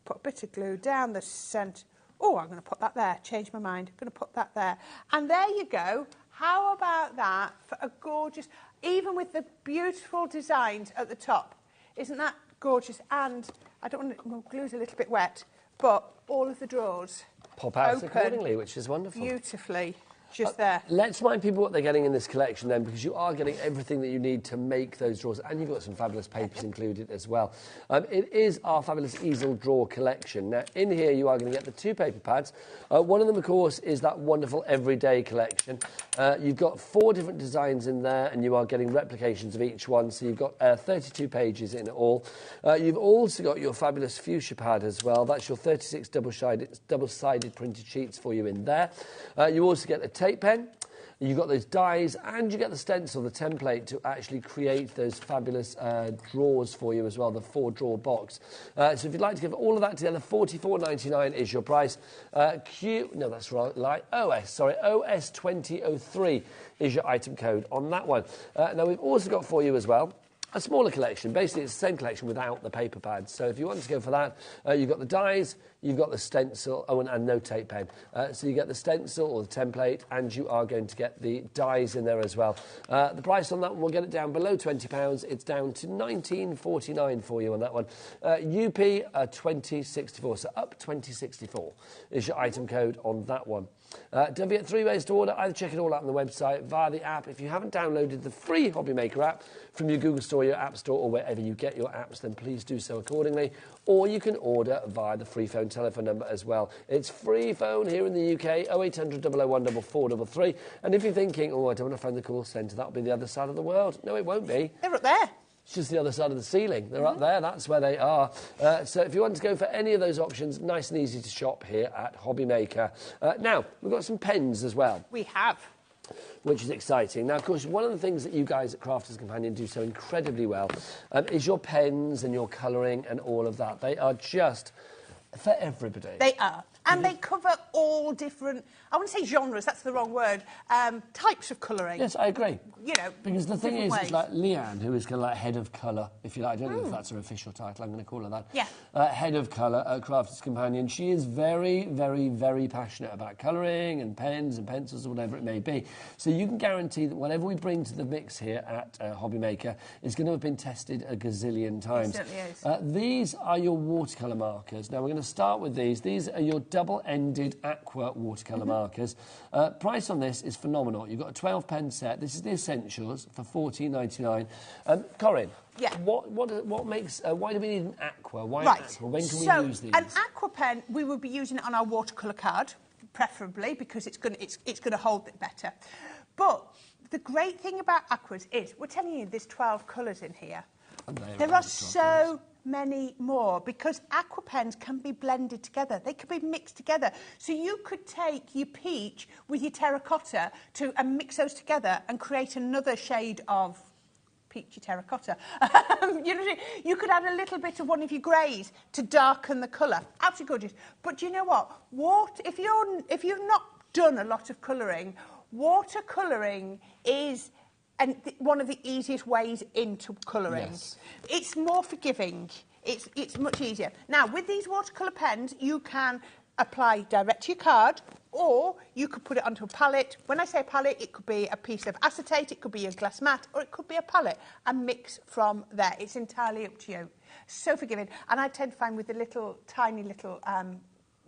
put a bit of glue down the centre. Oh, I'm going to put that there. Change my mind. I'm going to put that there. And there you go. How about that for a gorgeous, even with the beautiful designs at the top. Isn't that gorgeous? And I don't want to, my glue's a little bit wet, but all of the drawers
pop out
open
accordingly, which is wonderful.
Beautifully. Just there.
Let's remind people what they're getting in this collection then, because you are getting everything that you need to make those drawers, and you've got some fabulous papers included as well. It is our fabulous easel drawer collection. Now, in here you are going to get the 2 paper pads. One of them, of course, is that wonderful everyday collection. You've got 4 different designs in there, and you are getting replications of each one, so you've got 32 pages in all. You've also got your fabulous fuchsia pad as well. That's your 36 double-sided printed sheets for you in there. You also get the tape pen, you've got those dies, and you get the stencil, the template, to actually create those fabulous drawers for you as well, the 4-drawer box. So if you'd like to give all of that together, $44.99 is your price. OS2003 is your item code on that one. Now, we've also got for you as well a smaller collection. Basically, it's the same collection without the paper pads. So if you want to go for that, you've got the dies, you've got the stencil, and no tape pen. So you get the stencil or the template, and you are going to get the dies in there as well. The price on that one, we'll get it down below £20. It's down to $19.49 for you on that one. UP 2064, so up 2064 is your item code on that one. Don't forget 3 ways to order. Either check it all out on the website, via the app. If you haven't downloaded the free HobbyMaker app from your Google Store, your App Store, or wherever you get your apps, then please do so accordingly. Or you can order via the free phone telephone number as well. It's free phone here in the UK, 0800 001 4433. And if you're thinking, oh, I don't want to phone the call centre, that'll be the other side of the world. No, it won't be.
They're up there.
It's just the other side of the ceiling. They're up there. That's where they are. So if you want to go for any of those options, nice and easy to shop here at HobbyMaker. Now, we've got some pens as well.
We have.
Which is exciting. Now, of course, one of the things that you guys at Crafters Companion do so incredibly well is your pens and your colouring and all of that. They are just for everybody.
They are. And they cover all different, I wouldn't say genres, that's the wrong word, types of colouring.
Yes, I agree.
You know,
because the thing is,
ways.
it's like Leanne, who is kind of like head of colour, if you like. I don't know if that's her official title. I'm going to call her that.
Yeah.
Head of colour at Crafters Companion. She is very, very, very passionate about colouring and pens and pencils or whatever it may be. So you can guarantee that whatever we bring to the mix here at HobbyMaker is going to have been tested a gazillion times.
It certainly is.
These are your watercolour markers. Now, we're going to start with these. These are your double-ended aqua watercolour markers. Price on this is phenomenal. You've got a 12-pen set. This is the Essentials for $14.99. Corinne,
yeah.
What makes? Why do we need an aqua? Why
right.
Aqua? When can we use these?
An aqua pen, we would be using it on our watercolour card, preferably, because it's going to hold it better. But the great thing about aquas is we're telling you there's 12 colours in here. There are so many more, because aqua pens can be blended together. They can be mixed together. So you could take your peach with your terracotta and mix those together and create another shade of peachy terracotta. You know, you could add a little bit of one of your greys to darken the colour. Absolutely gorgeous. But do you know what? If you've not done a lot of colouring, watercolouring is one of the easiest ways into colouring. Yes. It's more forgiving. It's much easier. Now, with these watercolour pens, you can apply direct to your card, or you could put it onto a palette. When I say palette, it could be a piece of acetate, it could be a glass mat, or it could be a palette, and mix from there. It's entirely up to you. So forgiving. And I tend to find with the tiny little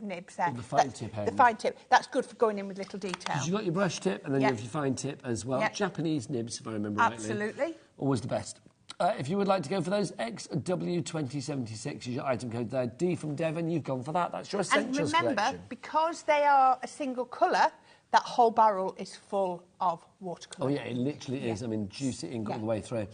nibs there.
The fine tip end.
The fine tip. That's good for going in with little detail.
You've got your brush tip and then you have your fine tip as well.
Yep.
Japanese nibs, if I remember rightly.
Absolutely.
Always the best. If you would like to go for those, XW2076 is your item code there. D from Devon, you've gone for that. That's your Essentials
collection. And remember,
collection.
because they are a single colour, that whole barrel is full of watercolour.
Oh, yeah, it literally is. I mean, juicy ink all the way through.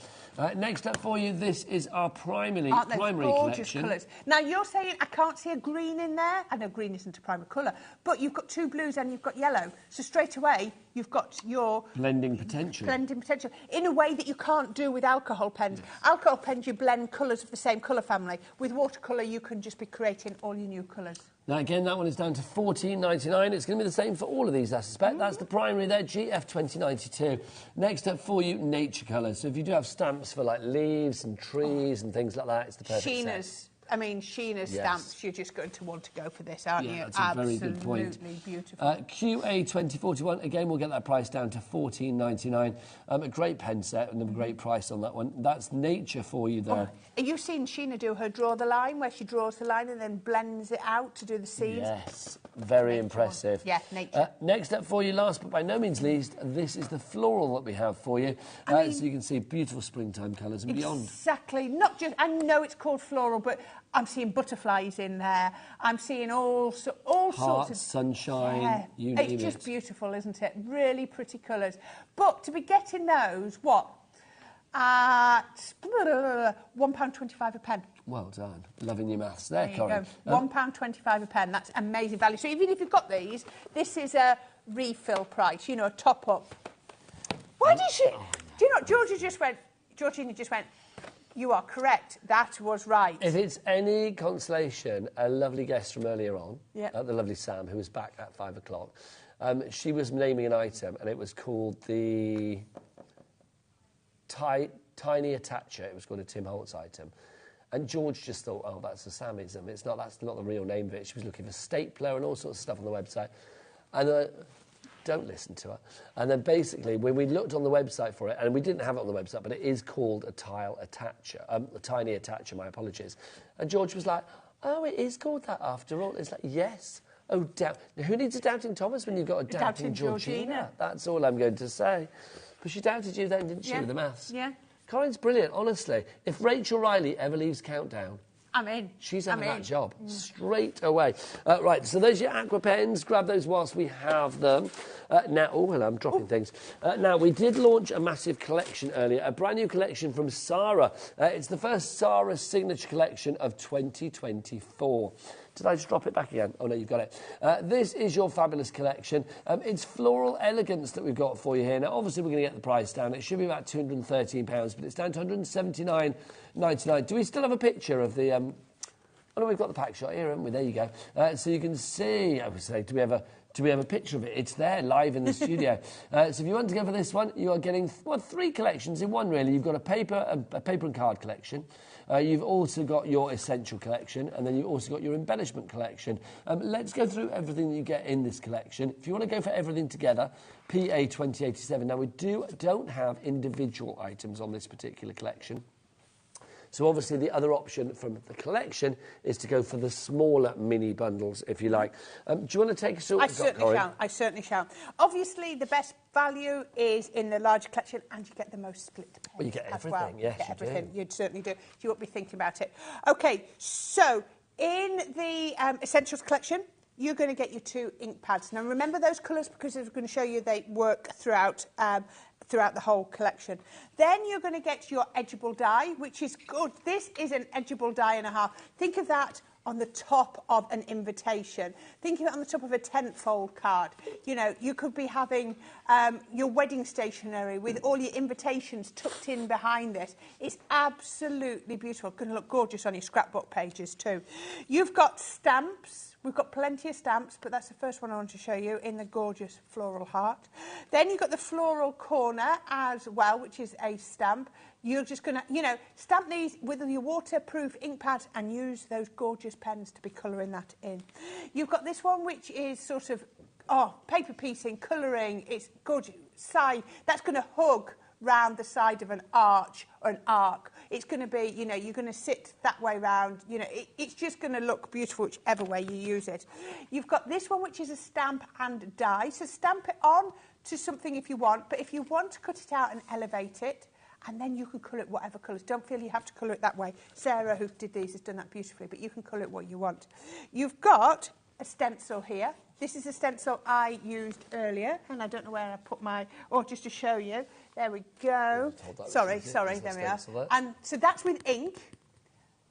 Next up for you, this is our primary
gorgeous
collection.
colours. Now, you're saying I can't see a green in there. I know green isn't a primary colour, but you've got 2 blues and you've got yellow. So straight away, you've got your
blending potential.
Blending potential in a way that you can't do with alcohol pens. Yes. Alcohol pens, you blend colours of the same colour family. With watercolour, you can just be creating all your new colours.
Now, again, that one is down to $14.99. It's going to be the same for all of these, I suspect. That's the primary there, GF2092. Next up for you, nature colours. So if you do have stamps for, like, leaves and trees and things like that, it's the perfect
Sheenas.
set.
I mean, Sheena's stamps, you're just going to want to go for this, aren't you?
That's a very good point.
Absolutely beautiful.
QA2041, again, we'll get that price down to $14.99. A great pen set and a great price on that one. That's nature for you there.
Are you seen Sheena do her draw the line, where she draws the line and then blends it out to do the seams?
Yes, very impressive.
Yeah, nature.
Next up for you, last but by no means least, this is the floral that we have for you. So you can see beautiful springtime colours and beyond.
Exactly. Not just, I know it's called floral, but I'm seeing butterflies in there. I'm seeing all sorts of...
sunshine, you name it.
It's just beautiful, isn't it? Really pretty colours. But to be getting those, what? At £1.25 a pen.
Well done. Loving your maths there,
There
Corinne.
you go. £1.25 a pen. That's amazing value. So even if you've got these, this is a refill price, you know, top up. Why did she... Do you know, Georgina just went, you are correct. That was right.
If it's any consolation, a lovely guest from earlier on, the lovely Sam, who was back at 5 o'clock, she was naming an item, and it was called the Tiny Attacher. It was called a Tim Holtz item. And George just thought, oh, that's a Samism. That's not the real name of it. She was looking for stapler and all sorts of stuff on the website. And don't listen to her. And then basically, when we looked on the website for it, and we didn't have it on the website, but it is called a tile attacher, a tiny attacher, my apologies. And George was like, oh, it is called that after all. It's like, yes. Oh, doubt. Who needs a doubting Thomas when you've got a doubting Georgina? That's all I'm going to say. But she doubted you then, didn't she, with the maths?
Yeah.
Corinne's brilliant, honestly. If Rachel Riley ever leaves Countdown,
I'm in.
she's having that job straight away. Right, so there's your aqua pens. Grab those whilst we have them. Now, I'm dropping things. Now, we did launch a massive collection earlier, a brand new collection from Sara. It's the first Sara signature collection of 2024. Did I just drop it back again? Oh, no, you've got it. This is your fabulous collection. It's Floral Elegance that we've got for you here. Now, obviously, we're going to get the price down. It should be about £213, but it's down to £179.99. Do we still have a picture of the... Oh, no, we've got the pack shot here, haven't we? There you go. So you can see... I would say, do we have a picture of it? It's there, live in the studio. So if you want to go for this one, you are getting, three collections in one, really. You've got a paper and card collection. You've also got your essential collection, and then you've also got your embellishment collection. Let's go through everything that you get in this collection. If you want to go for everything together, PA 2087. Now, we don't have individual items on this particular collection. So obviously the other option from the collection is to go for the smaller mini bundles, if you like. Do you want to take us through?
I certainly shall. Obviously, the best value is in the larger collection, and you get the most split pens.
Well, you get everything,
well.
yes,
you get everything.
do.
You'd certainly do. You won't be thinking about it. OK, so in the Essentials collection, you're going to get your 2 ink pads. Now, remember those colours, because I'm going to show you they work throughout the whole collection. Then you're going to get your edgeable die, which is good. This is an edgeable die and a half. Think of that on the top of an invitation. Think of it on the top of a 10-fold card. You know, you could be having your wedding stationery with all your invitations tucked in behind this. It's absolutely beautiful. Going to look gorgeous on your scrapbook pages too. You've got stamps. We've got plenty of stamps, but that's the first one I want to show you in the gorgeous floral heart. Then you've got the floral corner as well, which is a stamp. You're just going to, stamp these with your waterproof ink pad and use those gorgeous pens to be colouring that in. You've got this one, which is sort of, paper piecing, colouring. It's gorgeous. Side, that's going to hug round the side of an arch or an arc. It's going to be, you're going to sit that way round. It's just going to look beautiful whichever way you use it. You've got this one, which is a stamp and die. So stamp it on to something if you want, but if you want to cut it out and elevate it, and then you can colour it whatever colours. Don't feel you have to colour it that way. Sarah, who did these, has done that beautifully, but you can colour it what you want. You've got a stencil here. This is a stencil I used earlier, and I don't know where I put my... just to show you. There we go. Sorry, there we are. And so that's with ink,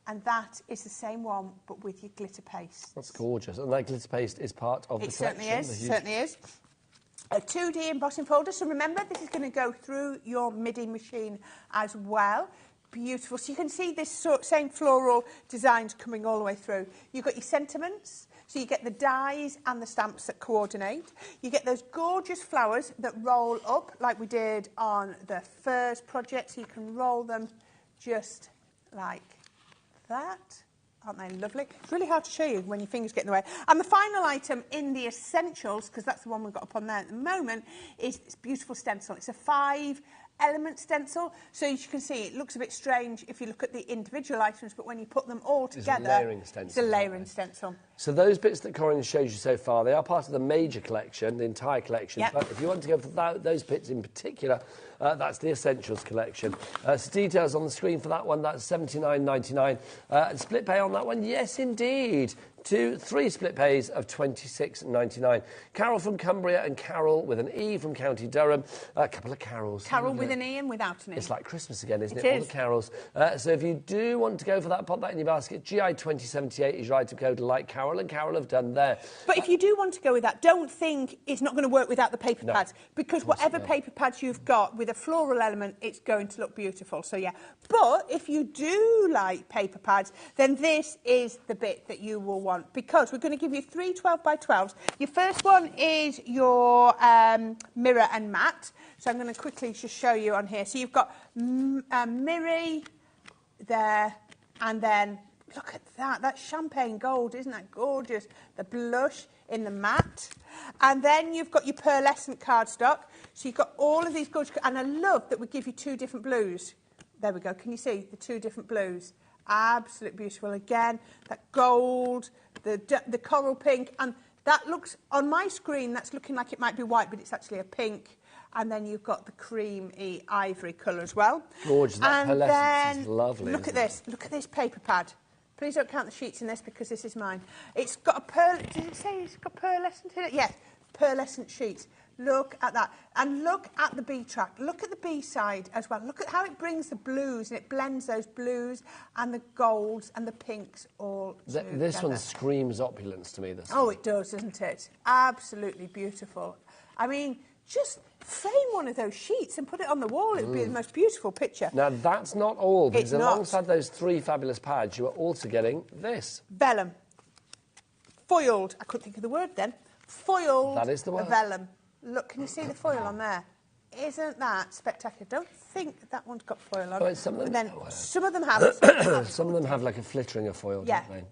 and that is the same one, but with your glitter paste.
That's gorgeous. And that glitter paste is part of the collection.
It certainly is. A 2D embossing folder. So remember, this is going to go through your MIDI machine as well. Beautiful. So you can see this same floral designs coming all the way through. You've got your sentiments. So you get the dies and the stamps that coordinate. You get those gorgeous flowers that roll up like we did on the first project. So you can roll them just like that. Aren't they lovely? It's really hard to show you when your fingers get in the way. And the final item in the essentials, because that's the one we've got up on there at the moment, is this beautiful stencil. It's a 5-element stencil. So as you can see, it looks a bit strange if you look at the individual items, but when you put them all together, it's a layering stencil.
So those bits that Corinne shows you so far, they are part of the major collection, the entire collection.
Yep.
But if you want to go for those bits in particular, that's the Essentials collection. So details on the screen for that one, that's $79.99. And split pay on that one, yes indeed. 3 split pays of $26.99. Carol from Cumbria and Carol with an E from County Durham. A couple of Carols.
Carol with an E and without an E.
It's like Christmas again, isn't it?
It
All
is.
the carols. So if you do want to go for that, pop that in your basket. GI 2078 is your item code, like Carol and Carol have done there.
But if you do want to go with that, don't think it's not going to work without the paper pads, because whatever paper pads you've got with a floral element, it's going to look beautiful. So yeah. But if you do like paper pads, then this is the bit that you will want, because we're going to give you 3 12x12s. Your first one is your mirror and matte. So I'm going to quickly just show you on here. So you've got Miri there, and then look at that. That's champagne gold, isn't that gorgeous? The blush in the matte. And then you've got your pearlescent cardstock. So you've got all of these gorgeous, and I love that we give you 2 different blues. There we go. Can you see the 2 different blues? Absolutely beautiful. Again, that gold, the coral pink, and that looks, on my screen, that's looking like it might be white, but it's actually a pink. And then you've got the creamy ivory colour as well.
Gorgeous. That
and
pearlescence is lovely.
Look at this. Look at this paper pad. Please don't count the sheets in this, because this is mine. It's got a pearl. Did it say it's got pearlescent in it? Yes, pearlescent sheets. Look at that. And look at the B track. Look at the B side as well. Look at how it brings the blues, and it blends those blues and the golds and the pinks all together.
This one screams opulence to me.
Oh, it does, doesn't it? Absolutely beautiful. I mean, just frame one of those sheets and put it on the wall. It would be the most beautiful picture.
Now, that's not all, because
It's not.
alongside those 3 fabulous pads, you are also getting this.
Vellum. Foiled. I couldn't think of the word then. Foiled.
That is the word.
Vellum. Look, can you see the foil on there? Isn't that spectacular? Don't think that one's got foil on.
Oh, some of them,
then some of them have.
some of them have like a flittering of foil,
Yeah.
don't they?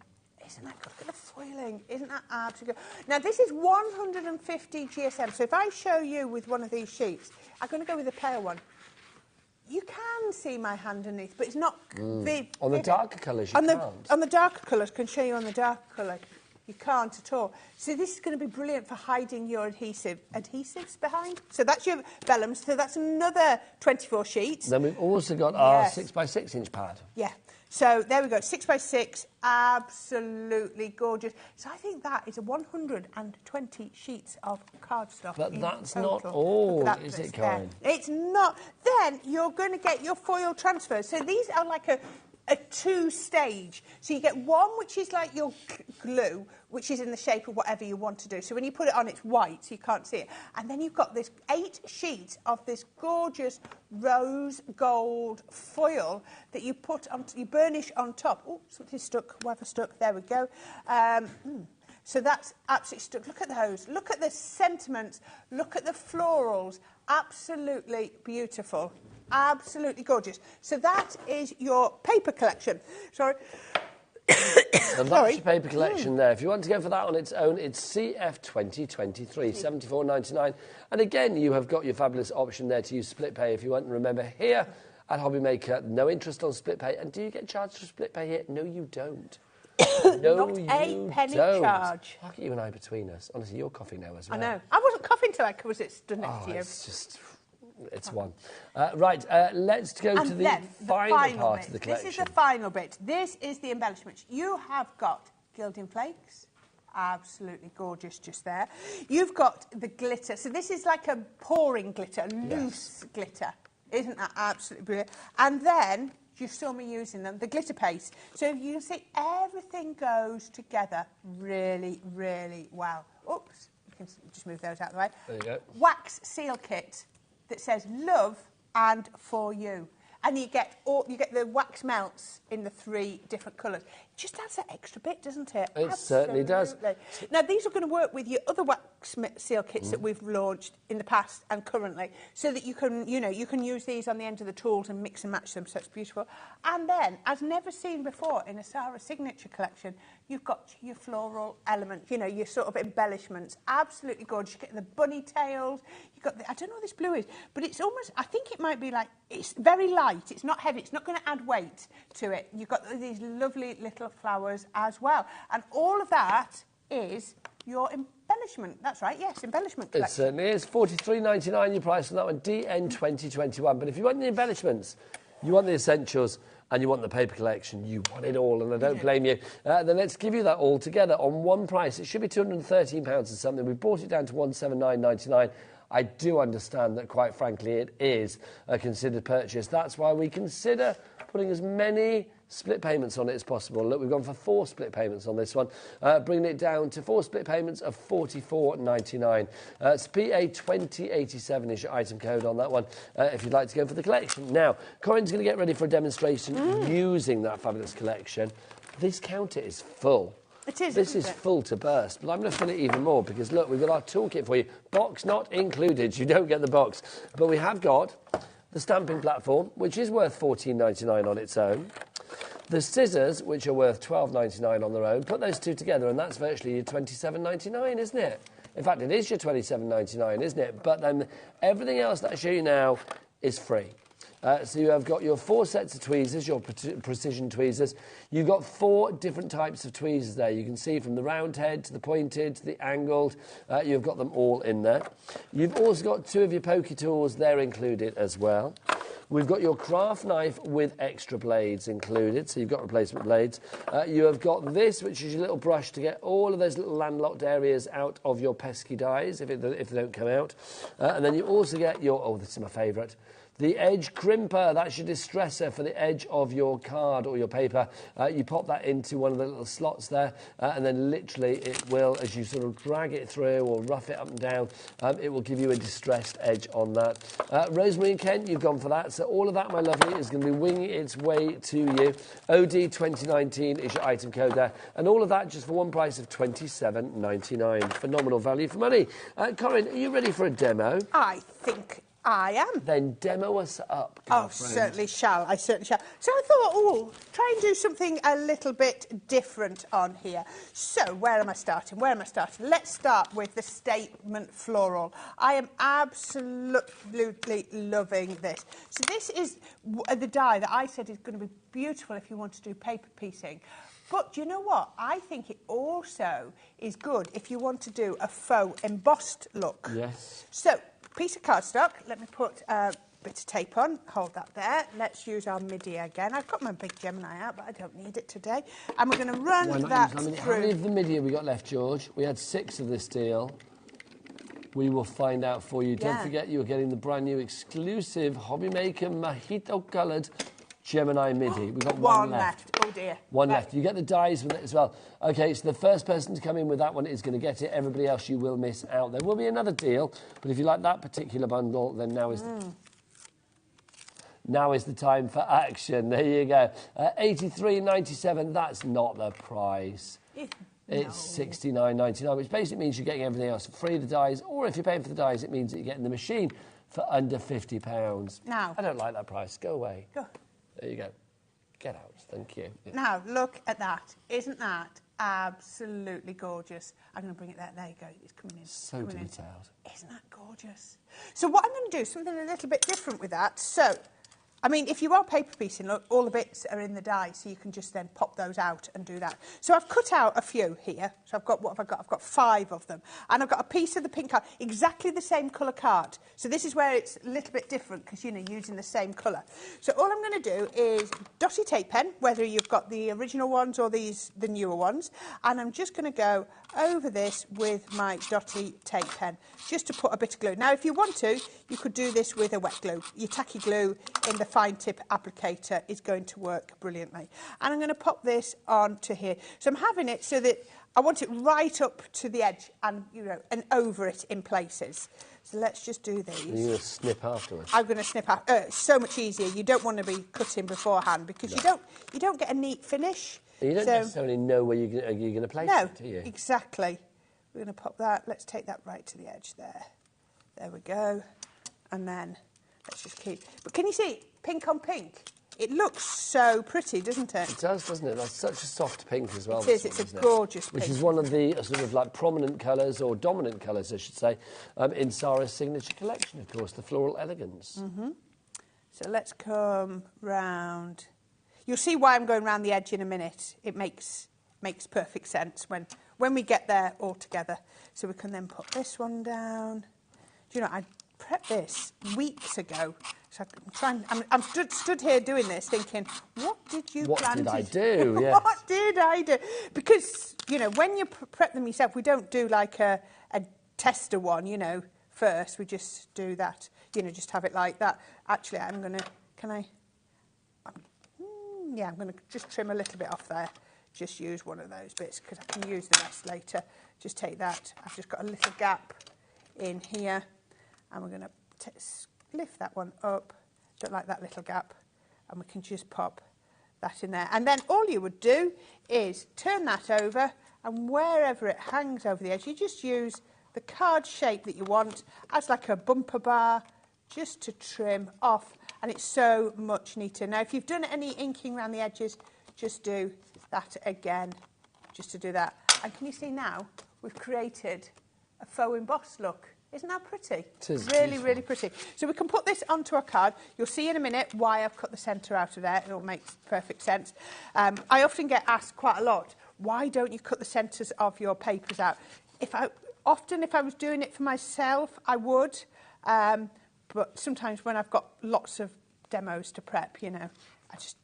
Isn't that good? Look at the foiling. Isn't that absolutely good? Now, this is 150 GSM. So if I show you with one of these sheets, I'm going to go with the pale one. You can see my hand underneath, but it's not...
On the darker colours, you can't.
On the darker colours, can show you on the darker colour. You can't at all. So this is going to be brilliant for hiding your adhesives behind. So that's your vellum. So that's another 24 sheets.
Then we've also got our 6x6 inch pad.
Yeah. So there we go, 6x6, absolutely gorgeous. So I think that is 120 sheets of cardstock.
But that's
total.
not all, is
that's
it, Corinne?
there. It's not. Then you're going to get your foil transfers. So these are like a 2-stage. So you get one which is like your glue, which is in the shape of whatever you want to do. So when you put it on, it's white, so you can't see it. And then you've got this 8 sheets of this gorgeous rose gold foil that you put on, you burnish on top. Oh, something's stuck. Whatever stuck. There we go. So that's absolutely stuck. Look at those. Look at the sentiments. Look at the florals. Absolutely beautiful. Absolutely gorgeous. So that is your paper collection. Sorry.
And that's your paper collection there. If you want to go for that on its own, it's CF 2023, $74.99. And again, you have got your fabulous option there to use split pay if you want. And remember, here at HobbyMaker, no interest on split pay. And do you get charged for split pay here? No, you don't. No,
Not a penny
don't.
charge.
Look at you and I between us. Honestly, you're coughing now as well.
I know. I wasn't coughing till I was stood next to you.
It's just... It's one. Right, let's go to the final part
bit.
of the collection.
This is the final bit. This is the embellishments. You have got gilding flakes. Absolutely gorgeous just there. You've got the glitter. So this is like a pouring glitter, loose glitter. Isn't that absolutely brilliant? And then, you saw me using them, the glitter paste. So you can see everything goes together really, really well. Oops, you can just move those out of the way.
There you go.
Wax seal kit that says love and for you. and you get the wax melts in the 3 different colours. It just adds that extra bit, doesn't it?
It certainly does.
Now, these are going to work with your other wax seal kits that we've launched in the past and currently, so that you can, you can use these on the end of the tools and mix and match them, so it's beautiful. And then, as never seen before in a Sara signature collection, you've got your floral element, your sort of embellishments. Absolutely gorgeous. You're getting the bunny tails. You've got I don't know what this blue is, but it's almost, I think it might be like, it's very light. It's not heavy. It's not going to add weight to it. You've got these lovely little flowers as well. And all of that is your embellishment. That's right, yes, embellishment collection.
It certainly is. $43.99 your price on that one, DN 2021. But if you want the embellishments, you want the essentials, and you want the paper collection, you want it all, and I don't blame you. Then let's give you that all together on one price. It should be £213 or something. We brought it down to £179.99. I do understand that, quite frankly, it is a considered purchase. That's why we consider putting as many split payments on it as possible. Look, we've gone for 4 split payments on this one, bringing it down to 4 split payments of $44.99. It's PA2087 is your item code on that one, if you'd like to go for the collection. Now, Corinne's going to get ready for a demonstration using that fabulous collection. This counter is full.
It is,
This is full to burst, but I'm going to fill it even more because, look, we've got our toolkit for you. Box not included. You don't get the box. But we have got the stamping platform, which is worth $14.99 on its own. The scissors, which are worth $12.99 on their own. Put those two together, and that's virtually your $27.99, isn't it? In fact, it is your $27.99, isn't it? But then everything else that I show you now is free. So you have got your 4 sets of tweezers, your precision tweezers. You've got 4 different types of tweezers there. You can see from the round head to the pointed to the angled. You've got them all in there. You've also got 2 of your pokey tools. They're included as well. We've got your craft knife with extra blades included, so you've got replacement blades. You have got this, which is your little brush to get all of those little landlocked areas out of your pesky dies, if they don't come out. And then you also get your, oh, this is my favourite, the edge crimper. That's your distresser for the edge of your card or your paper. You pop that into one of the little slots there, and then literally it will, as you sort of drag it through or rough it up and down, it will give you a distressed edge on that. Rosemary and Kent, you've gone for that. So all of that, my lovely, is going to be winging its way to you. OD 2019 is your item code there. And all of that just for one price of $27.99. Phenomenal value for money. Corinne, are you ready for a demo?
I think I am.
Then demo us up,
girlfriend.
Oh,
certainly shall. I certainly shall. So I thought, try and do something a little bit different on here. So where am I starting? Let's start with the Statement Floral. I am absolutely loving this. So this is the die that I said is going to be beautiful if you want to do paper piecing. But do you know what? I think it also is good if you want to do a faux embossed look.
Yes.
So, piece of cardstock. Let me put a bit of tape on. Hold that there. Let's use our Midi again. I've got my big Gemini out, but I don't need it today. And we're going to run that through.
How many of the Midi have we got left, George? We had 6 of this deal. We will find out for you. Don't forget you are getting the brand new exclusive HobbyMaker Mojito coloured Gemini Midi. We've got one left.
Oh dear.
One left. You get the dies with it as well. Okay, so the first person to come in with that one is going to get it. Everybody else you will miss out. There will be another deal, but if you like that particular bundle, then now is the time for action. There you go. $83.97. That's not the price. It's $69.99, which basically means you're getting everything else for free, the dies, or if you're paying for the dies, it means that you're getting the machine for under £50.
Now,
I don't like that price. Go away.
Go.
There you go. Get out. Thank you.
Now, look at that. Isn't that absolutely gorgeous? I'm going to bring it there. There you go. It's coming in.
So detailed.
Isn't that gorgeous? So what I'm going to do is something a little bit different with that. So, I mean, if you are paper piecing, look, all the bits are in the die, so you can just then pop those out and do that. So I've cut out a few here. So I've got, what have I got? I've got 5 of them. And I've got a piece of the pink card, exactly the same colour card. So this is where it's a little bit different, because, you know, using the same colour. So all I'm going to do is dotty tape pen, whether you've got the original ones or the newer ones. And I'm just going to go over this with my dotty tape pen, just to put a bit of glue. Now, if you want to, you could do this with a wet glue. Your tacky glue in the fine tip applicator is going to work brilliantly. And I'm going to pop this onto here. So I'm having it so that I want it right up to the edge and, you know, and over it in places. So let's just do these.
You're going to snip afterwards.
I'm going to snip out. It's so much easier. You don't want to be cutting beforehand because you don't get a neat finish.
You don't necessarily know where you're going to place it, do you?
No, exactly. We're going to pop that. Let's take that right to the edge there. There we go. And then let's just keep... But can you see pink on pink? It looks so pretty, doesn't it?
It does, doesn't it? That's such a soft pink as well.
It is. It's a gorgeous pink.
Which is one of the sort of like prominent colours, or dominant colours, I should say, in Sara's signature collection, of course, the Floral Elegance.
Mm-hmm. So let's come round. You'll see why I'm going round the edge in a minute. It makes perfect sense when we get there all together. So we can then put this one down. Do you know, I prepped this weeks ago. So I'm stood here doing this thinking, what did you plan to do?
What did I do? Yes.
What did I do? Because, you know, when you prep them yourself, we don't do like a tester one, you know, first. We just do that, you know, just have it like that. Actually, I'm going to, I'm going to just trim a little bit off there. Just use one of those bits because I can use the rest later. Just take that. I've just got a little gap in here. And we're going to lift that one up, don't like that little gap, and we can just pop that in there. And then all you would do is turn that over, and wherever it hangs over the edge, you just use the card shape that you want as like a bumper bar, just to trim off, and it's so much neater. Now, if you've done any inking around the edges, just do that again, just to do that. And can you see now, we've created a faux embossed look. Isn't that pretty?
It is
really,
beautiful.
really pretty. So we can put this onto our card. You'll see in a minute why I've cut the centre out of there. It all makes perfect sense. I often get asked quite a lot, why don't you cut the centres of your papers out? If I was doing it for myself, I would. But sometimes when I've got lots of demos to prep, you know, I just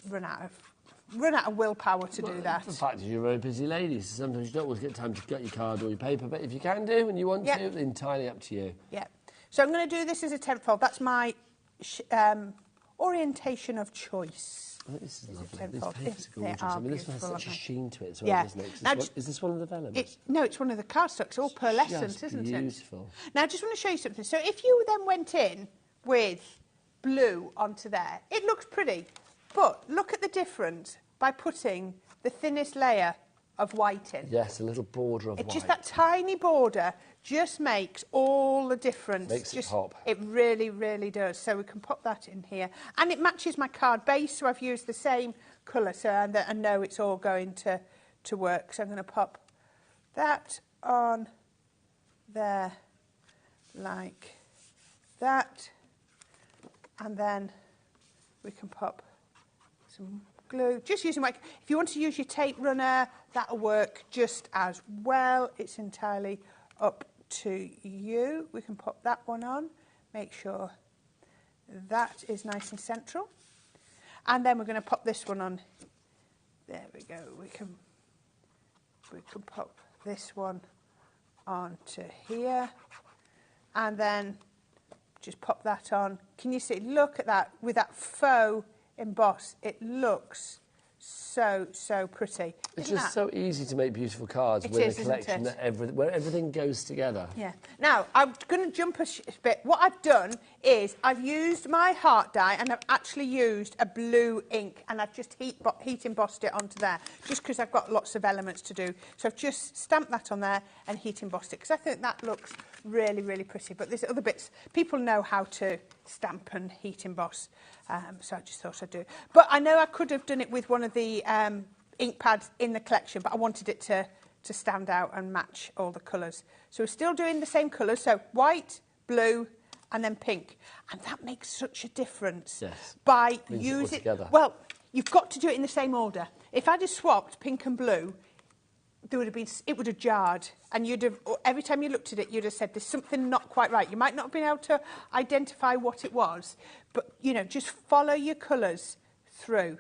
run out of willpower to do that.
The fact is, you're a very busy lady, so sometimes you don't always get time to cut your card or your paper, but if you can do and you want to, it's entirely up to you.
Yeah. So I'm going to do this as a tenfold. That's my orientation of choice.
Oh, this is lovely. These papers are
They
gorgeous.
are
I mean, this one has
beautiful,
such a
aren't they?
sheen to it as well,
Yeah.
doesn't it?
Now,
Is this one of the vellums?
No, it's one of the cardstock. It's all pearlescent,
Just
isn't it?
beautiful.
Now, I just want to show you something. So if you then went in with blue onto there, it looks pretty. But look at the difference by putting the thinnest layer of white in.
Yes, a little border of white.
Just that tiny border just makes all the difference.
Makes it pop.
It really, really does. So we can pop that in here. And it matches my card base, so I've used the same colour, so I know it's all going to work. So I'm going to pop that on there like that. And then we can pop some glue, just using white. If you want to use your tape runner, that'll work just as well. It's entirely up to you. We can pop that one on, make sure that is nice and central. And then we're going to pop this one on. There we go. We can pop this one onto here. And then just pop that on. Can you see? Look at that with that faux emboss. It looks so, so pretty.
It's just so easy to make beautiful cards with a collection where everything goes together.
Yeah. Now, I'm going to jump a bit. What I've done is I've used my heart die and I've actually used a blue ink and I've just heat embossed it onto there just because I've got lots of elements to do. So I've just stamped that on there and heat embossed it because I think that looks really, really pretty. But there's other bits. People know how to stamp and heat emboss. So I just thought I'd do it. But I know I could have done it with one of the ink pads in the collection, but I wanted it to stand out and match all the colours. So we're still doing the same colours, so white, blue, and then pink. And that makes such a difference.
Yes.
By using it. Well, you've got to do it in the same order. If I just swapped pink and blue, it would have jarred, and you'd have, every time you looked at it, you'd have said there's something not quite right. You might not have been able to identify what it was, but you know, just follow your colours through.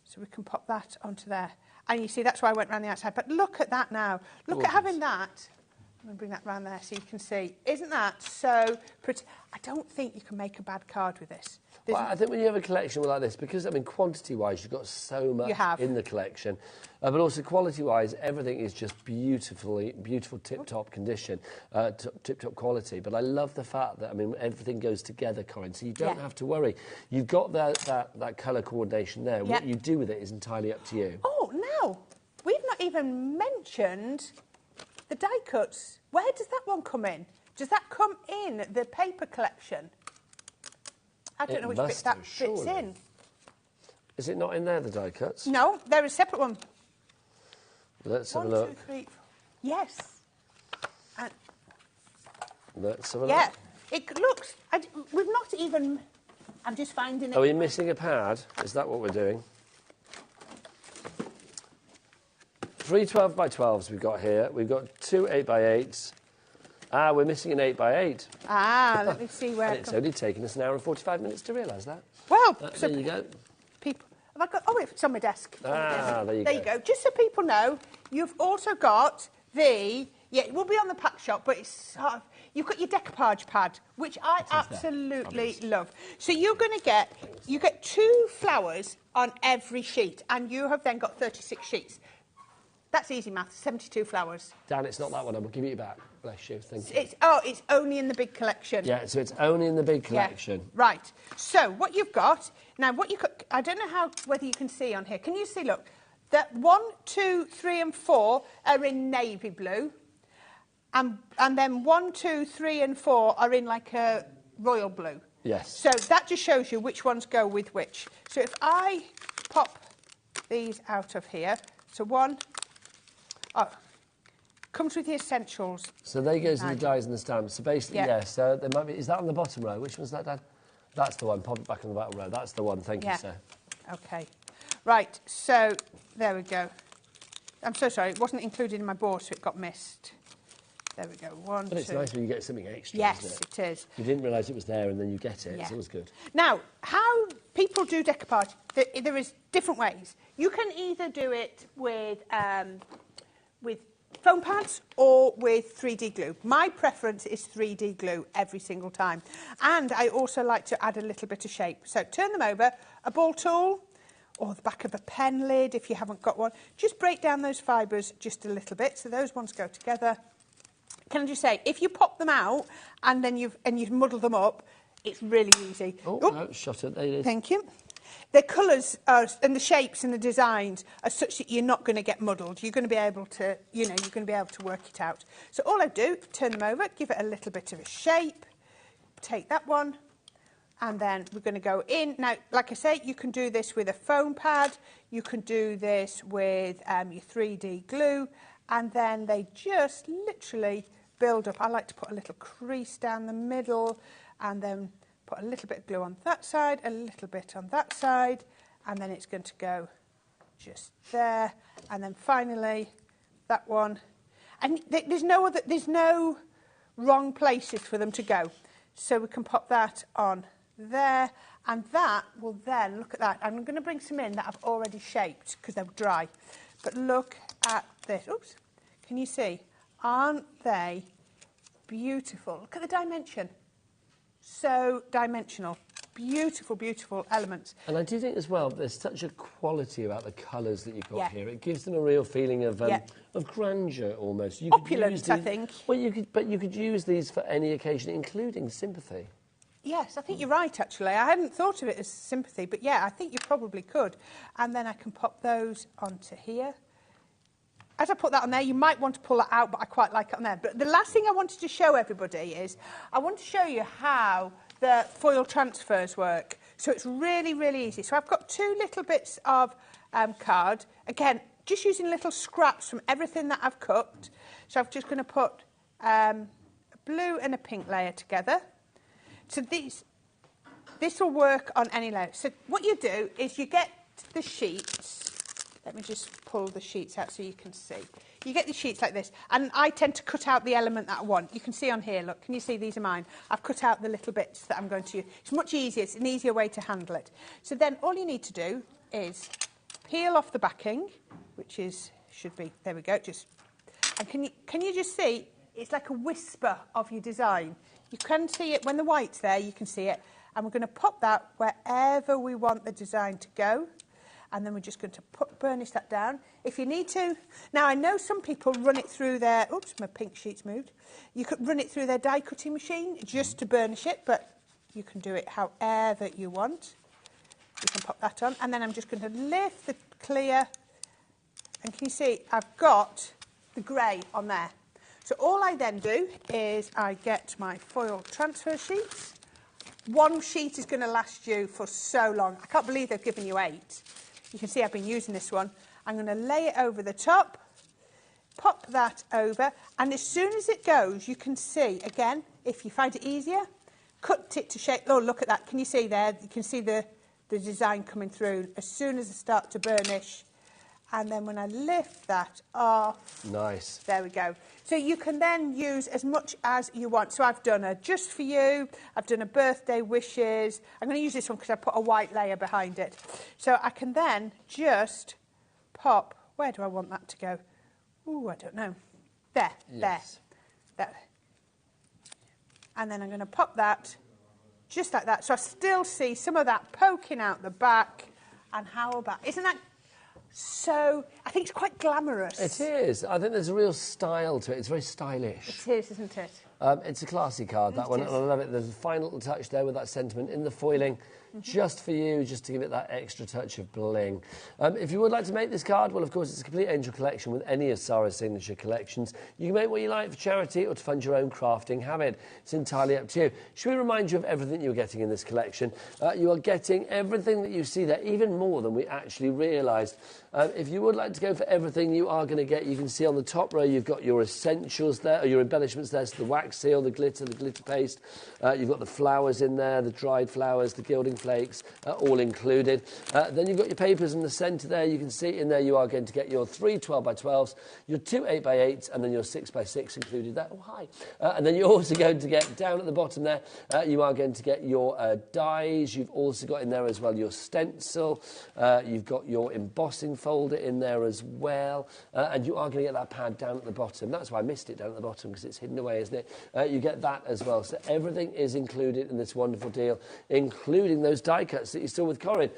So we can pop that onto there, and you see that's why I went around the outside. But look at that now. Look at having that I'm going to bring that round there so you can see. Isn't that so pretty? I don't think you can make a bad card with this.
Well, I think when you have a collection like this, because, I mean, quantity-wise, you've got so much in the collection, but also quality-wise, everything is just beautiful tip-top condition, tip-top quality. But I love the fact that, I mean, everything goes together, Corinne, so you don't have to worry. You've got that colour coordination there. What you do with it is entirely up to you.
Oh, now, we've not even mentioned the die cuts. Where does that one come in? Does that come in the paper collection? I don't know which bit that fits in.
Is it not in there, the die cuts?
No, they're a separate one.
Let's have a look.
1, 2, 3, 4. Yes. And
let's have a look.
Yeah, it looks... we've not even... I'm just finding it.
Are we missing a pad? Is that what we're doing? 3 12 by 12s we've got here. We've got 2 8 by 8s. Ah, we're missing an 8 by 8.
Ah, let me see where...
And it's only taken us an hour and 45 minutes to realise that.
Well,
so there you go.
People... Have I got... Oh, it's on my desk.
There you go.
There you go. Just so people know, you've also got the... Yeah, it will be on the pack shop, but it's sort of... You've got your decoupage pad, which I absolutely love. So you're going to get... You get 2 flowers on every sheet, and you have then got 36 sheets. That's easy math, 72 flowers.
Dan, it's not that one. I will give it back. Bless you. Thank you.
It's only in the big collection.
Yeah, so it's only in the big collection.
Yeah. Right. So what you've got... Now, I don't know whether you can see on here. Can you see, look, that 1, 2, 3 and 4 are in navy blue. And then 1, 2, 3 and 4 are in like a royal blue.
Yes.
So that just shows you which ones go with which. So if I pop these out of here, so 1... Oh, comes with the essentials.
So they go to the dies and the stamps. So basically, so there might be... Is that on the bottom row? Which one's that, Dan? That's the one. Pop it back on the bottom row. That's the one. Thank you, sir.
OK. Right, so there we go. I'm so sorry. It wasn't included in my board, so it got missed. There we go. 1,
But it's
2.
nice when you get something extra,
Yes,
isn't
it is.
You didn't realise it was there and then you get it.
Yeah.
It's always good.
Now, how people do decoupage, there is different ways. You can either do it with foam pads or with 3D glue. My preference is 3D glue every single time. And I also like to add a little bit of shape. So turn them over, a ball tool or the back of a pen lid if you haven't got one. Just break down those fibres just a little bit so those ones go together. Can I just say, if you pop them out and then you've muddled them up, it's really easy.
Oh, no, shut it. There it is.
Thank you. The colours and the shapes and the designs are such that you're not going to get muddled. You're going to be able to, you're going to be able to work it out. So all I do, turn them over, give it a little bit of a shape, take that one, and then we're going to go in. Now, like I say, you can do this with a foam pad. You can do this with your 3D glue, and then they just literally build up. I like to put a little crease down the middle, and then put a little bit of glue on that side, a little bit on that side, and then it's going to go just there. And then finally, that one. And there's no wrong places for them to go. So we can pop that on there, and that will then, look at that. I'm going to bring some in that I've already shaped because they're dry. But look at this. Oops. Can you see? Aren't they beautiful? Look at the dimension. So dimensional. Beautiful, beautiful elements.
And I do think as well, there's such a quality about the colours that you've got here. It gives them a real feeling of grandeur almost. You
opulence, I think.
Well, you could use these for any occasion, including sympathy.
Yes, I think you're right, actually. I hadn't thought of it as sympathy, but yeah, I think you probably could. And then I can pop those onto here. As I put that on there, you might want to pull that out, but I quite like it on there. But the last thing I wanted to show everybody is I want to show you how the foil transfers work. So it's really, really easy. So I've got 2 little bits of card. Again, just using little scraps from everything that I've cut. So I'm just going to put a blue and a pink layer together. So this will work on any layer. So what you do is you get the sheets. Let me just pull the sheets out so you can see. You get the sheets like this, and I tend to cut out the element that I want. You can see on here, look, can you see these are mine? I've cut out the little bits that I'm going to use. It's much easier, it's an easier way to handle it. So then all you need to do is peel off the backing, which should be, there we go, and can you just see, it's like a whisper of your design. You can see it when the white's there, you can see it. And we're going to pop that wherever we want the design to go. And then we're just going to burnish that down. If you need to, now I know some people run it through their, oops, my pink sheet's moved. You could run it through their die cutting machine just to burnish it, but you can do it however you want. You can pop that on. And then I'm just going to lift the clear. And can you see, I've got the grey on there. So all I then do is I get my foil transfer sheets. One sheet is going to last you for so long. I can't believe they've given you 8. You can see I've been using this one. I'm going to lay it over the top, pop that over, and as soon as it goes, you can see, again, if you find it easier, cut it to shape. Oh, look at that. Can you see there? You can see the design coming through as soon as I start to burnish. And then when I lift that off,
nice.
There we go. So you can then use as much as you want. So I've done a just for you, I've done a birthday wishes. I'm going to use this one because I put a white layer behind it. So I can then just pop, where do I want that to go? Ooh, I don't know. There, yes. there. And then I'm going to pop that just like that. So I still see some of that poking out the back. And how about, isn't that so, I think it's quite glamorous.
It is. I think there's a real style to it. It's very stylish.
It is, isn't it?
It's a classy card, that one. And I love it. There's a final touch there with that sentiment in the foiling. Just for you, just to give it that extra touch of bling. If you would like to make this card, well, of course, it's a complete angel collection with any of Sara's signature collections. You can make what you like for charity or to fund your own crafting habit. It's entirely up to you. Should we remind you of everything you're getting in this collection? You are getting everything that you see there, even more than we actually realised. If you would like to go for everything you are going to get, you can see on the top row you've got your essentials there, or your embellishments there, so the wax seal, the glitter paste. You've got the flowers in there, the dried flowers, the gilding flakes, all included. Then you've got your papers in the centre there. You can see in there you are going to get your 3 12x12s, your 2 8x8s, and then your 6x6 included there. Oh, hi. And then you're also going to get, down at the bottom there, you are going to get your dies. You've also got in there as well your stencil. You've got your embossing folder in there as well. And you are going to get that pad down at the bottom. That's why I missed it down at the bottom, because it's hidden away, isn't it? You get that as well. So everything is included in this wonderful deal, including those die cuts that you saw with Corinne.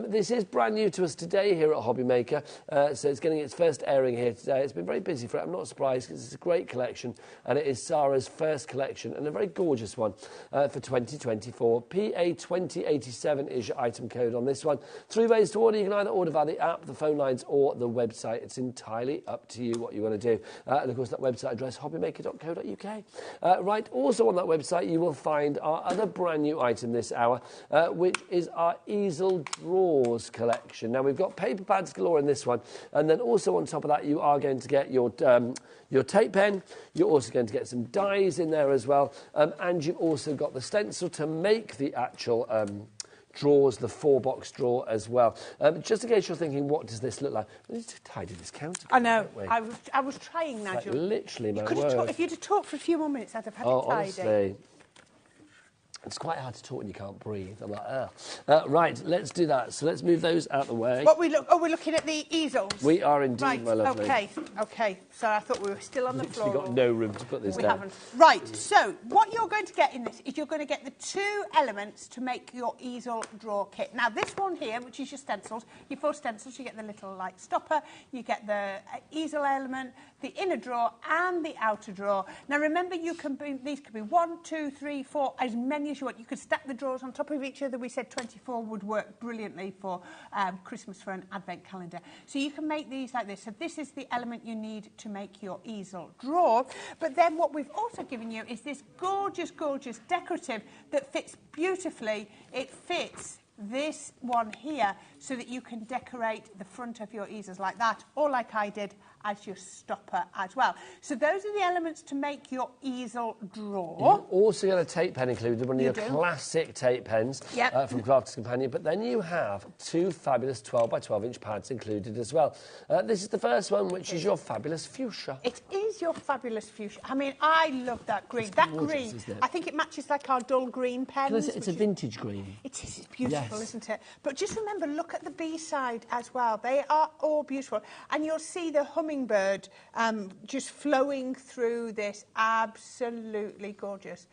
This is brand new to us today here at HobbyMaker, so it's getting its first airing here today. It's been very busy for it. I'm not surprised, because it's a great collection, and it is Sara's first collection, and a very gorgeous one for 2024. PA2087 is your item code on this one. 3 ways to order. You can either order via the app, the phone lines, or the website. It's entirely up to you what you want to do. And of course, that website address, hobbymaker.co.uk. Right, also on that website, you will find our other brand new item this hour, which is our Easel Drawers collection. Now, we've got paper pads galore in this one, and then also on top of that, you are going to get your tape pen. You're also going to get some dies in there as well, and you've also got the stencil to make the actual drawers, the 4-box drawer as well. Just in case you're thinking, what does this look like? We need to tidy this counter.
I know. I was trying, Nigel.
Like literally, my
word. If you'd have talked for a few more minutes, I'd have had it tidy.
Honestly. It's quite hard to talk when you can't breathe. I'm like, ugh. Right, let's do that. So let's move those out of the way.
We're looking at the easels.
We are indeed,
right,
my lovely.
Okay. So I thought we were still on the floor.
We've got no room to put this down.
We haven't. Right, so what you're going to get in this is you're going to get the 2 elements to make your easel drawer kit. Now, this one here, which is your stencils, your 4 stencils, you get the little like stopper, you get the easel element, the inner drawer and the outer drawer. Now, remember, these could be 1, 2, 3, 4, as many as you want. You could stack the drawers on top of each other. We said 24 would work brilliantly for Christmas, for an advent calendar. So you can make these like this. So this is the element you need to make your easel drawer. But then what we've also given you is this gorgeous, gorgeous decorative that fits beautifully. It fits this one here so that you can decorate the front of your easels like that, or like I did, as your stopper as well. So those are the elements to make your easel drawer.
You've also got a tape pen included, one of your classic tape pens from Crafters Companion, but then you have 2 fabulous 12x12-inch pads included as well. This is the first one, which is your fabulous fuchsia.
It is your fabulous fuchsia. I mean, I love that green. That green, I think it matches like our dull green pens.
It's a vintage green.
It is, it's beautiful. beautiful, isn't it? But just remember, look at the B side as well. They are all beautiful. And you'll see the hummingbird just flowing through this. Absolutely gorgeous.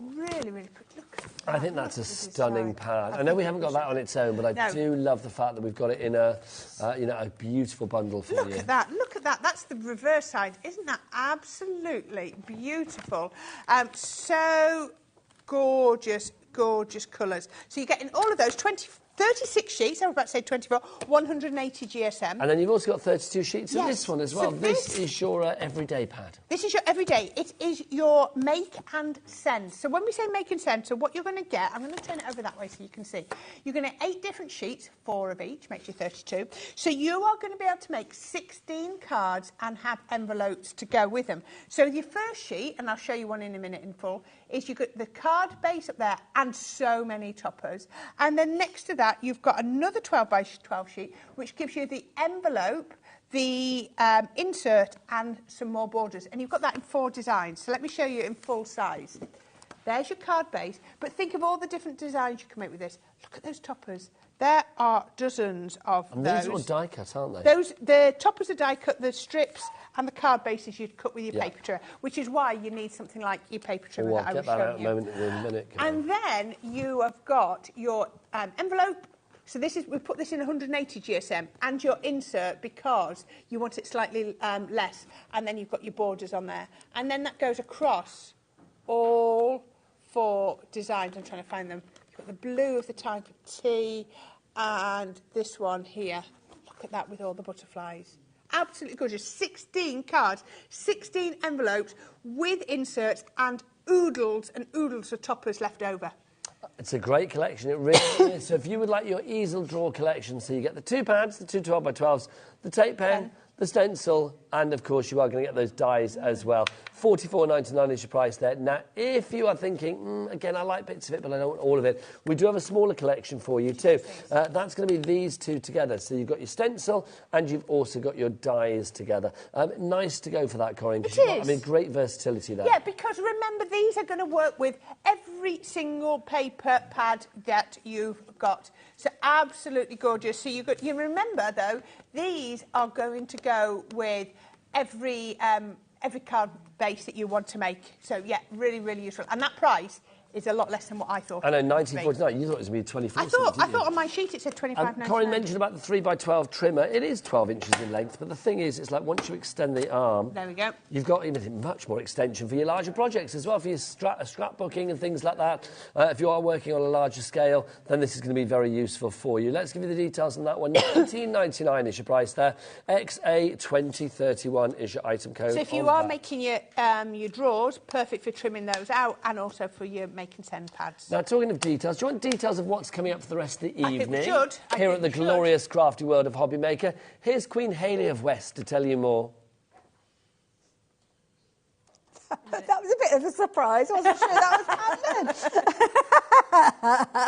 Really, really pretty. Look.
I think that's a stunning pad. I know we haven't got that on its own, but I do love the fact that we've got it in a, a beautiful bundle for you.
Look at that. Look at that. That's the reverse side. Isn't that absolutely beautiful? So gorgeous, gorgeous colours. So you're getting all of those 36 sheets, I was about to say 24, 180 GSM.
And then you've also got 32 sheets of this one as well.
So
this is your everyday pad.
This is your everyday. It is your make and send. So when we say make and send, so what you're going to get, I'm going to turn it over that way so you can see. You're going to get 8 different sheets, 4 of each, makes you 32. So you are going to be able to make 16 cards and have envelopes to go with them. So your first sheet, and I'll show you one in a minute in full, is you've got the card base up there and so many toppers. And then next to that, you've got another 12 by 12 sheet, which gives you the envelope, the insert, and some more borders. And you've got that in 4 designs. So let me show you in full size. There's your card base. But think of all the different designs you can make with this. Look at those toppers. There are dozens of those.
These are all die cut, aren't they?
The toppers are die cut, the strips and the card bases you'd cut with your paper trimmer, which is why you need something like your paper trimmer that I was showing you.
I'll get that out in a minute.
And then you have got your envelope. So this is, we put this in 180 GSM, and your insert because you want it slightly less, and then you've got your borders on there. And then that goes across all 4 designs. I'm trying to find them. You've got the blue of the type of tea, and this one here. Look at that with all the butterflies. Absolutely gorgeous. 16 cards, 16 envelopes with inserts and oodles and oodles of toppers left over.
It's a great collection, it really is. So if you would like your easel drawer collection, so you get the 2 pads, the 2 12 by 12s, the tape pen, the stencil, and of course you are going to get those dies as well. $44.99 is your price there. Now, if you are thinking, again, I like bits of it, but I don't want all of it, we do have a smaller collection for you too. That's going to be these 2 together. So you've got your stencil and you've also got your dies together. Nice to go for that, Corinne.
It is.
I mean, great versatility there.
Yeah, because remember, these are going to work with every single paper pad that you've got. So absolutely gorgeous. So you remember, though, these are going to go with every card base that you want to make. So, yeah, really, really useful. And that price is a lot less than what I thought.
I know, $19.49. You thought it was going to be $24.
I thought on my sheet it said $25.99.
Corinne mentioned about the 3 by 12 trimmer. It is 12 inches in length, but the thing is, it's like once you extend the arm,
there we go.
You've got even much more extension for your larger projects as well, for your scrapbooking and things like that. If you are working on a larger scale, then this is going to be very useful for you. Let's give you the details on that one. $19.99 is your price there. XA2031 is your item code.
So if you are making your drawers, perfect for trimming those out, and also for your make and send pads.
Now, talking of details, do you want details of what's coming up for the rest of the evening?
I think we should.
Here at the glorious crafty world of HobbyMaker. Here's Queen Hayley of West to tell you more.
That was a bit of a surprise. I wasn't sure that was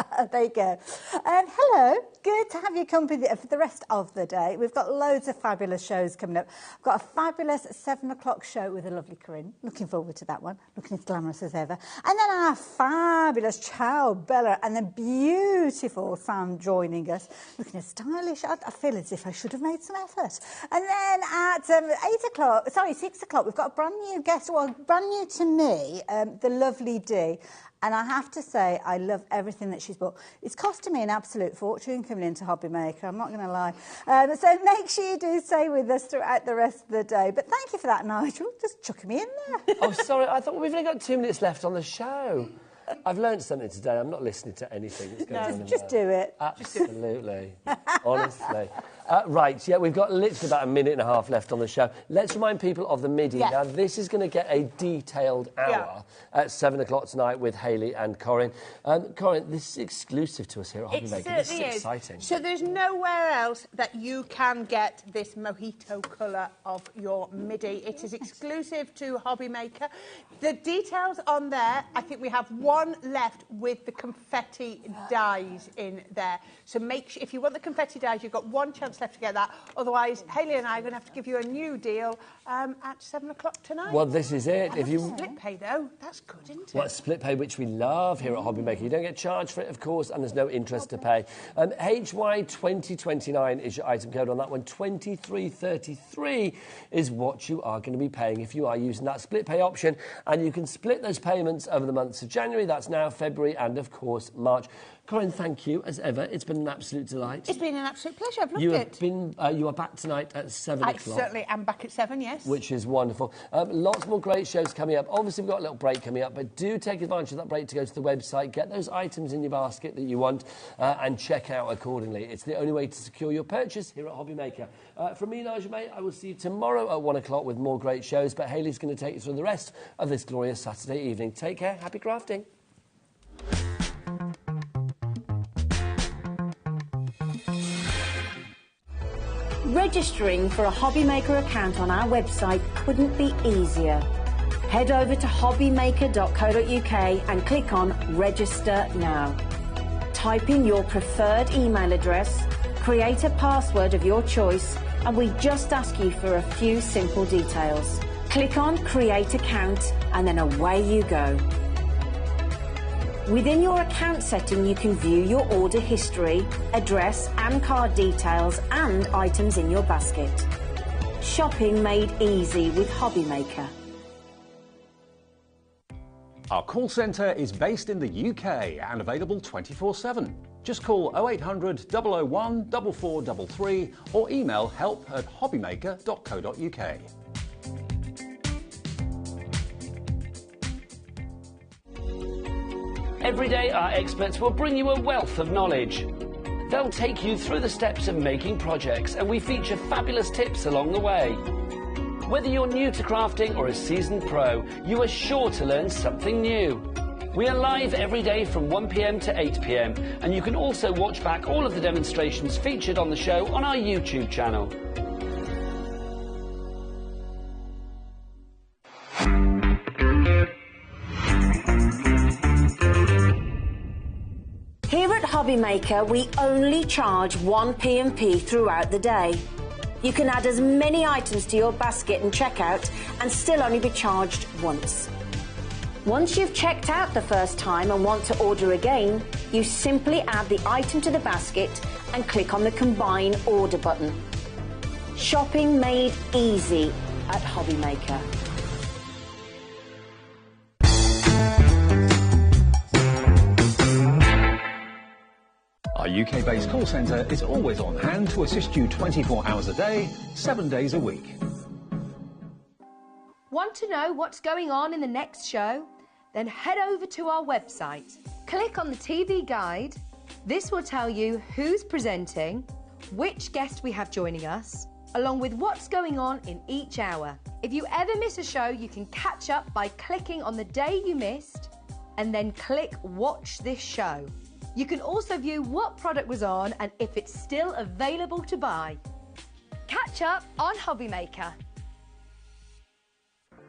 happening. There you go. Hello. Good to have you company for the rest of the day. We've got loads of fabulous shows coming up. We've got a fabulous 7 o'clock show with a lovely Corinne. Looking forward to that one. Looking as glamorous as ever. And then our fabulous Ciao Bella and the beautiful Sam joining us. Looking as stylish. I feel as if I should have made some effort. And then at 6 o'clock, we've got a brand new guest. Well, brand new to me, the lovely Dee. And I have to say, I love everything that she's bought. It's costing me an absolute fortune coming into HobbyMaker, I'm not going to lie. So make sure you do stay with us throughout the rest of the day. But thank you for that, Nigel. Just chucking me in there.
Oh, sorry, I thought we've only got 2 minutes left on the show. I've learned something today. I'm not listening to anything that's going on.
Just do it.
Absolutely. Honestly. Right, yeah, we've got literally about a minute and a half left on the show. Let's remind people of the MIDI. Yeah. Now, this is going to get a detailed hour at 7 o'clock tonight with Hayley and Corinne. Corinne, this is exclusive to us here at HobbyMaker. This is exciting.
So there's nowhere else that you can get this mojito colour of your MIDI. It is exclusive to HobbyMaker. The details on there, I think we have one one left with the confetti dies in there. So make sure, if you want the confetti dies, you've got one chance left to get that. Otherwise, Hayley and I are going to have to give you a new deal at 7 o'clock tonight.
Well, this is it. If you
split pay, though, that's good, isn't it?
Well, split pay, which we love here at HobbyMaker. You don't get charged for it, of course, and there's no interest to pay. HY2029 is your item code on that one. 2333 is what you are going to be paying if you are using that split pay option, and you can split those payments over the months of January, that's now February, and of course March. Corinne, thank you as ever. It's been an absolute delight.
It's been an absolute pleasure. I've loved it.
You are back tonight at 7 o'clock.
I certainly am back at 7, yes.
Which is wonderful. Lots more great shows coming up. Obviously, we've got a little break coming up, but do take advantage of that break to go to the website, get those items in your basket that you want, and check out accordingly. It's the only way to secure your purchase here at HobbyMaker. From me, Nigel May, I will see you tomorrow at 1 o'clock with more great shows, but Hayley's going to take you through the rest of this glorious Saturday evening. Take care. Happy crafting.
Registering for a HobbyMaker account on our website couldn't be easier. Head over to hobbymaker.co.uk and click on Register Now. Type in your preferred email address, create a password of your choice, and we just ask you for a few simple details. Click on Create Account and then away you go. Within your account setting, you can view your order history, address and card details and items in your basket. Shopping made easy with HobbyMaker.
Our call centre is based in the UK and available 24/7. Just call 0800 001 4433 or email help@hobbymaker.co.uk.
Every day, our experts will bring you a wealth of knowledge. They'll take you through the steps of making projects, and we feature fabulous tips along the way. Whether you're new to crafting or a seasoned pro, you are sure to learn something new. We are live every day from 1 p.m. to 8 p.m, and you can also watch back all of the demonstrations featured on the show on our YouTube channel.
Here at HobbyMaker, we only charge 1 P&P throughout the day. You can add as many items to your basket and checkout and still only be charged once. Once you've checked out the first time and want to order again, you simply add the item to the basket and click on the Combine Order button. Shopping made easy at HobbyMaker.
Our UK-based call centre is always on hand to assist you 24 hours a day, 7 days a week.
Want to know what's going on in the next show? Then head over to our website. Click on the TV guide. This will tell you who's presenting, which guest we have joining us, along with what's going on in each hour. If you ever miss a show, you can catch up by clicking on the day you missed and then click Watch This Show. You can also view what product was on and if it's still available to buy. Catch up on HobbyMaker.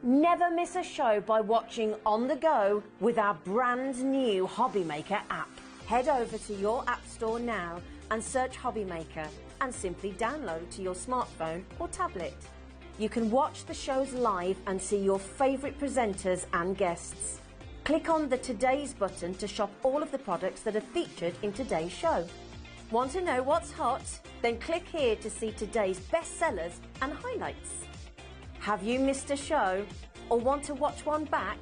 Never miss a show by watching on the go with our brand new HobbyMaker app. Head over to your app store now and search HobbyMaker and simply download to your smartphone or tablet. You can watch the shows live and see your favourite presenters and guests. Click on the Today's button to shop all of the products that are featured in today's show. Want to know what's hot? Then click here to see today's bestsellers and highlights. Have you missed a show or want to watch one back?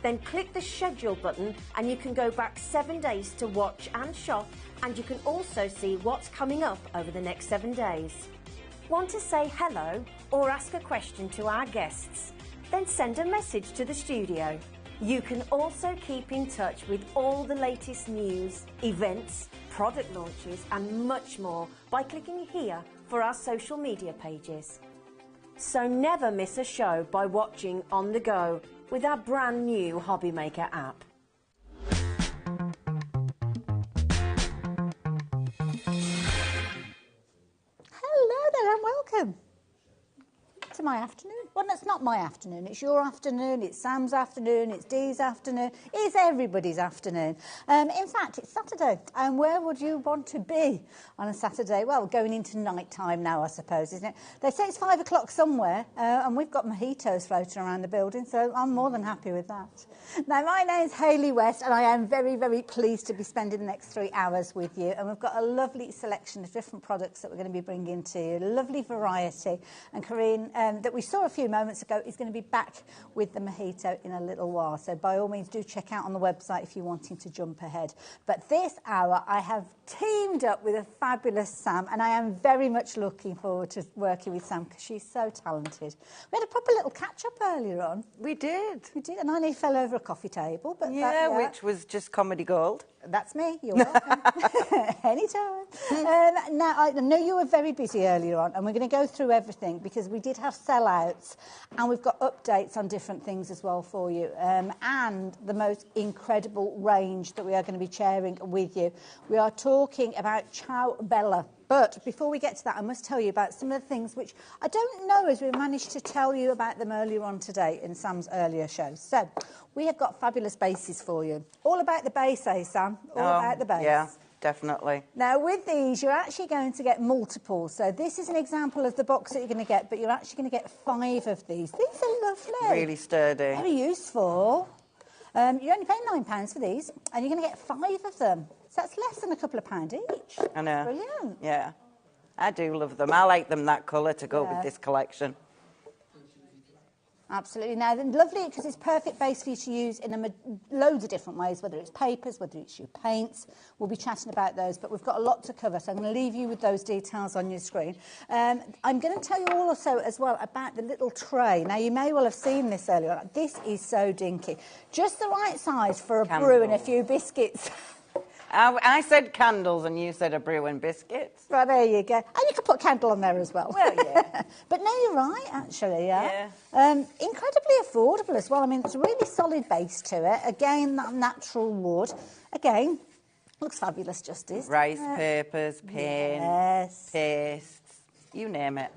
Then click the Schedule button and you can go back 7 days to watch and shop, and you can also see what's coming up over the next 7 days. Want to say hello or ask a question to our guests? Then send a message to the studio. You can also keep in touch with all the latest news, events, product launches and much more by clicking here for our social media pages. So never miss a show by watching on the go with our brand new HobbyMaker app.
Hello there and welcome to my afternoon. Well, that's not my afternoon. It's your afternoon, it's Sam's afternoon, it's Dee's afternoon, it's everybody's afternoon. In fact, it's Saturday. And where would you want to be on a Saturday? Well, going into night time now, I suppose, isn't it? They say it's 5 o'clock somewhere, and we've got mojitos floating around the building, so I'm more than happy with that. Now, my name's Hayley West, and I am very, very pleased to be spending the next 3 hours with you. And we've got a lovely selection of different products that we're going to be bringing to you, lovely variety. And Corinne, that we saw a few moments ago, is going to be back with the mojito in a little while. So by all means, do check out on the website if you're wanting to jump ahead. But this hour, I have teamed up with a fabulous Sam, and I am very much looking forward to working with Sam because she's so talented. We had a proper little catch-up earlier on.
We did.
We did, and I nearly fell over a coffee table. But
yeah, which was just comedy gold.
That's me. You're welcome. Anytime. Now, I know you were very busy earlier on, and we're going to go through everything because we did have sellouts, and we've got updates on different things as well for you, and the most incredible range that we are going to be sharing with you. We are talking about Ciao Bella. But before we get to that, I must tell you about some of the things which I don't know as we managed to tell you about them earlier on today in Sam's earlier shows. So we have got fabulous bases for you. All about the base, eh, Sam? All about the base.
Yeah, definitely.
Now, with these, you're actually going to get multiples. So this is an example of the box that you're going to get, but you're actually going to get 5 of these. These are lovely.
Really sturdy.
Very useful. You're only paying £9 for these, and you're going to get 5 of them. So that's less than a couple of pounds each.
I know.
Brilliant.
Yeah. I do love them. I like them that colour to go with this collection.
Absolutely. Now, they're lovely because it's perfect base for you to use in loads of different ways, whether it's papers, whether it's your paints. We'll be chatting about those, but we've got a lot to cover, so I'm going to leave you with those details on your screen. I'm going to tell you also as well about the little tray. Now, you may well have seen this earlier on. This is so dinky. Just the right size for a brew and a few biscuits.
I said candles and you said a brew and biscuits.
Right, there you go. And you could put candle on there as well.
Well, yeah.
But no, you're right, actually, yeah. Incredibly affordable as well. I mean, it's a really solid base to it. Again, that natural wood. Again, looks fabulous, Justice.
Rice papers, paints, pastes, you name it.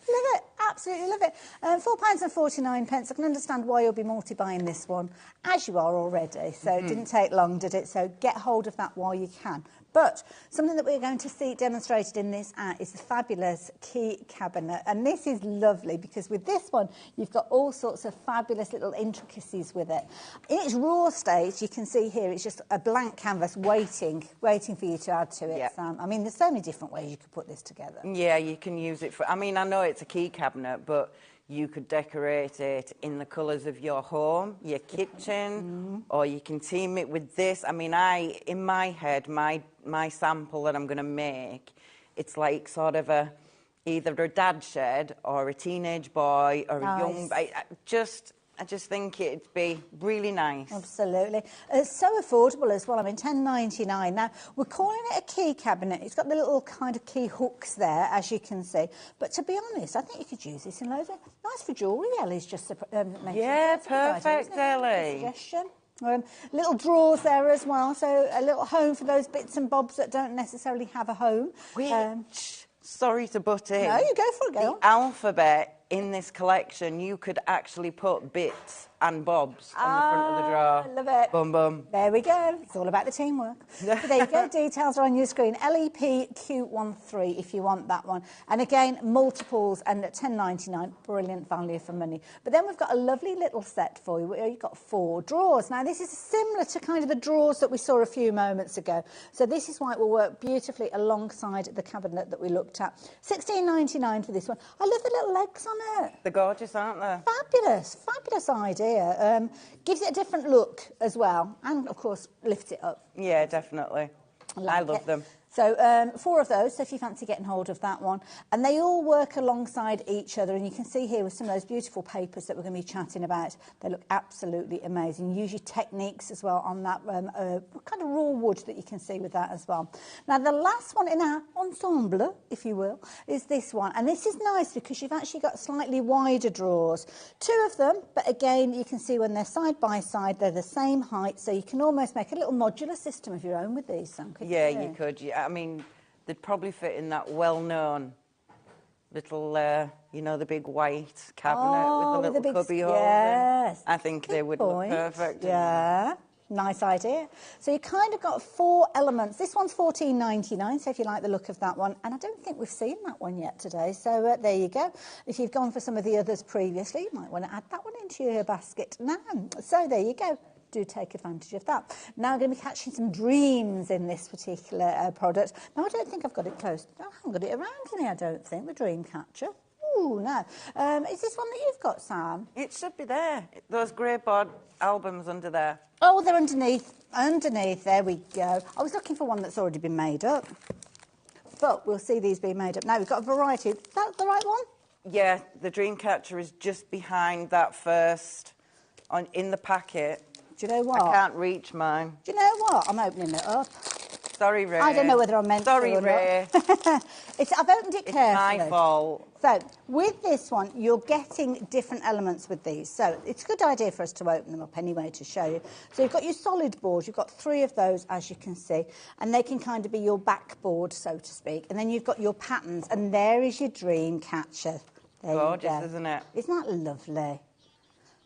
Love it, absolutely love it. £4.49. I can understand why you'll be multi-buying this one, as you are already. So it didn't take long, did it? So get hold of that while you can. But something that we're going to see demonstrated in this is the fabulous key cabinet. And this is lovely because with this one, you've got all sorts of fabulous little intricacies with it. In its raw state, you can see here, it's just a blank canvas waiting for you to add to it,
Yeah.
Sam. I mean, there's so many different ways you could put this together.
Yeah, you can use it for... I mean, I know it's a key cabinet, but you could decorate it in the colours of your home, your kitchen, or you can team it with this. I mean, in my head, my sample that I'm going to make, it's like sort of either a dad shed or a teenage boy or a young... I just think it'd be really nice.
Absolutely. It's so affordable as well. I mean, £10.99. Now, we're calling it a key cabinet. It's got the little kind of key hooks there, as you can see. But to be honest, I think you could use this in loads of... Nice for jewellery, Ellie's just mentioned.
Yeah, perfect, Ellie.
Suggestion. Little drawers there as well, so a little home for those bits and bobs that don't necessarily have a home.
Sorry to butt in.
No, you go for it, girl.
The alphabet in this collection, you could actually put bits and bobs on the front of the drawer.
I love it.
Boom, boom.
There we go. It's all about the teamwork. So there you go. Details are on your screen. LEPQ13 if you want that one. And again, multiples and at £10.99, brilliant value for money. But then we've got a lovely little set for you. You've got 4 drawers. Now, this is similar to kind of the drawers that we saw a few moments ago. So this is why it will work beautifully alongside the cabinet that we looked at. £16.99 for this one. I love the little legs on it.
They're gorgeous, aren't they?
Fabulous. Fabulous idea. Gives it a different look as well. And, of course, lifts it up.
Yeah, definitely. I love them.
So 4 of those, so if you fancy getting hold of that one. And they all work alongside each other. And you can see here with some of those beautiful papers that we're going to be chatting about, they look absolutely amazing. Use your techniques as well on that kind of raw wood that you can see with that as well. Now, the last one in our ensemble, if you will, is this one. And this is nice because you've actually got slightly wider drawers. 2 of them, but again, you can see when they're side by side, they're the same height. So you can almost make a little modular system of your own with these, Sam.
Yeah, you could. Yeah. I mean, they'd probably fit in that well-known little, you know, the big white cabinet with the little cubby holes
yes.
in. I think they would look perfect.
Yeah, nice idea. So you kind of got 4 elements. This one's $14.99, so if you like the look of that one. And I don't think we've seen that one yet today, so there you go. If you've gone for some of the others previously, you might want to add that one into your basket now. So there you go. Do take advantage of that. Now I'm going to be catching some dreams in this particular product. Now I don't think I've got it close. I haven't got it around me, I don't think, the dream catcher. Ooh, no. Is this one that you've got, Sam?
It should be there. Those grey board albums under there.
Oh, they're underneath. Underneath, there we go. I was looking for one that's already been made up. But we'll see these being made up. Now we've got a variety. Is that the right one?
Yeah, the dream catcher is just behind that first, in the packet.
Do you know what?
I can't reach mine.
Do you know what? I'm opening it up.
Sorry, Ray.
I don't know whether I'm meant to or
Ray.
not. I've opened it carefully.
It's my fault.
So, with this one, you're getting different elements with these. So, it's a good idea for us to open them up anyway to show you. So, you've got your solid boards. You've got 3 of those, as you can see. And they can kind of be your backboard, so to speak. And then you've got your patterns. And there is your dream catcher. There
Gorgeous,
you go.
isn't it?
Isn't that lovely?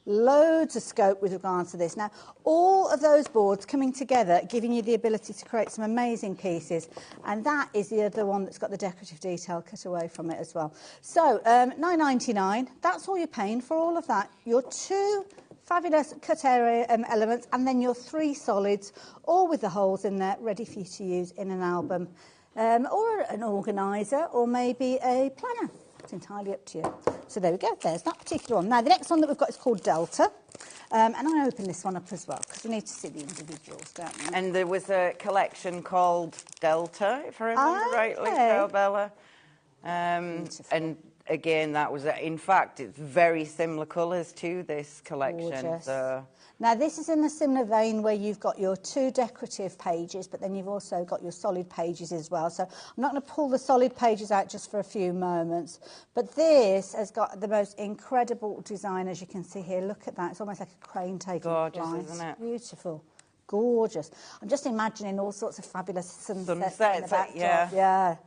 Loads of scope with regards to this. Now, all of those boards coming together, giving you the ability to create some amazing pieces. And that is the other one that's got the decorative detail cut away from it as well. So, $9.99, that's all you're paying for all of that. Your 2 fabulous cut area elements, and then your 3 solids, all with the holes in there, ready for you to use in an album. Or an organiser, or maybe a planner. It's entirely up to you. So there we go. There's that particular one. Now, the next one that we've got is called Delta. And I open this one up as well, because we need to see the individuals, don't we?
And there was a collection called Delta, if I remember rightly, so Bella. And again, that was, in fact, it's very similar colours to this collection. So.
Now, this is in the similar vein where you've got your 2 decorative pages, but then you've also got your solid pages as well. So I'm not going to pull the solid pages out just for a few moments. But this has got the most incredible design, as you can see here. Look at that. It's almost like a crane taking flight.
Gorgeous, isn't it?
Beautiful. Gorgeous. I'm just imagining all sorts of fabulous sunsets in the backdrop.
Yeah.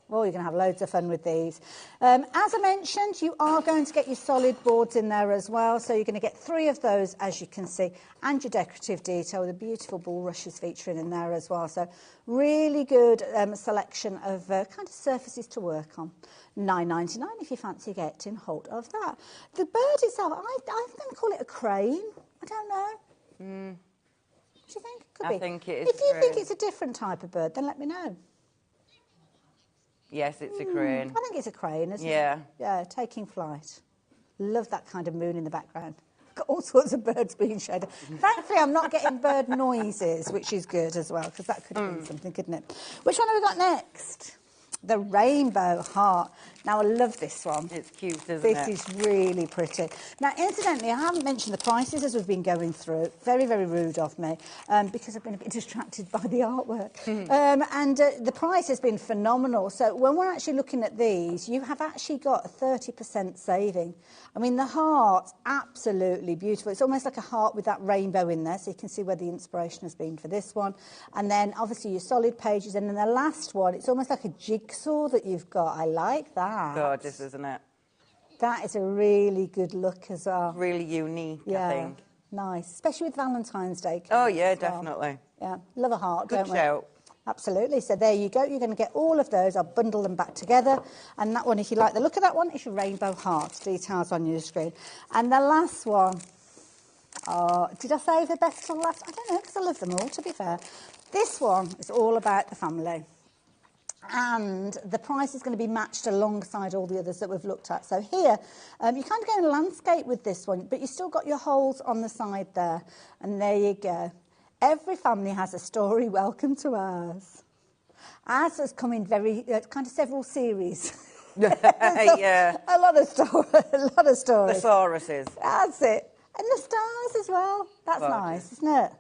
Oh, you're going to have loads of fun with these. As I mentioned, you are going to get your solid boards in there as well. So you're going to get 3 of those, as you can see, and your decorative detail with the beautiful bulrushes featuring in there as well. So really good selection of kind of surfaces to work on. $9.99 if you fancy getting hold of that. The bird itself, I'm going to call it a crane. I don't know. What do you think? Could be.
I think it is.
If you think it's a different type of bird, then let me know.
Yes, it's a crane.
I think it's a crane, isn't it?
Yeah.
Yeah, taking flight. Love that kind of moon in the background. Got all sorts of birds being showed. Thankfully, I'm not getting bird noises, which is good as well, because that could have been something, couldn't it? Which one have we got next? The rainbow heart. Now, I love this one.
It's cute, isn't it?
This is really pretty. Now, incidentally, I haven't mentioned the prices as we've been going through. Very, very rude of me, because I've been a bit distracted by the artwork. And the price has been phenomenal. So when we're actually looking at these, you have actually got a 30% saving. I mean, the heart's absolutely beautiful. It's almost like a heart with that rainbow in there, so you can see where the inspiration has been for this one. And then, obviously, your solid pages. And then the last one, it's almost like a jigsaw that you've got. I like that.
Gorgeous, isn't it?
That is a really good look as well.
Really unique, I think.
Nice, especially with Valentine's Day.
Oh, yeah, definitely.
Yeah, love a heart, don't we?
Good shout.
Absolutely. So there you go. You're going to get all of those. I'll bundle them back together. And that one, if you like the look of that one, is your rainbow heart. Details on your screen. And the last one. Oh, did I save the best till last? I don't know, because I love them all, to be fair. This one is all about the family. And the price is going to be matched alongside all the others that we've looked at. So here, you kind of go in landscape with this one, but you still got your holes on the side there. And there you go. Every family has a story. Welcome to ours. Ours has come in very, kind of several series.
Yeah.
A lot of stories.
The Sauruses.
That's it. And the stars as well. That's nice, isn't it?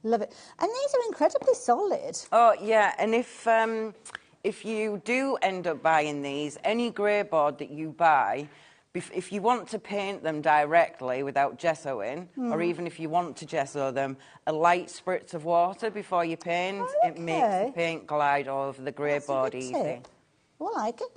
Love it. And these are incredibly solid.
Oh, yeah. And if you do end up buying these, any grey board that you buy, if you want to paint them directly without gessoing, or even if you want to gesso them, a light spritz of water before you paint, it makes the paint glide all over the grey board easy.
Oh, I like it.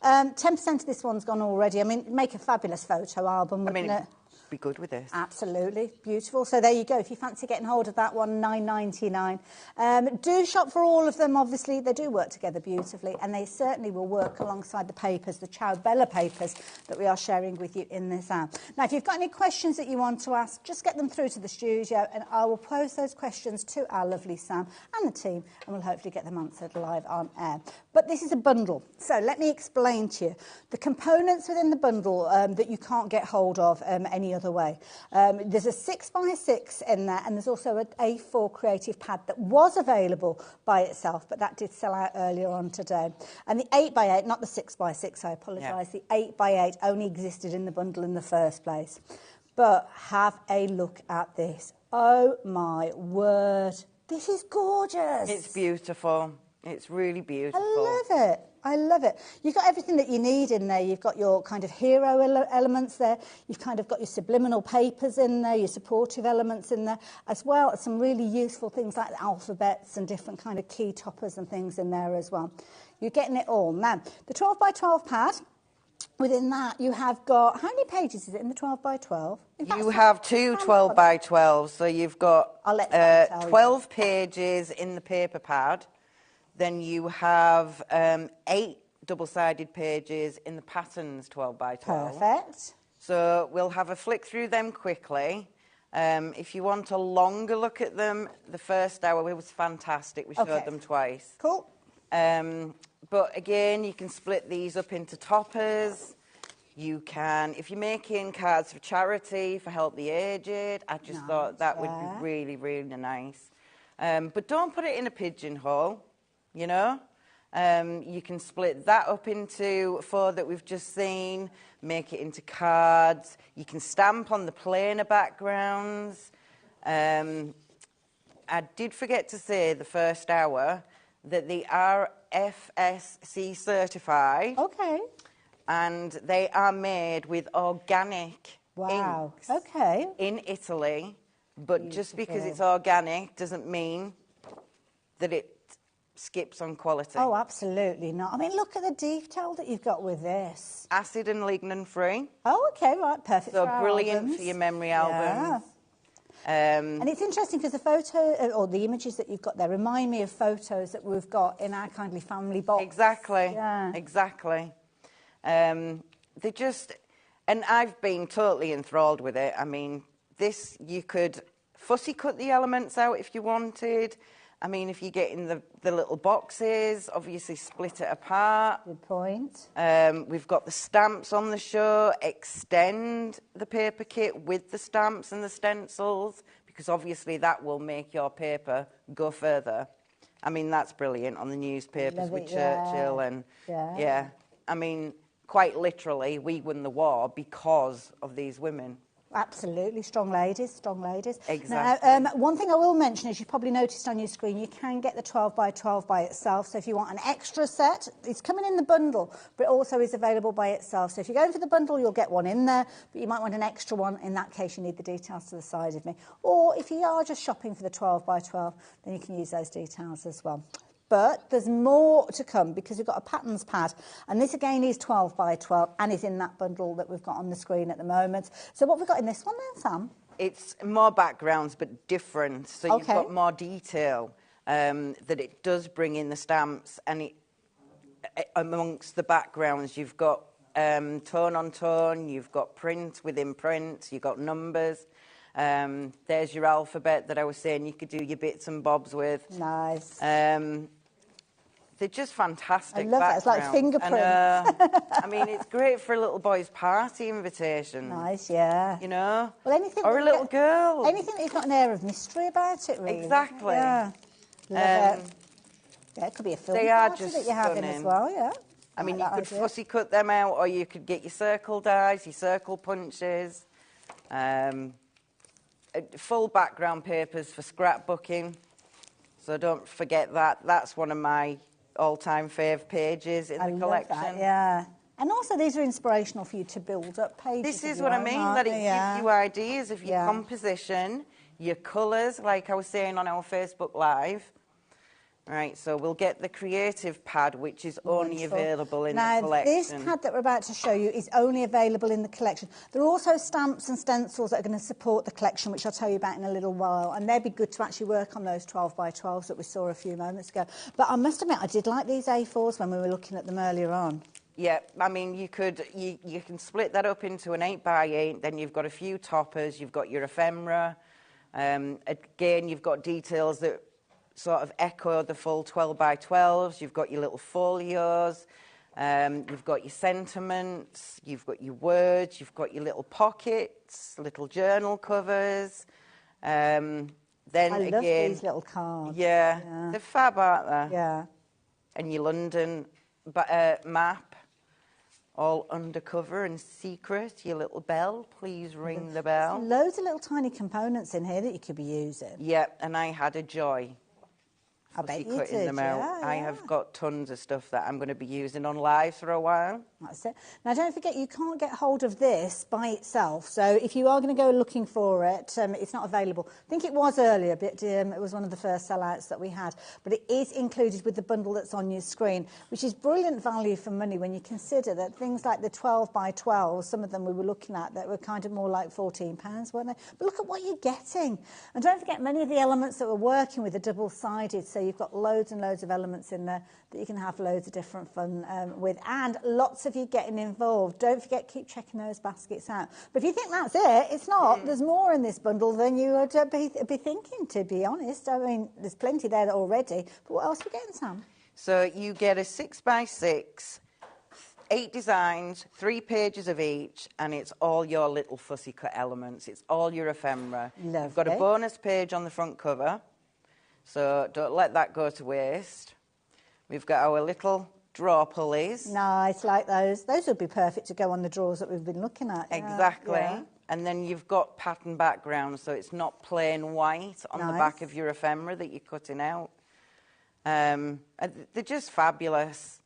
10% of this one's gone already. I mean, make a fabulous photo album, wouldn't it?
Be good with this.
Absolutely. Beautiful. So there you go. If you fancy getting hold of that one, $9.99. Do shop for all of them, obviously. They do work together beautifully, and they certainly will work alongside the papers, the Ciao Bella papers that we are sharing with you in this hour. Now, if you've got any questions that you want to ask, just get them through to the studio, and I will pose those questions to our lovely Sam and the team, and we'll hopefully get them answered live on air. But this is a bundle. So let me explain to you the components within the bundle that you can't get hold of any other way. There's a 6x6 in there, and there's also an A4 creative pad that was available by itself, but that did sell out earlier on today. And the 8x8, not the 6x6, I apologise, the 8x8 only existed in the bundle in the first place. But have a look at this. Oh my word, this is gorgeous.
It's beautiful. It's really beautiful.
I love it. I love it. You've got everything that you need in there. You've got your kind of hero elements there. You've kind of got your subliminal papers in there, your supportive elements in there, as well as some really useful things like the alphabets and different kind of key toppers and things in there as well. You're getting it all. Now, the 12x12 pad, within that you have got, how many pages is it in the 12x12?
You have two 12x12s, so you've got 12 pages in the paper pad. Then you have 8 double-sided pages in the patterns 12x12.
Perfect.
So we'll have a flick through them quickly. If you want a longer look at them, the first hour was fantastic. We showed them twice.
Cool.
But again, you can split these up into toppers. You can, if you're making cards for charity, for Help the Aged, I just thought that would be really, really nice. But don't put it in a pigeonhole. You know, you can split that up into 4 that we've just seen, make it into cards. You can stamp on the plainer backgrounds. I did forget to say the first hour that they are FSC certified.
Okay.
And they are made with organic inks in Italy. But just because it's organic doesn't mean that it skips on quality.
Oh, absolutely not. I mean, look at the detail that you've got with this.
Acid and lignin free.
Oh, okay, right, perfect.
So
for
brilliant
albums.
for your memory albums.
And it's interesting because the photo, or the images that you've got there, remind me of photos that we've got in our kindly family box.
Exactly, exactly. They just, and I've been totally enthralled with it. I mean, this, you could fussy cut the elements out if you wanted. I mean, if you get in the little boxes, obviously split it apart.
Good point.
We've got the stamps on the show. Extend the paper kit with the stamps and the stencils, because obviously that will make your paper go further. I mean, that's brilliant on the newspapers with Churchill and, I mean, quite literally, we won the war because of these women.
Absolutely, strong ladies, strong ladies.
Exactly.
Now, one thing I will mention is you've probably noticed on your screen, you can get the 12x12 by itself. So if you want an extra set, it's coming in the bundle, but it also is available by itself. So if you're going for the bundle, you'll get one in there, but you might want an extra one. In that case, you need the details to the side of me. Or if you are just shopping for the 12x12, then you can use those details as well. But there's more to come because we've got a patterns pad, and this again is 12x12 and is in that bundle that we've got on the screen at the moment. So what have we got in this one then, Sam?
It's more backgrounds but different, so you've got more detail that it does bring in the stamps, and it, amongst the backgrounds you've got tone on tone, you've got print within print, you've got numbers. There's your alphabet that I was saying you could do your bits and bobs with.
Nice.
They're just fantastic.
I love that. It's like fingerprints.
I mean, it's great for a little boy's party invitation.
Nice, yeah.
You know?
Well, anything
or a little girl.
Anything that's got an air of mystery about it, really.
Exactly.
Yeah. Love it. Yeah, it could be a film party that you're having as well, yeah.
I mean, you could fussy cut them out, or you could get your circle dies, your circle punches. Full background papers for scrapbooking. So don't forget that. That's one of my all-time fave pages in the collection.
Love that, yeah. And also these are inspirational for you to build up pages.
This is what I mean, that it gives you ideas of your composition, your colours, like I was saying on our Facebook Live. Right, so we'll get the creative pad, which is only
Wonderful.
available in
now,
the collection.
This pad that we're about to show you is only available in the collection. There are also stamps and stencils that are going to support the collection, which I'll tell you about in a little while, and they'd be good to actually work on those 12 by 12s that we saw a few moments ago. But I must admit, I did like these A4s when we were looking at them earlier on.
Yeah, I mean, you can split that up into an 8 by 8, then you've got a few toppers, you've got your ephemera. Again, you've got details that sort of echo the full 12 by 12s. You've got your little folios, you've got your sentiments, you've got your words, you've got your little pockets, little journal covers. Then
I love these little cards.
Yeah, they're fab, aren't they?
Yeah.
And your London map, all undercover and secret. Your little bell, please ring the bell.
There's loads of little tiny components in here that you could be using.
Yeah, and I had a joy.
I bet you
cutting
did,
them out.
yeah,
I have got tons of stuff that I'm going to be using on live for a while.
That's it. Now, don't forget, you can't get hold of this by itself. So if you are going to go looking for it, it's not available. I think it was earlier, but it was one of the first sellouts that we had. But it is included with the bundle that's on your screen, which is brilliant value for money when you consider that things like the 12 by 12, some of them we were looking at that were kind of more like £14, weren't they? But look at what you're getting. And don't forget, many of the elements that we're working with are double-sided, so you've got loads and loads of elements in there that you can have loads of different fun with, and lots of you getting involved. Don't forget, keep checking those baskets out. But if you think that's it, it's not. There's more in this bundle than you would be thinking, to be honest. I mean, there's plenty there already. But what else are we getting, Sam?
So you get a 6 by 6, 8 designs, 3 pages of each, and it's all your little fussy cut elements. It's all your ephemera.
Lovely.
You've got a bonus page on the front cover, so don't let that go to waste. We've got our little drawer pulleys.
Nice, like those. Those would be perfect to go on the drawers that we've been looking at.
Exactly.
Yeah.
And then you've got pattern backgrounds, so it's not plain white on the back of your ephemera that you're cutting out. They're just fabulous.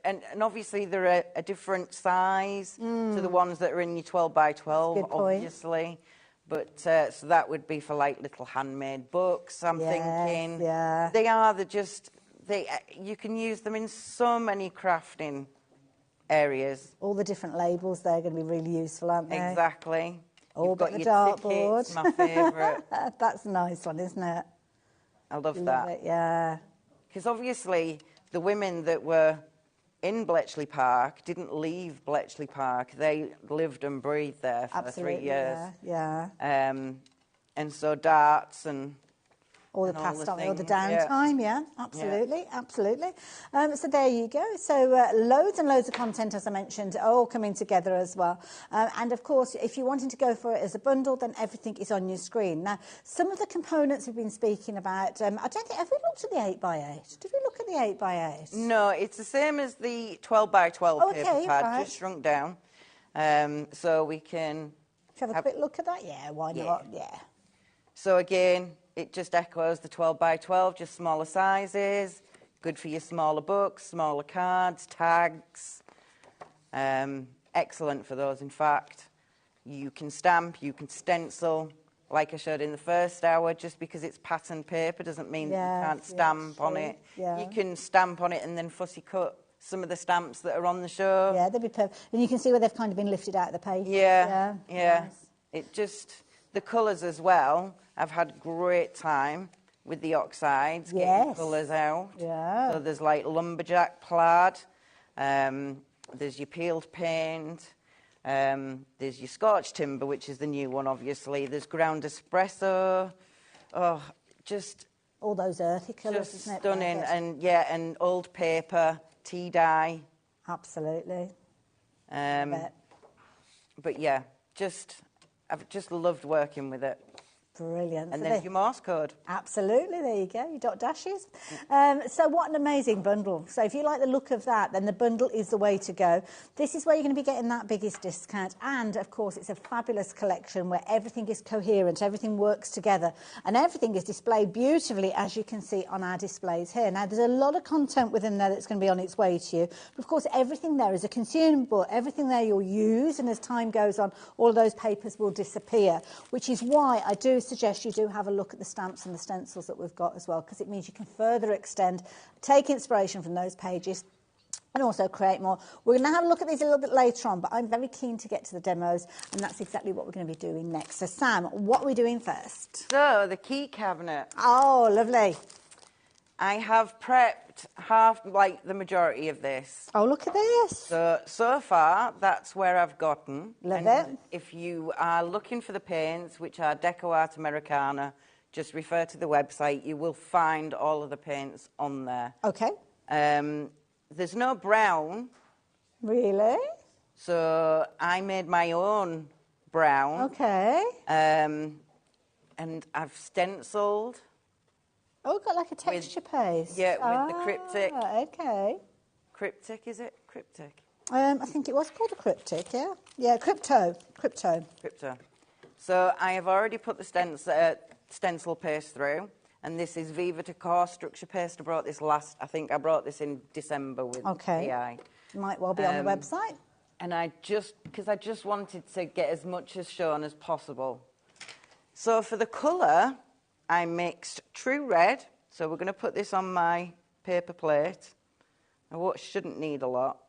And obviously they're a different size to the ones that are in your 12 by 12, obviously. But so that would be for like little handmade books, I'm thinking.
Yeah.
You can use them in so many crafting areas.
All the different labels, they're going to be really useful, aren't they?
Exactly.
All got
your
the dartboard.
tickets, my favourite.
That's a nice one, isn't it?
I love that.
It, yeah.
Because obviously the women that were in Bletchley Park didn't leave Bletchley Park. They lived and breathed there for 3 years.
Yeah.
And so darts and
all the past time, all the downtime, absolutely. So there you go. So loads and loads of content, as I mentioned, all coming together as well. And of course, if you're wanting to go for it as a bundle, then everything is on your screen. Now, some of the components we've been speaking about, I don't think, have we looked at the 8 by 8? Did we look at the 8 by 8?
No, it's the same as the 12 by 12 paper pad, just shrunk down. So we can...
Shall we have a quick look at that? Yeah, why not? Yeah.
So again, it just echoes the 12 by 12, just smaller sizes. Good for your smaller books, smaller cards, tags. Excellent for those, in fact. You can stamp, you can stencil. Like I showed in the first hour, just because it's pattern paper doesn't mean that you can't stamp on it.
Yeah.
You can stamp on it and then fussy cut some of the stamps that are on the show.
Yeah, they'd be perfect. And you can see where they've kind of been lifted out of the paper.
Yeah.
Nice.
It just, the colours as well. I've had great time with the oxides, getting colours out.
Yeah.
So there's like lumberjack plaid, there's your peeled paint, there's your scorched timber, which is the new one, obviously. There's ground espresso. Oh, just...
all those earthy colours,
just
isn't it?
Stunning. And old paper, tea dye.
Absolutely.
But yeah, I've just loved working with it.
Brilliant.
And there's your Morse code.
Absolutely, there you go, your dot dashes. So what an amazing bundle. So if you like the look of that, then the bundle is the way to go. This is where you're going to be getting that biggest discount. And, of course, it's a fabulous collection where everything is coherent, everything works together, and everything is displayed beautifully, as you can see on our displays here. Now, there's a lot of content within there that's going to be on its way to you. But, of course, everything there is a consumable. Everything there you'll use, and as time goes on, all of those papers will disappear, which is why I do always suggest you do have a look at the stamps and the stencils that we've got as well, because it means you can further extend, take inspiration from those pages, and also create more. We're going to have a look at these a little bit later on, but I'm very keen to get to the demos, and that's exactly what we're going to be doing next. So, Sam, what are we doing first?
So, the key cabinet.
Oh, lovely.
I have prepped half, like the majority of this.
Oh, look at this.
So far, that's where I've gotten.
Love it.
If you are looking for the paints, which are Deco Art Americana, just refer to the website. You will find all of the paints on there.
Okay.
There's no brown.
Really?
So I made my own brown.
Okay.
And I've stenciled.
Oh, got like a texture paste.
Yeah, with the cryptic.
Okay.
Cryptic, is it? Cryptic.
I think it was called a cryptic, yeah. Yeah, crypto.
So I have already put the stencil paste through. And this is Viva Decor structure paste. I brought this in December with PI.
Might well be on the website.
And because I just wanted to get as much as shown as possible. So for the colour, I mixed True Red. So we're going to put this on my paper plate. I shouldn't need a lot.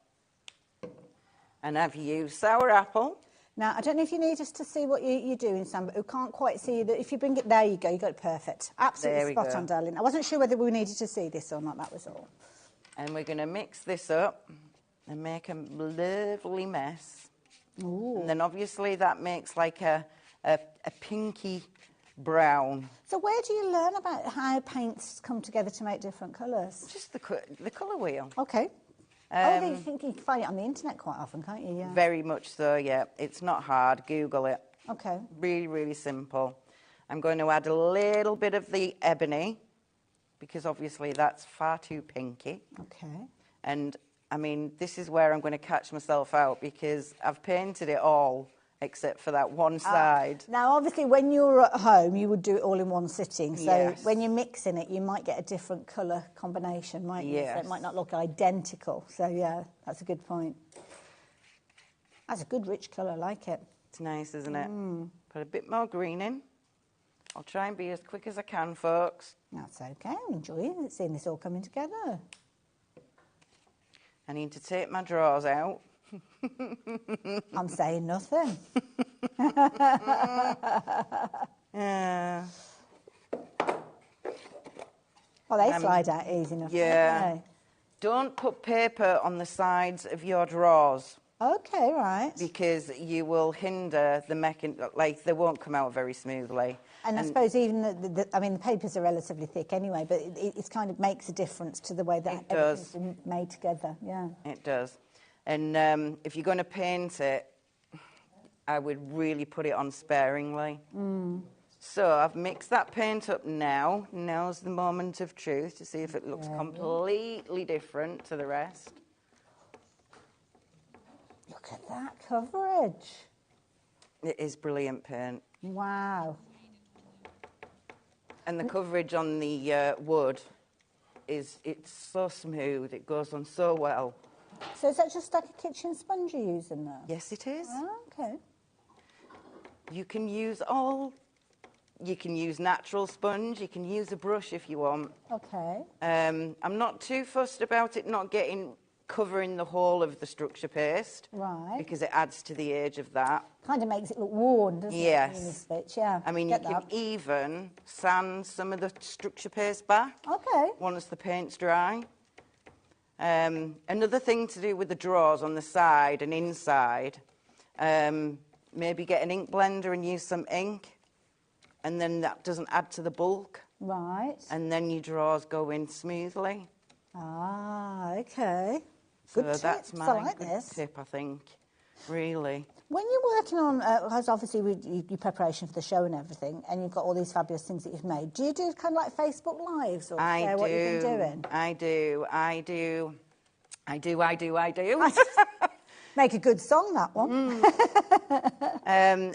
And I've used Sour Apple.
Now, I don't know if you need us to see what you're doing, Sam, but we can't quite see that. If you bring it, there you go, you got it perfect. Absolutely spot on, darling. I wasn't sure whether we needed to see this or not, that was all.
And we're going to mix this up and make a lovely mess.
Ooh.
And then obviously that makes like a pinky brown.
So where do you learn about how paints come together to make different colours?
Just the colour wheel.
Okay. I think you can find it on the internet quite often, can't you? Yeah.
Very much so, yeah. It's not hard. Google it.
Okay.
Really, really simple. I'm going to add a little bit of the ebony because obviously that's far too pinky.
Okay.
And, I mean, this is where I'm going to catch myself out because I've painted it all except for that one side.
Now, obviously, when you're at home, you would do it all in one sitting. So
yes.
when you're mixing it, you might get a different colour combination, mightn't you? So it might not look identical. So, yeah, that's a good point. That's a good, rich colour. I like it.
It's nice, isn't it? Put a bit more green in. I'll try and be as quick as I can, folks.
That's okay. I'm enjoying seeing this all coming together.
I need to take my drawers out.
I'm saying nothing. Oh, they slide out easy enough.
Yeah.
Don't they?
Don't put paper on the sides of your drawers.
Okay, right.
Because you will hinder the mechanism, like they won't come out very smoothly.
And I suppose even, the papers are relatively thick anyway, but it kind of makes a difference to the way that everything's been made together, yeah.
It does. And if you're going to paint it, I would really put it on sparingly. So I've mixed that paint up now. Now's the moment of truth to see if it looks completely different to the rest.
Look at that coverage.
It is brilliant paint.
Wow.
And the coverage on the wood it's so smooth. It goes on so well.
So is that just like a kitchen sponge you're using there?
Yes, it is.
Oh, okay.
You can use natural sponge. You can use a brush if you want.
Okay.
I'm not too fussed about it not covering the whole of the structure paste.
Right.
Because it adds to the age of that.
Kind of makes it look worn, doesn't it?
Yes.
In this bit, yeah.
I mean, you can even sand some of the structure paste back.
Okay.
Once the paint's dry. Another thing to do with the drawers on the side and inside, maybe get an ink blender and use some ink, and then that doesn't add to the bulk.
Right.
And then your drawers go in smoothly.
Ah, okay.
So
Good
that's
tips.
my
I like
good
this.
tip, I think, really.
When you're working on, because obviously with your preparation for the show and everything, and you've got all these fabulous things that you've made, do you do kind of like Facebook Lives or share what you've been doing?
I do.
Make a good song, that one.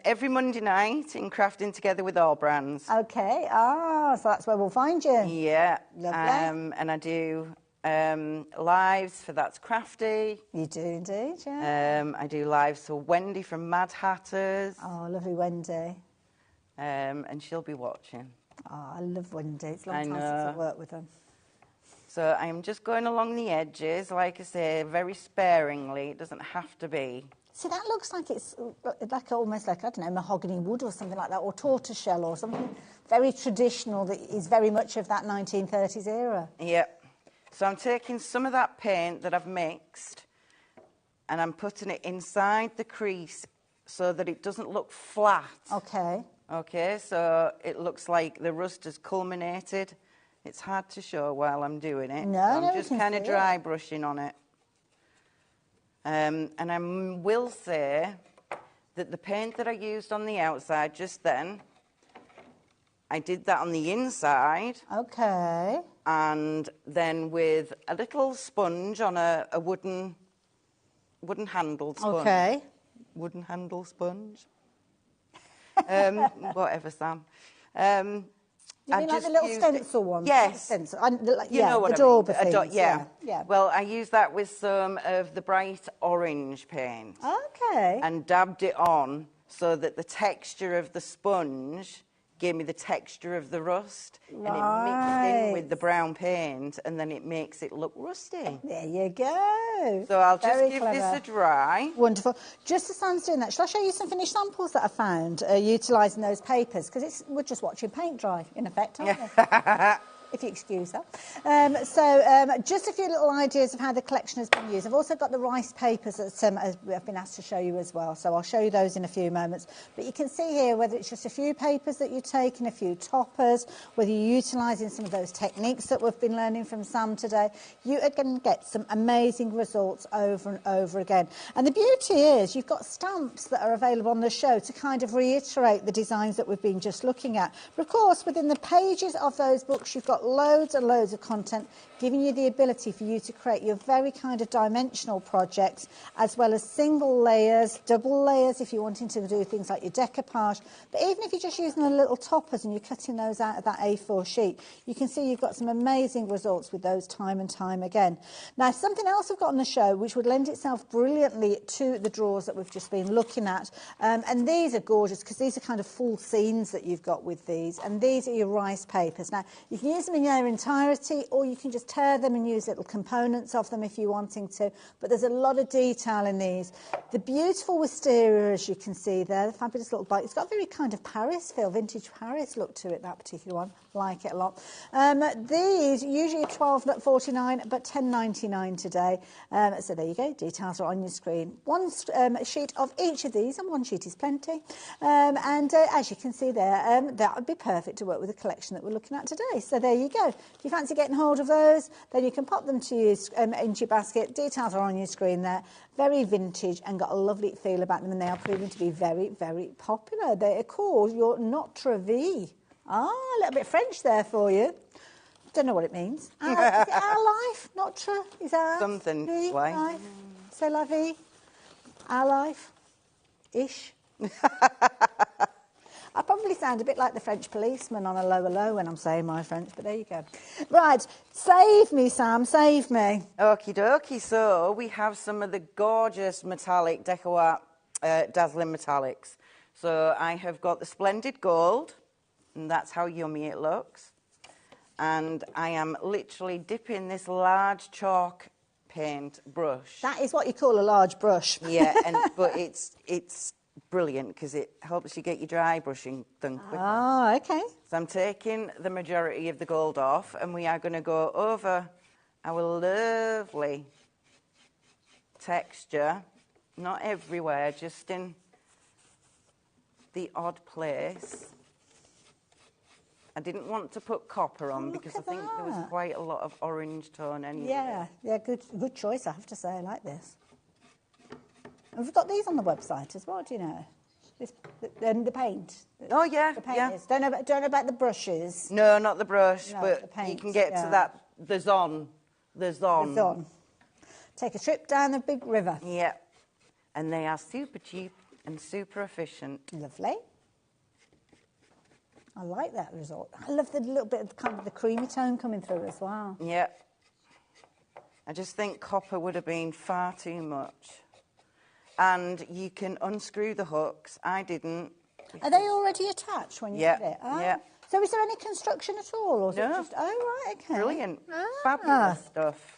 Every Monday night in Crafting Together with All Brands.
Okay. Ah, so that's where we'll find you.
Yeah.
Lovely.
And I do lives for That's Crafty.
You do indeed, yeah.
I do lives for Wendy from Mad Hatters.
Oh, lovely Wendy.
and she'll be watching.
Oh, I love Wendy. It's a long time since I've worked with them.
So I'm just going along the edges, like I say, very sparingly. It doesn't have to be.
See, that looks like it's like almost like, I don't know, mahogany wood or something like that, or tortoiseshell or something very traditional that is very much of that 1930s era.
Yep. So I'm taking some of that paint that I've mixed and I'm putting it inside the crease so that it doesn't look flat.
Okay.
Okay, so it looks like the rust has culminated. It's hard to show while I'm doing it.
No,
so I'm
no,
just kind of dry brushing on it. And I will say that the paint that I used on the outside just then, I did that on the inside.
Okay.
And then with a little sponge on a wooden handled sponge.
Okay.
Wooden handle sponge. Whatever, Sam.
You mean like the little stencil one?
Yes.
Stencil.
You know what
the dauber
I mean.
things.
Yeah.
Yeah.
Well, I used that with some of the bright orange paint.
Okay.
And dabbed it on so that the texture of the sponge gave me the texture of the rust.
Right.
And it mixed in with the brown paint, and then it makes it look rusty.
There you go.
So I'll just
Very
give
clever.
this a dry.
Wonderful. Just as Sam's doing that, shall I show you some finished samples that I found utilising those papers? Because we're just watching paint dry, in effect, aren't we? If you excuse that. Just a few little ideas of how the collection has been used. I've also got the rice papers that I've been asked to show you as well, so I'll show you those in a few moments. But you can see here whether it's just a few papers that you're taking, a few toppers, whether you're utilising some of those techniques that we've been learning from Sam today, you are going to get some amazing results over and over again. And the beauty is you've got stamps that are available on the show to kind of reiterate the designs that we've been just looking at. But of course, within the pages of those books, you've got loads and loads of content giving you the ability for you to create your very kind of dimensional projects, as well as single layers, double layers if you're wanting to do things like your decoupage. But even if you're just using the little toppers and you're cutting those out of that A4 sheet, you can see you've got some amazing results with those time and time again. Now, something else we've got on the show which would lend itself brilliantly to the drawers that we've just been looking at, and these are gorgeous because these are kind of full scenes that you've got with these, and these are your rice papers. Now, you can use them in their entirety, or you can just tear them and use little components of them if you're wanting to, but there's a lot of detail in these. The beautiful wisteria, as you can see there, the fabulous little bite. It's got a very kind of Paris feel, vintage Paris look to it, that particular one. Like it a lot. These usually are $12.49, but $10.99 today. So there you go, details are on your screen. One sheet of each of these, and one sheet is plenty. As you can see there, that would be perfect to work with the collection that we're looking at today. So there you go. If you fancy getting hold of those, then you can pop them to use into your basket. Details are on your screen there. Very vintage and got a lovely feel about them, and they are proving to be very, very popular. They are called your Notre Vie. Ah, a little bit French there for you. Don't know what it means. Is it our life? Notre? Is our
something
vie,
like
life? C'est la vie? Our life? Ish. I probably sound a bit like the French policeman on a lower low when I'm saying my French, but there you go. Right, save me, Sam, save me.
Okie dokie. So we have some of the gorgeous metallic Decorat dazzling metallics. So I have got the splendid gold, and that's how yummy it looks. And I am literally dipping this large chalk paint brush.
That is what you call a large brush.
Yeah, but it's brilliant because it helps you get your dry brushing done quicker.
Oh, okay.
So I'm taking the majority of the gold off, and we are going to go over our lovely texture, not everywhere, just in the odd place. I didn't want to put copper on because I think there was quite a lot of orange tone anyway.
Yeah, good choice, I have to say. I like this. And we've got these on the website as well, do you know? The paint.
Oh, yeah,
the paint
yeah.
is. Don't know about the brushes.
No, not the brush,
No,
but
the paint,
you can get to that. There's on.
Take a trip down the big river.
Yeah. And they are super cheap and super efficient.
Lovely. I like that result. I love the little bit of kind of the creamy tone coming through as well.
Yeah. I just think copper would have been far too much. And you can unscrew the hooks. I didn't.
Are they already attached when you
Yeah,
put it? Oh.
yeah.
So is there any construction at all? Or is it
No.
just, oh, right, okay.
Brilliant.
Ah.
Fabulous stuff.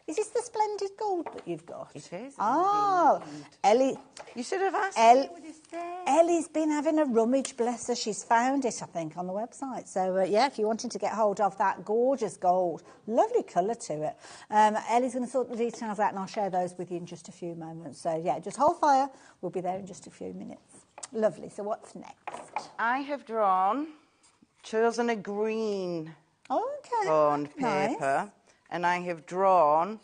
Is this the splendid gold that you've got?
It is.
Oh, Ellie.
You should have asked me what is there.
Ellie's been having a rummage, bless her. She's found it, I think, on the website. So, yeah, if you're wanting to get hold of that gorgeous gold, lovely colour to it. Ellie's going to sort the details out and I'll share those with you in just a few moments. So, yeah, just hold fire. We'll be there in just a few minutes. Lovely. So what's next?
I have chosen a green
okay.
bond
Nice.
paper, and I have drawn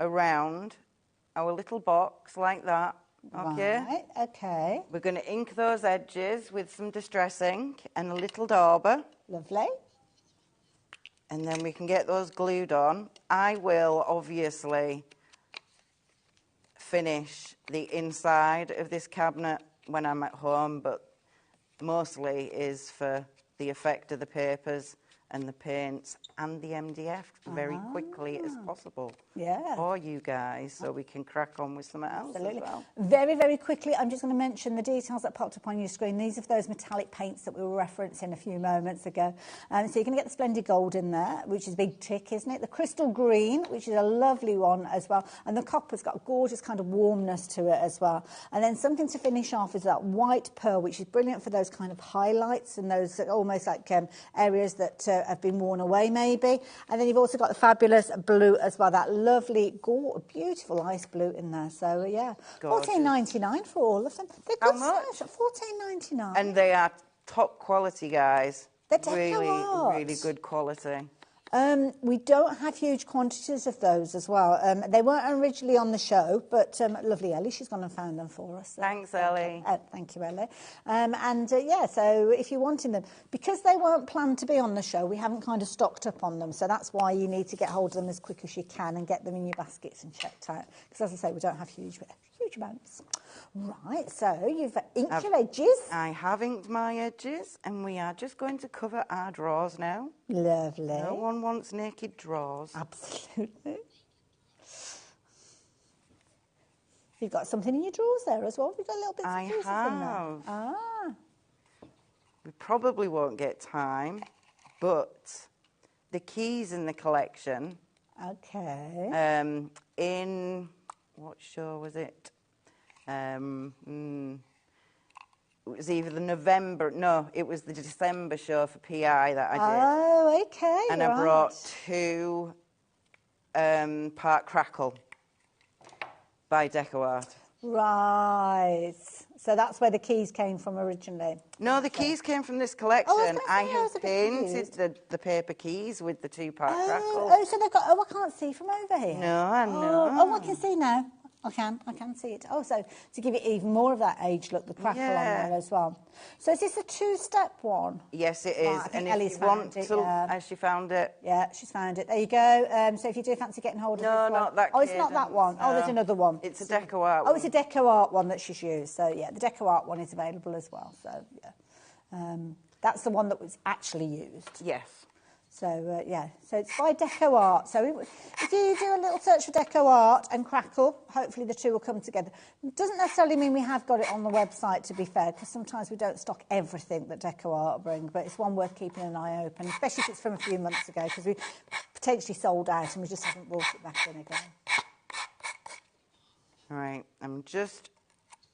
around our little box like that. Okay.
Right, okay.
We're going to ink those edges with some distress ink and a little dauber.
Lovely.
And then we can get those glued on. I will obviously finish the inside of this cabinet when I'm at home, but mostly is for the effect of the papers and the paints and the MDF very quickly as possible.
Yeah.
For you guys, so we can crack on with something else
Absolutely.
as well.
Very, very quickly, I'm just going to mention the details that popped up on your screen. These are those metallic paints that we were referencing a few moments ago. So you're going to get the Splendid Gold in there, which is a big tick, isn't it? The Crystal Green, which is a lovely one as well. And the copper's got a gorgeous kind of warmness to it as well. And then something to finish off is that white pearl, which is brilliant for those kind of highlights and those almost like areas that have been worn away maybe. And then you've also got the fabulous blue as well, that lovely, beautiful ice blue in there. So, yeah, $14.99 for all of them. They're good size, $14.99.
And they are top quality, guys.
They're
really,
deco
really good quality.
We don't have huge quantities of those as well. They weren't originally on the show, but lovely Ellie, she's gone and found them for us.
Thanks, Ellie.
Thank you, Ellie. Yeah, so if you're wanting them, because they weren't planned to be on the show, we haven't kind of stocked up on them. So that's why you need to get hold of them as quick as you can and get them in your baskets and checked out. Because as I say, we don't have huge amounts. Right, so you've inked your edges.
I have inked my edges, and we are just going to cover our drawers now.
Lovely.
No one wants naked drawers.
Absolutely. You've got something in your drawers there as well. You've got a little bit of pieces in there. Ah.
We probably won't get time, but the keys in the collection.
Okay.
In what show was it? It was either the November, no, it was the December show for PI that I did.
Oh, okay.
And I brought 2 Part Crackle by Deco Art.
Right. So that's where the keys came from originally.
No, the keys came from this collection. I have painted
confused.
the paper keys with the 2 Part Crackle.
Oh, so they've got. Oh, I can't see from over here.
No, I know.
Oh, I can see now. I can see it. Oh, so to give it even more of that age look, the crackle on there as well. So is this a 2-step one?
Yes, it is.
Right, I think
and
Ellie's
if you want
found it,
to, has she found it?
Yeah, she's found it. There you go. So if you do fancy getting hold of this one.
No, not that.
Oh, it's not that one. Oh, there's another one.
It's a Deco Art.
Oh, it's a Deco Art one that she's used. So yeah, the Deco Art one is available as well. So yeah, that's the one that was actually used.
Yes.
So, yeah, so it's by Deco Art. So if you do a little search for Deco Art and Crackle, hopefully the two will come together. It doesn't necessarily mean we have got it on the website, to be fair, because sometimes we don't stock everything that Deco Art bring, but it's one worth keeping an eye open, especially if it's from a few months ago, because we potentially sold out and we just haven't brought it back in again.
All right, I'm just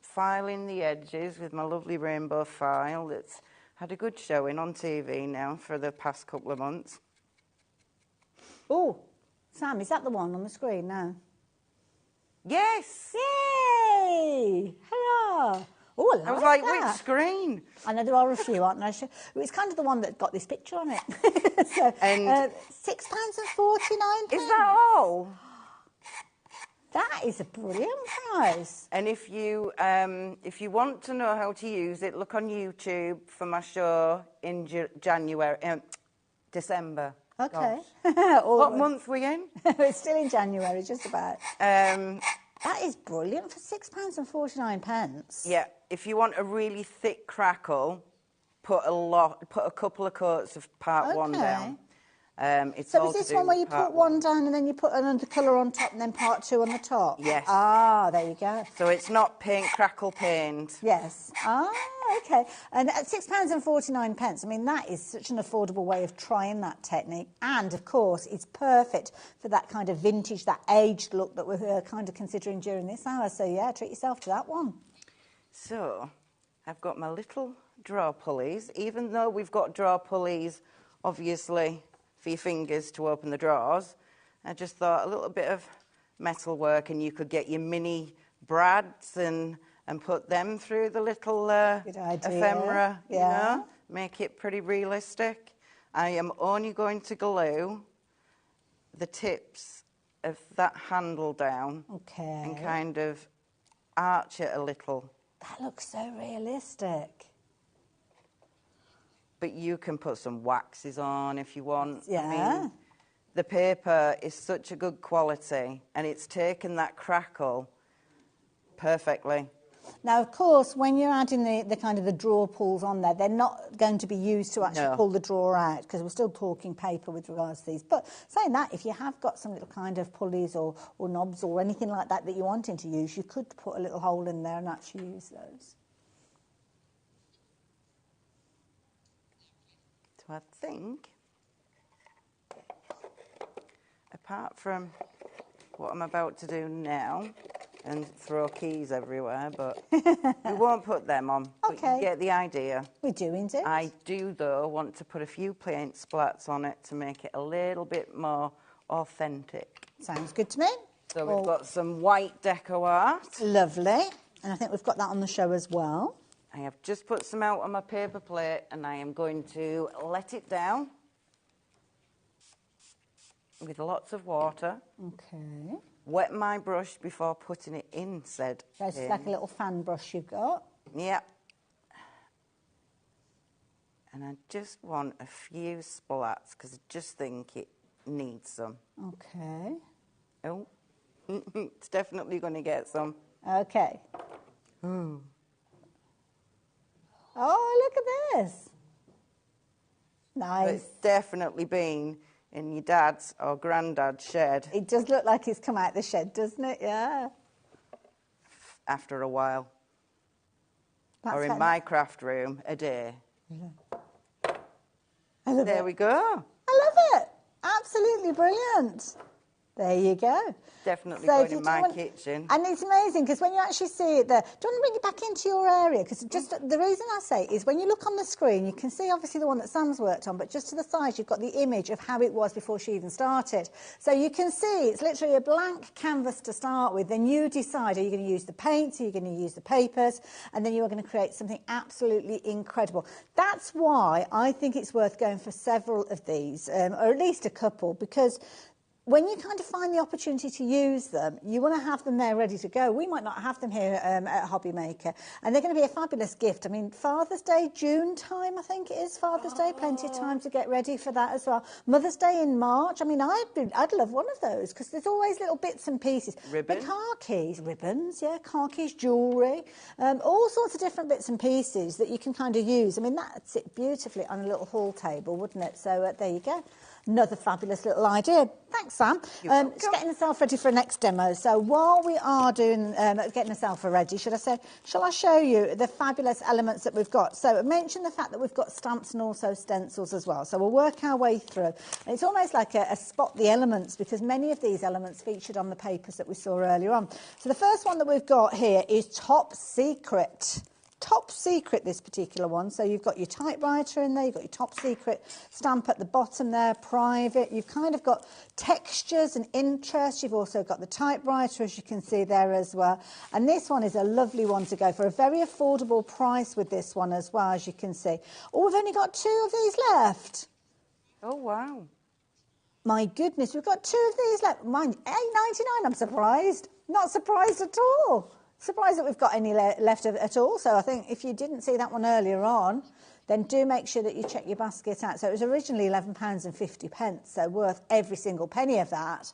filing the edges with my lovely rainbow file that's had a good showing on TV now for the past couple of months.
Oh, Sam, is that the one on the screen now?
Yes!
Yay! Hurrah! Oh, I
was like,
that.
which screen?
I know there are a few, aren't there? It's kind of the one that got this picture on it. So,
and
£6.49.
Is that all?
That is a brilliant price.
And if you want to know how to use it, look on YouTube for my show in December.
Okay.
What month are we in?
It's still in January, just about. That is brilliant for £6.49.
Yeah. If you want a really thick crackle, put a couple of coats of part 1 down.
So is this one where you put one down and then you put another colour on top and then part 2 on the top?
Yes.
Ah, there you go.
So it's not crackle paint.
Yes. Ah, Oh, okay. And at £6.49, I mean, that is such an affordable way of trying that technique. And, of course, it's perfect for that kind of vintage, that aged look that we're kind of considering during this hour. So, yeah, treat yourself to that one.
So, I've got my little drawer pulleys. Even though we've got drawer pulleys, obviously, for your fingers to open the drawers, I just thought a little bit of metal work, and you could get your mini brads and put them through the little ephemera, you know, make it pretty realistic. I am only going to glue the tips of that handle down and kind of arch it a little.
That looks so realistic.
But you can put some waxes on if you want.
Yeah.
I mean, the paper is such a good quality, and it's taken that crackle perfectly.
Now, of course, when you're adding the kind of the drawer pulls on there, they're not going to be used to actually pull the drawer out, because we're still talking paper with regards to these. But saying that, if you have got some little kind of pulleys or knobs or anything like that that you're wanting to use, you could put a little hole in there and actually use those.
So I think, apart from what I'm about to do now, and throw keys everywhere, but we won't put them on.
Okay.
But you get the idea.
We do indeed.
I do, though, want to put a few paint splats on it to make it a little bit more authentic.
Sounds good to me.
So we've got some white deco art.
Lovely. And I think we've got that on the show as well.
I have just put some out on my paper plate, and I am going to let it down with lots of water.
Okay.
Wet my brush before putting it in said
That's like a little fan brush you've got.
Yep. And I just want a few splats, because I just think it needs some.
Okay.
Oh, it's definitely going to get some.
Okay. Oh, look at this. Nice.
But it's definitely been in your dad's or granddad's shed.
It does look like it's come out the shed, doesn't it? Yeah.
After a while.
That's
or in my craft room, a day.
Yeah. I love it.
There we go.
I love it. Absolutely brilliant. There you go.
Definitely going in my kitchen.
And it's amazing, because when you actually see it there, do you want to bring it back into your area? Because just the reason I say is when you look on the screen, you can see obviously the one that Sam's worked on, but just to the side, you've got the image of how it was before she even started. So you can see it's literally a blank canvas to start with. Then you decide, are you going to use the paints, are you going to use the papers, and then you are going to create something absolutely incredible. That's why I think it's worth going for several of these, or at least a couple, because when you kind of find the opportunity to use them, you want to have them there ready to go. We might not have them here at HobbyMaker, and they're going to be a fabulous gift. I mean, Father's Day, June time, I think it is, Father's Day, plenty of time to get ready for that as well. Mother's Day in March, I mean, I'd love one of those, because there's always little bits and pieces.
Ribbon.
The car keys, ribbons, yeah, car keys, jewellery, all sorts of different bits and pieces that you can kind of use. I mean, that'd sit beautifully on a little hall table, wouldn't it? So there you go. Another fabulous little idea. Thanks, Sam. Just getting myself ready for the next demo. So while we are doing getting myself ready, shall I show you the fabulous elements that we've got? So I mentioned the fact that we've got stamps and also stencils as well. So we'll work our way through. And it's almost like a spot the elements, because many of these elements featured on the papers that we saw earlier on. So the first one that we've got here is Top Secret. Top Secret, this particular one. So you've got your typewriter in there, you've got your Top Secret stamp at the bottom there, private. You've kind of got textures and interest. You've also got the typewriter, as you can see there as well. And this one is a lovely one to go for, a very affordable price with this one as well, as you can see. Oh, we've only got 2 of these left.
Oh, wow.
My goodness, we've got 2 of these left. Mine, $8.99, I'm surprised. Not surprised at all. Surprised that we've got any left at all. So I think if you didn't see that one earlier on, then do make sure that you check your basket out. So it was originally £11.50, so worth every single penny of that.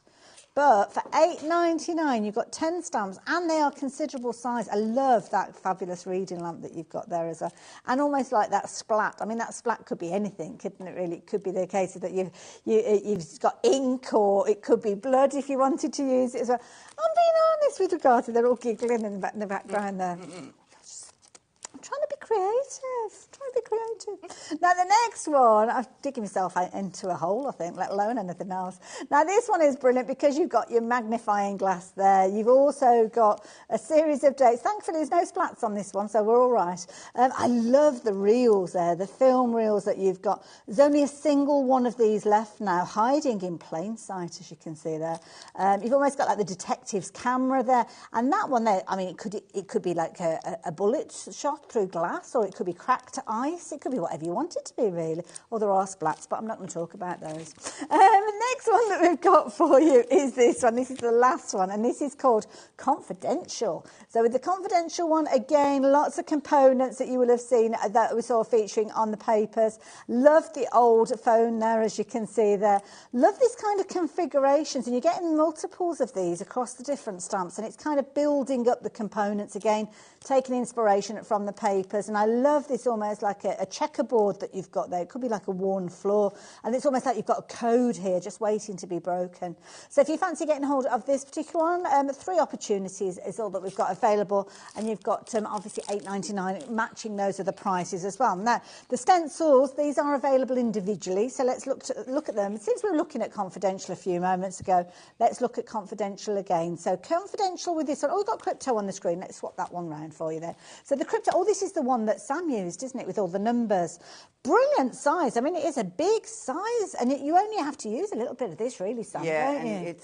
But for $8.99, you've got 10 stamps, and they are considerable size. I love that fabulous reading lamp that you've got there as well. And almost like that splat. I mean, that splat could be anything, couldn't it, really? It could be the case that you've got ink, or it could be blood if you wanted to use it as well. I'm being honest with regard to, they're all giggling in the background there. I'm trying to be creative. Try to be creative. Now, the next one, I'm digging myself into a hole, I think, let alone anything else. Now, this one is brilliant because you've got your magnifying glass there. You've also got a series of dates. Thankfully, there's no splats on this one, so we're all right. I love the reels there, the film reels that you've got. There's only a single one of these left now, hiding in plain sight, as you can see there. You've almost got like the detective's camera there. And that one there, I mean, it could be like a bullet shot through glass, or it could be cracked ice. It could be whatever you want it to be, really. Or there are splats, but I'm not going to talk about those. The next one that we've got for you is this one. This is the last one, and this is called Confidential. So with the Confidential one, again, lots of components that you will have seen that we saw featuring on the papers. Love the old phone there, as you can see there. Love this kind of configurations, and you're getting multiples of these across the different stamps, and it's kind of building up the components again, taking inspiration from the papers. And I love this almost like a checkerboard that you've got there. It could be like a worn floor, and it's almost like you've got a code here just waiting to be broken. So if you fancy getting hold of this particular one, 3 opportunities is all that we've got available, and you've got obviously $8.99, matching those are the prices as well. Now, the stencils, these are available individually, so let's look at them. Since we were looking at Confidential a few moments ago, let's look at Confidential again. So Confidential with this one, we've got Crypto on the screen. Let's swap that one round for you there. So the Crypto, this is the one that Sam used, isn't it, with all the numbers. Brilliant size. I mean, it is a big size, and you only have to use a little bit of this, really, Sam, don't you?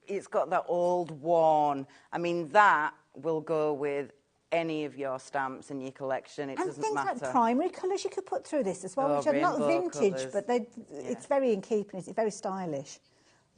It's got that old worn. I mean, that will go with any of your stamps in your collection. It doesn't matter. And things like primary colours you could put through this as well, which are not vintage, but it's very in keeping. It's very stylish.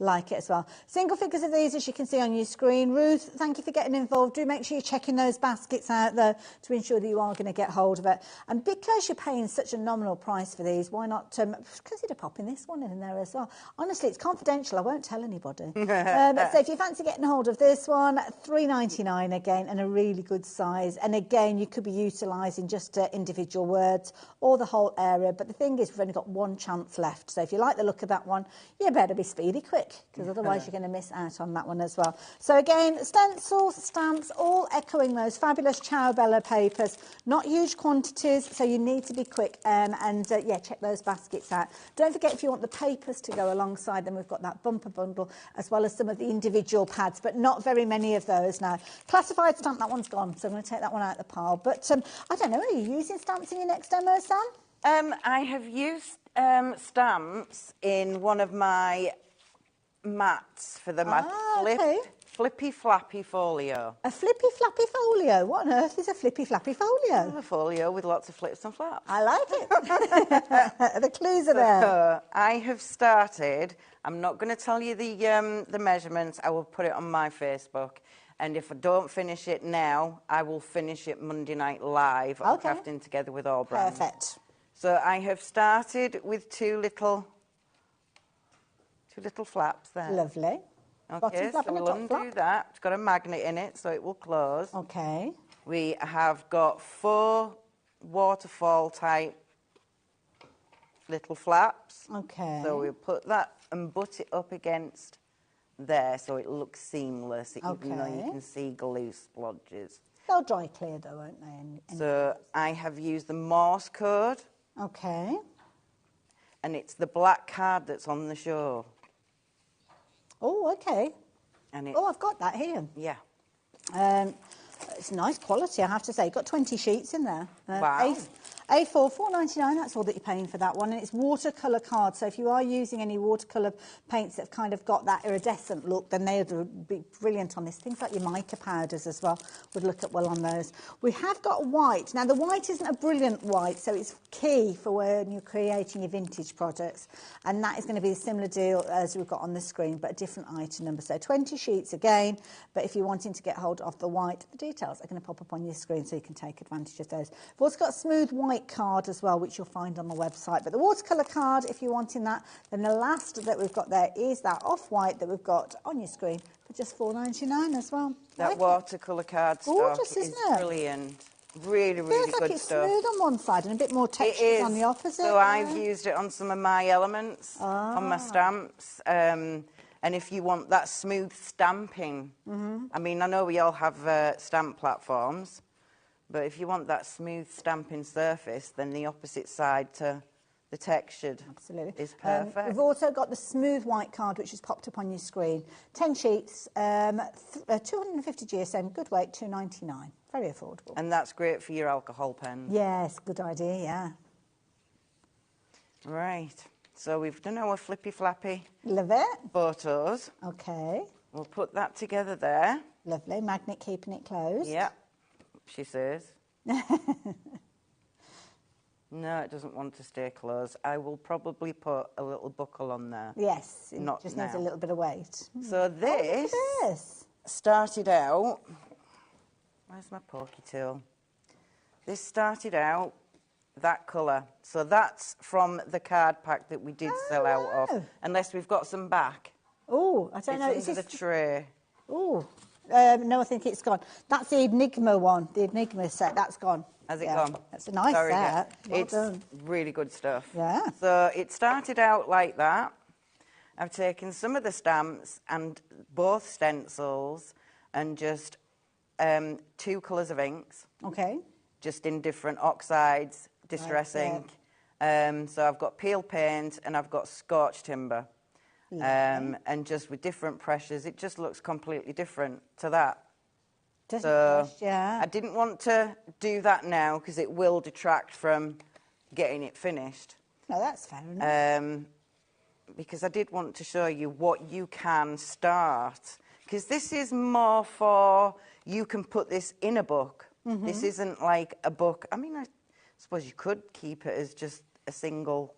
Like it as well. Single figures of these, as you can see on your screen. Ruth, thank you for getting involved. Do make sure you're checking those baskets out, though, to ensure that you are going to get hold of it. And because you're paying such a nominal price for these, why not consider popping this one in there as well? Honestly, it's confidential. I won't tell anybody. So if you fancy getting hold of this one, $3.99 again, and a really good size. And again, you could be utilising just individual words or the whole area. But the thing is, we've only got one chance left. So if you like the look of that one, you better be speedy quick, because otherwise you're going to miss out on that one as well. So again, stencils, stamps, all echoing those fabulous Ciao Bella papers. Not huge quantities, so you need to be quick. Yeah, check those baskets out. Don't forget, if you want the papers to go alongside them, we've got that bumper bundle, as well as some of the individual pads, but not very many of those now. Classified stamp, that one's gone, so I'm going to take that one out of the pile. But I don't know, are you using stamps in your next demo, Sam? I have used stamps in one of my mats for the flippy flappy folio.
A flippy flappy folio? What on earth is a flippy flappy folio?
A folio with lots of flips and flaps.
I like it. The clues are there.
I have started. I'm not going to tell you the measurements. I will put it on my Facebook. And if I don't finish it now, I will finish it Monday night live on Crafting Together with All Brands.
Perfect.
So I have started with two little flaps there.
Lovely.
Okay, so we'll undo that. It's got a magnet in it, so it will close.
Okay.
We have got 4 waterfall type little flaps.
Okay.
So we'll put that and butt it up against there so it looks seamless, even though you can see glue splodges.
They'll dry clear though, won't they?
So I have used the Morse code.
Okay.
And it's the black card that's on the show.
Oh, okay.
And
I've got that here.
Yeah.
It's nice quality, I have to say. You've got 20 sheets in there.
Wow.
A4, $4.99, that's all that you're paying for that one. And it's watercolour cards, so if you are using any watercolour paints that have kind of got that iridescent look, then they would be brilliant on this. Things like your mica powders as well would look up well on those. We have got white. Now, the white isn't a brilliant white, so it's key for when you're creating your vintage products. And that is going to be a similar deal as we've got on the screen, but a different item number. So 20 sheets again, but if you're wanting to get hold of the white, the details are going to pop up on your screen so you can take advantage of those. We've also got smooth white card as well, which you'll find on the website. But the watercolour card, if you're wanting that, then the last that we've got there is that off-white that we've got on your screen for just $4.99 as well.
That watercolour card stock is brilliant. Really, really good
it's
stuff.
Smooth on one side and a bit more texture on the opposite.
So I've used it on some of my elements, on my stamps. And if you want that smooth stamping, I mean, I know we all have stamp platforms, But if you want that smooth stamping surface, then the opposite side to the textured is perfect.
We've also got the smooth white card, which is popped up on your screen. 10 sheets, 250 GSM, good weight, $2.99. Very affordable.
And that's great for your alcohol pens.
Yes, good idea, yeah.
Right. So we've done our flippy flappy
Love it.
photos.
Okay.
We'll put that together there.
Lovely. Magnet keeping it closed.
Yeah, she says. No, it doesn't want to stay closed. I will probably put a little buckle on there.
Yes, it
Not
just
now.
needs a little bit of weight.
So this,
Oh, look at this.
started out... Where's my pokey tool? This started out that colour. So that's from the card pack that we did sell out of. Unless we've got some back.
Oh, I don't know.
It's under the tray.
Oh, no, I think it's gone. That's the Enigma one, the Enigma set. That's gone.
Has it gone?
That's a nice
Sorry,
set. Well
it's
done.
really good stuff.
Yeah.
So it started out like that. I've taken some of the stamps and both stencils and just 2 colours of inks.
Okay.
Just in different oxides, distress ink. So I've got peel paint and I've got scorch timber. And just with different pressures, it just looks completely different to that.
Doesn't yeah.
I didn't want to do that now because it will detract from getting it finished.
No, that's fair enough.
Because I did want to show you what you can start. Because this is more for, you can put this in a book. This isn't like a book. I mean, I suppose you could keep it as just a single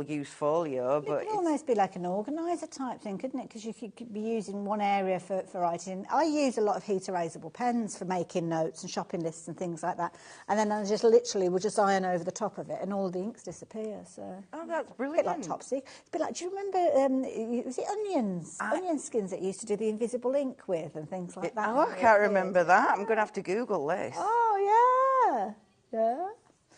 use folio, but
it could almost be like an organiser type thing, couldn't it? Because you could be using one area for writing. I use a lot of heat erasable pens for making notes and shopping lists and things like that. And then I just literally will just iron over the top of it and all the inks disappear. So
oh, that's brilliant.
A bit like Topsy. It's a bit like, do you remember, was it onions? Onion skins that you used to do the invisible ink with and things like that.
Oh, I can't remember that. I'm going to have to Google this.
Oh, yeah. Yeah.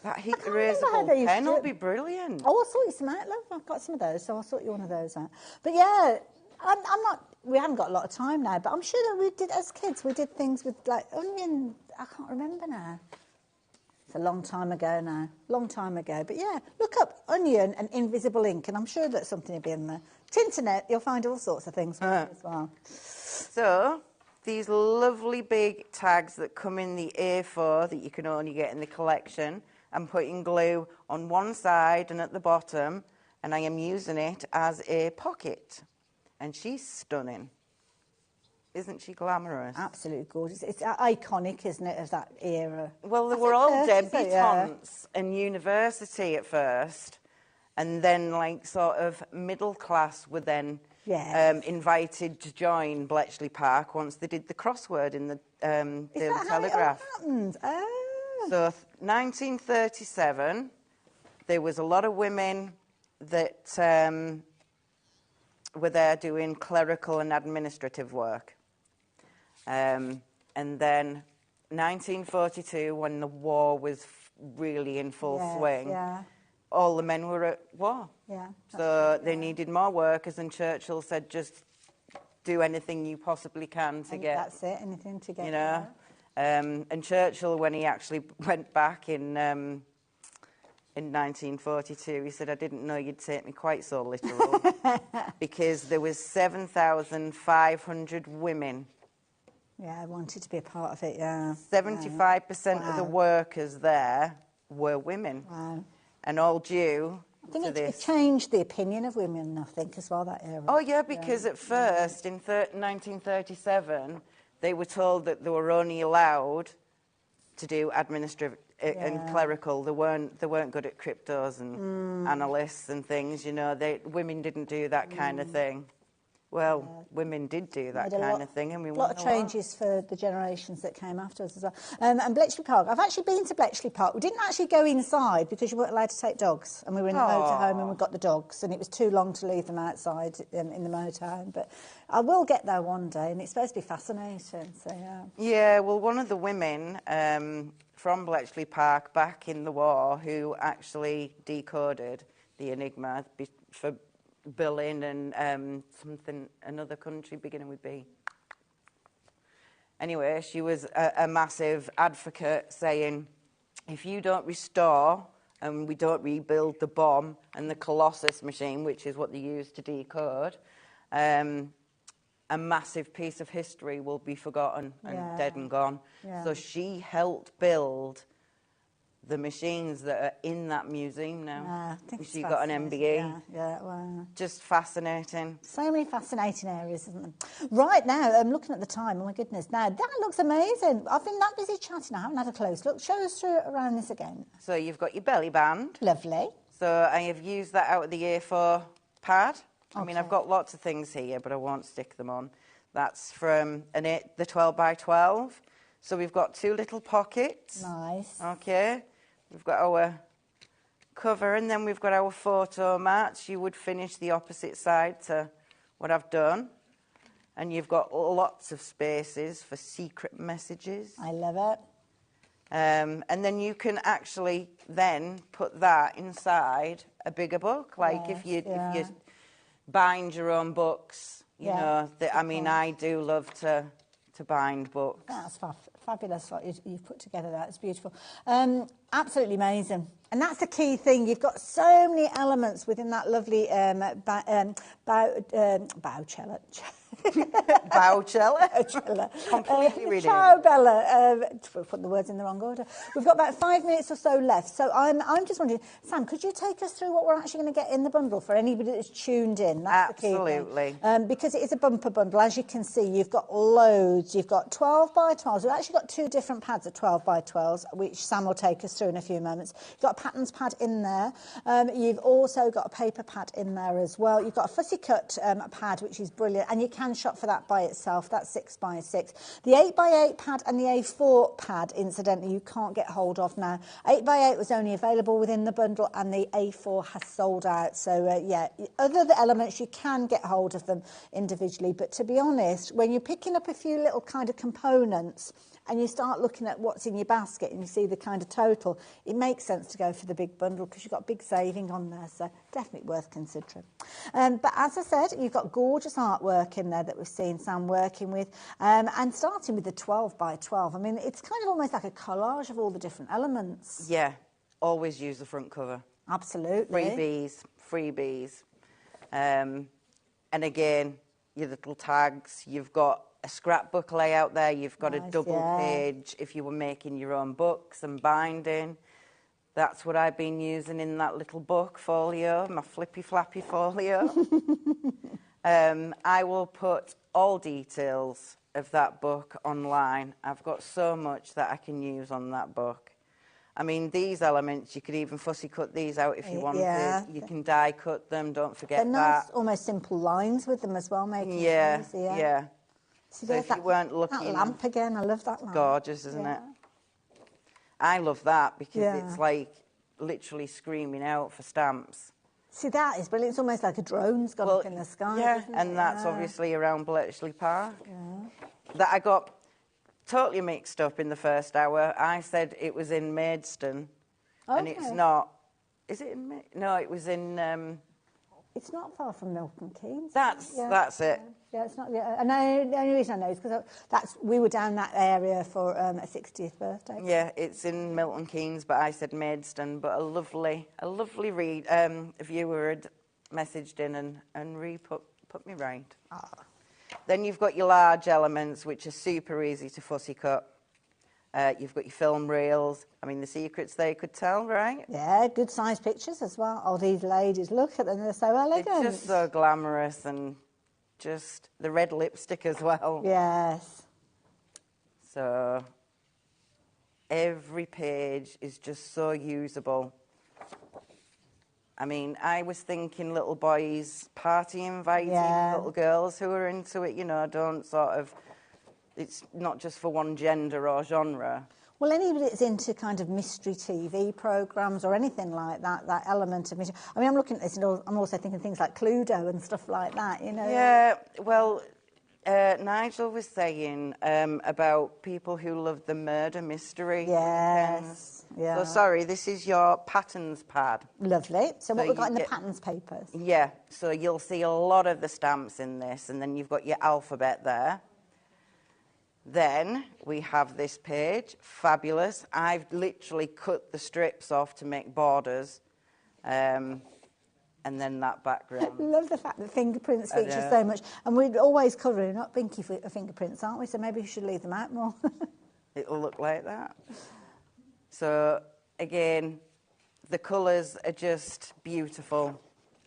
That heat erasable pen will be brilliant.
Oh, I'll sort you some out, love. I've got some of those, so I'll sort you one of those out. But yeah, I'm not. We haven't got a lot of time now, but I'm sure that we did as kids. We did things with like onion. I can't remember now. It's a long time ago now. Long time ago. But yeah, look up onion and invisible ink, and I'm sure that something will be in there. Tinternet, you'll find all sorts of things as well.
So these lovely big tags that come in the A4 that you can only get in the collection. I'm putting glue on one side and at the bottom, and I am using it as a pocket. And she's stunning. Isn't she glamorous?
Absolutely gorgeous. It's iconic, isn't it, of that era?
Well, they were all debutantes in university at first, and then, like, sort of middle class were then invited to join Bletchley Park once they did the crossword in the Daily Telegraph.
Is that how it all happened? Oh.
So 1937, there was a lot of women that were there doing clerical and administrative work. And then 1942, when the war was really in full swing, all the men were at war.
Yeah,
so they needed more workers, and Churchill said, just do anything you possibly can to get...
That's it, anything to get...
You know? And Churchill, when he actually went back in 1942, he said, I didn't know you'd take me quite so literal, because there was 7,500 women.
Yeah, I wanted to be a part of it, yeah.
75% of the workers there were women.
Wow.
And all due
I think
to
it changed the opinion of women, I think, as well, that era.
Oh, yeah, because at first, in 1937... they were told that they were only allowed to do administrative and clerical. They weren't good at cryptos and analysts and things, you know. Women didn't do that kind of thing. Well, women did do that kind of thing, and we
want a lot of changes for the generations that came after us as well. And Bletchley Park, I've actually been to Bletchley Park. We didn't actually go inside because you weren't allowed to take dogs, and we were in the motorhome and we got the dogs, and it was too long to leave them outside in the motorhome. But I will get there one day, and it's supposed to be fascinating. So
yeah, well, one of the women from Bletchley Park back in the war who actually decoded the Enigma for Berlin and another country beginning with B. Anyway, she was a massive advocate saying, if you don't restore and we don't rebuild the bomb and the Colossus machine, which is what they use to decode, a massive piece of history will be forgotten and dead and gone. Yeah. So she helped build the machines that are in that museum now. I think she got an MBE.
Yeah, wow.
Just fascinating.
So many fascinating areas, isn't there? Right now, I'm looking at the time. Oh my goodness! Now that looks amazing. I've been that busy chatting. I haven't had a close look. Show us through around this again.
So you've got your belly band.
Lovely.
So I have used that out of the A4 pad. I mean, I've got lots of things here, but I won't stick them on. That's from the 12 by 12. So we've got 2 little pockets.
Nice.
Okay. We've got our cover, and then we've got our photo mats. You would finish the opposite side to what I've done. And you've got lots of spaces for secret messages.
I love it.
And then you can actually then put that inside a bigger book. Like if you bind your own books, you know, I mean, I do love to bind books.
That's fabulous what you've put together. That's beautiful. Absolutely amazing. And that's the key thing. You've got so many elements within that lovely Bowcella.
Bowcella? Completely reading.
Ciao, Bella. Put the words in the wrong order. We've got about 5 minutes or so left. So I'm just wondering, Sam, could you take us through what we're actually going to get in the bundle for anybody that's tuned in? That's
absolutely.
The key thing. Because it is a bumper bundle. As you can see, you've got loads. You've got 12 by 12s. We've actually got 2 different pads of 12 by 12s, which Sam will take us through in a few moments. You've got a patterns pad in there. You've also got a paper pad in there as well. You've got a fussy cut pad, which is brilliant. And you can shop for that by itself. That's 6 by 6. The 8 by 8 pad and the A4 pad, incidentally, you can't get hold of now. 8 by 8 was only available within the bundle, and the A4 has sold out. So, yeah, other elements, you can get hold of them individually. But to be honest, when you're picking up a few little kind of components and you start looking at what's in your basket and you see the kind of total, it makes sense to go for the big bundle because you've got big saving on there, so definitely worth considering. But as I said, you've got gorgeous artwork in there that we've seen Sam working with, and starting with the 12 by 12. I mean, it's kind of almost like a collage of all the different elements.
Yeah, always use the front cover.
Absolutely.
Freebies. And again, your little tags, you've got a scrapbook layout there, you've got a double page if you were making your own books and binding. That's what I've been using in that little book folio, my flippy flappy folio. I will put all details of that book online. I've got so much that I can use on that book. I mean, these elements, you could even fussy cut these out if you wanted. Yeah. You can die cut them, don't forget that.
They're nice, almost simple lines with them as well, making it easier.
Yeah.
See,
so if you weren't looking...
That lamp again, I love that lamp.
Gorgeous, isn't it? I love that because it's like literally screaming out for stamps.
See, that is brilliant. It's almost like a drone's gone up in the sky.
Yeah, and that's obviously around Bletchley Park. Yeah. That I got totally mixed up in the first hour. I said it was in Maidstone, and it's not. Is it in Maidstone? No, it was in...
It's not far from Milton Keynes.
That's it.
Yeah, it's not. Yeah, and the only reason I know is because we were down that area for a 60th birthday.
Yeah, it's in Milton Keynes, but I said Maidstone. But a lovely read. A viewer had messaged in and put me right. Oh. Then you've got your large elements, which are super easy to fussy cut. You've got your film reels. I mean, the secrets they could tell, right?
Yeah, good size pictures as well. Oh, these ladies, look at them, they're so elegant.
They're just so glamorous, and just the red lipstick as well.
Yes.
So every page is just so usable. I mean, I was thinking little boys party inviting, little girls who are into it, you know, don't sort of... It's not just for one gender or genre.
Well, anybody that's into kind of mystery TV programmes or anything like that, that element of mystery. I mean, I'm looking at this and I'm also thinking things like Cluedo and stuff like that, you know.
Yeah, well, Nigel was saying about people who love the murder mystery.
Yes, yeah.
So, sorry, this is your patterns pad.
Lovely. So what we've got in the patterns papers?
Yeah, so you'll see a lot of the stamps in this, and then you've got your alphabet there. Then we have this page, fabulous. I've literally cut the strips off to make borders. And then that background.
I love the fact that fingerprints feature so much. And we're always covering up Binky fingerprints, aren't we? So maybe we should leave them out more.
It'll look like that. So, again, the colours are just beautiful.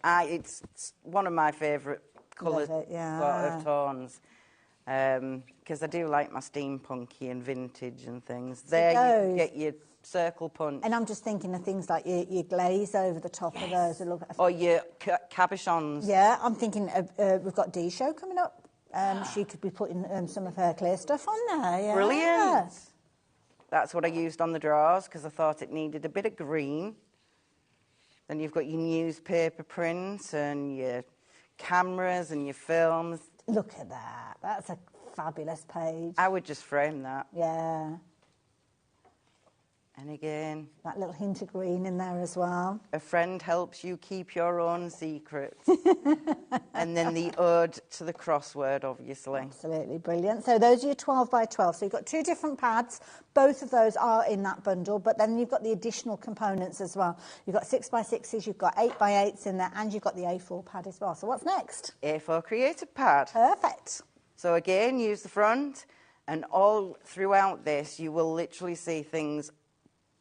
It's one of my favourite colours, sort of tones. Because I do like my steampunky and vintage and things. There you can get your circle punch.
And I'm just thinking of things like your glaze over the top of those.
Or your cabochons.
Yeah, I'm thinking we've got Dee's show coming up. She could be putting some of her clear stuff on there. Yeah.
Brilliant. That's what I used on the drawers because I thought it needed a bit of green. Then you've got your newspaper prints and your cameras and your films.
Look at that. That's a fabulous page.
I would just frame that.
Yeah.
And again...
that little hint of green in there as well.
A friend helps you keep your own secrets. And then the ode to the crossword, obviously.
Absolutely brilliant. So those are your 12 by 12. So you've got 2 different pads. Both of those are in that bundle, but then you've got the additional components as well. You've got 6 by 6s, you've got 8 by 8s in there, and you've got the A4 pad as well. So what's next?
A4 Creative Pad.
Perfect.
So again, use the front, and all throughout this, you will literally see things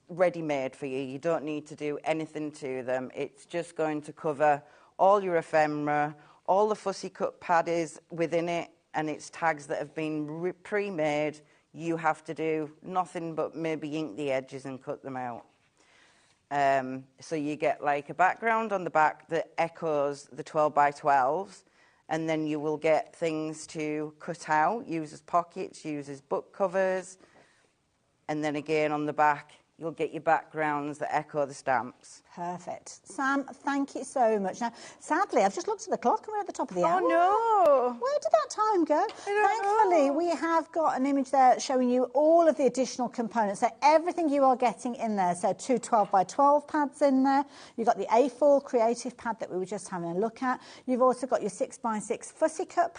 ready-made for you. You don't need to do anything to them. It's just going to cover all your ephemera, all the fussy cut paddies within it, and it's tags that have been pre-made. You have to do nothing but maybe ink the edges and cut them out. So you get like a background on the back that echoes the 12 by 12s, and then you will get things to cut out, use as pockets, use as book covers, and then again on the back you'll get your backgrounds that echo the stamps.
Perfect. Sam, thank you so much. Now, sadly, I've just looked at the clock and we're at the top of the hour.
Oh, no.
Where did that time go? Thankfully, we have got an image there showing you all of the additional components. So everything you are getting in there. So 2 12 by 12 pads in there. You've got the A4 creative pad that we were just having a look at. You've also got your 6 by 6 fussy cut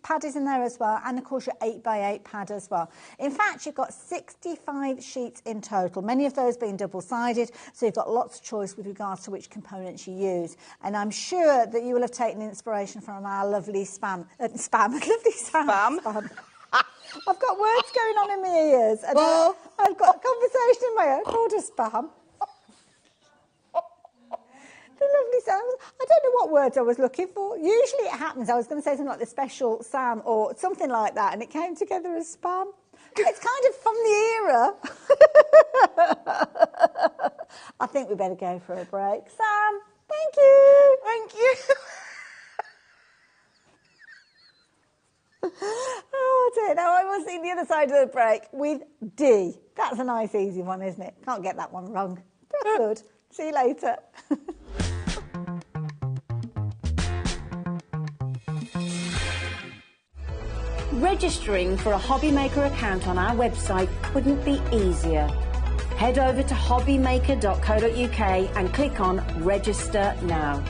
paddies in there as well. And, of course, your 8 by 8 pad as well. In fact, you've got 65 sheets in total. Many of those being double-sided, so you've got lots of choice with regards to which components you use. And I'm sure that you will have taken inspiration from our lovely spam. Lovely spam. I've got words going on in my ears, and I've got a conversation in my head called a spam. The lovely sounds. I don't know what words I was looking for. Usually it happens. I was going to say something like the special Sam or something like that, and it came together as spam. It's kind of from the era. I think we better go for a break. Sam, thank you.
Thank you.
Oh dear, now I will see the other side of the break with D. That's a nice easy one, isn't it? Can't get that one wrong. That's good. See you later.
Registering for a HobbyMaker account on our website couldn't be easier. Head over to hobbymaker.co.uk and click on Register Now.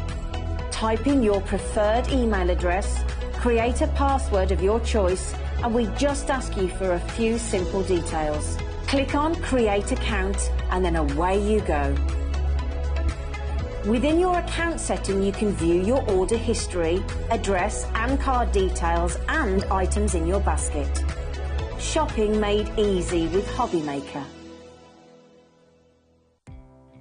Type in your preferred email address, create a password of your choice, and we just ask you for a few simple details. Click on Create Account and then away you go. Within your account setting, you can view your order history, address and card details and items in your basket. Shopping made easy with HobbyMaker.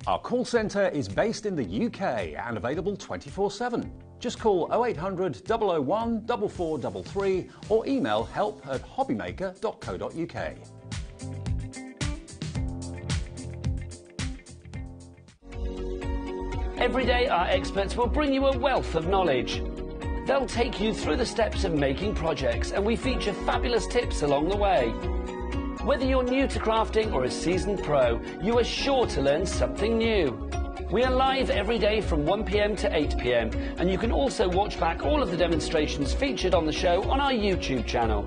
Our call centre is based in the UK and available 24/7. Just call 0800 001 4433 or email help@hobbymaker.co.uk.
Every day, our experts will bring you a wealth of knowledge. They'll take you through the steps of making projects, and we feature fabulous tips along the way. Whether you're new to crafting or a seasoned pro, you are sure to learn something new. We are live every day from 1 p.m. to 8 p.m, and you can also watch back all of the demonstrations featured on the show on our YouTube channel.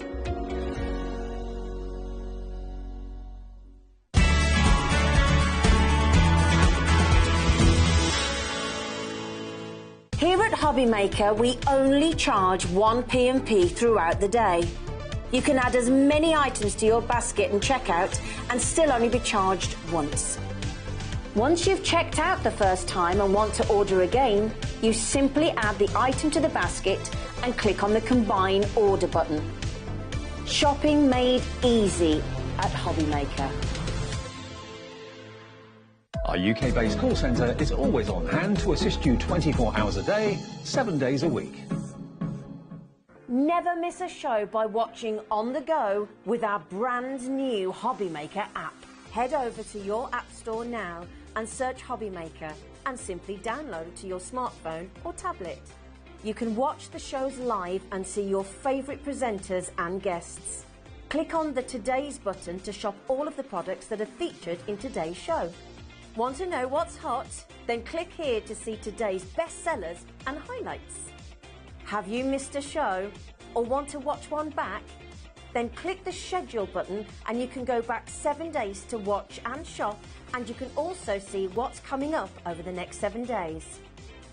Here at HobbyMaker, we only charge 1 P&P throughout the day. You can add as many items to your basket and checkout and still only be charged once. Once you've checked out the first time and want to order again, you simply add the item to the basket and click on the Combine Order button. Shopping made easy at HobbyMaker.
Our UK-based call centre is always on hand to assist you 24 hours a day, 7 days a week.
Never miss a show by watching on the go with our brand new HobbyMaker app. Head over to your app store now and search HobbyMaker and simply download it to your smartphone or tablet. You can watch the shows live and see your favourite presenters and guests. Click on the Today's button to shop all of the products that are featured in today's show. Want to know what's hot? Then click here to see today's bestsellers and highlights. Have you missed a show or want to watch one back? Then click the schedule button and you can go back 7 days to watch and shop, and you can also see what's coming up over the next 7 days.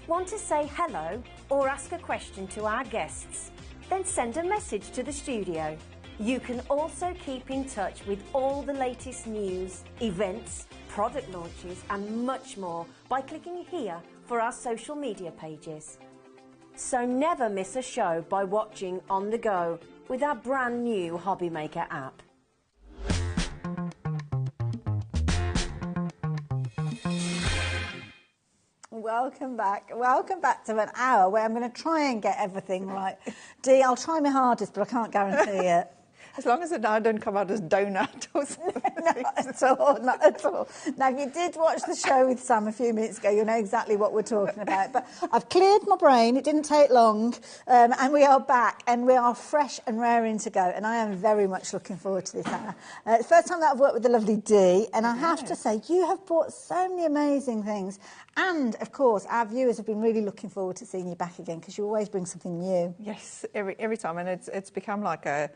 Want to say hello or ask a question to our guests? Then send a message to the studio. You can also keep in touch with all the latest news, events, product launches and much more by clicking here for our social media pages. So never miss a show by watching on the go with our brand new HobbyMaker app.
Welcome back. Welcome back to an hour where I'm going to try and get everything right. Dee, I'll try my hardest, but I can't guarantee it.
As long as it now don't come out as donut or something.
Not at all, not at all. Now, if you did watch the show with Sam a few minutes ago, you know exactly what we're talking about. But I've cleared my brain, it didn't take long, and we are back, and we are fresh and raring to go, and I am very much looking forward to this hour. It's the first time that I've worked with the lovely Dee, and I have to say, you have brought so many amazing things, and, of course, our viewers have been really looking forward to seeing you back again, because you always bring something new.
Yes, every time, and it's become like a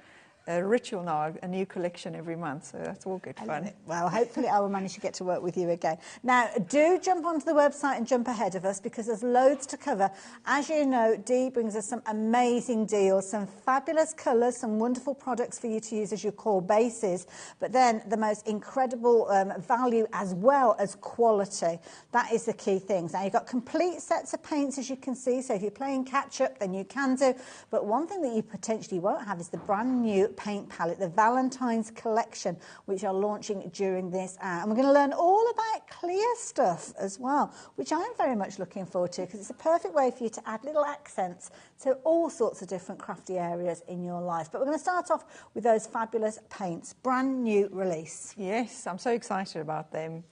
ritual now, a new collection every month, so that's all good fun.
Well, hopefully I will manage to get to work with you again. Now, do jump onto the website and jump ahead of us, because there's loads to cover. As you know, Dee brings us some amazing deals, some fabulous colours, some wonderful products for you to use as your core bases, but then the most incredible value as well as quality. That is the key things. Now, you've got complete sets of paints, as you can see, so if you're playing catch-up, then you can do. But one thing that you potentially won't have is the brand new paint palette, the Valentine's collection, which are launching during this hour. And we're going to learn all about clear stuff as well, which I'm very much looking forward to, because it's a perfect way for you to add little accents to all sorts of different crafty areas in your life. But we're going to start off with those fabulous paints, brand new release.
Yes, I'm so excited about them,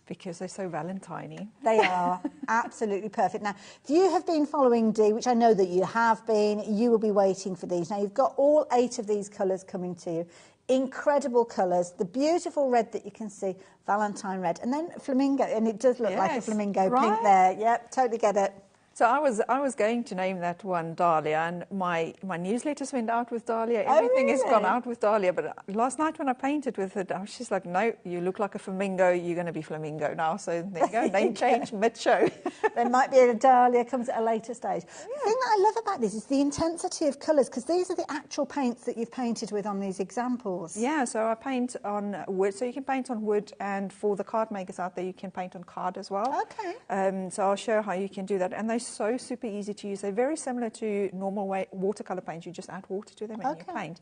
because they're so Valentine-y.
They are absolutely perfect. Now, if you have been following Dee, which I know that you have been, you will be waiting for these. Now, you've got all 8 of these colours coming to you. Incredible colours. The beautiful red that you can see, Valentine red. And then flamingo, and it does look like a flamingo pink there. Yep, totally get it.
So I was going to name that one Dahlia, and my newsletters went out with Dahlia. Everything has gone out with Dahlia. But last night when I painted with it, I was just like, no, you look like a flamingo. You're going to be flamingo now. So there you go. Name change mid-show.
There might be a Dahlia comes at a later stage. Yeah. The thing that I love about this is the intensity of colours, because these are the actual paints that you've painted with on these examples.
Yeah, so I paint on wood. So you can paint on wood, and for the card makers out there, you can paint on card as well.
Okay.
So I'll show how you can do that. And they're so super easy to use. They're very similar to normal watercolour paints. You just add water to them and you paint.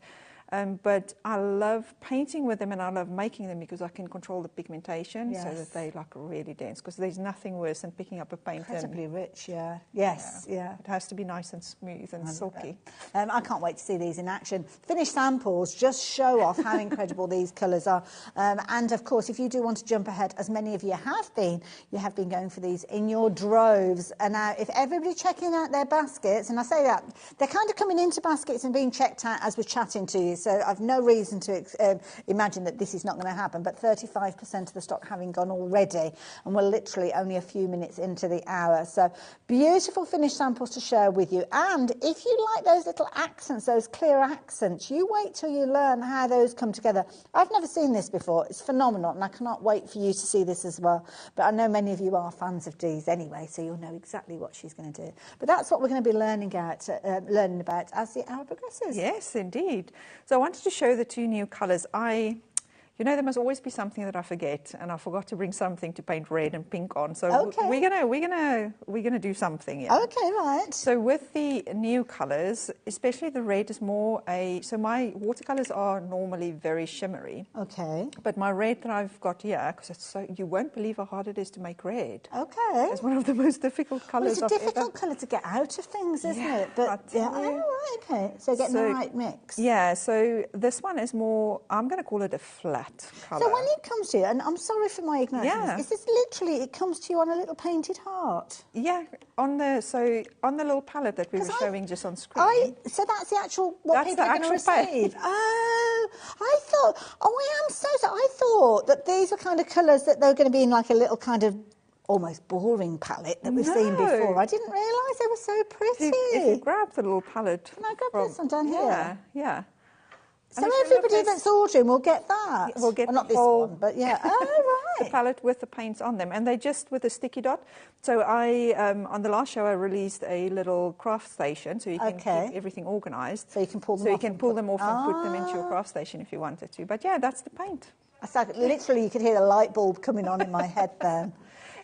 But I love painting with them, and I love making them because I can control the pigmentation so that they like really dense, because there's nothing worse than picking up a paint.
Incredibly rich, yeah. Yes, yeah.
It has to be nice and smooth and silky.
I can't wait to see these in action. Finished samples just show off how incredible these colours are. And of course, if you do want to jump ahead, as many of you have been going for these in your droves. And now, if everybody checking out their baskets, and I say that, they're kind of coming into baskets and being checked out as we're chatting to you. So I've no reason to imagine that this is not going to happen, but 35% of the stock having gone already, and we're literally only a few minutes into the hour. So beautiful finished samples to share with you. And if you like those little accents, those clear accents, you wait till you learn how those come together. I've never seen this before. It's phenomenal, and I cannot wait for you to see this as well. But I know many of you are fans of Dee's anyway, so you'll know exactly what she's going to do. But that's what we're going to be learning about as the hour progresses.
Yes, indeed. So I wanted to show the 2 new colours. You know, there must always be something that I forget, and I forgot to bring something to paint red and pink on. So we're gonna do something. Yeah.
Okay, right.
So with the new colours, especially the red is more so my watercolours are normally very shimmery.
Okay.
But my red that I've got here, because it's so, you won't believe how hard it is to make red.
Okay.
It's one of the most difficult colours.
Well, it's a difficult colour to get out of things, isn't it? But yeah, right, okay. So getting the right mix.
Yeah. So this one is more. I'm going to call it a flat colour.
So when it comes to you, and I'm sorry for my ignorance, is this literally, it comes to you on a little painted heart?
Yeah, on the little palette that we were showing just on screen.
So that's the actual, what people are going to receive? Oh, I am so sorry. I thought that these were kind of colours that they were going to be in like a little kind of almost boring palette that we've seen before. I didn't realise they were so pretty.
If you grab the little palette.
Can I grab this one down here?
Yeah.
So everybody that's ordering will get that?
We'll get
not this one, but yeah. Oh, right.
The palette with the paints on them. And they're just with a sticky dot. So on the last show, I released a little craft station so you can keep everything organised.
So you can pull them off.
So you can pull them off and put them into your craft station if you wanted to. But yeah, that's the paint.
Literally, you could hear the light bulb coming on in my head then.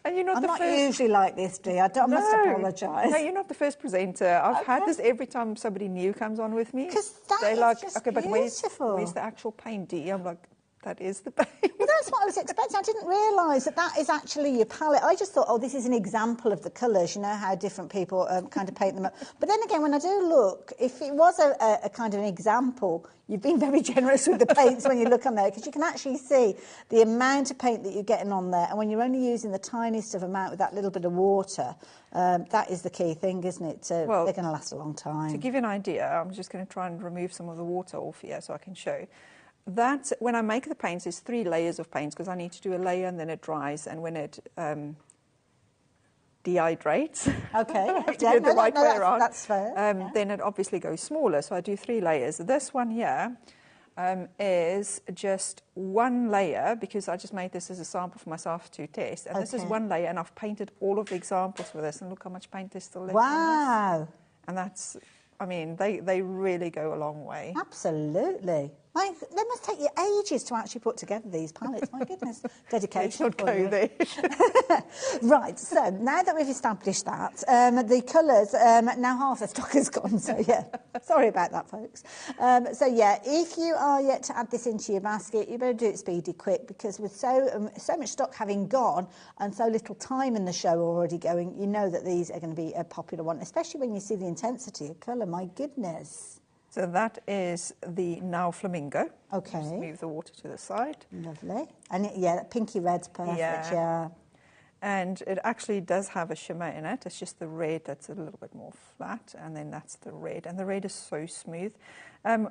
And you're not
I'm
the
not
first...
usually like this, Dee. I must apologise.
No, you're not the first presenter. I've had this every time somebody new comes on with me.
Because they're
like,
just
okay, but
beautiful.
where's the actual paint, Dee? I'm like, that is the paint.
Well, that's what I was expecting. I didn't realise that is actually your palette. I just thought, oh, this is an example of the colours, you know, how different people kind of paint them up. But then again, when I do look, if it was a kind of an example, you've been very generous with the paints when you look on there, because you can actually see the amount of paint that you're getting on there. And when you're only using the tiniest of amount with that little bit of water, that is the key thing, isn't it? Well, they're going to last a long time.
To give you an idea, I'm just going to try and remove some of the water off here so I can show. That, when I make the paints, there's 3 layers of paints because I need to do a layer and then it dries, and when it dehydrates,
okay,
I have to get the right way around.
That's fair.
Then it obviously goes smaller, so I do 3 layers. This one here is just 1 layer because I just made this as a sample for myself to test, and this is 1 layer, and I've painted all of the examples for this, and look how much paint is still left.
Wow!
And that's, I mean, they really go a long way.
Absolutely. They must take you ages to actually put together these palettes. My goodness, dedication.
Let's not go there.
Right, so now that we've established that, the colours, now half the stock is gone, so yeah. Sorry about that, folks. So yeah, if you are yet to add this into your basket, you better do it speedy quick, because with so much stock having gone and so little time in the show already going, you know that these are going to be a popular one, especially when you see the intensity of colour. My goodness.
So that is the Now Flamingo.
Okay.
Just move the water to the side.
Lovely. And yeah, that pinky red's perfect, yeah.
And it actually does have a shimmer in it. It's just the red that's a little bit more flat, and then that's the red. And the red is so smooth.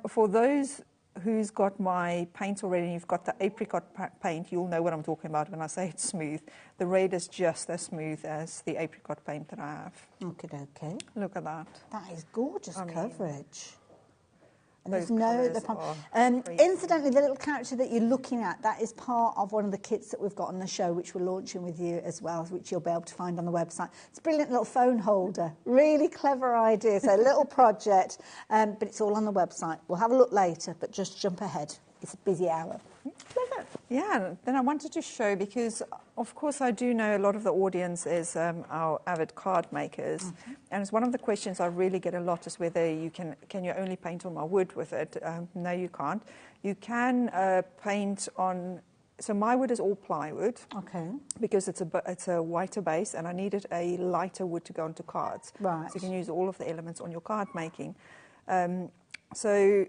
For those who's got my paint already, and you've got the apricot paint, you'll know what I'm talking about when I say it's smooth. The red is just as smooth as the apricot paint that I have.
Okay.
Look at that.
That is gorgeous coverage. And
Those
there's incidentally, the little character that you're looking at, that is part of one of the kits that we've got on the show, which we're launching with you as well, which you'll be able to find on the website. It's a brilliant little phone holder. Really clever idea. So a little project, but it's all on the website. We'll have a look later, but just jump ahead. It's a busy hour. Clever.
Yeah, then I wanted to show, because of course I do know a lot of the audience is our avid card makers, and it's one of the questions I really get a lot is whether you can you only paint on my wood with it. No, you can't. You can paint on. So my wood is all plywood. Okay. Because it's a whiter base, and I needed a lighter wood to go onto cards.
Right.
So you can use all of the elements on your card making. So.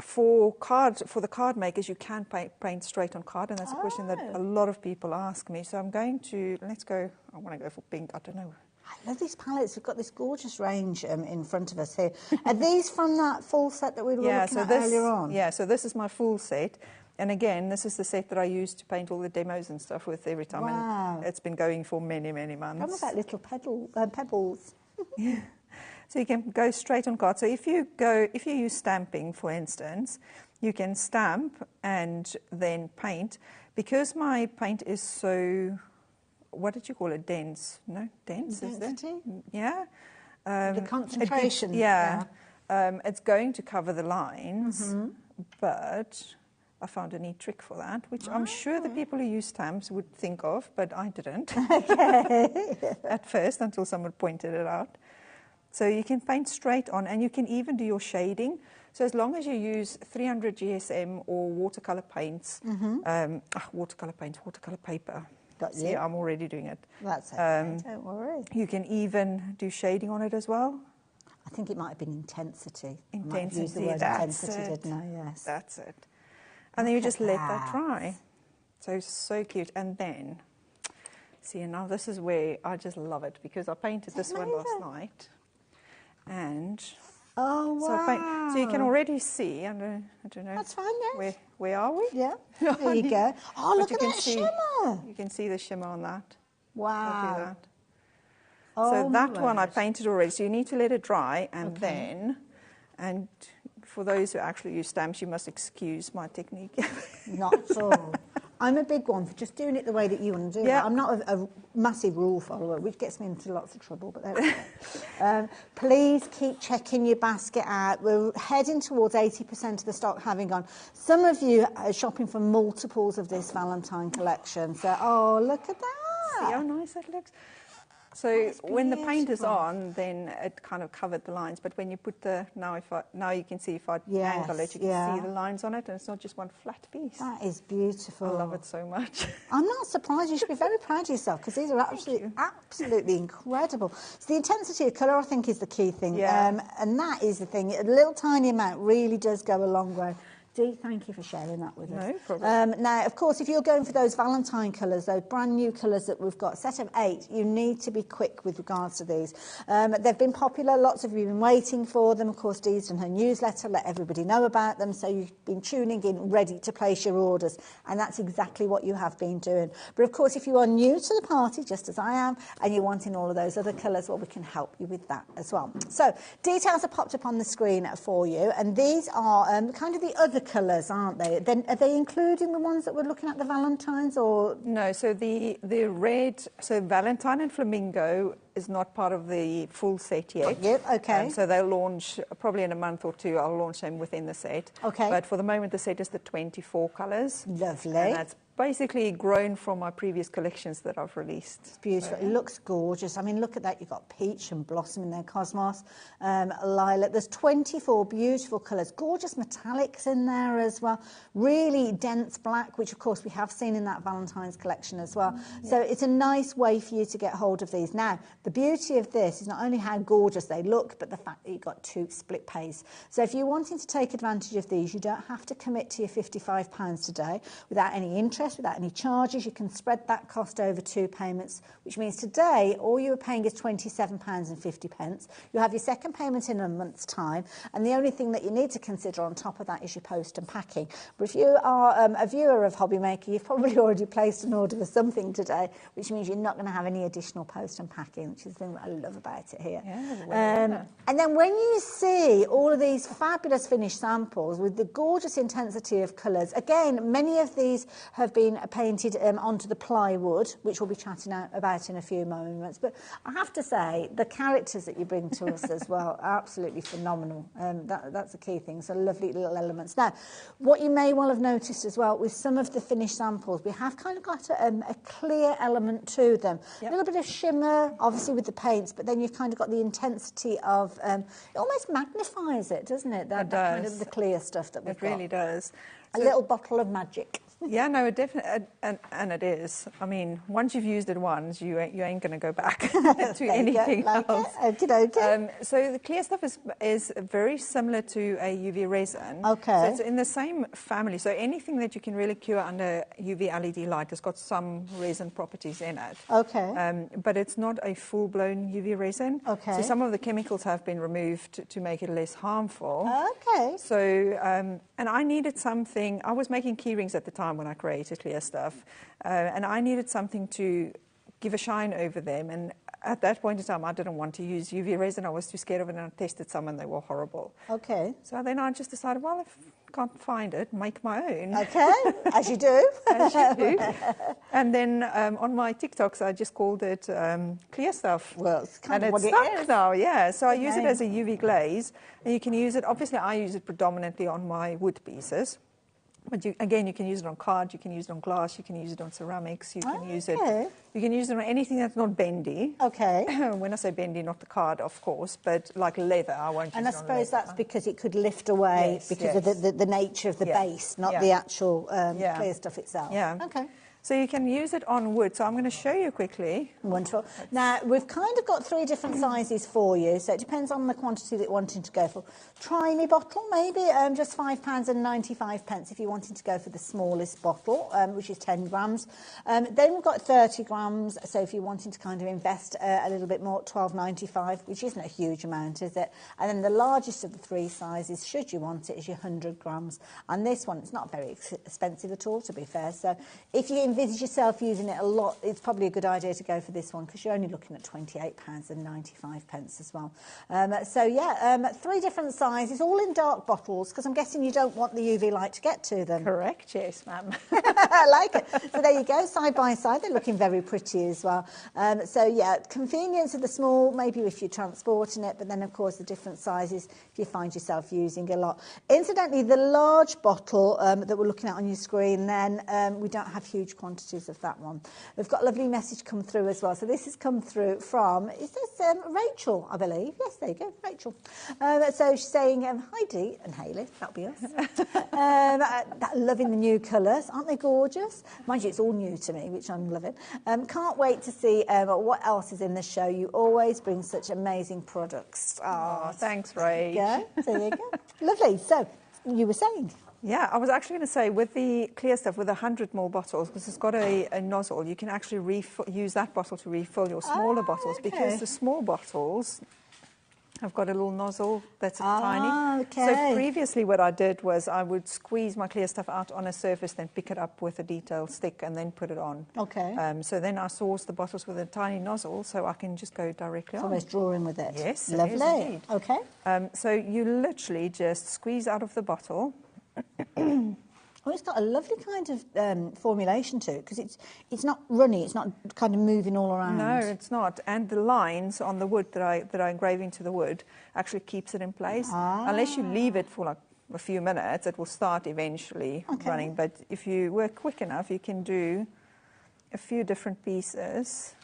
For the card makers, you can paint straight on card, and that's a question that a lot of people ask me. So I'm going to, I want to go for pink, I don't know.
I love these palettes. We've got this gorgeous range in front of us here. Are these from that full set that we were looking at earlier on?
Yeah, so this is my full set. And again, this is the set that I use to paint all the demos and stuff with every time.
Wow.
And it's been going for many, many months.
Some of that little pebbles.
Yeah. So you can go straight on card. So if you use stamping, for instance, you can stamp and then paint. Because my paint is so, what did you call it? Dense? No, dense.
Density?
Is it? Yeah.
The concentration.
It's going to cover the lines. but I found a neat trick for that, which I'm sure the people who use stamps would think of, but I didn't at first until someone pointed it out. So you can paint straight on, and you can even do your shading. So as long as you use 300 GSM or watercolor paints, watercolor paper. See, I'm already doing it.
That's okay, don't worry.
You can even do shading on it as well.
I think it might have been intensity.
Intensity,
that's it. Didn't I? Yes.
That's it. And then you just let that dry. So cute. And then, see, now this is where I just love it, because I painted this one last night. And
oh, wow.
So you can already see, I don't know.
That's fine, yes.
Where are we?
Yeah, there you go. Oh, look at that shimmer.
You can see the shimmer on that.
Wow.
That. So that one I painted already. So you need to let it dry, and then, and for those who actually use stamps, you must excuse my technique.
Not at all. I'm a big one for just doing it the way that you want to do it. I'm not a massive rule follower, which gets me into lots of trouble, but there we go. Please keep checking your basket out. We're heading towards 80% of the stock having gone. Some of you are shopping for multiples of this Valentine collection. So, oh, look at that.
See how nice that looks? So when the paint is on, then it kind of covered the lines. But when you put the, now you can see if I angle it, you can see the lines on it, and it's not just one flat piece.
That is beautiful.
I love it so much.
I'm not surprised. You should be very proud of yourself, because these are absolutely incredible. So the intensity of colour, I think, is the key thing. And that is the thing. A little tiny amount really does go a long way. Dee, thank you for sharing that with us.
No problem.
Now, of course, if you're going for those Valentine colours, those brand new colours that we've got, a set of 8, you need to be quick with regards to these. They've been popular. Lots of you have been waiting for them. Of course, Dee's done her newsletter, let everybody know about them. So you've been tuning in, ready to place your orders. And that's exactly what you have been doing. But, of course, if you are new to the party, just as I am, and you're wanting all of those other colours, well, we can help you with that as well. So details are popped up on the screen for you. And these are kind of the other colours, aren't they? Then are they including the ones that we're looking at, the Valentines, or
no? So the red, so Valentine and Flamingo is not part of the full set yet.
Yep, okay.
So they'll launch probably in a month or two. I'll launch them within the set.
Okay.
But for the moment, the set is the 24 colours.
Lovely.
And that's basically grown from my previous collections that I've released.
It's beautiful. So, it looks gorgeous. I mean, look at that. You've got peach and blossom in there, cosmos, lilac. There's 24 beautiful colours. Gorgeous metallics in there as well. Really dense black, which, of course, we have seen in that Valentine's collection as well. So it's a nice way for you to get hold of these. Now, the beauty of this is not only how gorgeous they look, but the fact that you've got 2 split pays. So if you're wanting to take advantage of these, you don't have to commit to your £55 today without any interest, without any charges. You can spread that cost over 2 payments, which means today all you are paying is £27.50. You have your second payment in a month's time, and the only thing that you need to consider on top of that is your post and packing. But if you are a viewer of HobbyMaker, you've probably already placed an order for something today, which means you're not going to have any additional post and packing, which is the thing that I love about it here. And then when you see all of these fabulous finished samples with the gorgeous intensity of colours, again, many of these have been painted onto the plywood, which we'll be chatting about in a few moments. But I have to say, the characters that you bring to us as well are absolutely phenomenal. That's the key thing. So lovely little elements. Now, what you may well have noticed as well with some of the finished samples, we have kind of got a clear element to them. A little bit of shimmer, obviously with the paints, but then you've kind of got the intensity of, it almost magnifies it, doesn't it? That kind of the clear stuff that we've got.
It really does.
A little bottle of magic.
Yeah, no, it definitely, and it is. I mean, once you've used it once, you ain't going to go back to anything else. So the clear stuff is very similar to a UV resin.
Okay.
So it's in the same family. So anything that you can really cure under UV LED light has got some resin properties in it.
Okay.
But it's not a full-blown UV resin.
Okay.
So some of the chemicals have been removed to make it less harmful.
Okay.
So, and I needed something. I was making key rings at the time when I created clear stuff, and I needed something to give a shine over them, and at that point in time, I didn't want to use UV resin. I was too scared of it, and I tested some, and they were horrible.
Okay.
So then I just decided, well, if I can't find it, make my own.
Okay, as you do.
As you do. And then on my TikToks, I just called it Clear Stuff.
Well, it's kind of
and
what
it's
it
stuck
is.
now, yeah. So I
Good
use it
name.
as a UV glaze, and you can use it, obviously I use it predominantly on my wood pieces. But you can use it on card, you can use it on glass, you can use it on ceramics, you can use it. You can use it on anything that's not bendy.
Okay.
When I say bendy, not the card, of course, but like leather, I won't use
And I
it on
suppose
leather.
that's because it could lift away
Yes,
because
yes.
of the nature of the base, not the actual clear stuff itself.
Yeah.
Okay.
So you can use it on wood. So I'm going to show you quickly.
Wonderful. Now, we've kind of got 3 different sizes for you, so it depends on the quantity that you're wanting to go for. Try me bottle, maybe, just £5.95 if you're wanting to go for the smallest bottle, which is 10 grams. Then we've got 30 grams, so if you're wanting to kind of invest a little bit more, £12.95, which isn't a huge amount, is it? And then the largest of the 3 sizes, should you want it, is your 100 grams. And this one, it's not very expensive at all, to be fair. So if you envisage yourself using it a lot, it's probably a good idea to go for this one because you're only looking at £28.95 as well. So yeah, 3 different sizes, all in dark bottles because I'm guessing you don't want the UV light to get to them.
Correct, yes, ma'am.
I like it. So there you go, side by side. They're looking very pretty as well. So yeah, convenience of the small, maybe if you're transporting it, but then of course the different sizes if you find yourself using a lot. Incidentally, the large bottle that we're looking at on your screen, then we don't have huge quantities of that one. We've got a lovely message come through as well. So this has come through from, is this Rachel, I believe? Yes, there you go, Rachel. So she's saying, hi Dee and Hayley, that'll be us. Loving the new colours, aren't they gorgeous? Mind you, it's all new to me, which I'm loving. Can't wait to see what else is in the show. You always bring such amazing products.
Oh, thanks, Ray.
Yeah, there you go. Lovely. So, you were saying?
Yeah, I was actually going to say, with the clear stuff, with 100ml bottles, because it's got a nozzle, you can actually use that bottle to refill your smaller bottles, because the small bottles have got a little nozzle that's tiny.
Okay.
So previously what I did was I would squeeze my clear stuff out on a surface, then pick it up with a detail stick and then put it on.
Okay.
So then I source the bottles with a tiny nozzle, so I can just go directly on.
Almost drawing with it.
Yes, it
lovely.
is indeed.
Okay.
So you literally just squeeze out of the bottle.
Well, it's got a lovely kind of formulation to it because it's not runny, it's not kind of moving all around.
No, it's not. And the lines on the wood that I engrave into the wood actually keeps it in place. Unless you leave it for like a few minutes, it will start eventually running. But if you work quick enough, you can do a few different pieces.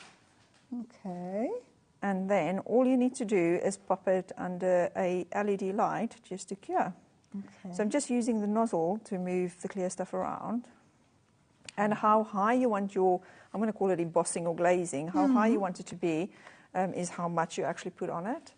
Okay.
And then all you need to do is pop it under a LED light just to cure.
Okay.
So I'm just using the nozzle to move the clear stuff around. And how high you want your, I'm going to call it embossing or glazing, how high you want it to be is how much you actually put on it.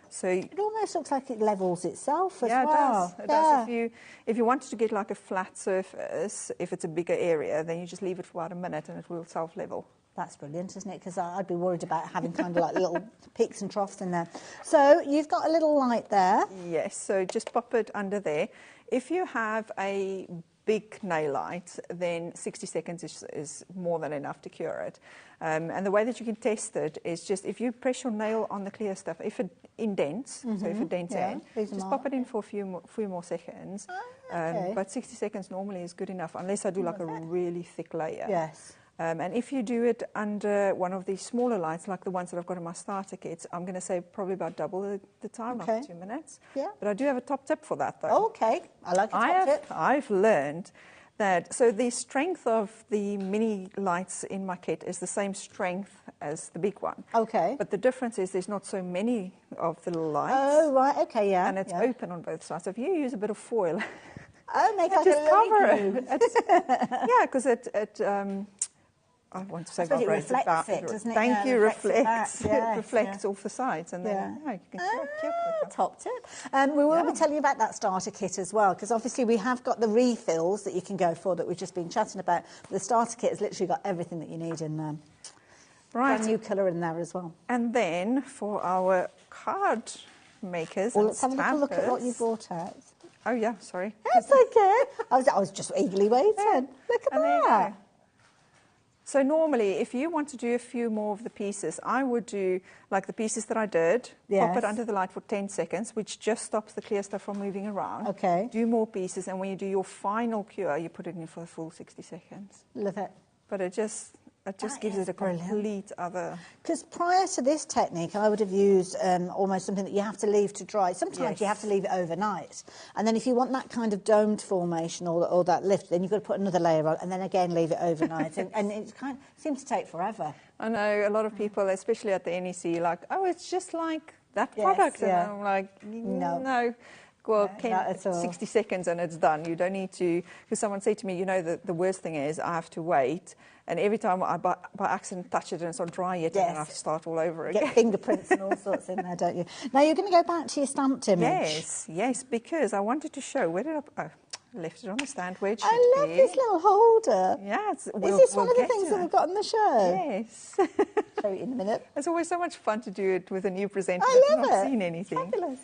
So
it almost looks like it levels itself as well.
Yeah, it does. If you wanted to get like a flat surface, if it's a bigger area, then you just leave it for about a minute and it will self-level.
That's brilliant, isn't it? Because I'd be worried about having kind of like little peaks and troughs in there. So you've got a little light there.
Yes, so just pop it under there. If you have a big nail light, then 60 seconds is more than enough to cure it. And the way that you can test it is just if you press your nail on the clear stuff, if it indents, so if it dents in, just pop it in for a few more seconds. But 60 seconds normally is good enough, unless I do like a really thick layer.
Yes.
And if you do it under one of the smaller lights, like the ones that I've got in my starter kits, I'm going to say probably about double the time, like 2 minutes.
Yeah.
But I do have a top tip for that, though.
Okay, I like a top tip.
I've learned that, so the strength of the mini lights in my kit is the same strength as the big one.
Okay.
But the difference is there's not so many of the little lights.
Oh, right, okay, yeah.
And it's open on both sides. So if you use a bit of foil,
make like
just
a
cover it. Yeah, because it I want to say
it reflects it, doesn't it?
Thank you, reflects.
It
reflects off the sides, and then you can cure quicker.
Top tip. We will be telling you about that starter kit as well, because obviously we have got the refills that you can go for that we've just been chatting about. The starter kit has literally got everything that you need in there.
Right.
Brand new colour in there as well.
And then for our card makers,
well, let's have a little look at what you brought out.
Oh yeah, sorry.
That's okay. I was just eagerly waiting. Look at that.
So normally, if you want to do a few more of the pieces, I would do like the pieces that I did, pop it under the light for 10 seconds, which just stops the clear stuff from moving around.
Okay.
Do more pieces, and when you do your final cure, you put it in for the full 60 seconds.
Love it.
But it just gives it a complete other...
Because prior to this technique, I would have used almost something that you have to leave to dry. Sometimes you have to leave it overnight. And then if you want that kind of domed formation or that lift, then you've got to put another layer on and then again leave it overnight. and it kind of seems to take forever.
I know a lot of people, especially at the NEC, like, oh, it's just like that product. And I'm like, no. Well, 60 seconds and it's done. You don't need to... Because someone said to me, you know, the worst thing is I have to wait, and every time I by accident touch it and it's not dry yet, and I have to start all over again.
Get fingerprints and all sorts in there, don't you? Now, you're going to go back to your stamped image.
Yes, because I wanted to show... Where did I... Oh, I left it on the stand. Where it should
I love this little holder.
Yeah.
Is this one of the things that we've got on the show?
Yes.
Show you in a minute.
It's always so much fun to do it with a new presenter
I
that's
love
not seen anything.
Fabulous.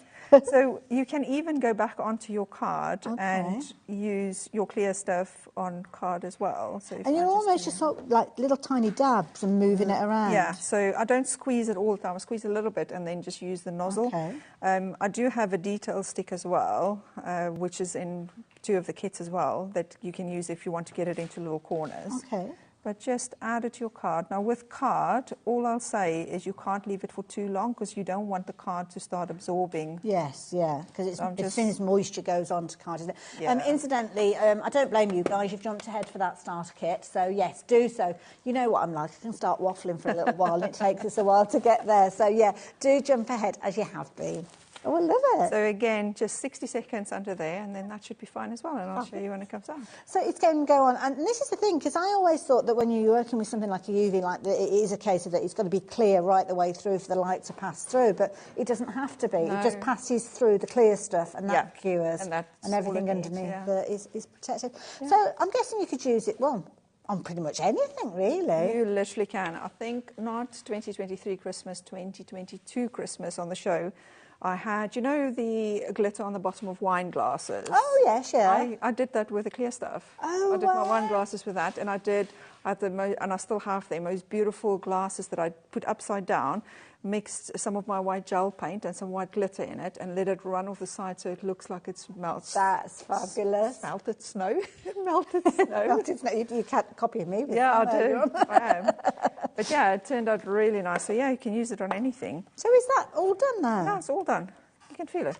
So you can even go back onto your card and use your clear stuff on card as well. So
and you're almost just sort of like little tiny dabs and moving it around.
Yeah, so I don't squeeze it all the time. I squeeze a little bit and then just use the nozzle.
Okay.
I do have a detail stick as well, which is in 2 of the kits as well, that you can use if you want to get it into little corners.
Okay.
But just add it to your card. Now, with card, all I'll say is you can't leave it for too long because you don't want the card to start absorbing.
Yes, yeah, because as soon as moisture goes on to card, isn't it?
Yeah.
Incidentally, I don't blame you guys. You've jumped ahead for that starter kit, so yes, do so. You know what I'm like. I can start waffling for a little while, and it takes us a while to get there. So, yeah, do jump ahead as you have been. Oh, I love it.
So again, just 60 seconds under there, and then that should be fine as well, and I'll show you when it comes out.
So it's going to go on, and this is the thing, because I always thought that when you're working with something like a UV light, that it is a case of that it's got to be clear right the way through for the light to pass through, but it doesn't have to be. No. It just passes through the clear stuff, and that cures, and everything underneath is protected. Yeah. So I'm guessing you could use it, well, on pretty much anything, really.
You literally can. I think not 2023 Christmas, 2022 Christmas on the show. I had, you know, the glitter on the bottom of wine glasses.
Oh, yes, yeah.
I did that with the clear stuff.
Oh,
I did my wine glasses with that, and I still have the most beautiful glasses that I put upside down, mixed some of my white gel paint and some white glitter in it, and let it run off the side so it looks like it's melts.
That's fabulous.
Melted snow. Melted snow.
Melted snow. You can't copy me.
Yeah, I do. I am. But yeah, it turned out really nice. So yeah, you can use it on anything.
So is that all done now?
No, it's all done. You can feel it.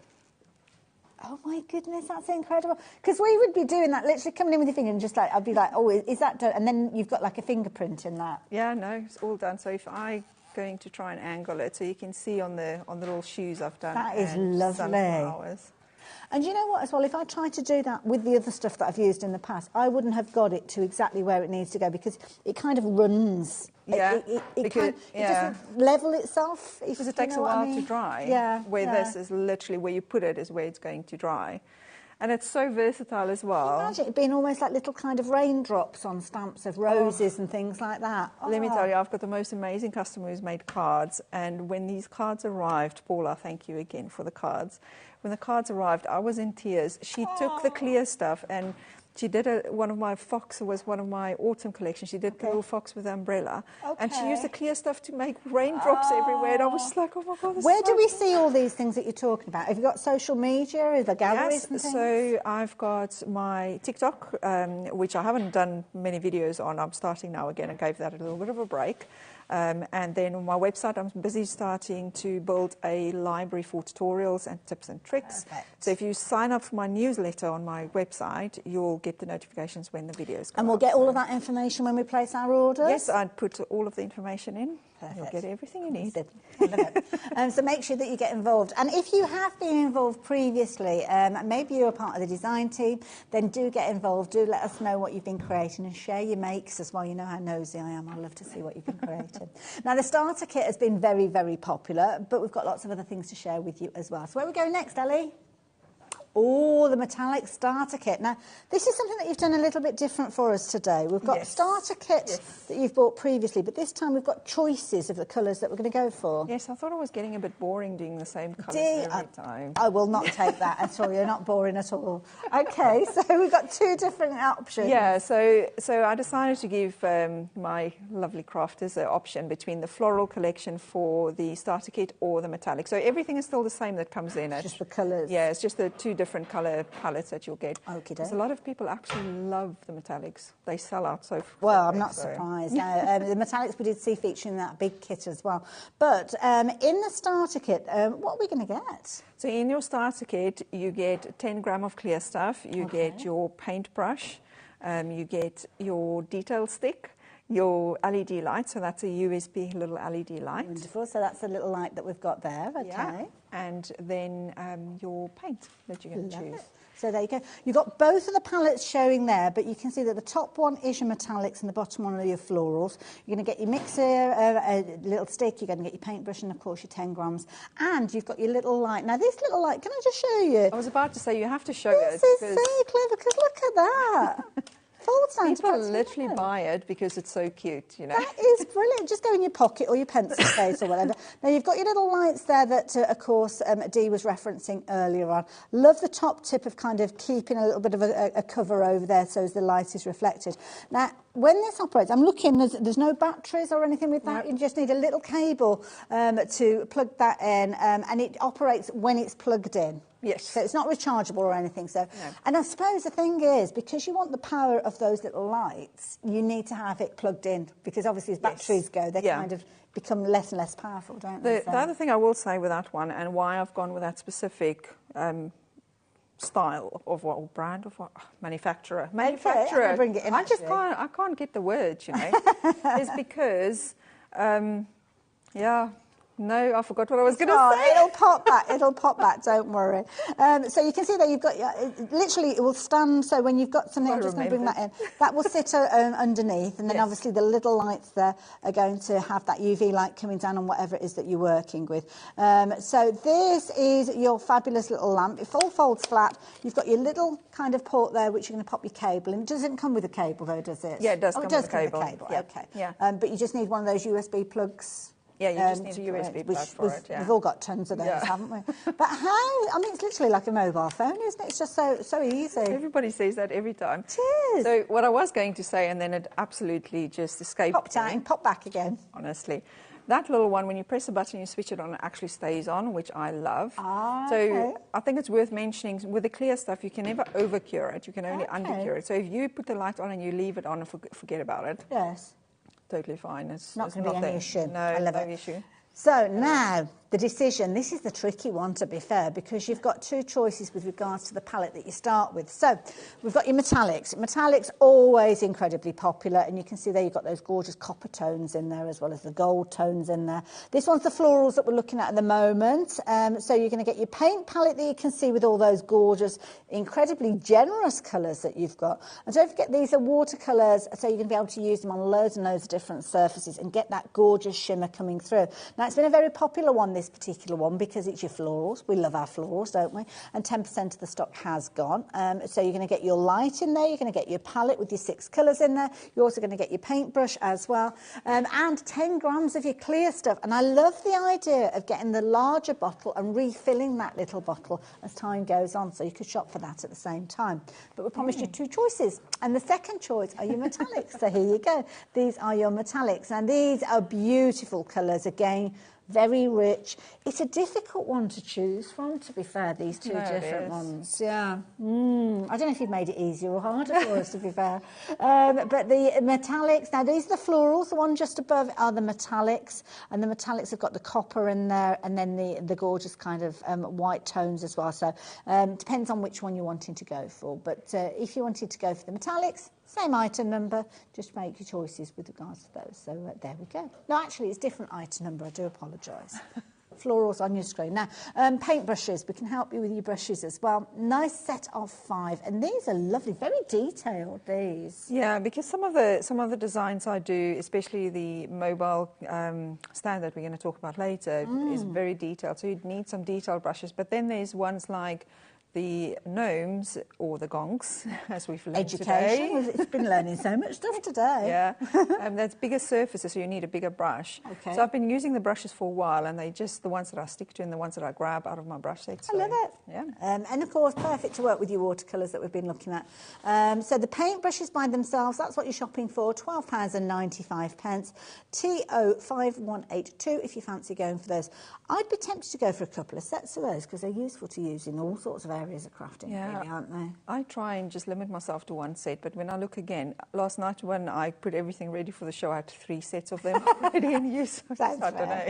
Oh my goodness, that's incredible. Because we would be doing that, literally coming in with your finger and just like, I'd be like, oh, is that done? And then you've got like a fingerprint in that.
Yeah, no, it's all done. So if I going to try and angle it so you can see on the little shoes I've done.
That is lovely.
Sunflowers.
And you know what, as well, if I tried to do that with the other stuff that I've used in the past, I wouldn't have got it to exactly where it needs to go because it kind of runs.
Yeah.
It doesn't level itself.
Because it takes a while to dry.
Yeah.
Where this is literally where you put it is where it's going to dry. And it's so versatile as well.
Can you imagine it being almost like little kind of raindrops on stamps of roses and things like that.
Let me tell you, I've got the most amazing customer who's made cards. And when these cards arrived, Paula, thank you again for the cards. When the cards arrived, I was in tears. She took the clear stuff and she did one of my autumn collection. She did the little fox with the umbrella. And she used the clear stuff to make raindrops everywhere. And I was just like, oh my God,
where do we see all these things that you're talking about? Have you got social media? Are there galleries and things?
So I've got my TikTok, which I haven't done many videos on. I'm starting now again. I gave that a little bit of a break. And then on my website, I'm busy starting to build a library for tutorials and tips and tricks. Perfect. So if you sign up for my newsletter on my website, you'll get the notifications when the videos come
And we'll get all of that information when we place our orders?
Yes, I'd put all of the information in. Perfect. You'll get everything you need.
I love it. So make sure that you get involved. And if you have been involved previously, maybe you're a part of the design team, then do get involved. Do let us know what you've been creating and share your makes as well. You know how nosy I am. I love to see what you've been creating. Now, the starter kit has been very, very popular, but we've got lots of other things to share with you as well. So where are we going next, Ellie? Oh, the metallic starter kit. Now, this is something that you've done a little bit different for us today. We've got starter kit that you've bought previously, but this time we've got choices of the colours that we're going to go for.
Yes, I thought I was getting a bit boring doing the same colours every time.
I will not take that at all. You're not boring at all. Okay, so we've got two different options.
Yeah, so I decided to give my lovely crafters an option between the floral collection for the starter kit or the metallic. So everything is still the same that comes in it.
Just the colours.
Yeah, it's just the two different colour palettes that you'll get.
Okay,
because a lot of people actually love the metallics. They sell out so
well, I'm not surprised. No, the metallics we did see featuring that big kit as well. But in the starter kit, what are we going to get?
So in your starter kit, you get 10 gram of clear stuff, you get your paintbrush, you get your detail stick, your LED light, so that's a USB little LED light.
Wonderful, so that's the little light that we've got there, okay.
Yeah. And then your paint that you're going to choose.
So there you go. You've got both of the palettes showing there, but you can see that the top one is your metallics and the bottom one are your florals. You're going to get your mixer, a little stick, you're going to get your paintbrush and, of course, your 10 grams. And you've got your little light. Now, this little light, can I just show you?
I was about to say, you have to show
it. This is so clever, because look at that.
People literally buy it because it's so cute, you know.
That is brilliant. Just go in your pocket or your pencil case or whatever. Now, you've got your little lights there that, of course, Dee was referencing earlier on. Love the top tip of kind of keeping a little bit of a cover over there so as the light is reflected. Now, when this operates, I'm looking, there's no batteries or anything with that. You just need a little cable to plug that in, and it operates when it's plugged in.
Yes.
So it's not rechargeable or anything. So, and I suppose the thing is, because you want the power of those little lights, you need to have it plugged in, because obviously as batteries go, they kind of become less and less powerful, don't they?
The other thing I will say with that one, and why I've gone with that specific style of what brand of what manufacturer.
Okay, bring it in,
I can't get the words, you know. Is because no, I forgot what I was going to say.
It'll pop back, don't worry. So you can see that you've got, literally it will stand, so when you've got something, I'm just going to bring that in, that will sit underneath, and then obviously the little lights there are going to have that UV light coming down on whatever it is that you're working with. So this is your fabulous little lamp. It all folds flat. You've got your little kind of port there, which you're going to pop your cable in. It doesn't come with a cable though, does it?
Yeah, it does come with a cable.
Okay. Yeah. But you just need one of those USB plugs.
Yeah, you just need a USB plug for it,
We've all got tons of those, haven't we? But I mean, it's literally like a mobile phone, isn't it? It's just so easy.
Everybody says that every time.
Cheers.
So what I was going to say, and then it absolutely just escaped
Popped out and popped back again.
Honestly. That little one, when you press a button, you switch it on, it actually stays on, which I love. So I think it's worth mentioning, with the clear stuff, you can never over-cure it. You can only under-cure it. So if you put the light on and you leave it on and forget about it.
Yes.
Totally fine. It's
not going to be any issue.
No,
I love
no
it.
issue.
So now, the decision. This is the tricky one, to be fair, because you've got two choices with regards to the palette that you start with. So we've got your metallics. Metallics, always incredibly popular, and you can see there you've got those gorgeous copper tones in there as well as the gold tones in there. This one's the florals that we're looking at the moment. So you're going to get your paint palette that you can see with all those gorgeous, incredibly generous colours that you've got. And don't forget, these are watercolours, so you're going to be able to use them on loads and loads of different surfaces and get that gorgeous shimmer coming through. Now, it's been a very popular one, this particular one, because it's your florals. We love our florals, don't we? And 10% of the stock has gone. So you're going to get your light in there. You're going to get your palette with your 6 colours in there. You're also going to get your paintbrush as well. And 10 grams of your clear stuff. And I love the idea of getting the larger bottle and refilling that little bottle as time goes on. So you could shop for that at the same time. But we promised you 2 choices. And the second choice are your metallics. So here you go. These are your metallics. And these are beautiful colours. Again, very rich. It's a difficult one to choose from, to be fair, these two different ones. Yeah. I don't know if you've made it easier or harder for us, to be fair. But the metallics, now these are the florals. The one just above are the metallics, and the metallics have got the copper in there, and then the gorgeous kind of white tones as well. So depends on which one you're wanting to go for. But if you wanted to go for the metallics, same item number, just make your choices with regards to those. So there we go. No, actually, it's different item number. I do apologise. Florals on your screen. Now, paintbrushes. We can help you with your brushes as well. Nice set of 5. And these are lovely, very detailed, these.
Yeah, because some of the designs I do, especially the mobile stand that we're going to talk about later, is very detailed. So you'd need some detailed brushes. But then there's ones like the gnomes, or the gonks, as we've learned
Education.
today.
It's been learning so much stuff today.
Yeah, that's bigger surfaces, so you need a bigger brush.
Okay.
So I've been using the brushes for a while, and they're just the ones that I stick to and the ones that I grab out of my brush set. So,
I love it.
Yeah.
And of course, perfect to work with your watercolours that we've been looking at. So the paint brushes by themselves, that's what you're shopping for, £12.95. TO5182 if you fancy going for those. I'd be tempted to go for a couple of sets of those because they're useful to use in all sorts of areas of crafting, really, aren't they?
I try and just limit myself to one set, but when I look again, last night when I put everything ready for the show, I had 3 sets of them ready in use. I don't know.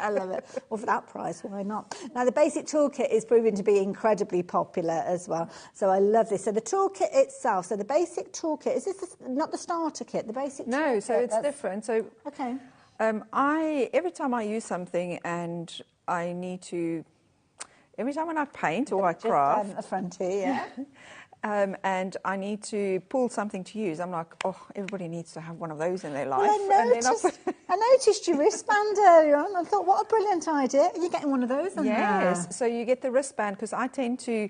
I love it. Well, for that price, why not? Now, the basic toolkit is proving to be incredibly popular as well, so I love this. So the toolkit itself, so the basic toolkit, is this not the starter kit, the basic toolkit?
No, so it's different. So
okay.
Every time I use something and I need to, every time when I paint or I craft,
a front here, yeah.
and I need to pull something to use, I'm like, oh, everybody needs to have one of those in their life.
Well, I noticed your wristband earlier on. I thought, what a brilliant idea. Are you getting one of those?
Yes, so you get the wristband, because I tend to,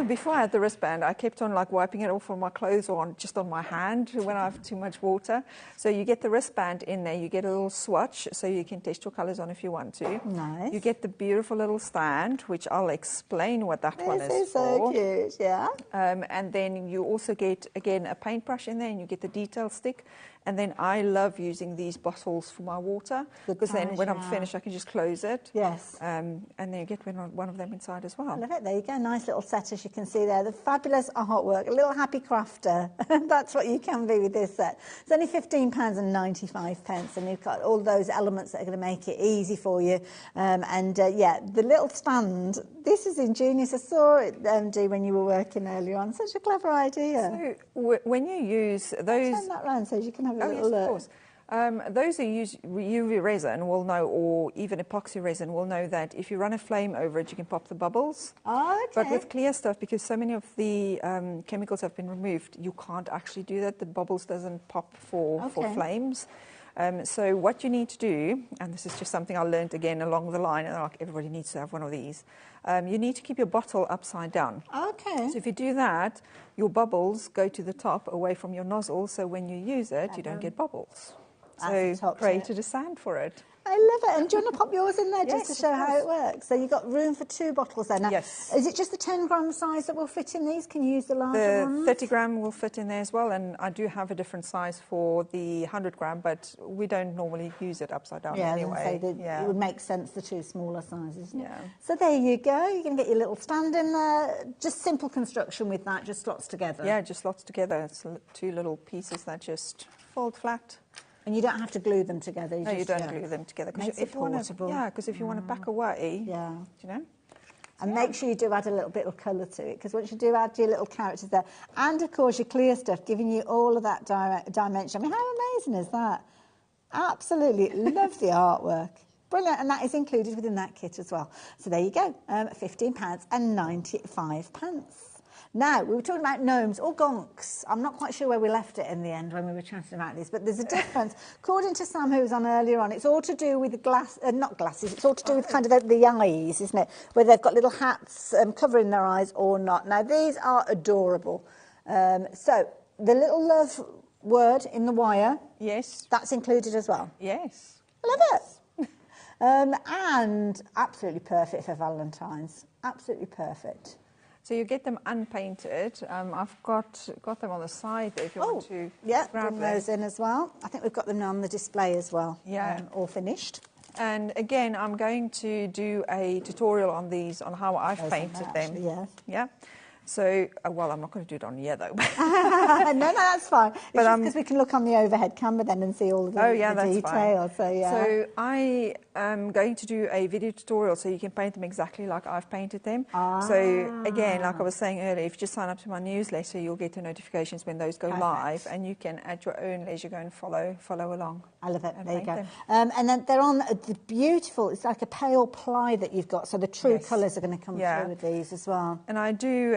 before I had the wristband, I kept on like wiping it off on my clothes or just on my hand when I have too much water. So you get the wristband in there, you get a little swatch so you can test your colours on if you want to.
Nice.
You get the beautiful little stand, which I'll explain what that one is
This is
for.
so cute, yeah.
And then you also get, again, a paintbrush in there, and you get the detail stick. And then I love using these bottles for my water, because then when I'm finished, I can just close it.
Yes.
And then you get one of them inside as well.
I love it. There you go. Nice little set, as you can see there. The fabulous artwork. A little happy crafter. That's what you can be with this set. It's only £15.95, and you've got all those elements that are going to make it easy for you. Yeah, the little stand, this is ingenious. I saw it, Dee, when you were working earlier on. Such a clever idea.
So when you use those...
Turn that round so you can have a little
yes,
look.
Of course. Those who use UV resin will know, or even epoxy resin will know, that if you run a flame over it, you can pop the bubbles.
Oh, okay.
But with clear stuff, because so many of the chemicals have been removed, you can't actually do that. The bubbles doesn't pop for flames. So what you need to do, and this is just something I learned again along the line, and like everybody needs to have one of these, you need to keep your bottle upside down.
Okay.
So if you do that, your bubbles go to the top away from your nozzle, so when you use it, you don't get bubbles. So created a stand for it.
I love it. And do you want to pop yours in there just
Yes,
to show how it works? So you've got room for 2 bottles there. Now,
yes.
Is it just the 10-gram size that will fit in these? Can you use the larger ones?
The 30-gram will fit in there as well, and I do have a different size for the 100-gram, but we don't normally use it upside down anyway.
It would make sense, the 2 smaller sizes.
Yeah.
So there you go. You're going to get your little stand in there. Just simple construction with that, just slots together.
Yeah, just slots together. It's 2 little pieces that just fold flat.
And you don't have to glue them together.
You don't glue them together.
Makes it portable.
Because if you want to pack away, you know.
And make sure you do add a little bit of colour to it, because once you do add your little characters there, and of course your clear stuff, giving you all of that dimension. I mean, how amazing is that? Absolutely love the artwork. Brilliant, and that is included within that kit as well. So there you go, £15.95. Now, we were talking about gnomes or gonks. I'm not quite sure where we left it in the end when we were chatting about this, but there's a difference. According to Sam, who was on earlier on, it's all to do with not glasses, it's all to do with kind of the eyes, isn't it? Where they've got little hats covering their eyes or not. Now, these are adorable. So, the little love word in the wire.
Yes.
That's included as well.
Yes.
I love it. And absolutely perfect for Valentine's. Absolutely perfect.
So you get them unpainted. I've got them on the side there if you want to grab
bring those in as well. I think we've got them on the display as well.
Yeah.
All finished.
And again, I'm going to do a tutorial on these, on how I've painted them.
Yes.
Yeah. So, well, I'm not going to do it on here, though.
no, that's fine. It's just because we can look on the overhead camera then and see all of the details.
Fine. So I am going to do a video tutorial so you can paint them exactly like I've painted them. So, again, like I was saying earlier, if you just sign up to my newsletter, you'll get the notifications when those go live, and you can, at your own leisure, go and follow along.
I love it. There you go. And then they're on the beautiful, it's like a pale ply that you've got, so the true colours are going to come through with these as well.
And I do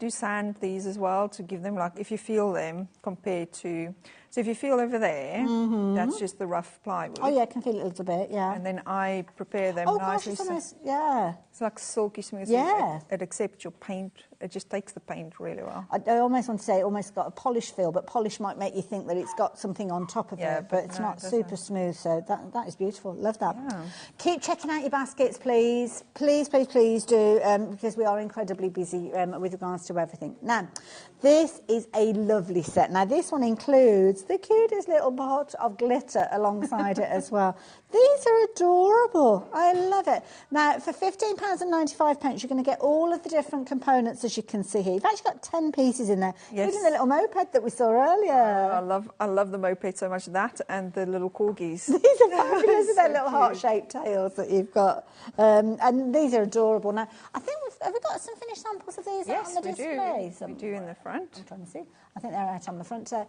sand these as well to give them, like, if you feel them compared to... So if you feel over there, that's just the rough plywood.
Oh, yeah, I can feel it a little bit, yeah.
And then I prepare them
gosh,
nicely.
it's almost, yeah.
It's like silky smooth.
Yeah.
It accepts your paint. It just takes the paint really well.
I almost want to say it almost got a polish feel, but polish might make you think that it's got something on top of it, but it's not super smooth, so that is beautiful. Love that. Yeah. Keep checking out your baskets, please. Please, please, please do, because we are incredibly busy with regards to everything. Now, this is a lovely set. Now, this one includes the cutest little pot of glitter alongside it as well. These are adorable. I love it. Now, for £15.95, you're going to get all of the different components, as you can see here. You've actually got 10 pieces in there, including the little moped that we saw earlier.
I love the moped so much. That and the little corgis.
These are fabulous with their little heart-shaped tails that you've got. And these are adorable. Now, I think have we got some finished samples of these out on the display?
We do in the front.
I'm trying to see. I think they're out on the front there.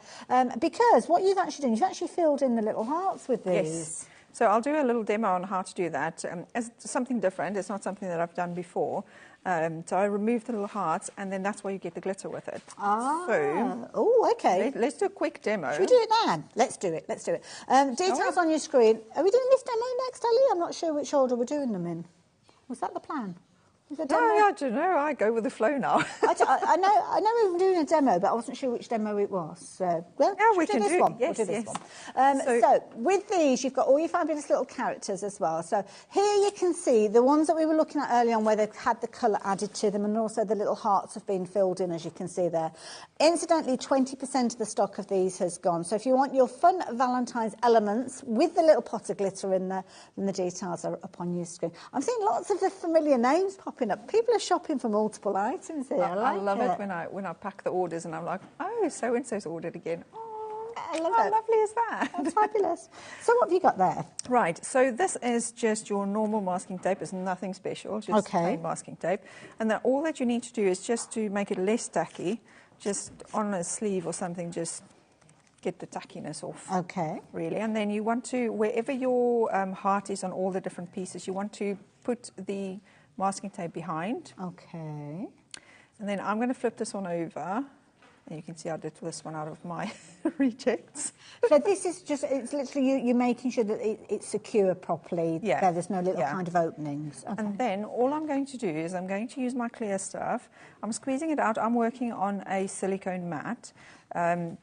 Because what you've actually done, you've actually filled in the little hearts with these.
Yes. So I'll do a little demo on how to do that. It's something different. It's not something that I've done before. So I remove the little hearts, and then that's why you get the glitter with it. Okay. Let's do a quick demo.
Should we do it now? Let's do it. Details on your screen. Are we doing this demo next, Ellie? I'm not sure which order we're doing them in. Was that the plan?
I don't know. I go with the flow now.
I know we were doing a demo, but I wasn't sure which demo it was. So, we can do this one.
Yes,
we'll do this one. So with these, you've got all your fabulous little characters as well. So here you can see the ones that we were looking at earlier on where they've had the colour added to them, and also the little hearts have been filled in, as you can see there. Incidentally, 20% of the stock of these has gone. So if you want your fun Valentine's elements with the little pot of glitter in there, then the details are up on your screen. I'm seeing lots of the familiar names popping up. People are shopping for multiple items here.
I love it when I pack the orders and I'm like, oh, so-and-so's ordered again. Oh,
I love
how
it.
lovely is that?
That's fabulous. So what have you got there?
Right, so this is just your normal masking tape. It's nothing special, just plain masking tape. And then all that you need to do is just to make it less tacky, just on a sleeve or something, just get the tackiness off.
Okay.
Really. And then you want to, wherever your heart is on all the different pieces, you want to put the masking tape behind.
Okay.
And then I'm going to flip this one over. And you can see I did this one out of my rejects.
So this is just, it's literally you making sure that it's secure properly.
Yeah.
There's no little kind of openings. Okay.
And then all I'm going to do is I'm going to use my clear stuff. I'm squeezing it out. I'm working on a silicone mat.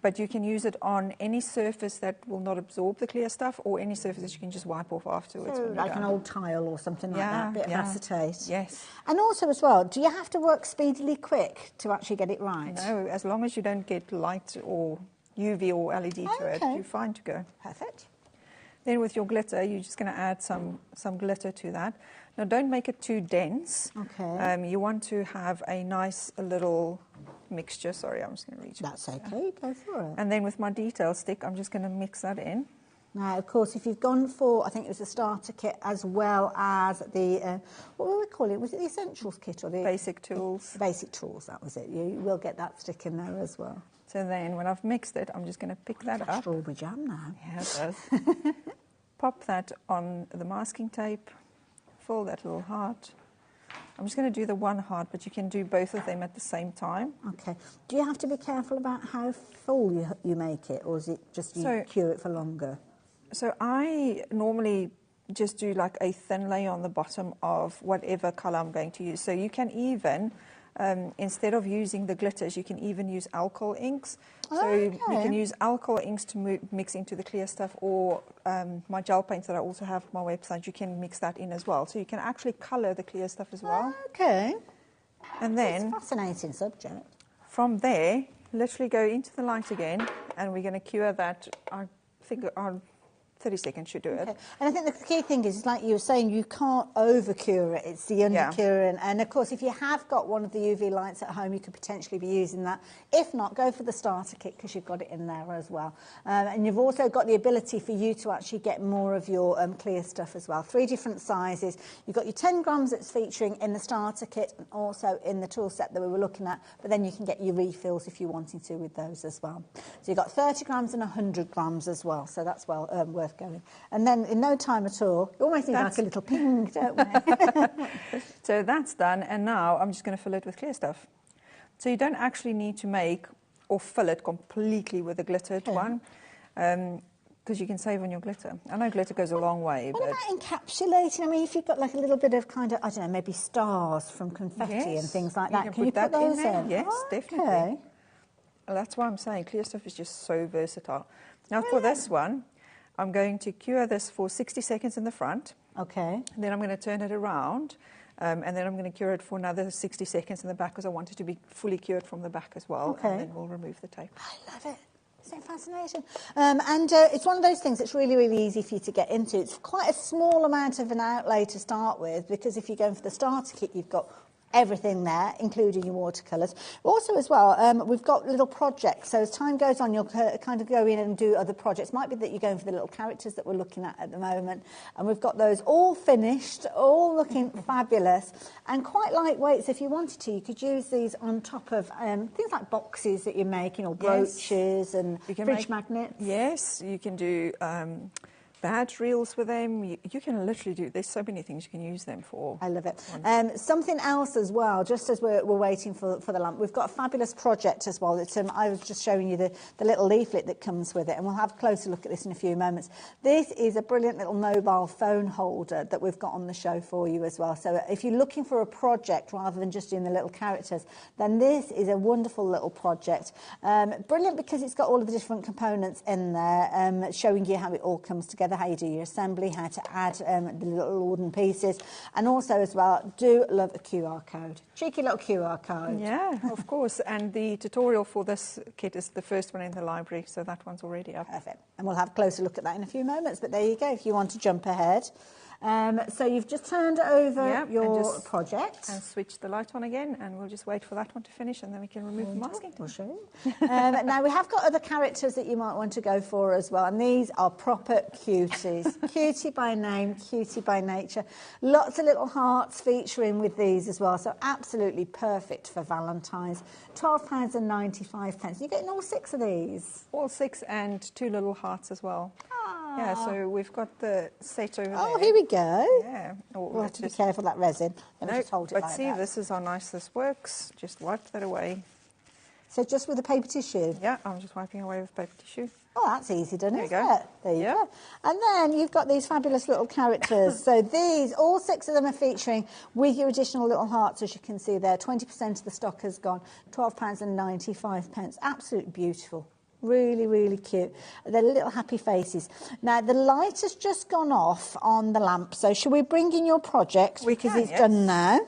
But you can use it on any surface that will not absorb the clear stuff, or any surface that you can just wipe off afterwards.
So like an old tile or something like that, a bit of acetate.
Yes.
And also as well, do you have to work speedily quick to actually get it right?
No, as long as you don't get light or UV or LED to it, you're fine to go.
Perfect.
Then with your glitter, you're just going to add some glitter to that. Now, don't make it too dense.
Okay.
You want to have a nice little mixture. Sorry, I'm just going to reach.
That's okay, go for it.
And then with my detail stick, I'm just going to mix that in.
Now, of course, if you've gone for, I think it was the starter kit as well as the, what were we calling it? Was it the essentials kit or the
basic tools?
The basic tools, that was it. You will get that stick in there as well.
So then, when I've mixed it, I'm just going to pick that up.
Strawberry jam now.
Yeah, it does. Pop that on the masking tape. Fill that little heart. I'm just going to do the one heart, but you can do both of them at the same time.
Okay. Do you have to be careful about how full you make it, or is it just you cure it for longer?
So I normally just do like a thin layer on the bottom of whatever colour I'm going to use. So you can even, instead of using the glitters, you can even use alcohol inks. So you can use alcohol inks to mix into the clear stuff, or my gel paints that I also have on my website, you can mix that in as well. So you can actually colour the clear stuff as well.
Okay.
And then...
It's a fascinating subject.
From there, literally go into the light again, and we're going to cure that, I think, 30 seconds should do it.
Okay. And I think the key thing is, like you were saying, you can't over-cure it. It's the under-curing. And, of course, if you have got one of the UV lights at home, you could potentially be using that. If not, go for the starter kit, because you've got it in there as well. And you've also got the ability for you to actually get more of your clear stuff as well. 3 different sizes. You've got your 10 grams that's featuring in the starter kit and also in the tool set that we were looking at. But then you can get your refills if you're wanting to with those as well. So you've got 30 grams and 100 grams as well. So that's well worth going. And then in no time at all, you almost need like a little ping, don't we?
So that's done, and now I'm just going to fill it with clear stuff. So you don't actually need to make or fill it completely with a glittered one. because you can save on your glitter. I know glitter goes a long way.
What about encapsulating? I mean, if you've got like a little bit of kind of, I don't know, maybe stars from confetti and things like that, can you put those in?
Yes, definitely.
Okay.
Well, that's why I'm saying clear stuff is just so versatile. Now for this one, I'm going to cure this for 60 seconds in the front.
Okay.
And then I'm going to turn it around. And then I'm going to cure it for another 60 seconds in the back because I want it to be fully cured from the back as well.
Okay.
And then we'll remove the tape.
I love it. Isn't it fascinating? It's one of those things that's really, really easy for you to get into. It's quite a small amount of an outlay to start with, because if you're going for the starter kit, you've got everything there, including your watercolours. Also as well, we've got little projects, so as time goes on you'll kind of go in and do other projects. Might be that you're going for the little characters that we're looking at the moment, and we've got those all finished, all looking fabulous and quite lightweight, so if you wanted to you could use these on top of things like boxes that you're making, or brooches and fridge magnets.
Yes, you can do badge reels with them. You can literally do, there's so many things you can use them for.
I love it. Something else as well, just as we're waiting for the lamp, we've got a fabulous project as well. It's, I was just showing you the little leaflet that comes with it, and we'll have a closer look at this in a few moments. This is a brilliant little mobile phone holder that we've got on the show for you as well. So if you're looking for a project rather than just doing the little characters, then this is a wonderful little project. Brilliant because it's got all of the different components in there, showing you how it all comes together, how you do your assembly, how to add the little wooden pieces, and also as well, do love a QR code. Cheeky little QR code.
Yeah, of course. And the tutorial for this kit is the first one in the library, so that one's already up.
Perfect. And we'll have a closer look at that in a few moments, but there you go, if you want to jump ahead. So you've just turned over your project.
And switch the light on again, and we'll just wait for that one to finish, and then we can remove the masking tape.
We'll show you. Now, we have got other characters that you might want to go for as well, and these are proper cuties. Cutie by name, cutie by nature. Lots of little hearts featuring with these as well, so absolutely perfect for Valentine's. £12.95. You're getting all 6 of these?
All 6 and 2 little hearts as well. Yeah, so we've got the set over there.
Oh, here we go.
Yeah.
We'll have to be careful of that resin. Let me just hold it like that.
But see, this is how nice this works. Just wipe that away.
So just with a paper tissue?
Yeah, I'm just wiping away with paper tissue.
Oh, that's easy done, isn't
go.
it? There you go. And then you've got these fabulous little characters. So these, all 6 of them are featuring with your additional little hearts, as you can see there. 20% of the stock has gone. £12.95. Absolutely beautiful. Really, really cute. They're little happy faces. Now, the light has just gone off on the lamp, so shall we bring in your project? Because it's done now.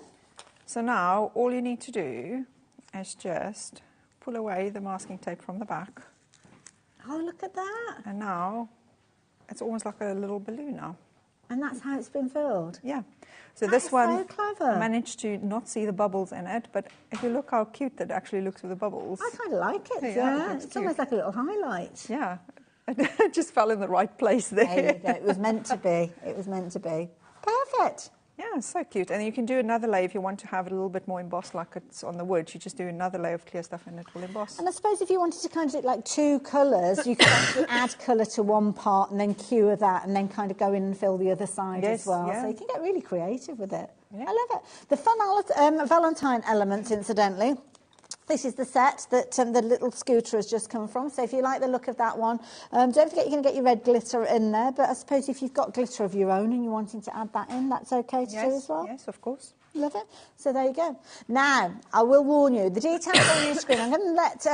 So now, all you need to do is just pull away the masking tape from the back.
Oh, look at that.
And now, it's almost like a little balloon now.
And that's how it's been filled?
Yeah. So
That
this
is
one
so clever.
managed to not see the bubbles in it, but if you look how cute that actually looks with the bubbles.
I kind of like it,
Yeah,
It's almost like a little highlight.
Yeah. It just fell in the right place there.
There you go. It was meant to be. It was meant to be. Perfect.
Yeah, so cute. And you can do another layer if you want to have it a little bit more embossed like it's on the wood. You just do another layer of clear stuff and it will emboss.
And I suppose if you wanted to kind of do like 2 colours, you could actually add colour to one part and then cure that and then kind of go in and fill the other side as well.
Yeah.
So you can get really creative with it.
Yeah.
I love it. The fun Valentine elements, incidentally. This is the set that the little scooter has just come from. So if you like the look of that one, don't forget you're going to get your red glitter in there. But I suppose if you've got glitter of your own and you're wanting to add that in, that's okay to do as well?
Yes, of course.
Love it. So there you go. Now, I will warn you, the details on your screen, I'm going to let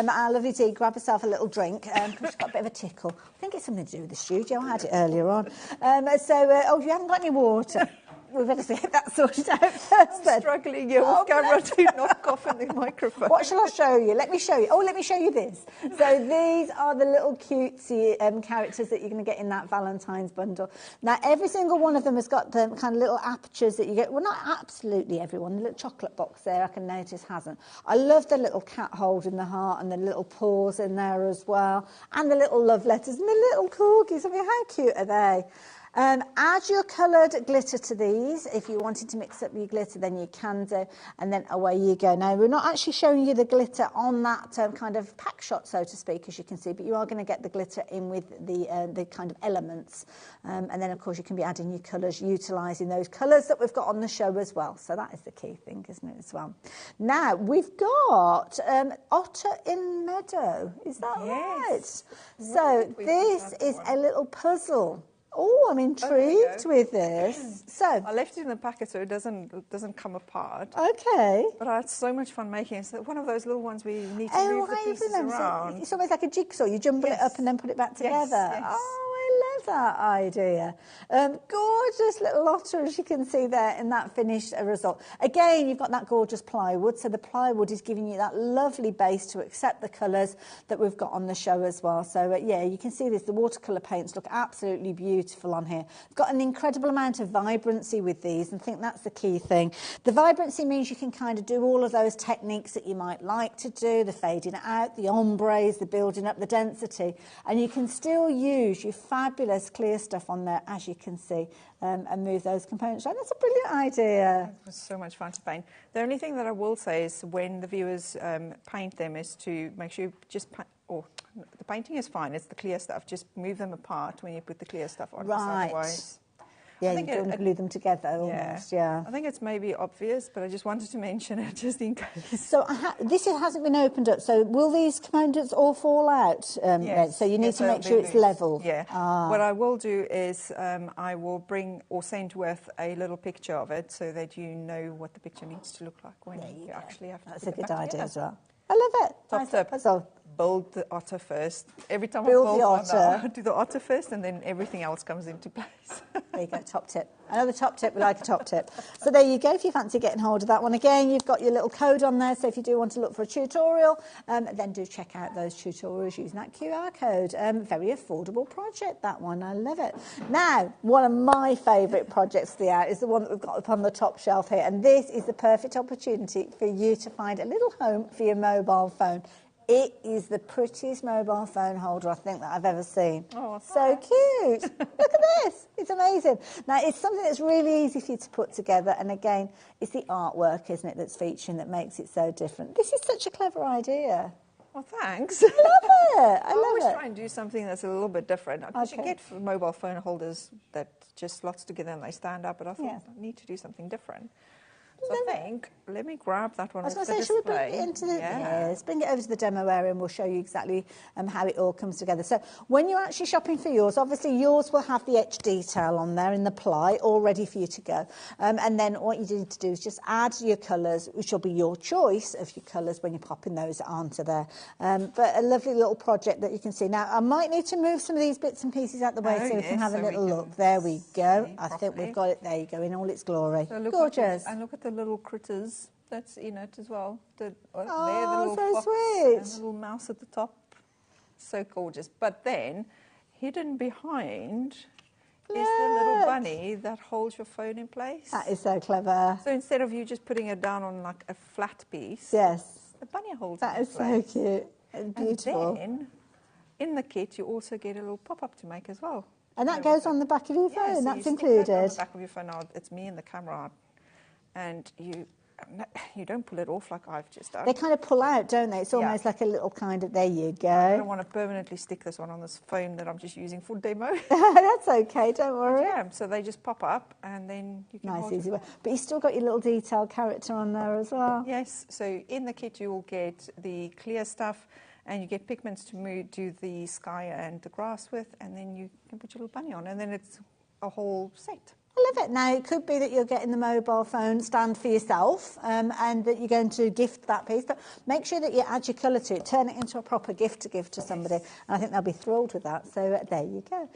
our lovely Dee grab herself a little drink because she's got a bit of a tickle. I think it's something to do with the studio. I had it earlier on. Oh, you haven't got any water. We better get that sorted out first then.
Struggling here with camera to not cough in the microphone.
What shall I show you? Let me show you. Oh, let me show you this. So these are the little cutesy characters that you're going to get in that Valentine's bundle. Now, every single one of them has got the kind of little apertures that you get. Well, not absolutely everyone. The little chocolate box there, I can notice, hasn't. I love the little cat holding the heart and the little paws in there as well. And the little love letters and the little corgis. I mean, how cute are they? Add your coloured glitter to these. If you wanted to mix up your glitter, then you can do, and then away you go. Now, we're not actually showing you the glitter on that kind of pack shot, so to speak, as you can see, but you are going to get the glitter in with the kind of elements. And then, of course, you can be adding your colours, utilising those colours that we've got on the show as well. So that is the key thing, isn't it, as well? Now, we've got Otter in Meadow. Is that right? So this is a little puzzle. Oh, I'm intrigued with this. So
I left it in the packet so it doesn't come apart.
Okay.
But I had so much fun making it. It's one of those little ones where you need to move the pieces around.
So it's almost like a jigsaw. You jumble it up and then put it back together.
Yes.
Oh, I love that idea. Gorgeous little otter, as you can see there in that finished result. Again, you've got that gorgeous plywood. So the plywood is giving you that lovely base to accept the colours that we've got on the show as well. So, yeah, you can see this. The watercolour paints look absolutely beautiful on here. It's got an incredible amount of vibrancy with these, and I think that's the key thing. The vibrancy means you can kind of do all of those techniques that you might like to do, the fading out, the ombres, the building up the density, and you can still use your fabulous clear stuff on there, as you can see, and move those components around. That's a brilliant idea.
It was so much fun to paint. The only thing that I will say is when the viewers paint them is to make sure you just the painting is fine, it's the clear stuff. Just move them apart when you put the clear stuff on.
Right.
Otherwise,
yeah, you don't glue them together almost, yeah.
I think it's maybe obvious, but I just wanted to mention it just in case.
So this hasn't been opened up, so will these components all fall out?
Yes.
So you need to make sure it's level.
Yeah. What I will do is I will bring or send with a little picture of it so that you know what the picture needs to look like when you actually have to
That's
put
a good
it back
idea
together.
as well. I love it.
Top tip.
Puzzle.
Build the otter first. Every time
Build
I build
the
one,
otter.
I do the otter first, and then everything else comes into place.
There you go, top tip. Another top tip, we like a top tip. So there you go, if you fancy getting hold of that one. Again, you've got your little code on there, so if you do want to look for a tutorial, then do check out those tutorials using that QR code. Very affordable project, that one. I love it. Now, one of my favourite projects for the hour is the one that we've got up on the top shelf here, and this is the perfect opportunity for you to find a little home for your mobile phone. It is the prettiest mobile phone holder I think that I've ever seen.
Oh,
so cute. Look at this. It's amazing. Now, it's something that's really easy for you to put together. And again, it's the artwork, isn't it, that's featuring that makes it so different. This is such a clever idea.
Well, thanks.
I love it.
I always try and do something that's a little bit different. Because you get mobile phone holders that just slots together and they stand up, but I thought I need to do something different. So I think, let me grab that one off the display. I was going to say, should we bring it into the... Yes, bring it over to the demo area and we'll show you exactly how it all comes together. So when you're actually shopping for yours, obviously yours will have the etched detail on there in the ply, all ready for you to go. And then what you need to do is just add your colours, which will be your choice of your colours when you're popping those onto there. But a lovely little project that you can see. Now, I might need to move some of these bits and pieces out the way so we can have a little look. There we go. I think we've got it. There you go, in all its glory. So gorgeous. And look at the little critters that's in it as well. The little
so
fox
sweet.
and the little mouse at the top. So gorgeous. But then, hidden behind is the little bunny that holds your phone in place.
That is so clever.
So instead of you just putting it down on like a flat piece, the bunny holds
that
it in
is
place.
so cute and beautiful.
And then, in the kit, you also get a little pop-up to make as well.
And that goes on the back of your phone,
so
that's
you
included.
stick that on the back of your phone. Now, it's me and the camera. And you don't pull it off like I've just done.
They kind of pull out, don't they? It's almost like a little kind of, there you go.
I don't want to permanently stick this one on this phone that I'm just using for demo.
That's okay, don't worry.
Yeah, so they just pop up and then you can
nice, easy way. But you've still got your little detailed character on there as well.
Yes, so in the kit you will get the clear stuff and you get pigments to do the sky and the grass with, and then you can put your little bunny on, and then it's a whole set.
I love it. Now, it could be that you're getting the mobile phone stand for yourself and that you're going to gift that piece, but make sure that you add your colour to it, turn it into a proper gift to give to somebody, and I think they'll be thrilled with that. So there you go.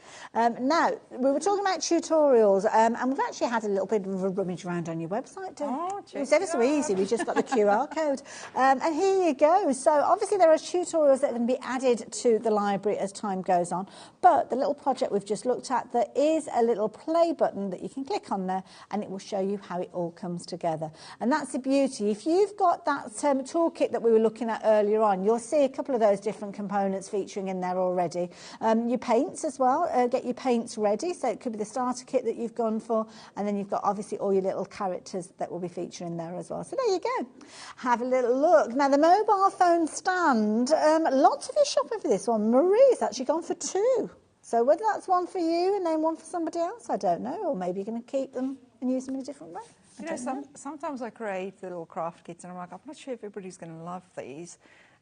Now, we were talking about tutorials, and we've actually had a little bit of a rummage around on your website, it was ever so easy. We just got the QR code. And here you go. So obviously there are tutorials that can be added to the library as time goes on, but the little project we've just looked at, there is a little play button that you can click on there and it will show you how it all comes together. And that's the beauty. If you've got that toolkit that we were looking at earlier on, you'll see a couple of those different components featuring in there already. Your paints as well, get your paints ready. So it could be the starter kit that you've gone for, and then you've got obviously all your little characters that will be featuring there as well. So there you go. Have a little look. Now the mobile phone stand, lots of you shopping for this one. Marie's actually gone for 2. So whether that's one for you and then one for somebody else, I don't know. Or maybe you're going to keep them and use them in a different way.
You know, sometimes I create little craft kits and I'm like, I'm not sure if everybody's going to love these.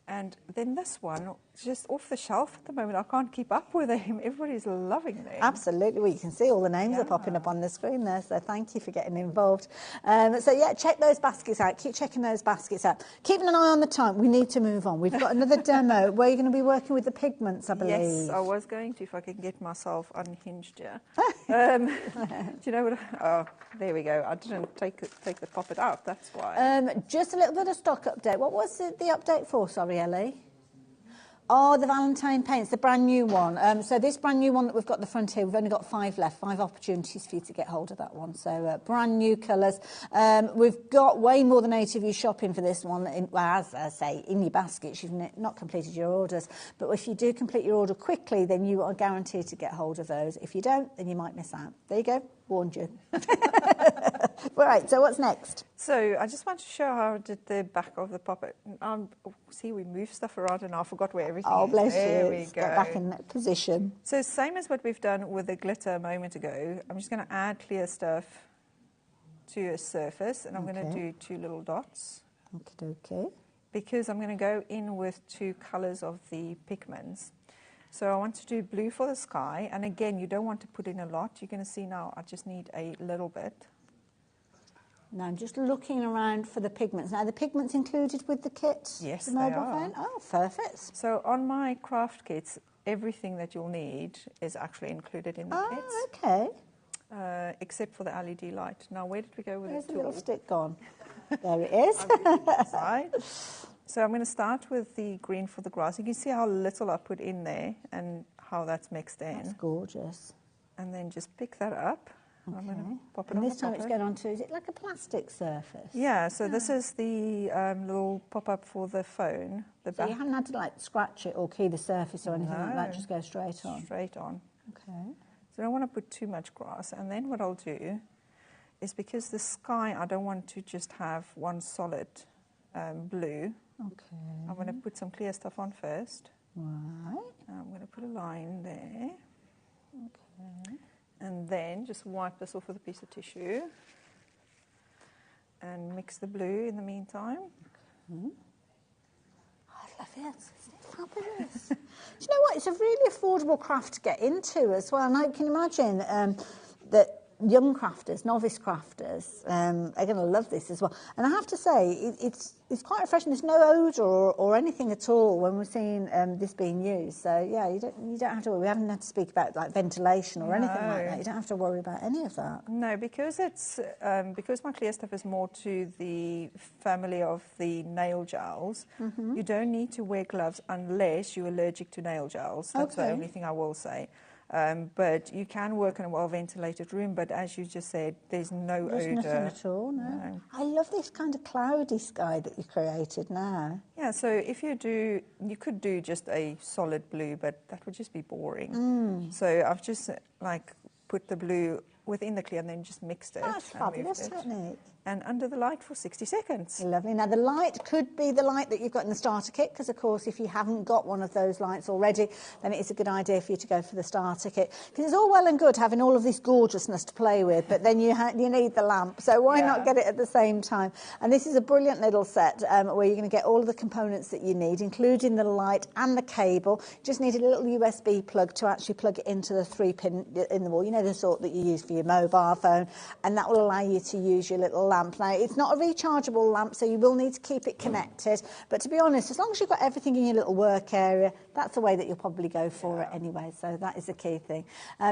And then this one, just off the shelf at the moment, I can't keep up with them. Everybody's loving them.
Absolutely. Well, you can see all the names are popping up on the screen there, so thank you for getting involved. So, yeah, check those baskets out. Keep checking those baskets out. Keeping an eye on the time. We need to move on. We've got another demo where you're going to be working with the pigments, I believe.
Yes, I was going to, if I can get myself unhinged here. Do you know what? Oh, there we go. I didn't take the poppet out, that's why.
Just a little bit of stock update. What was the update for? Sorry, Ellie. Oh, the Valentine paints, the brand new one. So this brand new one that we've got at the front here, we've only got 5 left, 5 opportunities for you to get hold of that one. So brand new colours. We've got way more than 8 of you shopping for this one. Well, as I say, in your baskets, you've not completed your orders. But if you do complete your order quickly, then you are guaranteed to get hold of those. If you don't, then you might miss out. There you go. Warned you. Right, so what's next?
So I just want to show how I did the back of the puppet. See, we moved stuff around and I forgot where everything is.
Oh, bless
there
you.
We go.
Get back in that position.
So same as what we've done with the glitter a moment ago. I'm just going to add clear stuff to a surface and I'm going to do 2 little dots.
Okay.
Because I'm going to go in with 2 colours of the pigments. So I want to do blue for the sky, and again, you don't want to put in a lot. You're going to see now I just need a little bit.
Now I'm just looking around for the pigments. Now the pigments included with the kit?
Yes,
the
they
mobile
are.
phone? Oh, perfect.
So on my craft kits, everything that you'll need is actually included in the kits.
Oh, okay.
Except for the LED light. Now, where did we go with
Where's
the
the
tool?
little stick gone? There it is.
So I'm going to start with the green for the grass. You can see how little I put in there and how that's mixed in.
That's gorgeous.
And then just pick that up.
Okay.
I'm going to pop it
and
on
this
the
time it's
puppet.
going on to, is it like a plastic surface?
Yeah, so this is the little pop-up for the phone.
So you haven't had to like scratch it or key the surface or anything like that, just go straight on?
Straight on.
Okay.
So I don't want to put too much grass. And then what I'll do is, because the sky, I don't want to just have one solid blue.
Okay.
I'm going to put some clear stuff on first.
Right.
I'm going to put a line there.
Okay.
And then just wipe this off with a piece of tissue. And mix the blue in the meantime.
Okay. I love it. Isn't it fabulous? Do you know what? It's a really affordable craft to get into as well. And I can imagine that young crafters, novice crafters, are going to love this as well. And I have to say, it's quite refreshing. There's no odour or anything at all when we're seeing this being used. So yeah, you don't have to worry. We haven't had to speak about like ventilation or anything like that. You don't have to worry about any of that.
No, because it's because my clear stuff is more to the family of the nail gels.
Mm-hmm.
You don't need to wear gloves unless you're allergic to nail gels. That's the only thing I will say. But you can work in a well-ventilated room, but as you just said, there's no odour.
There's nothing at all, no. I love this kind of cloudy sky that you created now.
Yeah, so if you could do just a solid blue, but that would just be boring. So I've just put the blue within the clear and then just mixed it.
That's fabulous technique.
And under the light for 60 seconds.
Lovely. Now, the light could be the light that you've got in the starter kit, because, of course, if you haven't got one of those lights already, then it's a good idea for you to go for the starter kit. Because it's all well and good having all of this gorgeousness to play with, but then you need the lamp. So why not get it at the same time? And this is a brilliant little set where you're going to get all of the components that you need, including the light and the cable. You just need a little USB plug to actually plug it into the 3-pin in the wall, you know, the sort that you use for your mobile phone. And that will allow you to use your little lamp. Now, it's not a rechargeable lamp, so you will need to keep it connected. But to be honest, as long as you've got everything in your little work area, that's the way that you'll probably go for it anyway. So that is the key thing.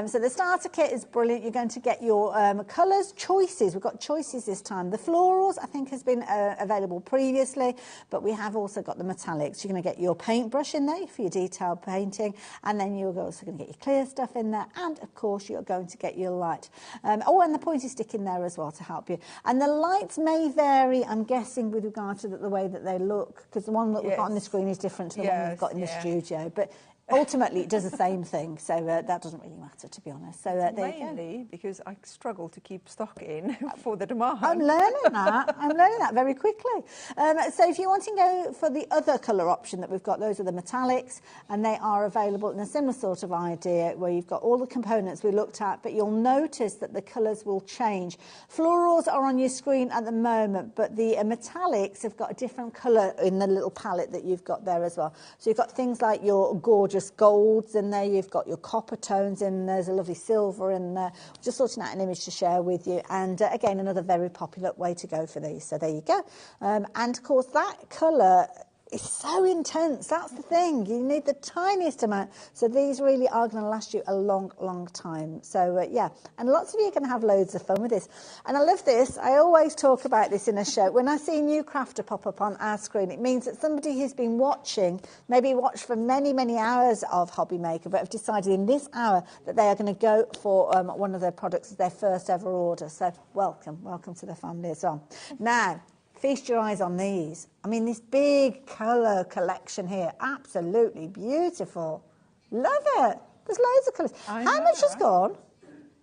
So the starter kit is brilliant. You're going to get your colours, choices. We've got choices this time. The florals, I think, has been available previously, but we have also got the metallics. You're going to get your paintbrush in there for your detailed painting, and then you're also going to get your clear stuff in there, and of course you're going to get your light. And the pointy stick in there as well to help you. And the lights may vary, I'm guessing, with regard to the way that they look, because the one that we've got on the screen is different to the one we've got in the studio. But ultimately, it does the same thing, so that doesn't really matter, to be honest. So there you go.
Mainly because I struggle to keep stock in for the demand.
I'm learning that. I'm learning that very quickly. So if you want to go for the other colour option that we've got, those are the metallics, and they are available in a similar sort of idea where you've got all the components we looked at, but you'll notice that the colours will change. Florals are on your screen at the moment, but the metallics have got a different colour in the little palette that you've got there as well. So you've got things like your gorgeous golds in there, you've got your copper tones in there, there's a lovely silver in there. Just sorting out an image to share with you, and again, another very popular way to go for these. So there you go. And of course that colour is so intense, that's the thing. You need the tiniest amount. So these really are going to last you a long, long time. So yeah, and lots of you are going to have loads of fun with this. And I love this. I always talk about this in a show. When I see a new crafter pop up on our screen, it means that somebody who's been watching, maybe watched for many, many hours of HobbyMaker, but have decided in this hour that they are going to go for one of their products as their first ever order. So welcome to the family as well. Now, feast your eyes on these. I mean, this big colour collection here, absolutely beautiful. Love it. There's loads of colours. How much has gone?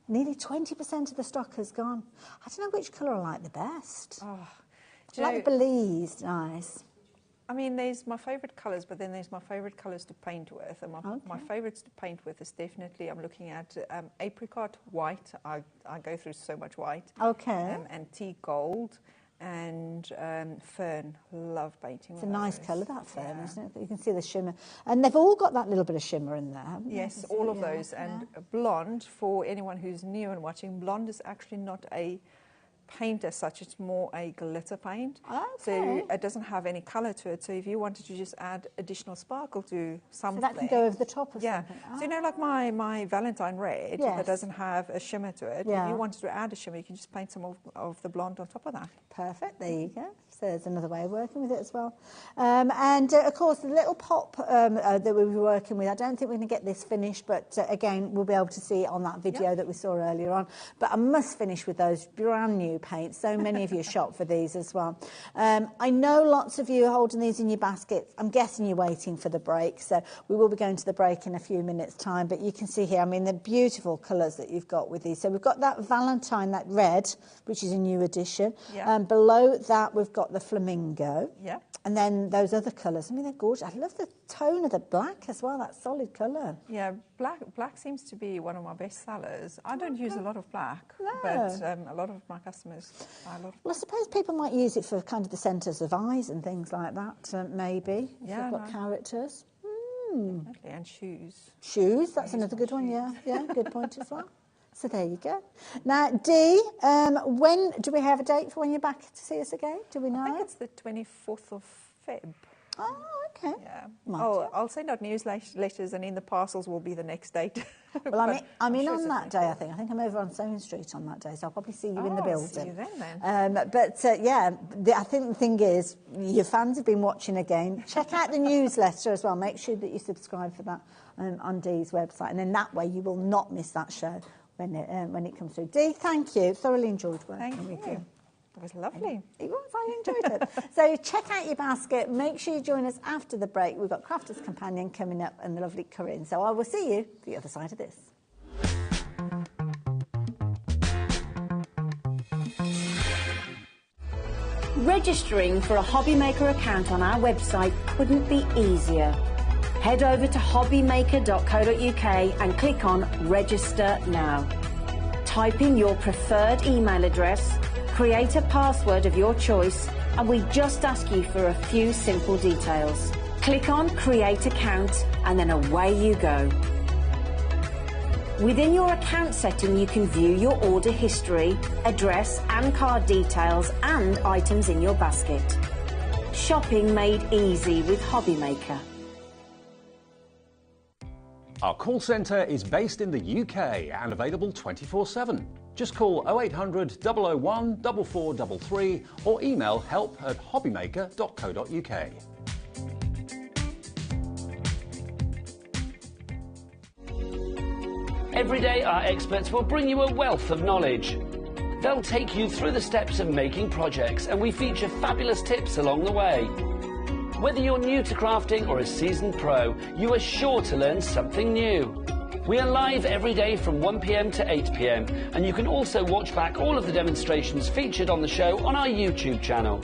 Nearly 20% of the stock has gone. I don't know which colour I like the best.
Oh,
do you like the Belize? Nice.
I mean, there's my favourite colours, but then there's my favourite colours to paint with. And my favourites to paint with is definitely, I'm looking at apricot white. I go through so much white.
Okay.
Antique gold. And fern, love painting with
It's a nice
those.
colour, that fern, isn't it? You can see the shimmer. And they've all got that little bit of shimmer in there, haven't they?
Yes, all of those. And blonde, for anyone who's new and watching, blonde is actually not a paint as such, it's more a glitter paint.
Okay.
So it doesn't have any colour to it. So if you wanted to just add additional sparkle to something.
So that can go over the top of something.
So you know, like my Valentine red that doesn't have a shimmer to it. If you wanted to add a shimmer, you can just paint some of the blonde on top of that.
Perfect, there you go. So there's another way of working with it as well. And of course, the little pop that we were working with, I don't think we're going to get this finished, but again, we'll be able to see it on that video that we saw earlier on. But I must finish with those brand new paints. So many of you shop for these as well. I know lots of you are holding these in your baskets. I'm guessing you're waiting for the break. So we will be going to the break in a few minutes' time. But you can see here, I mean, the beautiful colours that you've got with these. So we've got that Valentine, that red, which is a new addition. Below that, we've got the flamingo. And then those other colours. I mean, they're gorgeous. I love the tone of the black as well, that solid colour.
Yeah, black seems to be one of my best sellers. I don't use a lot of black, but a lot of my customers buy a lot of black.
Well, I suppose people might use it for kind of the centres of eyes and things like that, maybe, if you've got characters.
Definitely, and shoes.
Shoes, that's another good one, yeah, good point as well. So there you go. Now, Dee, when do we have a date for when you're back to see us again? Do we know?
I think it's the 24th of Feb.
Oh, okay.
Yeah. I'll send out newsletters, and in the parcels will be the next date.
Well, I'm in on that day, I think. I think I'm over on Sewing Street on that day, so I'll probably see you in the building.
See you then.
I think the thing is, your fans have been watching again. Check out the newsletter as well. Make sure that you subscribe for that on Dee's website, and then that way you will not miss that show when it comes through. Dee, thank you. Thoroughly enjoyed working with you.
It was lovely.
It was, I enjoyed it. So check out your basket. Make sure you join us after the break. We've got Crafter's Companion coming up and the lovely Corinne. So I will see you the other side of this.
Registering for a HobbyMaker account on our website couldn't be easier. Head over to hobbymaker.co.uk and click on Register Now. Type in your preferred email address, create a password of your choice, and we just ask you for a few simple details. Click on Create Account, and then away you go. Within your account setting, you can view your order history, address and card details and items in your basket. Shopping made easy with HobbyMaker.
Our call centre is based in the UK and available 24/7. Just call 0800 001 4433 or email help@hobbymaker.co.uk.
Every day, our experts will bring you a wealth of knowledge. They'll take you through the steps of making projects, and we feature fabulous tips along the way. Whether you're new to crafting or a seasoned pro, you are sure to learn something new. We are live every day from 1 p.m. to 8 p.m, and you can also watch back all of the demonstrations featured on the show on our YouTube channel.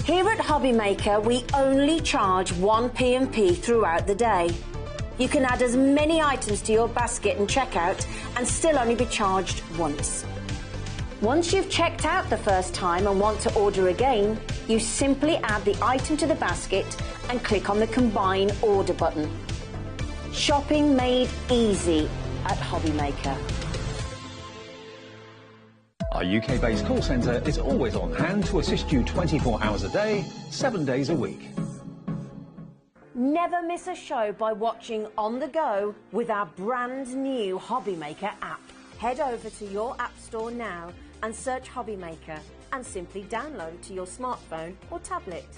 Here at HobbyMaker, we only charge 1 P&P throughout the day. You can add as many items to your basket and checkout and still only be charged once. Once you've checked out the first time and want to order again, you simply add the item to the basket and click on the Combine Order button. Shopping made easy at HobbyMaker.
Our UK-based call centre is always on hand to assist you 24 hours a day, 7 days a week.
Never miss a show by watching on the go with our brand new HobbyMaker app. Head over to your app store now and search HobbyMaker and simply download to your smartphone or tablet.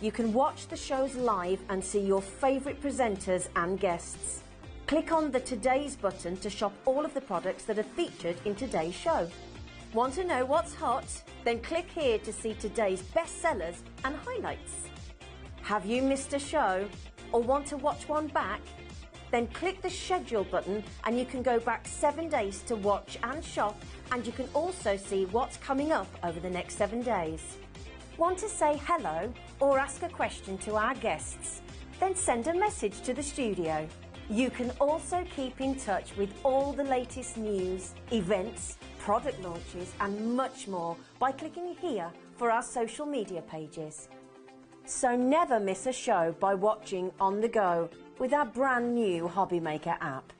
You can watch the shows live and see your favourite presenters and guests. Click on the Today's button to shop all of the products that are featured in today's show. Want to know what's hot? Then click here to see today's bestsellers and highlights. Have you missed a show or want to watch one back? Then click the schedule button and you can go back 7 days to watch and shop, and you can also see what's coming up over the next 7 days. Want to say hello or ask a question to our guests? Then send a message to the studio. You can also keep in touch with all the latest news, events, product launches and much more by clicking here for our social media pages. So never miss a show by watching on the go with our brand new HobbyMaker app.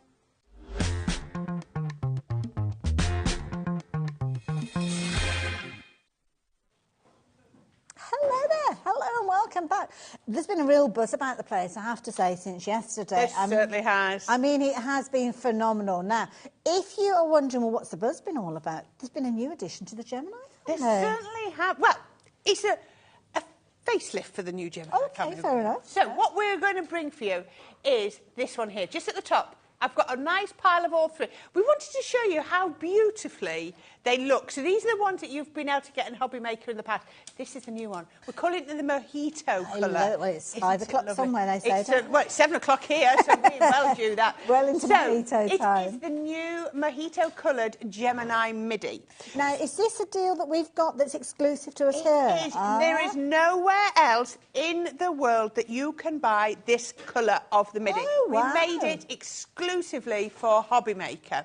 Hello there, hello and welcome back. There's been a real buzz about the place, I have to say, since yesterday.
It certainly has.
I mean, it has been phenomenal. Now, if you are wondering, well, what's the buzz been all about? There's been a new addition to the Gemini.
There certainly have. Well, it's a facelift for the new Gemini.
Okay, fair enough.
So what we're going to bring for you is this one here, just at the top. I've got a nice pile of all three. We wanted to show you how beautifully they look. So these are the ones that you've been able to get in HobbyMaker in the past. This is a new one. We're calling it the Mojito colour.
Well, it's 5 o'clock somewhere, they say.
Well, it's 7 o'clock here, so we well do that.
Well into Mojito time.
It is the new Mojito coloured Gemini Midi.
Now, is this a deal that we've got that's exclusive to us here?
It is. There is nowhere else in the world that you can buy this colour of the Midi.
Oh, wow.
We made it exclusively for HobbyMaker.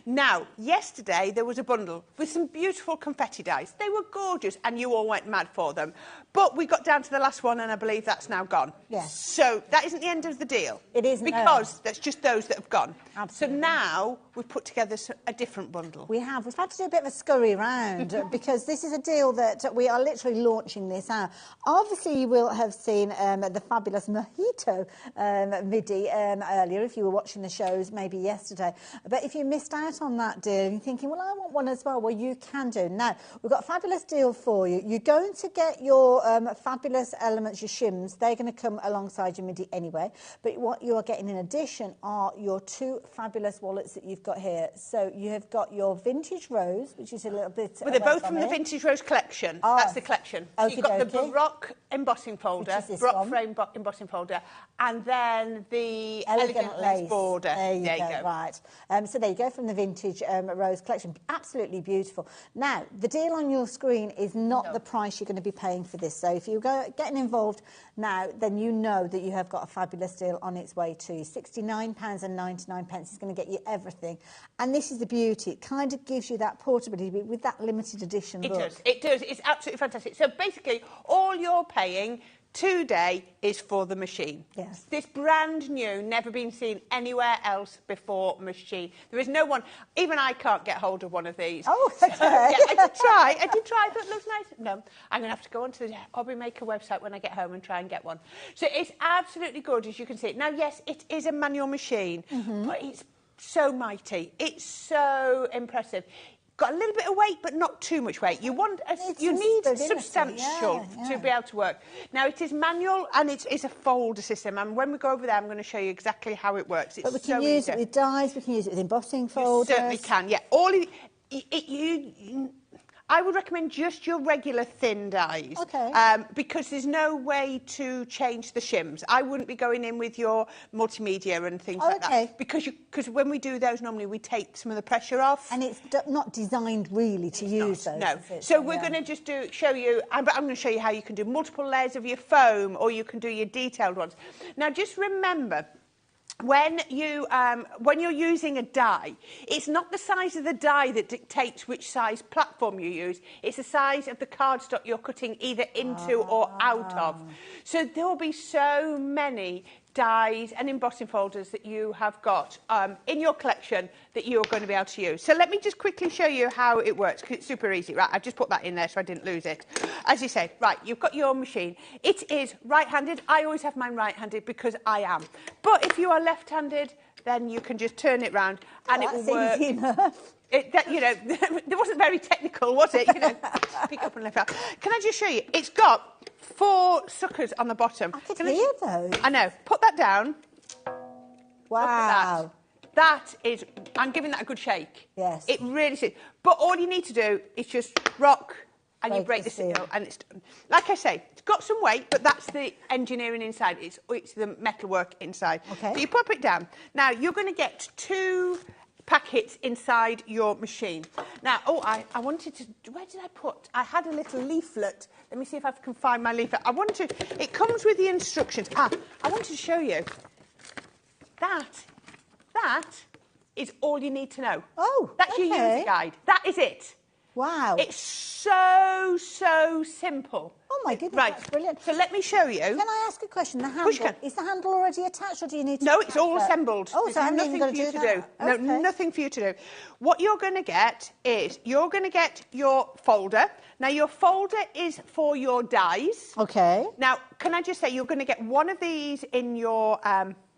Now, yesterday there was a bundle with some beautiful confetti dies. They were gorgeous and you all went mad for them. But we got down to the last one and I believe that's now gone.
Yes.
So that isn't the end of the deal.
It isn't.
Because that's just those that have gone.
Absolutely.
So now we've put together a different bundle.
We have. We've had to do a bit of a scurry around because this is a deal that we are literally launching this out. Obviously, you will have seen the fabulous Mojito Midi earlier if you were watching the shows maybe yesterday. But if you missed out on that deal and you're thinking, well, I want one as well, well, you can do. Now, we've got a fabulous deal for you. You're going to get your fabulous elements, your shims, they're going to come alongside your Midi anyway. But what you are getting in addition are your 2 fabulous wallets that you've got here. So you have got your Vintage Rose, which is a little bit...
Well, they're both from the Vintage Rose collection. That's the collection. So you've got the Baroque embossing folder, Baroque frame embossing folder, and then the Elegant Lace border.
There you go. Right. So there you go, from the Vintage Rose collection. Absolutely beautiful. Now, the deal on your screen is not the price you're going to be paying for this. So if you're getting involved now, then you know that you have got a fabulous deal on its way to you. £69.99 is going to get you everything. And this is the beauty. It kind of gives you that portability with that limited edition book.
It does. It's absolutely fantastic. So basically, all you're paying today is for the machine.
Yes.
This brand new, never been seen anywhere else before machine. There is no one, even I can't get hold of one of these.
Oh, okay.
So, yeah, I did try, but it looks nice. No, I'm going to have to go onto the HobbyMaker website when I get home and try and get one. So it's absolutely good, as you can see. Now, yes, it is a manual machine, but it's so mighty. It's so impressive. Got a little bit of weight, but not too much weight. You need substantial to be able to work. Now, it is manual and it's a folder system. And when we go over there, I'm going to show you exactly how it works. It's
but we can use it with dies, we can use it with embossing folders.
You certainly can, yeah. I would recommend just your regular thin dies.
Okay.
Because there's no way to change the shims. I wouldn't be going in with your multimedia and things like that. Because when we do those, normally we take some of the pressure off.
And it's not designed really to use those.
No. So we're going to just show you, I'm going to show you how you can do multiple layers of your foam, or you can do your detailed ones. Now, just remember, when you're using a die, it's not the size of the die that dictates which size platform you use. It's the size of the cardstock you're cutting either into or out of. So there will be so many dies and embossing folders that you have got in your collection that you're going to be able to use. So let me just quickly show you how it works, because it's super easy. Right, I've just put that in there so I didn't lose it. As you say, right, you've got your machine. It is right-handed. I always have mine right-handed because I am. But if you are left-handed, then you can just turn it round and it will work.
Easy enough.
There wasn't very technical, was it? Pick up and lift up. Can I just show you? It's got 4 suckers on the bottom.
I could hear those.
I know. Put that down.
Wow.
That is, I'm giving that a good shake.
Yes.
It really is. But all you need to do is just rock and you break the seal and it's done. Like I say, it's got some weight, but that's the engineering inside. It's the metalwork inside.
Okay.
So you pop it down. Now, you're going to get 2 packets inside your machine. Now, I wanted to, where did I put? I had a little leaflet. Let me see if I can find my leaflet. It comes with the instructions. I wanted to show you. That is all you need to know.
Oh,
that's your user guide. That is it.
Wow.
It's so simple.
Oh my goodness,
right.
That's brilliant.
So let me show you.
Can I ask a question? The handle, is the handle already attached or do you need to...
No, it's all assembled.
Oh, so I haven't even got to do that?
No, nothing for you to do. What you're going to get is, you're going to get your folder. Now, your folder is for your dies.
Okay.
Now, can I just say, you're going to get one of these in your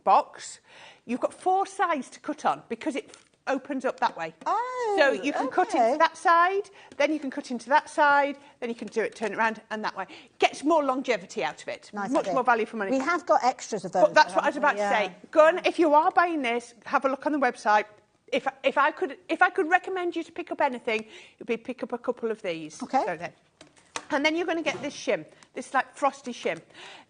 box. You've got 4 sides to cut on because it opens up that way.
Oh,
so you can cut into that side, then you can cut into that side, then you can turn it around and that way. Gets more longevity out of it.
Nice
Much more value for money.
We have got extras of those.
But that's what I was about to say. Go on, if you are buying this, have a look on the website. If I could recommend you to pick up anything, it would be pick up a couple of these.
Okay.
So then. And then you're going to get this shim, this like frosty shim.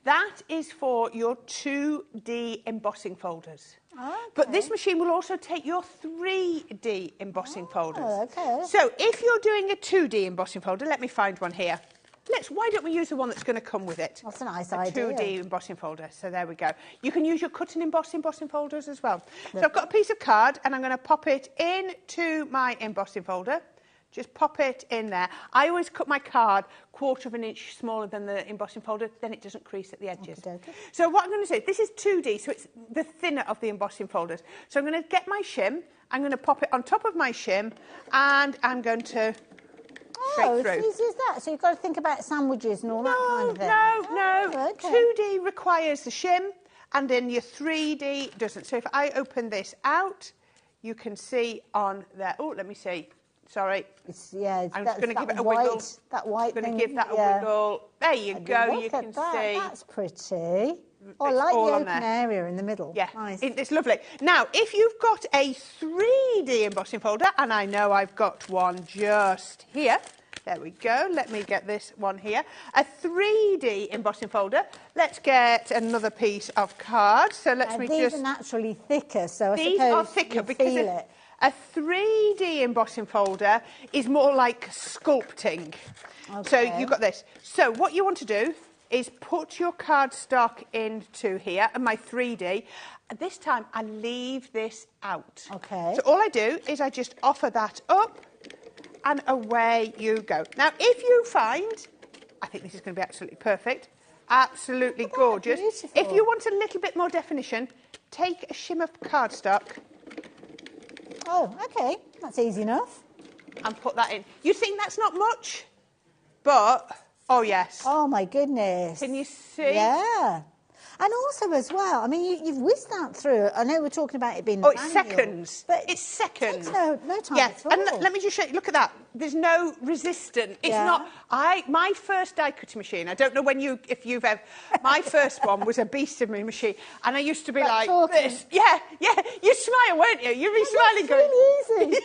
That is for your 2D embossing folders.
Okay.
But this machine will also take your 3D embossing folders.
Okay.
So if you're doing a 2D embossing folder, let me find one here. Why don't we use the one that's going to come with it?
That's a nice
idea. 2D embossing folder. So there we go. You can use your cut and embossing folders as well.
Lovely.
So I've got a piece of card and I'm going to pop it into my embossing folder. Just pop it in there. I always cut my card 1/4 of an inch smaller than the embossing folder, then it doesn't crease at the edges.
Okay.
So what I'm going to say, this is 2D, so it's the thinner of the embossing folders. So I'm going to get my shim, I'm going to pop it on top of my shim, and I'm going to straight through.
It's easy as that. So you've got to think about sandwiches and all that kind of thing.
No.
Oh, okay.
2D requires the shim, and then your 3D doesn't. So if I open this out, you can see on there. Oh, let me see. Sorry.
Yeah,
I'm just going to give it a wiggle.
That white
thing. I'm going
thing.
to give that a wiggle. There you go.
Look
you
at
can
that.
see.
That's pretty. Oh, I like the open area in the middle.
Yeah,
nice.
It's lovely. Now, if you've got a 3D embossing folder, and I know I've got one just here. There we go. Let me get this one here. A 3D embossing folder. Let's get another piece of card. So
these are naturally thicker, so I
these
suppose
are thicker
you
because
feel it.
A 3D embossing folder is more like sculpting.
Okay.
So you've got this. So what you want to do is put your cardstock into here, and my 3D. And this time I leave this out.
Okay.
So all I do is I just offer that up, and away you go. Now, if you find, I think this is going to be absolutely perfect, absolutely gorgeous.
Beautiful.
If you want a little bit more definition, take a shim of cardstock.
Oh, okay. That's easy enough.
And put that in. You think that's not much? But, oh yes.
Oh my goodness.
Can you see?
Yeah. And also as well, I mean, you've whizzed that through. I know we're talking about it being
Oh, it's
manual,
seconds.
But
it's seconds.
It takes no time
yes.
at all.
And let me just show you. Look at that. There's no resistance. It's not. My first die cutting machine. I don't know if you've ever. My first one was a beast of a machine, and I used to be like this. Yeah. You smile, weren't you? You'd be smiling, going.
Really easy.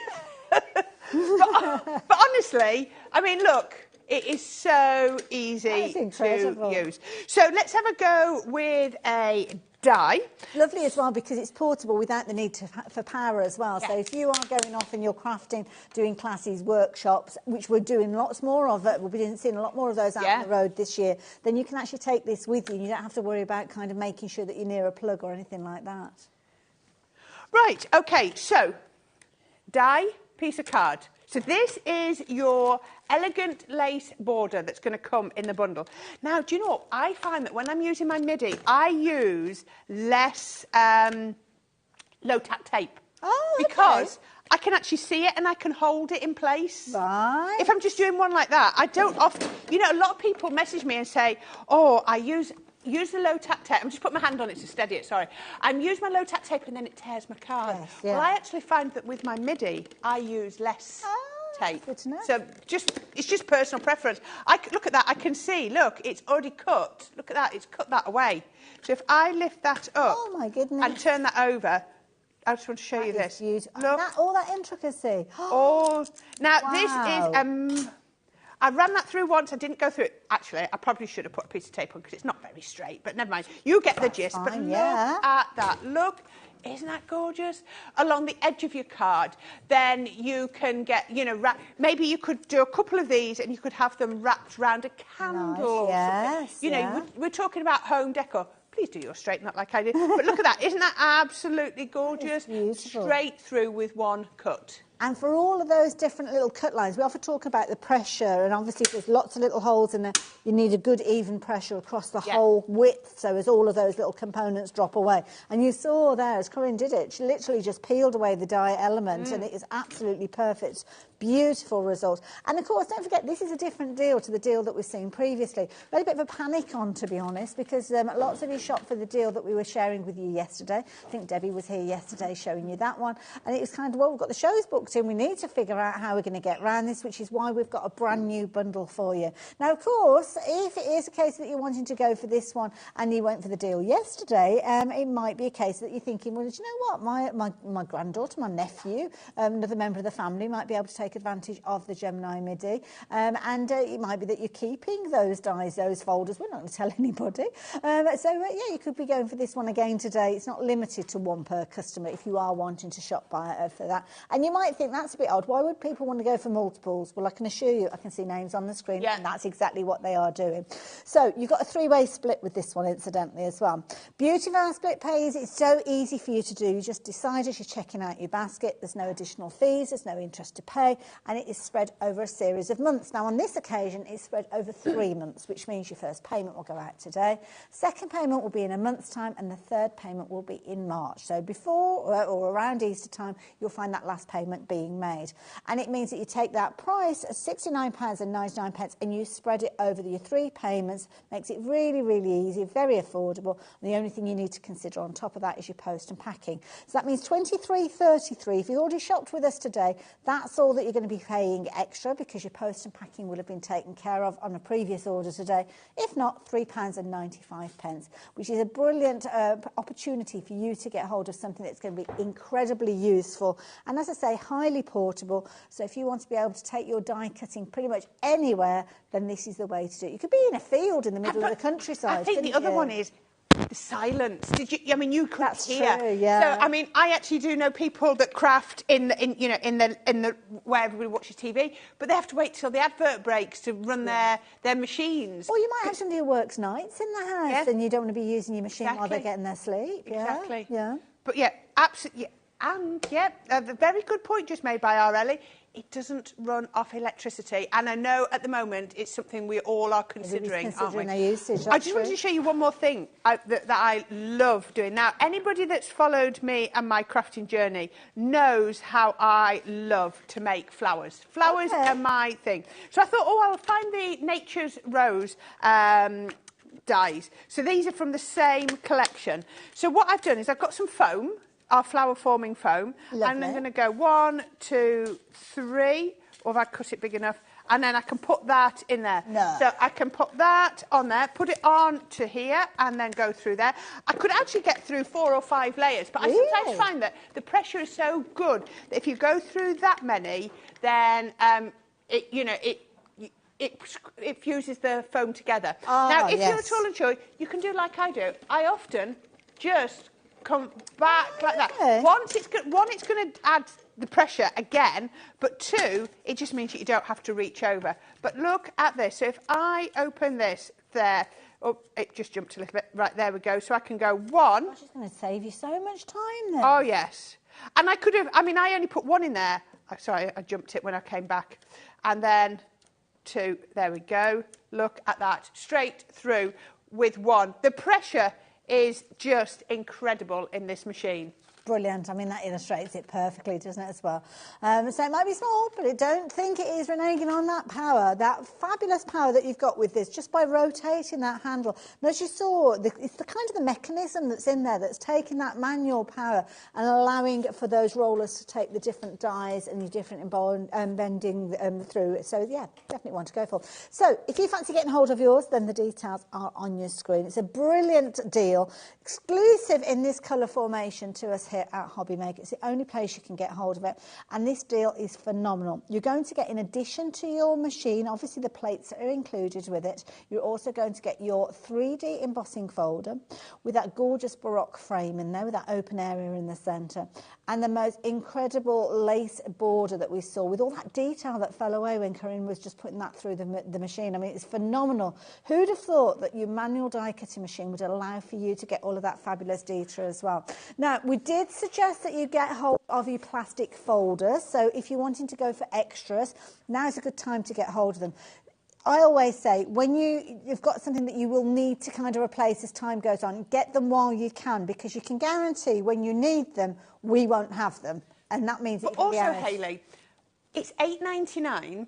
but honestly, I mean, look. It is so easy to use. So let's have a go with a die.
Lovely as well because it's portable without the need for power as well.
Yeah.
So if you are going off and you're crafting, doing classes, workshops, which we're doing lots more of, we'll be seeing a lot more of those out on the road this year, then you can actually take this with you and you don't have to worry about kind of making sure that you're near a plug or anything like that.
Right, okay, so die, piece of card. So this is your elegant lace border that's going to come in the bundle. Now, do you know what? I find that when I'm using my Midi, I use less low-tack tape.
Oh,
because I can actually see it and I can hold it in place.
Right.
If I'm just doing one like that, I don't often... You know, a lot of people message me and say, oh, I use the low-tack tape. I'm just putting my hand on it to steady it, sorry. I'm using my low-tack tape and then it tears my card.
Yes, yeah.
Well, I actually find that with my Midi, I use less tape.
Good to know.
So it's just personal preference. Look at that, I can see, look, it's already cut. Look at that, it's cut that away. So if I lift that up
my goodness.
and turn that over, I just want to show you this.
Look. All that intricacy.
Now, this is... I ran that through once. I didn't go through it. Actually, I probably should have put a piece of tape on because it's not very straight. But never mind. You get the gist. But look at that. Look. Isn't that gorgeous? Along the edge of your card. Then you can get, maybe you could do a couple of these and you could have them wrapped around a candle or something. We're talking about home decor. Please do yours straight, not like I did. But look at that. Isn't that absolutely gorgeous? Straight through with one cut.
And for all of those different little cut lines, we often talk about the pressure, and obviously there's lots of little holes in there. You need a good even pressure across the whole width, so as all of those little components drop away. And you saw there, as Corinne did it, she literally just peeled away the die element, and it is absolutely perfect. Beautiful result. And of course, don't forget, this is a different deal to the deal that we've seen previously. We had a bit of a panic on, to be honest, because lots of you shopped for the deal that we were sharing with you yesterday. I think Debbie was here yesterday showing you that one. And it was kind of, well, we've got the shows booked in. We need to figure out how we're going to get around this, which is why we've got a brand new bundle for you. Now, of course, if it is a case that you're wanting to go for this one and you went for the deal yesterday, it might be a case that you're thinking, well, do you know what? My granddaughter, my nephew, another member of the family might be able to take advantage of the Gemini Midi. And it might be that you're keeping those dies, those folders. We're not going to tell anybody. Yeah, you could be going for this one again today. It's not limited to one per customer if you are wanting to shop for that. And you might think that's a bit odd. Why would people want to go for multiples? Well, I can assure you, I can see names on the screen, and that's exactly what they are doing. So you've got a three-way split with this one, incidentally, as well. Beauty of our split pays, it's so easy for you to do. You just decide as you're checking out your basket, there's no additional fees, there's no interest to pay, and it is spread over a series of months. Now, on this occasion, it's spread over 3 months, which means your first payment will go out today, second payment will be in a month's time, and the third payment will be in March. So before or around Easter time, you'll find that last payment being made. And it means that you take that price of £69.99 and you spread it over your 3 payments. Makes it really, really easy, very affordable. And the only thing you need to consider on top of that is your post and packing. So that means £23.33. If you've already shopped with us today, that's all that you're you're going to be paying extra because your post and packing will have been taken care of on a previous order today. If not, £3.95, which is a brilliant opportunity for you to get hold of something that's going to be incredibly useful. And as I say, highly portable. So if you want to be able to take your die cutting pretty much anywhere, then this is the way to do it. You could be in a field in the middle of the countryside.
I think the other one is the silence. Did you? I mean, you couldn't hear.
That's true, yeah.
So I mean, I actually do know people that craft in the where everybody watches TV, but they have to wait till the advert breaks to run their machines.
Or you might have somebody who works nights in the house, and you don't want to be using your machine while they're getting their sleep.
Exactly.
Yeah.
But yeah, absolutely. And yeah, a very good point just made by our Ellie. It doesn't run off electricity, and I know at the moment it's something we all are considering, aren't we?
Their usage,
I just wanted to show you one more thing that I love doing. Now, anybody that's followed me and my crafting journey knows how I love to make flowers. Flowers are my thing. So I thought, I'll find the Nature's Rose dies. So these are from the same collection. So what I've done is I've got some foam, our flower forming foam.
Lovely.
And I'm going to go 1, 2, 3, or if I cut it big enough, and then I can put that in there.
No.
So I can put that on there, put it on to here, and then go through there. I could actually get through 4 or 5 layers, but I sometimes find that the pressure is so good that if you go through that many, then it fuses the foam together. Now, if you're at all unsure, you can do like I do. I often just come back like that. One, it's going to add the pressure again, but 2, it just means that you don't have to reach over. But look at this. So if I open this there, it just jumped a little bit. Right, there we go. So I can go 1.
Gosh, it's going to save you so much time then.
Oh, yes. And I could have, I only put 1 in there. Sorry, I jumped it when I came back. And then 2, there we go. Look at that, straight through with 1. The pressure is just incredible in this machine.
Brilliant. I mean, that illustrates it perfectly, doesn't it, as well? So it might be small, but I don't think it is reneging on that power, that fabulous power that you've got with this, just by rotating that handle. And as you saw, it's the kind of the mechanism that's in there that's taking that manual power and allowing for those rollers to take the different dies and the different bending through. So, yeah, definitely one to go for. So, if you fancy getting hold of yours, then the details are on your screen. It's a brilliant deal, exclusive in this colour formation to us here at HobbyMaker. It's the only place you can get hold of it, and this deal is phenomenal. You're going to get, in addition to your machine, obviously the plates are included with it, you're also going to get your 3D embossing folder with that gorgeous Baroque frame in there with that open area in the centre, and the most incredible lace border that we saw with all that detail that fell away when Corinne was just putting that through the machine. I mean, it's phenomenal. Who'd have thought that your manual die cutting machine would allow for you to get all of that fabulous detail as well? Now, we did suggest that you get hold of your plastic folders, so if you're wanting to go for extras, now's a good time to get hold of them. I always say, when you've got something that you will need to kind of replace as time goes on, get them while you can, because you can guarantee when you need them, we won't have them. And that means
but also, Hayley, it's $8.99.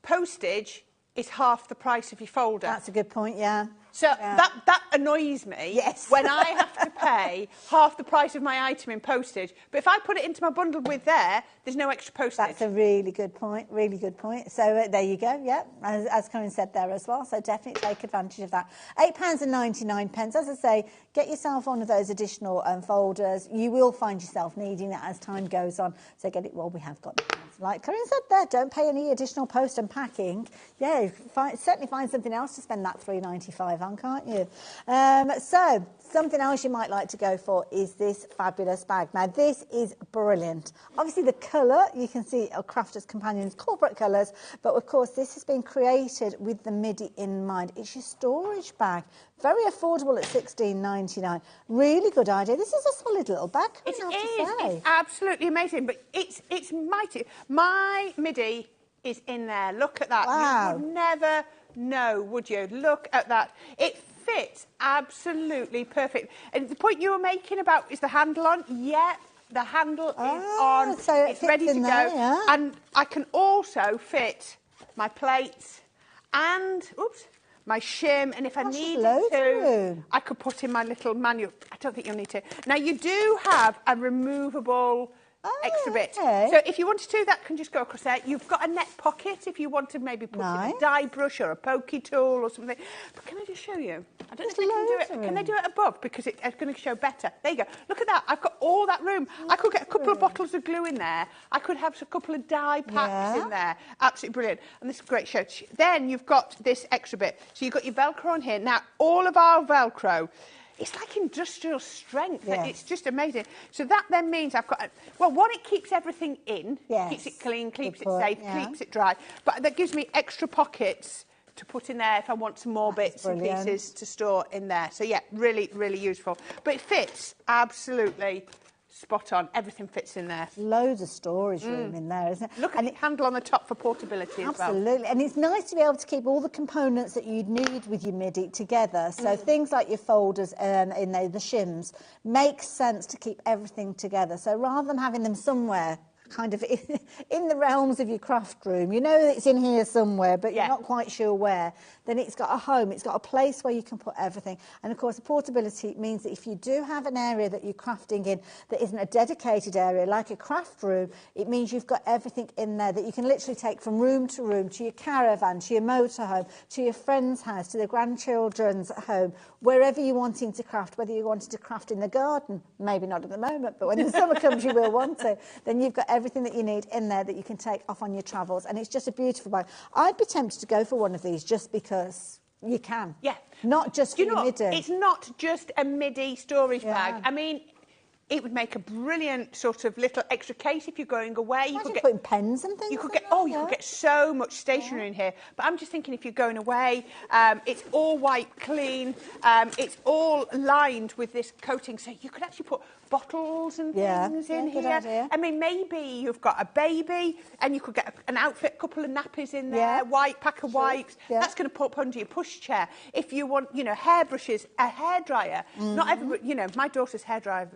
Postage is half the price of your folder.
That's a good point, yeah.
So that annoys me when I have to pay half the price of my item in postage. But if I put it into my bundle with there's no extra postage.
That's a really good point, really good point. So there you go, yeah, as Corinne said there as well. So definitely take advantage of that. £8.99. As I say, get yourself one of those additional folders. You will find yourself needing it as time goes on. So get it while we have got them. Like Corinne said there, don't pay any additional post and packing. Yeah, certainly find something else to spend that $3.95 on, can't you? So, something else you might like to go for is this fabulous bag. Now, this is brilliant. Obviously, the colour, you can see Crafters Companions corporate colours, but of course, this has been created with the MIDI in mind. It's your storage bag. Very affordable at $16.99. Really good idea. This is a solid little bag.
It is. It's absolutely amazing, but it's mighty. My MIDI is in there. Look at that.
Wow.
You would never know, would you? Look at that. It fits absolutely perfect. And the point you were making about is the handle on? Yeah, the handle is on.
So
it's ready to go.
Yeah.
And I can also fit my plates and, my shim, and if I needed to, I could put in my little manual. I don't think you'll need to. Now, you do have a removable extra bit.
Okay.
So if you want to do that, can just go across there. You've got a net pocket if you want to maybe put in a dye brush or a pokey tool or something. But can I just show you? I don't know if they can do it. Can they do it above? Because it's going to show better. There you go. Look at that. I've got all that room. I could get a couple of bottles of glue in there. I could have a couple of dye packs in there. Absolutely brilliant. And this is a great show. Then you've got this extra bit. So you've got your Velcro on here. Now, all of our Velcro, it's like industrial strength. Yeah. It's just amazing. So that then means I've got, well, one, it keeps everything in, keeps it clean, keeps it safe, keeps it dry. But that gives me extra pockets to put in there if I want some more bits and pieces to store in there. So yeah, really, really useful. But it fits absolutely spot on. Everything fits in there.
Loads of storage room in there, isn't it?
Look at the handle on the top for portability as well.
Absolutely. And it's nice to be able to keep all the components that you'd need with your MIDI together. So things like your folders in there, the shims, makes sense to keep everything together. So rather than having them somewhere kind of in the realms of your craft room, you know it's in here somewhere, but you're not quite sure where, then it's got a home, it's got a place where you can put everything. And of course, the portability means that if you do have an area that you're crafting in that isn't a dedicated area, like a craft room, it means you've got everything in there that you can literally take from room, to your caravan, to your motorhome, to your friend's house, to the grandchildren's home, wherever you're wanting to craft, whether you're wanting to craft in the garden, maybe not at the moment, but when the summer comes you will want to, then you've got everything that you need in there that you can take off on your travels. And it's just a beautiful bag. I'd be tempted to go for one of these just because you can.
Yeah.
Not just for your MIDI.
It's not just a MIDI storage bag. I mean, it would make a brilliant sort of little extra case if you're going away. You could get
putting pens and things.
You could get you could get so much stationery in here. But I'm just thinking if you're going away, it's all white, clean. It's all lined with this coating, so you could actually put bottles and things in here.
Idea.
I mean, maybe you've got a baby and you could get an outfit, a couple of nappies in there, white pack of wipes. That's going to put up under your pushchair. If you want, you know, hairbrushes, a hairdryer. Not everybody, you know, my daughter's hairdryer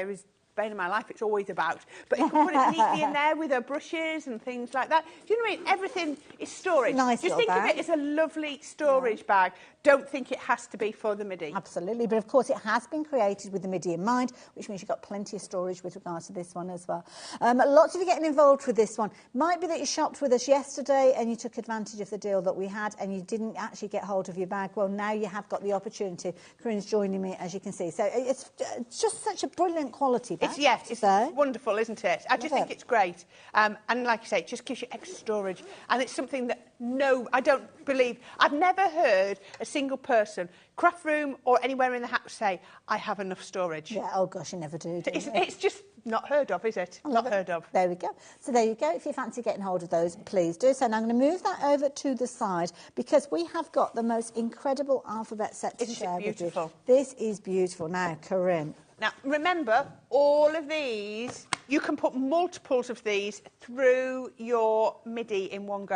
is bane of my life, it's always about. But you can put it neatly in there with her brushes and things like that. Do you know what I mean? Everything is storage.
Nice
Just think of it as a lovely storage bag. Don't think it has to be for the MIDI.
Absolutely, but of course it has been created with the MIDI in mind, which means you've got plenty of storage with regards to this one as well. Lots of you getting involved with this one. Might be that you shopped with us yesterday and you took advantage of the deal that we had and you didn't actually get hold of your bag. Well, now you have got the opportunity. Corinne's joining me, as you can see. So it's just such a brilliant quality bag.
It's wonderful, isn't it? I just think it's great. And like I say, it just gives you extra storage. And it's something that, I don't believe, I've never heard a single person, craft room or anywhere in the house, say, I have enough storage.
Yeah, oh gosh, you never do you?
It's just not heard of, is it? Not heard of.
There we go. So there you go. If you fancy getting hold of those, please do so. Now I'm going to move that over to the side because we have got the most incredible alphabet set to share with you. Isn't it beautiful? This is beautiful. Now, Corinne.
Now, remember, all of these, you can put multiples of these through your MIDI in one go.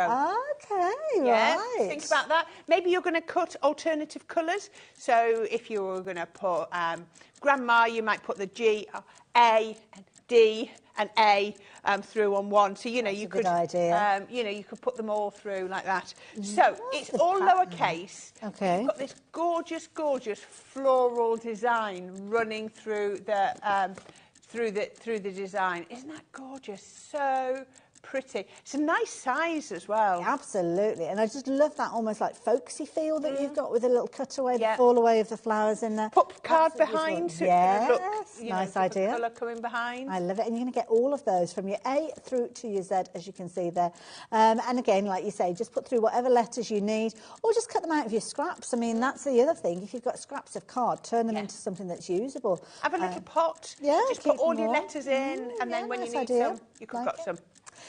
Okay, right.
Think about that. Maybe you're going to cut alternative colours. So if you were going to put grandma, you might put the G, A, and D, and A through on one. So, you know, you could, you could put them all through like that. So it's all lowercase.
Okay.
You've got this gorgeous, gorgeous floral design running through the through the design. Isn't that gorgeous? So pretty. It's a nice size as well.
Absolutely. And I just love that almost like folksy feel that you've got with a little cutaway, the fall away of the flowers in there.
Pop card behind. So
yes,
look,
nice idea.
Colour coming behind.
I love it. And you're going to get all of those from your A through to your Z, as you can see there. And again, like you say, just put through whatever letters you need or just cut them out of your scraps. I mean, that's the other thing. If you've got scraps of card, turn them into something that's usable.
Have a little pot.
Yeah,
just put all your letters in and then when you need some, you can cut some.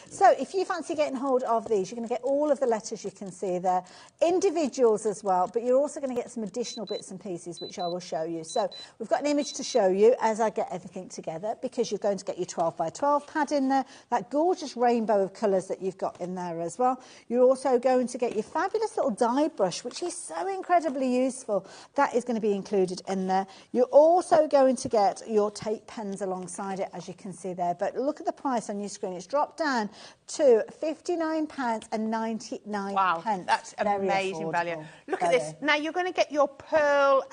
So if you fancy getting hold of these, you're going to get all of the letters you can see there, individuals as well, but you're also going to get some additional bits and pieces, which I will show you. So we've got an image to show you as I get everything together, because you're going to get your 12 by 12 pad in there, that gorgeous rainbow of colours that you've got in there as well. You're also going to get your fabulous little die brush, which is so incredibly useful. That is going to be included in there. You're also going to get your tape pens alongside it, as you can see there. But look at the price on your screen. It's dropped down down to £59.99.
Wow, that's
Very
amazing value.
affordable.
Look at this. Now you're going to get your pearl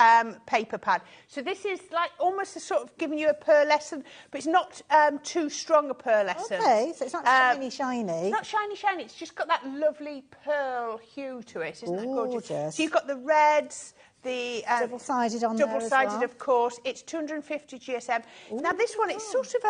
paper pad. So this is like almost a sort of giving you a pearlescent, but it's not too strong a pearlescent.
Okay, so it's not shiny.
It's not shiny. It's just got that lovely pearl hue to it. Isn't that gorgeous? So you've got the reds, the
double-sided on there as
double-sided,
well.
of course. It's 250 GSM. Now this one, it's sort of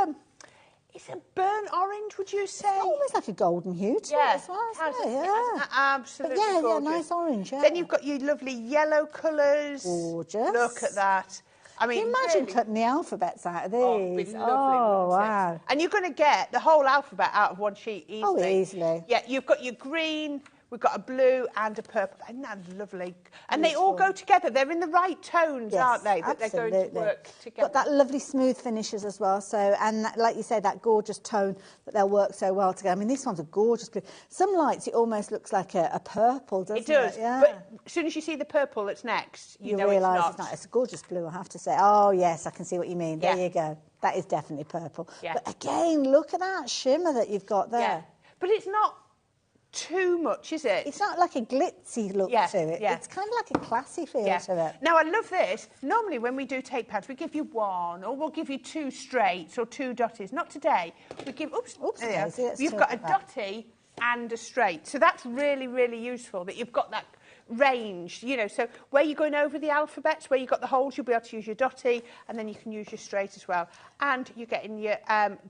it's a burnt orange, would you say?
It's almost like a golden hue to it as well, isn't it? Yeah.
Absolutely
But
gorgeous.
nice orange, yeah.
Then you've got your lovely yellow colours.
Gorgeous.
Look at that. I mean,
Can you imagine
really,
cutting the alphabets out of these?
Oh, it'd be lovely,
oh
wouldn't it?
wow.
And you're going to get the whole alphabet out of one sheet easily.
Oh, easily.
Yeah, you've got your green, we've got a blue and a purple. Isn't that lovely? And they all go together. They're in the right tones, aren't they? That
absolutely.
they're going to work together.
Got that lovely smooth finishes as well. So, and that, like you say, that gorgeous tone that they'll work so well together. I mean, this one's a gorgeous blue. Some lights, it almost looks like a purple, doesn't it?
It does.
Yeah.
But as soon as you see the purple that's next, you know
realise
it's not.
It's a gorgeous blue, I have to say. Oh, yes, I can see what you mean. There you go. That is definitely purple.
Yeah.
But again, look at that shimmer that you've got there.
Yeah. But it's not too much, is it?
It's not like a glitzy look to it.
Yeah.
It's kind of like a classy feel to it.
Now, I love this. Normally, when we do tape pads, we give you one, or we'll give you two straights or two dotties. Not today. We give... Oops. You've got a dotty and a straight. So that's really, really useful, that you've got that range, you know. So where you're going over the alphabets, where you've got the holes, you'll be able to use your dotty, and then you can use your straight as well. And you're getting your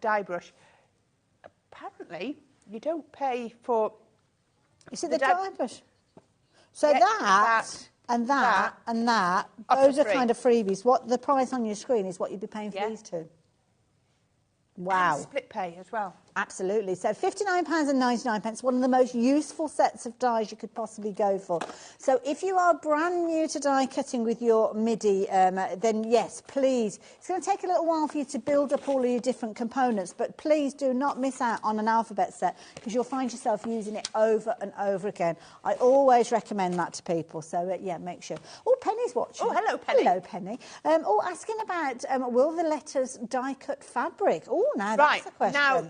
dye brush. Apparently, you don't pay for...
Is it the dye brush? So that and that, those are kind of freebies. What the price on your screen is what you'd be paying for these two. Wow.
And split pay as well.
Absolutely. So £59.99, one of the most useful sets of dies you could possibly go for. So if you are brand new to die cutting with your Midi, then yes, please. It's going to take a little while for you to build up all of your different components, but please do not miss out on an alphabet set, because you'll find yourself using it over and over again. I always recommend that to people. So yeah, make sure. Oh, Penny's watching.
Oh, hello, Penny.
Hello, Penny. Asking about will the letters die cut fabric? Oh, now
right.
That's a question.
Now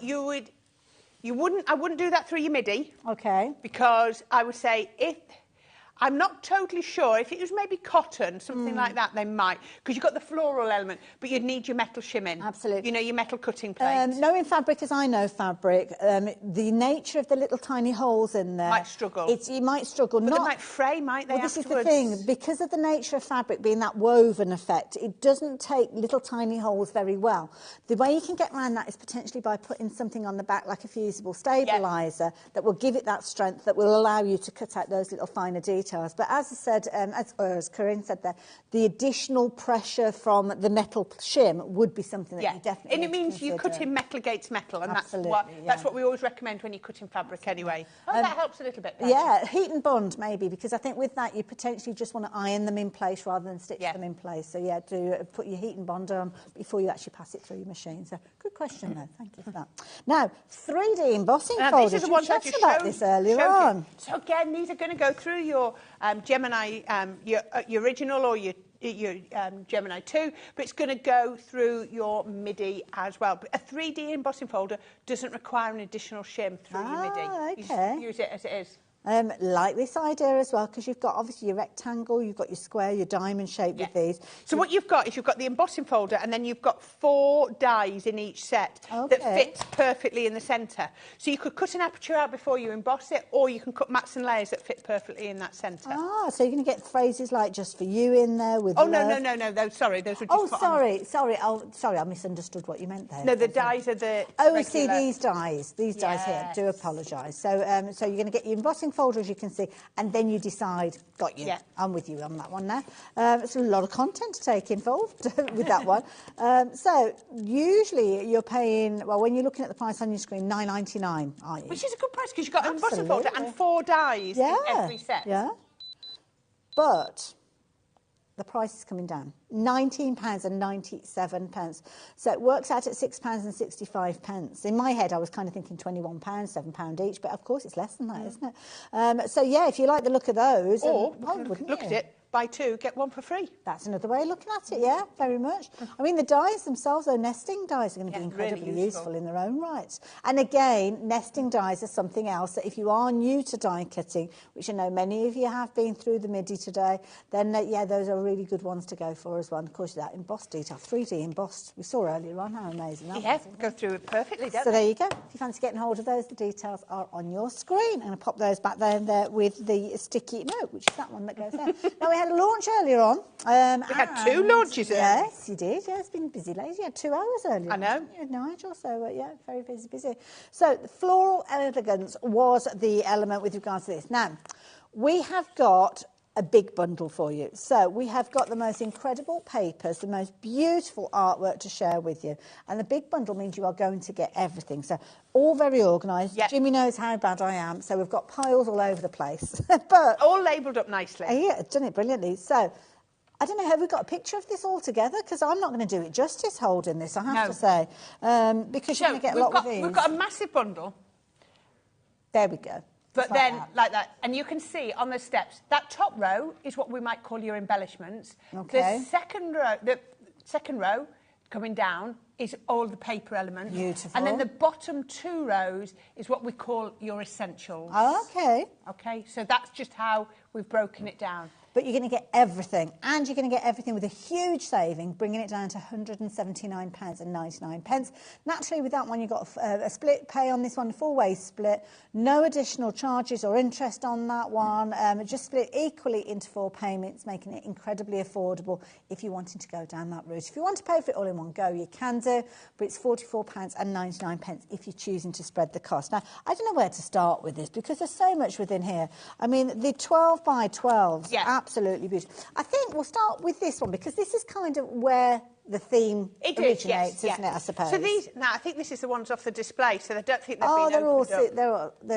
I wouldn't do that through your Midi.
Okay.
Because I would say I'm not totally sure. If it was maybe cotton, something like that, they might. Because you've got the floral element, but you'd need your metal shimming.
Absolutely.
You know, your metal cutting plate.
Knowing fabric as I know fabric, the nature of the little tiny holes in there...
Might struggle.
You might struggle.
But they might fray, might they,
this
afterwards?
is the thing. Because of the nature of fabric being that woven effect, it doesn't take little tiny holes very well. The way you can get around that is potentially by putting something on the back, like a fusible stabiliser, that will give it that strength, that will allow you to cut out those little finer details. But as I said, as Corinne said there, the additional pressure from the metal shim would be something that you definitely
And it means you're cutting metal against metal, and that's what we always recommend when you're cutting fabric anyway. Oh, that helps a little bit.
Yeah, heat and bond maybe, because I think with that you potentially just want to iron them in place rather than stitch them in place. So yeah, do put your heat and bond on before you actually pass it through your machine. So good question though, thank you for that. Now, 3D embossing folders.
These are the ones I just
about this earlier on.
So again, these are going to go through your Gemini, your original or your Gemini 2, but it's going to go through your Midi as well. But a 3D embossing folder doesn't require an additional shim through your Midi.
Okay.
You just use it as it is.
Like this idea as well, because you've got obviously your rectangle, you've got your square, your diamond shape with these.
So what you've got is you've got the embossing folder, and then you've got 4 dies in each set that fits perfectly in the centre. So you could cut an aperture out before you emboss it, or you can cut mats and layers that fit perfectly in that centre.
Ah, so you're going to get phrases like just for you in there with
no, sorry, those were just
sorry, I misunderstood what you meant there.
No, the dies are the
regular. See, these dies here, do apologise. So so you're going to get your embossing folder, as you can see, and then you decide, got you, I'm with you on that one now. It's a lot of content to take involved with that one. So usually you're paying, well, when you're looking at the price on your screen, $9.99, aren't you?
Which is a good price, because you've got an embossing folder and 4 dies in every set.
Yeah, but the price is coming down. £19.97. So it works out at £6.65. In my head, I was kind of thinking £21, £7 each, but of course it's less than that, isn't it? So yeah, if you like the look of those,
or
why wouldn't
look
you?
at it, buy 2, get 1 for free.
That's another way of looking at it, yeah, very much. I mean, the dies themselves, though, nesting dies are going to be incredibly
really
useful in their own right. And again, nesting dies are something else that if you are new to die cutting, which I know many of you have been through the MIDI today, then yeah, those are really good ones to go for as well. And of course, that embossed detail, 3D embossed, we saw earlier on how amazing that was.
Go through it perfectly, don't
So there you go. If you fancy getting hold of those, the details are on your screen. I'm going to pop those back there with the sticky note, which is that one that goes there. Now, we had a launch earlier on.
We had 2 launches earlier.
Yes, you did. Yeah, it's been busy lately. You had 2 hours earlier.
I know.
You had Nigel, so yeah, very busy. So the Floral Elegance was the element with regards to this. Now, we have got a big bundle for you. So we have got the most incredible papers, the most beautiful artwork to share with you. And the big bundle means you are going to get everything. So all very organised. Yep. Jimmy knows how bad I am. So we've got piles all over the place. But
all labelled up nicely.
Yeah, done it brilliantly. So I don't know, have we got a picture of this all together? Because I'm not going to do it justice holding this, I have to say. Because you're going to get a lot with these.
We've got a massive bundle.
There we go.
But then, like that, and you can see on the steps, that top row is what we might call your embellishments.
Okay.
The second row coming down is all the paper elements.
Beautiful.
And then the bottom 2 rows is what we call your essentials.
Oh, okay.
Okay, so that's just how we've broken it down.
But you're going to get everything, and you're going to get everything with a huge saving, bringing it down to £179.99. Naturally, with that one, you've got a split pay on this one, 4-way split. No additional charges or interest on that one. Just split equally into 4 payments, making it incredibly affordable if you're wanting to go down that route. If you want to pay for it all in one go, you can do, but it's £44.99 if you're choosing to spread the cost. Now, I don't know where to start with this because there's so much within here. I mean, the 12 by 12s. Yeah. Absolutely beautiful. I think we'll start with this one because this is kind of where the theme originates, isn't it, I suppose?
So these, now I think this is the ones off the display, so I don't think they've been
they're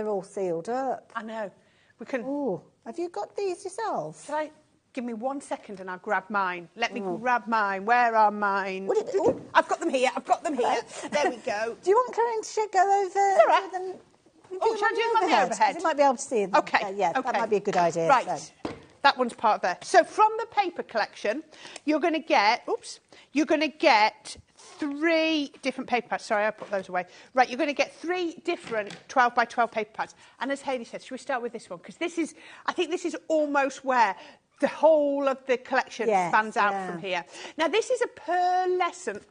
all sealed up.
I know. We can.
Oh, have you got these yourself?
Shall I? Give me 1 second and I'll grab mine. Let me grab mine. Where are mine? I've got them here. I've got them here. There we go.
Do you want Karen to go over?
All right.
Them?
Oh, shall I do them on the overhead?
You might be able to see them.
Okay.
That might be a good idea.
Right.
So.
That one's part of there. So from the paper collection, you're going to get, 3 different paper pads. Sorry, I put those away. Right, you're going to get 3 different 12 by 12 paper pads. And as Hayley said, should we start with this one? Because this is, I think this is almost where the whole of the collection stands out from here. Now, this is a pearlescent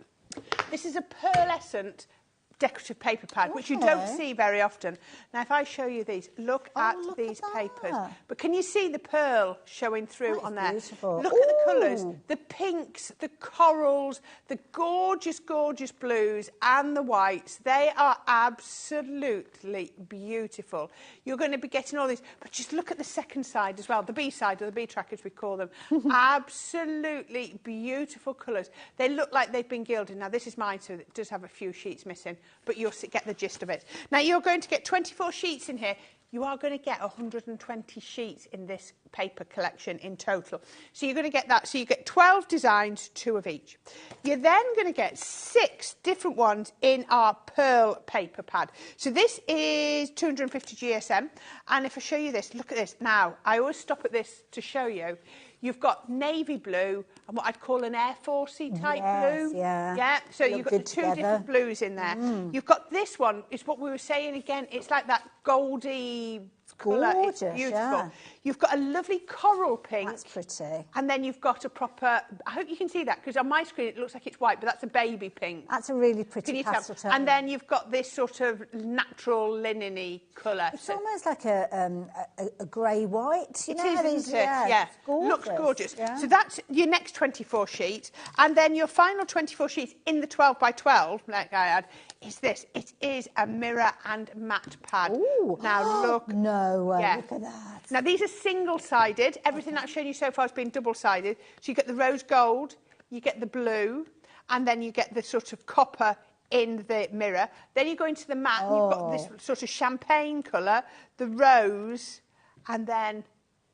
decorative paper pad, which you don't see very often. Now, if I show you these, look at these papers. But can you see the pearl showing through on there?
Beautiful.
Look at the colours, the pinks, the corals, the gorgeous, gorgeous blues and the whites. They are absolutely beautiful. You're going to be getting all these, but just look at the second side as well, the B side, or the B track as we call them. Absolutely beautiful colours. They look like they've been gilded. Now, this is mine, so it does have a few sheets missing, but you'll get the gist of it. Now, you're going to get 24 sheets in here. You are going to get 120 sheets in this paper collection in total. So you're going to get that. So you get 12 designs, 2 of each. You're then going to get 6 different ones in our pearl paper pad. So this is 250 GSM. And if I show you this, look at this. Now, I always stop at this to show you. You've got navy blue and what I'd call an Air Forcey type blue. Yeah. So you've got the 2 different blues in there. You've got this one, is what we were saying again. It's like that goldy colour. It's beautiful. Yeah. You've got a lovely coral pink.
That's pretty.
And then you've got a proper, I hope you can see that, because on my screen it looks like it's white, but that's a baby pink.
That's a really pretty pastel tone.
And then you've got this sort of natural linen-y colour.
It's almost like a grey-white.
It is, isn't it? Yeah. Looks gorgeous. Yeah. So that's your next 24 sheets. And then your final 24 sheets in the 12 by 12, like I had, is this. It is a mirror and matte pad.
Ooh.
Now look.
No way. Look at that.
Now these are single-sided. Everything that I've shown you so far has been double-sided. So you get the rose gold, you get the blue, and then you get the sort of copper in the mirror. Then you go into the matte, and you've got this sort of champagne colour, the rose, and then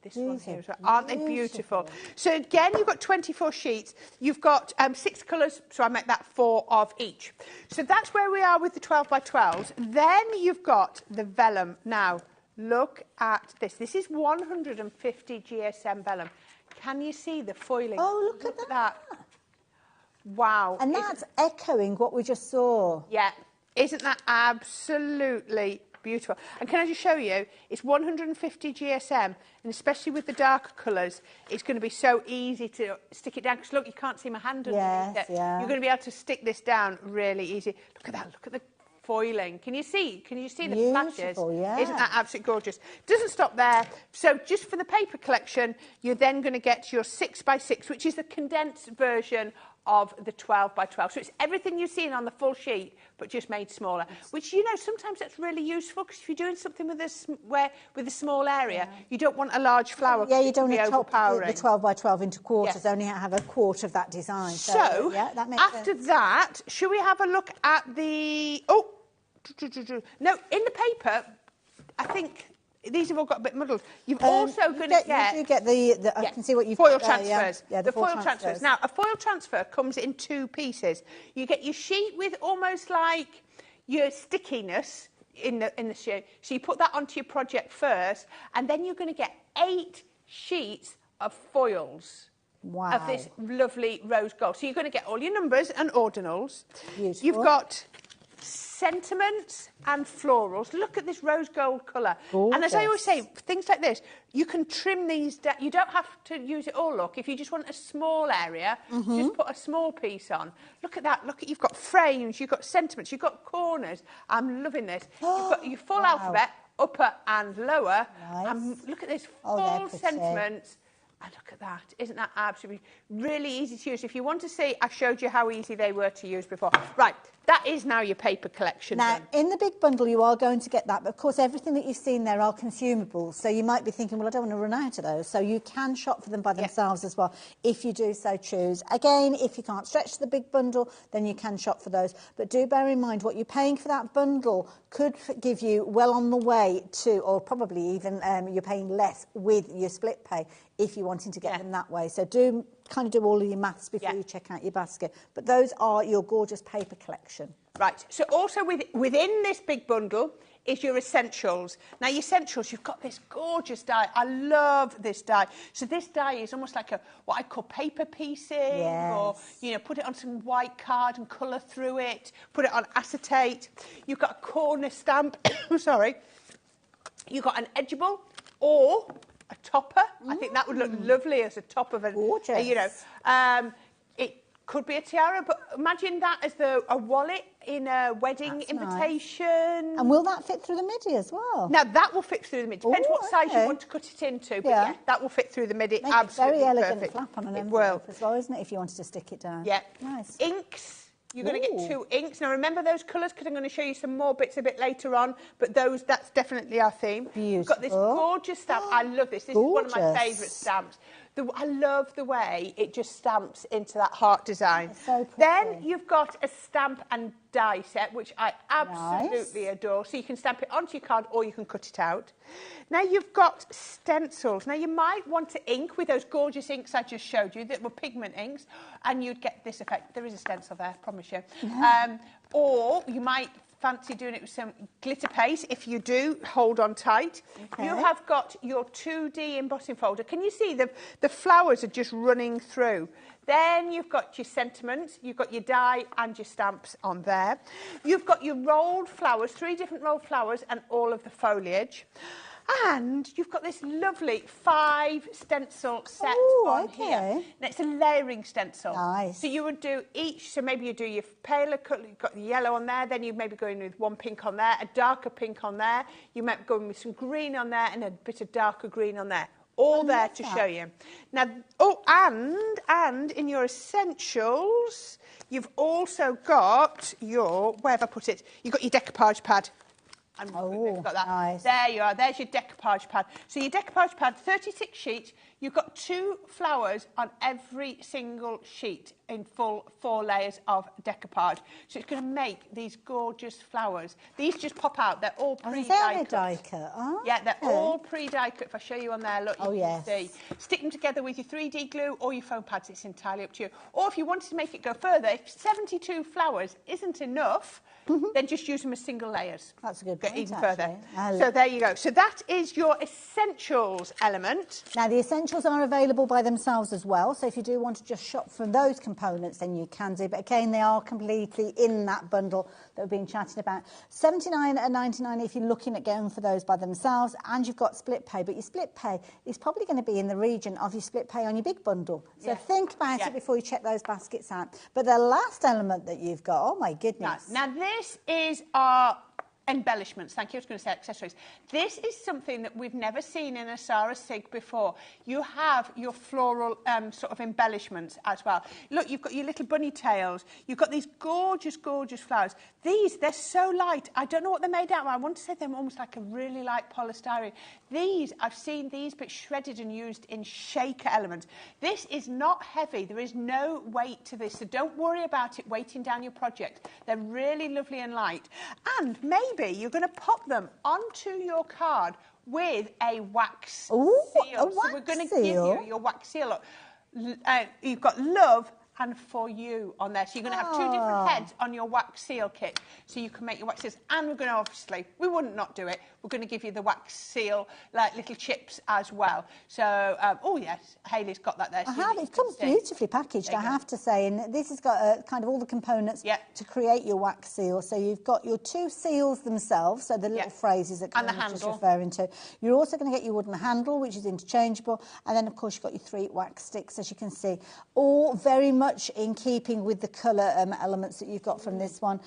this one here as well. Aren't they beautiful? So again, you've got 24 sheets. You've got 6 colours, so I make that 4 of each. So that's where we are with the 12 by 12s. Then you've got the vellum. Now, look at this. This is 150 GSM vellum. Can you see the foiling?
Oh, look at that.
Wow.
And that's echoing what we just saw.
Yeah. Isn't that absolutely beautiful? And can I just show you, it's 150 GSM, and especially with the darker colours, it's going to be so easy to stick it down. Because look, you can't see my hand underneath it.
Yeah.
You're going to be able to stick this down really easy. Look at that, look at the foiling. Can you see? Can you see the flashes?
Yeah.
Isn't that absolutely gorgeous? Doesn't stop there. So just for the paper collection, you're then going to get your 6x6, which is the condensed version of the 12x12. So it's everything you've seen on the full sheet, but just made smaller. Which, you know, sometimes that's really useful, because if you're doing something with a small area, you don't want a large flower.
Yeah, you don't want to chop the
12x12
into quarters. Only have a quarter of that design.
So
yeah, that makes
after
sense.
that, should we have a look at the... Oh, no, in the paper, I think these have all got a bit muddled. You've also going to get...
You do get the I can see what you've
foil
got there,
transfers.
Yeah,
the foil transfers. Now, a foil transfer comes in 2 pieces. You get your sheet with almost like your stickiness in the sheet. So you put that onto your project first, and then you're going to get 8 sheets of foils.
Wow.
Of this lovely rose gold. So you're going to get all your numbers and ordinals.
Beautiful.
You've got sentiments and florals. Look at this rose gold colour. And as I always say, things like this, you can trim these down. You don't have to use it all, look. If you just want a small area, just put a small piece on. Look at that. Look, you've got frames, you've got sentiments, you've got corners. I'm loving this. You've got your full alphabet, upper and lower. And look at this, full sentiments. And look at that. Isn't that absolutely really easy to use? If you want to see, I showed you how easy they were to use before. Right, that is now your paper collection
Now,
done.
in the big bundle, you are going to get that. But, of course, everything that you've seen there are consumables. So you might be thinking, well, I don't want to run out of those. So you can shop for them by themselves as well, if you do so choose. Again, if you can't stretch the big bundle, then you can shop for those. But do bear in mind, what you're paying for that bundle could give you well on the way to, or probably even you're paying less with your split pay if you're wanting to get them that way. So do kind of do all of your maths before you check out your basket. But those are your gorgeous paper collection.
Right, so also within this big bundle is your essentials. Now, your essentials, you've got this gorgeous die. I love this die. So this die is almost like what I call paper piecing, or, you know, put it on some white card and colour through it, put it on acetate. You've got a corner stamp, sorry. You've got an edgeable or a topper. I think that would look lovely as a top of
gorgeous.
You know. It could be a tiara, but imagine that as a wallet in a wedding invitation.
Nice. And will that fit through the midi as well?
Now, that will fit through the midi. Depends what size you want to cut it into. But yeah, that will fit through the midi.
Make
absolutely
a very elegant
perfect.
flap on an envelope as well, isn't it, if you wanted to stick it down?
Yeah.
Nice.
Inks. You're going to get 2 inks. Now, remember those colours, because I'm going to show you some more bits a bit later on, but that's definitely our theme.
Beautiful.
We've got this gorgeous stamp. I love this. This is one of my favourite stamps. I love the way it just stamps into that heart design.
It's so pretty.
Then you've got a stamp and die set, which I absolutely adore. So you can stamp it onto your card or you can cut it out. Now you've got stencils. Now you might want to ink with those gorgeous inks I just showed you that were pigment inks, and you'd get this effect. There is a stencil there, I promise you. Or you might fancy doing it with some glitter paste. If you do, hold on tight. Okay. You have got your 2D embossing folder. Can you see the flowers are just running through? Then you've got your sentiments, you've got your die and your stamps on there. You've got your rolled flowers, 3 different rolled flowers and all of the foliage. And you've got this lovely 5 stencil set on here. And it's a layering stencil.
Nice.
So you would do each, so maybe you do your paler colour, you've got the yellow on there, then you maybe go in with 1 pink on there, a darker pink on there, you might go in with some green on there and a bit of darker green on there. All there to show you. Now, and in your essentials, you've also got your, where have I put it? You've got your decoupage pad. Got that.
Nice.
There you are. There's your decoupage pad. So your decoupage pad, 36 sheets. You've got 2 flowers on every single sheet in full 4 layers of decoupage. So it's going to make these gorgeous flowers. These just pop out. They're all pre-die cut.
Oh,
yeah, they're all pre-die cut. If I show you on there, look, you can
yes.
see. Stick them together with your 3D glue or your foam pads. It's entirely up to you. Or if you wanted to make it go further, if 72 flowers isn't enough, then just use them as single layers.
That's a good
it
point,
even further.
actually.
So there you go. So that is your essentials element.
Now, the essentials are available by themselves as well. So if you do want to just shop for those components, then you can do. But again, they are completely in that bundle that we've been chatting about. $79.99 if you're looking at going for those by themselves, and you've got split pay. But your split pay is probably going to be in the region of your split pay on your big bundle. So think about it before you check those baskets out. But the last element that you've got, oh my goodness.
Now this is our embellishments. Thank you. I was going to say accessories. This is something that we've never seen in a Sara Sig before. You have your floral sort of embellishments as well. Look, you've got your little bunny tails. You've got these gorgeous, gorgeous flowers. These, they're so light. I don't know what they're made out of. I want to say they're almost like a really light polystyrene. These, I've seen these but shredded and used in shaker elements. This is not heavy. There is no weight to this, so don't worry about it weighting down your project. They're really lovely and light. And maybe you're going to pop them onto your card with a wax seal.
A wax
so we're going to give you your wax seal. You've got love and for you on there. So you're going to have two different heads on your wax seal kit. So you can make your wax seals. And we're going to obviously, we wouldn't not do it. We're going to give you the wax seal, like little chips as well. So, oh yes, Hayley's got that there.
I have. It comes beautifully packaged, I have to say. And this has got kind of all the components to create your wax seal. So you've got your two seals themselves, so the little phrases that Karen was just referring to. You're also going to get your wooden handle, which is interchangeable. And then, of course, you've got your 3 wax sticks, as you can see. All very much in keeping with the colour elements that you've got from this one.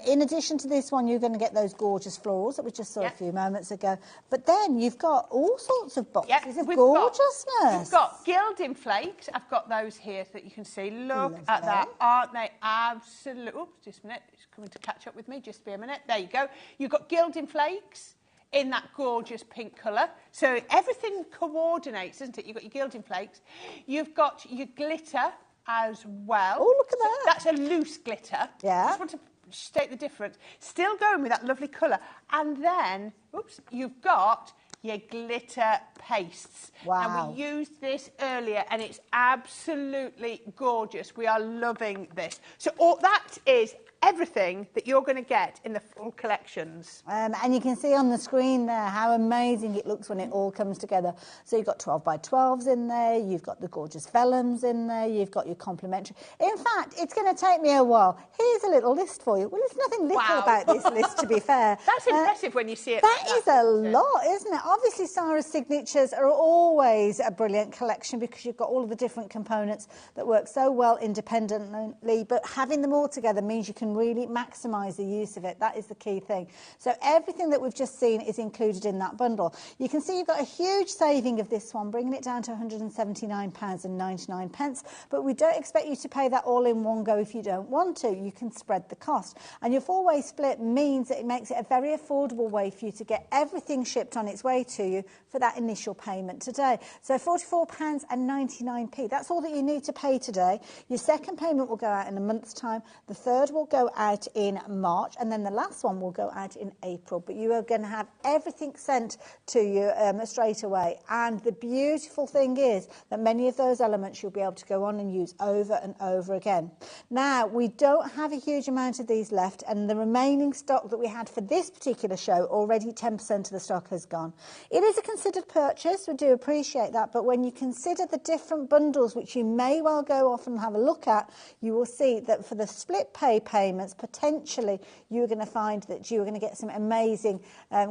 In addition to this one, you're going to get those gorgeous florals that we just saw a few moments ago. But then you've got all sorts of boxes of gorgeousness.
We've got gilding flakes. I've got those here that you can see. Look at that. Aren't they absolute? Oops, just a minute. It's coming to catch up with me. Just be a minute. There you go. You've got gilding flakes in that gorgeous pink colour. So everything coordinates, isn't it? You've got your gilding flakes. You've got your glitter as well.
Oh, look at that.
That's a loose glitter.
Yeah.
Just want to state the difference. Still going with that lovely colour. And then, oops, you've got your glitter pastes.
Wow.
Now, we used this earlier and it's absolutely gorgeous. We are loving this. So all that is everything that you're going to get in the full collections.
And you can see on the screen there how amazing it looks when it all comes together. So you've got 12 by 12s in there, you've got the gorgeous vellums in there, you've got your complementary. In fact, it's going to take me a while. Here's a little list for you. Well, there's nothing little about this list, to be fair.
That's impressive when you see it.
That is a lot, isn't it? Obviously, Sara's signatures are always a brilliant collection because you've got all of the different components that work so well independently, but having them all together means you can really maximise the use of it. That is the key thing. So everything that we've just seen is included in that bundle. You can see you've got a huge saving of this one, bringing it down to £179.99, but we don't expect you to pay that all in one go if you don't want to. You can spread the cost. And your 4-way split means that it makes it a very affordable way for you to get everything shipped on its way to you for that initial payment today. So £44.99. That's all that you need to pay today. Your second payment will go out in a month's time. The third will go out in March, and then the last one will go out in April. But you are going to have everything sent to you straight away. And the beautiful thing is that many of those elements you'll be able to go on and use over and over again. Now, we don't have a huge amount of these left, and the remaining stock that we had for this particular show, already 10% of the stock has gone. It is a considered purchase, we do appreciate that, but when you consider the different bundles which you may well go off and have a look at, you will see that for the split payments, potentially you're going to find that you're going to get some amazing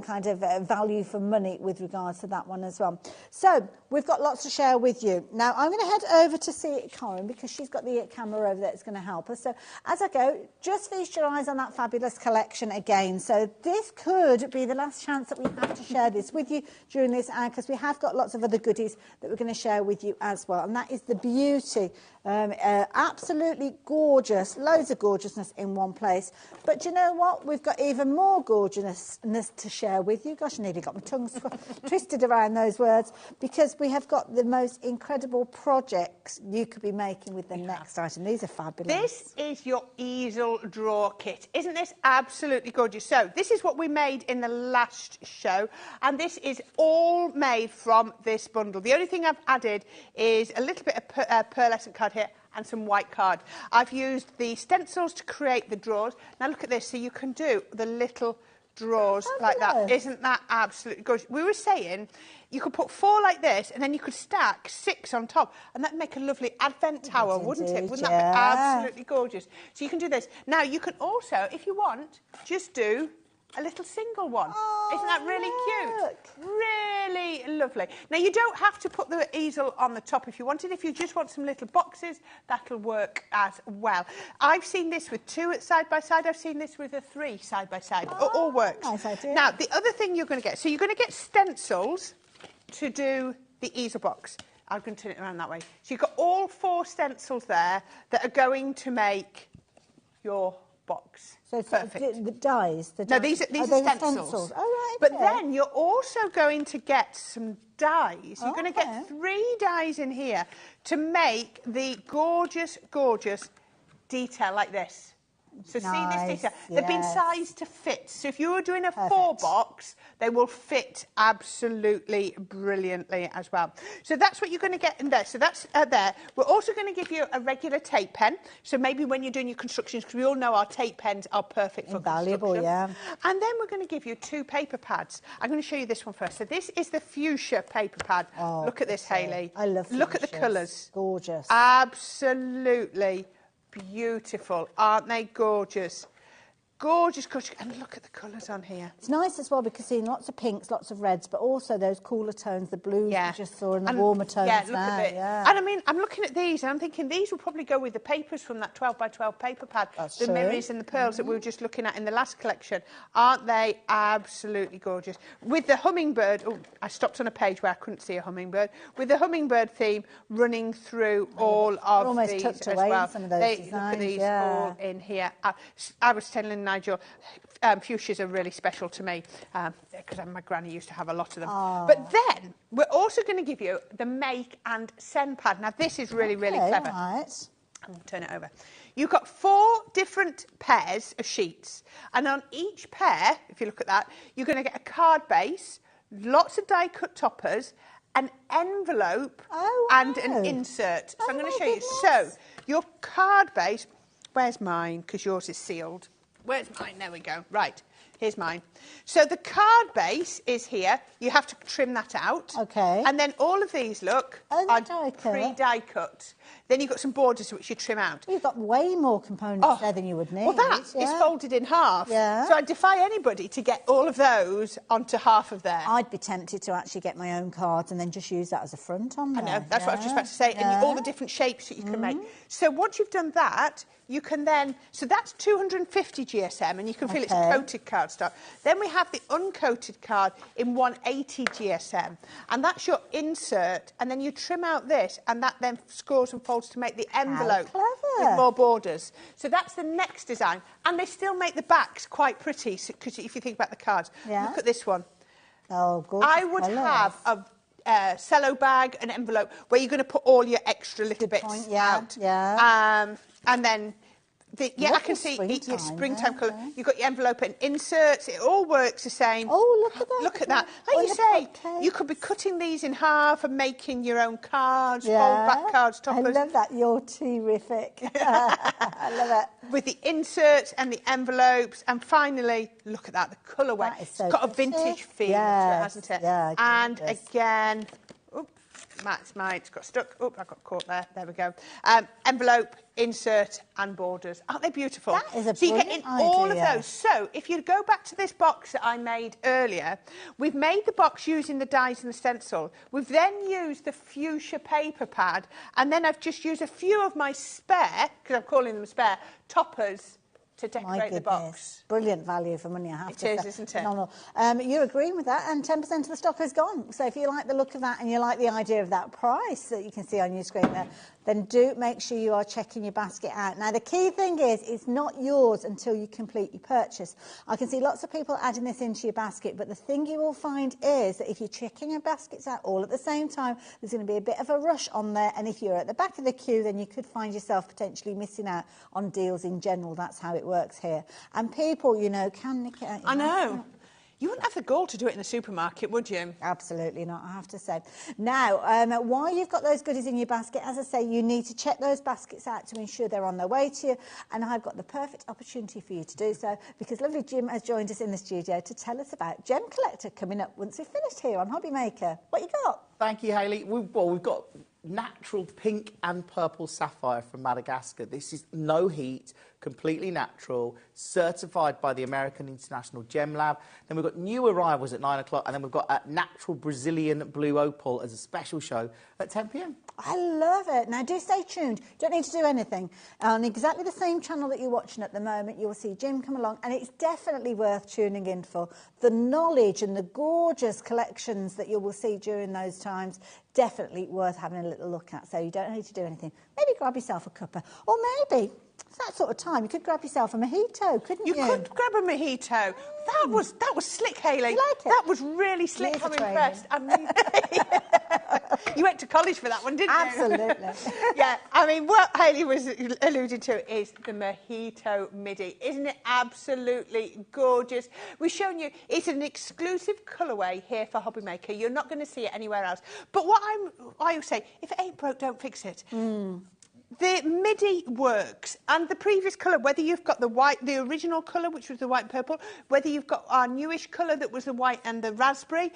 kind of value for money with regards to that one as well. So we've got lots to share with you. Now I'm going to head over to see Corinne because she's got the camera over there that's going to help us. So as I go, just feast your eyes on that fabulous collection again. So this could be the last chance that we have to share this with you during this hour, because we have got lots of other goodies that we're going to share with you as well, and that is the beauty. Absolutely gorgeous, loads of gorgeousness in one place. But you know what? We've got even more gorgeousness to share with you. Gosh, I nearly got my tongue twisted around those words, because we have got the most incredible projects you could be making with the next item. These are fabulous.
This is your easel drawer kit. Isn't this absolutely gorgeous? So this is what we made in the last show, and this is all made from this bundle. The only thing I've added is a little bit of pearlescent card here and some white card. I've used the stencils to create the drawers. Now look at this. So you can do the little drawers like that. Isn't that absolutely gorgeous? We were saying you could put 4 like this, and then you could stack 6 on top, and that'd make a lovely advent tower, wouldn't it? Wouldn't that be absolutely gorgeous? So you can do this. Now, you can also, if you want, just do a little single one. Isn't that really cute? Really lovely. Now, you don't have to put the easel on the top if you wanted. If you just want some little boxes, that'll work as well. I've seen this with 2 side by side. I've seen this with a 3 side by side. It all works.
Nice idea.
Now, the other thing you're going to get, so you're going to get stencils to do the easel box. I'm going to turn it around that way. So you've got all 4 stencils there that are going to make your box.
So it's
perfect.
The dies?
No, these are stencils.
Oh, right,
but then you're also going to get some dies. You're going to get 3 dies in here to make the gorgeous, gorgeous detail like this. So see this detail? They've been sized to fit. So if you were doing a 4 box, they will fit absolutely brilliantly as well. So that's what you're going to get in there. So that's there. We're also going to give you a regular tape pen. So maybe when you're doing your constructions, because we all know our tape pens are perfect for
invaluable,
construction. And then we're going to give you 2 paper pads. I'm going to show you this one first. So this is the fuchsia paper pad. Oh, look at this, Hayley.
I love fuchsias.
Look at the colours.
Gorgeous.
Absolutely beautiful. Aren't they gorgeous? Gorgeous, gorgeous. And look at the colours on here.
It's nice as well because seeing lots of pinks, lots of reds, but also those cooler tones, the blues we just saw, and the warmer tones
look at it. And I mean, I'm looking at these and I'm thinking these will probably go with the papers from that 12 by 12 paper pad.
That's
the
true.
mirrors and the pearls that we were just looking at in the last collection. Aren't they absolutely gorgeous? With the hummingbird, oh, I stopped on a page where I couldn't see a hummingbird. With the hummingbird theme running through all of
almost
these
tucked
as
away
well.
in some of those designs,
look at these all in here. I was telling Nigel, fuchsias are really special to me because my granny used to have a lot of them. But then we're also going to give you the make and send pad. Now this is really, really clever.
Right.
I'm going to turn it over. You've got 4 different pairs of sheets, and on each pair, if you look at that, you're going to get a card base, lots of die cut toppers, an envelope and an insert. So I'm going to show you. So your card base, where's mine? Because yours is sealed. Where's mine? There we go. Right, here's mine. So the card base is here. You have to trim that out.
Okay.
And then all of these, look, are pre-die cut. Then you've got some borders which you trim out.
You've got way more components there than you would need.
Well, that is folded in half.
Yeah.
So I defy anybody to get all of those onto half of there.
I'd be tempted to actually get my own cards and then just use that as a front on there.
I know, that's what I was just about to say. And all the different shapes that you can make. So once you've done that, you can then, so that's 250 GSM, and you can feel it's a coated cardstock. Then we have the uncoated card in 180 GSM, and that's your insert, and then you trim out this, and that then scores and folds to make the envelope with more borders. So that's the next design, and they still make the backs quite pretty, because if you think about the cards. Look at this one.
Oh, gorgeous.
I would have a cello bag, an envelope, where you're going to put all your extra little bits out. And then, I can see your springtime colour. You've got your envelope and inserts. It all works the same.
Oh, look at that.
Look at that. Like you say, you could be cutting these in half and making your own cards, fold back cards, toppers.
I love that. You're terrific. I love it.
With the inserts and the envelopes. And finally, look at that, the colourway.
It's
got a vintage feel to it, hasn't it?
Yeah,
and again, it's got stuck. Oh, I got caught there. There we go. Envelope, insert, and borders. Aren't they beautiful?
That is a
so you get in all of
idea.
those. So if you go back to this box that I made earlier, we've made the box using the dies and the stencil. We've then used the fuchsia paper pad, and then I've just used a few of my spare, because I'm calling them spare, toppers to decorate the box.
Brilliant value for money, I have to say.
It is, isn't it?
Phenomenal. You're agreeing with that, and 10% of the stock is gone. So if you like the look of that and you like the idea of that price that you can see on your screen there, then do make sure you are checking your basket out. Now, the key thing is it's not yours until you complete your purchase. I can see lots of people adding this into your basket, but the thing you will find is that if you're checking your baskets out all at the same time, there's going to be a bit of a rush on there, and if you're at the back of the queue, then you could find yourself potentially missing out on deals in general. That's how it works here. And people, can nick it out.
I know. You wouldn't have the gall to do it in the supermarket, would you?
Absolutely not, I have to say. Now, while you've got those goodies in your basket, as I say, you need to check those baskets out to ensure they're on their way to you. And I've got the perfect opportunity for you to do so, because lovely Jim has joined us in the studio to tell us about Gem Collector coming up once we've finished here on HobbyMaker. What you got?
Thank you, Hayley. We've got natural pink and purple sapphire from Madagascar. This is no heat, completely natural, certified by the American International Gem Lab. Then we've got new arrivals at 9 o'clock, and then we've got a natural Brazilian blue opal as a special show at 10 p.m.
I love it. Now, do stay tuned. You don't need to do anything. On exactly the same channel that you're watching at the moment, you'll see Jim come along, and it's definitely worth tuning in for. The knowledge and the gorgeous collections that you will see during those times, definitely worth having a little look at. So you don't need to do anything. Maybe grab yourself a cuppa, or maybe it's that sort of time. You could grab yourself a mojito, couldn't you?
You could grab a mojito. That was slick, Hayley.
You like it?
That was really slick.
Years
I'm
of training.
impressed. I mean, you went to college for that one, didn't you?
Absolutely.
Yeah, I mean, what Hayley was alluding to is the Mojito Midi. Isn't it absolutely gorgeous? We've shown you, it's an exclusive colourway here for HobbyMaker. You're not going to see it anywhere else. But what I always say, if it ain't broke, don't fix it. The Midi works, and the previous colour, whether you've got the white, the original colour, which was the white and purple, whether you've got our newish colour that was the white and the raspberry,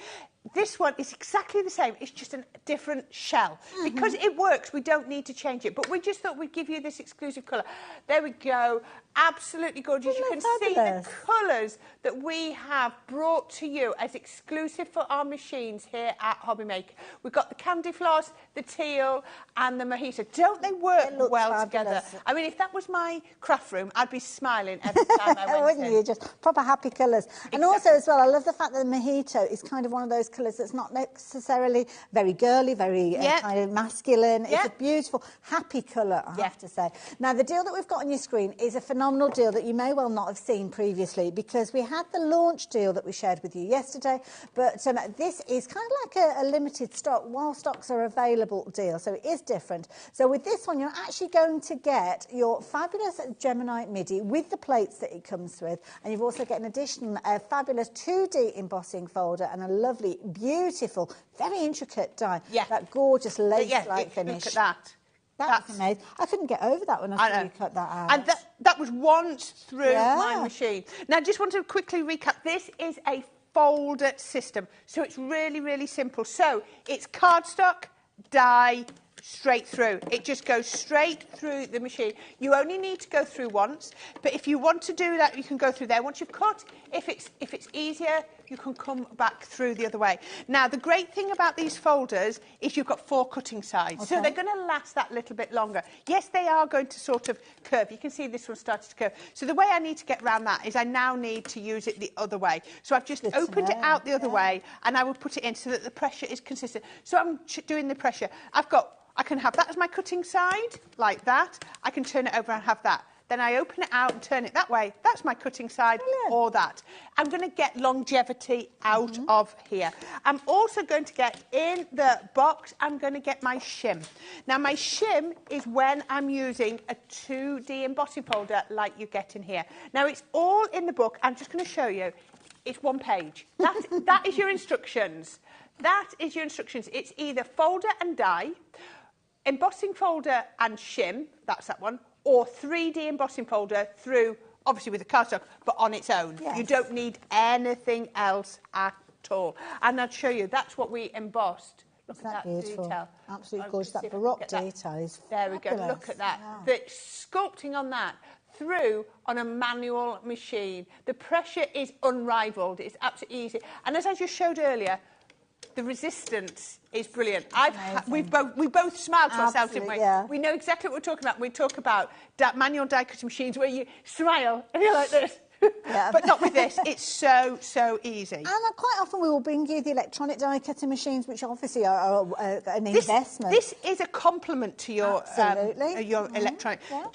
this one is exactly the same. It's just a different shell. Because it works, we don't need to change it. But we just thought we'd give you this exclusive colour. There we go. Absolutely gorgeous. You can see the colours that we have brought to you as exclusive for our machines here at HobbyMaker. We've got the candy floss, the teal, and the mojito. Don't they work well together? I mean, if that was my craft room, I'd be smiling every time I went
Wouldn't you? Just proper happy colours. Exactly. And also, as well, I love the fact that the mojito is kind of one of those colours that's not necessarily very girly, very kind of masculine. It's a beautiful, happy colour, I have to say. Now, the deal that we've got on your screen is a phenomenal deal that you may well not have seen previously, because we had the launch deal that we shared with you yesterday, but this is kind of like a limited stock, while stocks are available deal, so it is different. So with this one, you're actually going to get your fabulous Gemini Midi with the plates that it comes with, and you've also got an additional fabulous 2D embossing folder and a lovely, beautiful, very intricate die. Yeah. That gorgeous lace-like finish.
Look at that.
That's amazing. I couldn't get over that when I saw you cut that out.
And that was once through my machine. Now, I just want to quickly recap. This is a folder system, so it's really, really simple. So it's cardstock, die, straight through. It just goes straight through the machine. You only need to go through once, but if you want to do that, you can go through there. Once you've cut, if it's easier, you can come back through the other way. Now, the great thing about these folders is you've got 4 cutting sides, so they're going to last that little bit longer. Yes, they are going to sort of curve. You can see this one started to curve. So the way I need to get around that is I now need to use it the other way. So I've just opened it out the other way, and I will put it in so that the pressure is consistent. So I'm doing the pressure. I can have that as my cutting side, like that. I can turn it over and have that. Then I open it out and turn it that way. That's my cutting side, or that. I'm going to get longevity out of here. I'm also going to get in the box, I'm going to get my shim. Now, my shim is when I'm using a 2D embossing folder like you get in here. Now, it's all in the book. I'm just going to show you. It's 1 page. That is your instructions. That is your instructions. It's either folder and die, embossing folder and shim, that's that one, or 3D embossing folder through, obviously with the cardstock, but on its own. Yes. You don't need anything else at all. And I'll show you, that's what we embossed. Look at that
beautiful?
Detail.
Absolutely gorgeous. That Baroque detail is
There we go, look at that. Wow. The sculpting on that through on a manual machine. The pressure is unrivaled. It's absolutely easy. And as I just showed earlier, the resistance is brilliant. We both smiled to ourselves, didn't we? Yeah. We know exactly what we're talking about. We talk about manual die cutting machines where you smile and you're like this. But not with this. It's so, so easy. And
quite often we will bring you the electronic die cutting machines, which obviously are an investment.
This is a complement to your electronic. Yeah.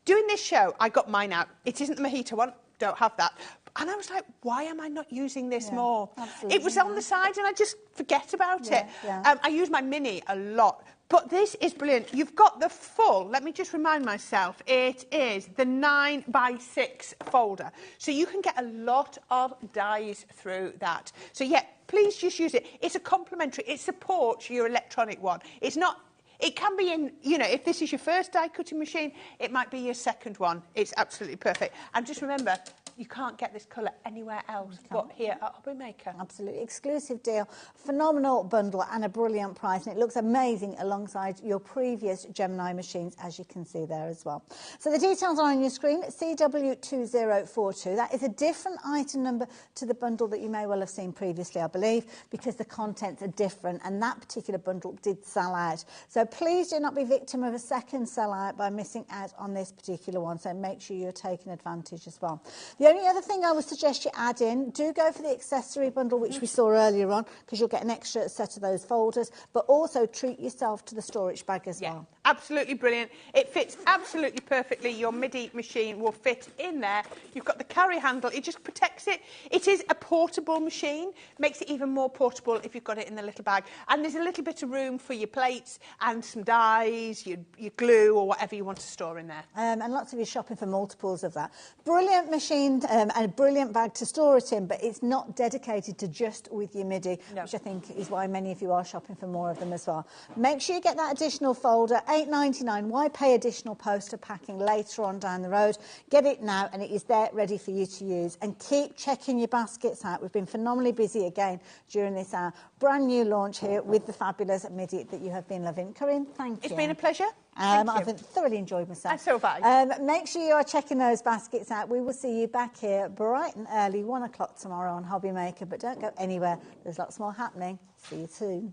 Doing this show, I got mine out. It isn't the mojito one. Don't have that. And I was like, why am I not using this more? Absolutely. It was on the side and I just forget about it. Yeah. I use my Mini a lot, But this is brilliant. You've got the full, let me just remind myself, it is the 9x6 folder. So you can get a lot of dies through that. So yeah, please just use it. It's a complementary, it supports your electronic one. It's not, it can be in, you know, if this is your first die cutting machine, it might be your second one. It's absolutely perfect. And just remember, you can't get this colour anywhere else but here at HobbyMaker.
Absolutely. Exclusive deal, phenomenal bundle and a brilliant price. And it looks amazing alongside your previous Gemini machines, as you can see there as well. So the details are on your screen, CW2042. That is a different item number to the bundle that you may well have seen previously, I believe, because the contents are different and that particular bundle did sell out. So please do not be victim of a second sellout by missing out on this particular one. So make sure you're taking advantage as well. The only other thing I would suggest you add in, do go for the accessory bundle, which we saw earlier on, because you'll get an extra set of those folders, but also treat yourself to the storage bag as well.
Absolutely brilliant. It fits absolutely perfectly. Your MIDI machine will fit in there. You've got the carry handle. It just protects it. It is a portable machine. Makes it even more portable if you've got it in the little bag. And there's a little bit of room for your plates and some dies, your glue or whatever you want to store in there.
And lots of you shopping for multiples of that. Brilliant machine and a brilliant bag to store it in, but it's not dedicated to just with your MIDI, which I think is why many of you are shopping for more of them as well. Make sure you get that additional folder, $8.99. Why pay additional poster packing later on down the road? Get it now and it is there ready for you to use. And keep checking your baskets out. We've been phenomenally busy again during this hour. Brand new launch here with the fabulous MIDI that you have been loving. Corinne, thank you.
It's been a pleasure.
I've thoroughly enjoyed myself.
And so have I.
Make sure you are checking those baskets out. We will see you back here bright and early, 1 o'clock tomorrow on HobbyMaker. But don't go anywhere. There's lots more happening. See you soon.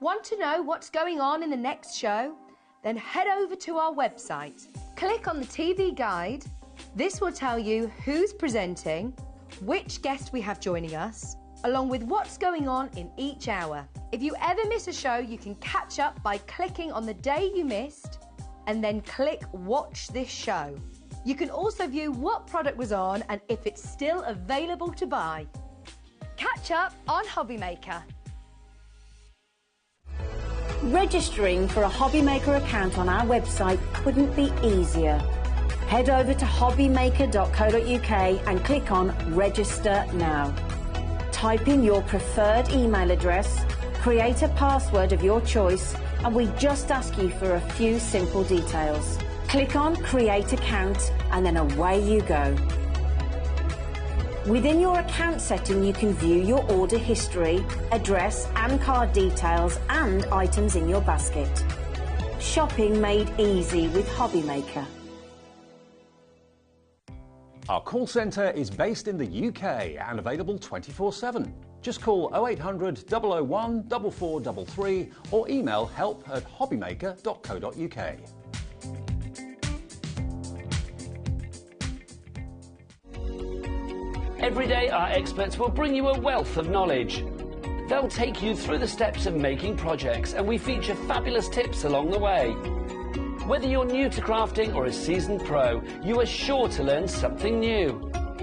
Want to know what's going on in the next show? Then head over to our website. Click on the TV guide. This will tell you who's presenting, which guest we have joining us, along with what's going on in each hour. If you ever miss a show, you can catch up by clicking on the day you missed and then click Watch This Show. You can also view what product was on and if it's still available to buy. Catch up on HobbyMaker.
Registering for a HobbyMaker account on our website couldn't be easier. Head over to hobbymaker.co.uk and click on Register Now. Type in your preferred email address, create a password of your choice, and we just ask you for a few simple details. Click on Create Account and then away you go. Within your account setting, you can view your order history, address and card details and items in your basket. Shopping made easy with HobbyMaker.
Our call centre is based in the UK and available 24/7. Just call 0800 001 4433 or email help@hobbymaker.co.uk.
Every day, our experts will bring you a wealth of knowledge. They'll take you through the steps of making projects, and we feature fabulous tips along the way. Whether you're new to crafting or a seasoned pro, you are sure to learn something new.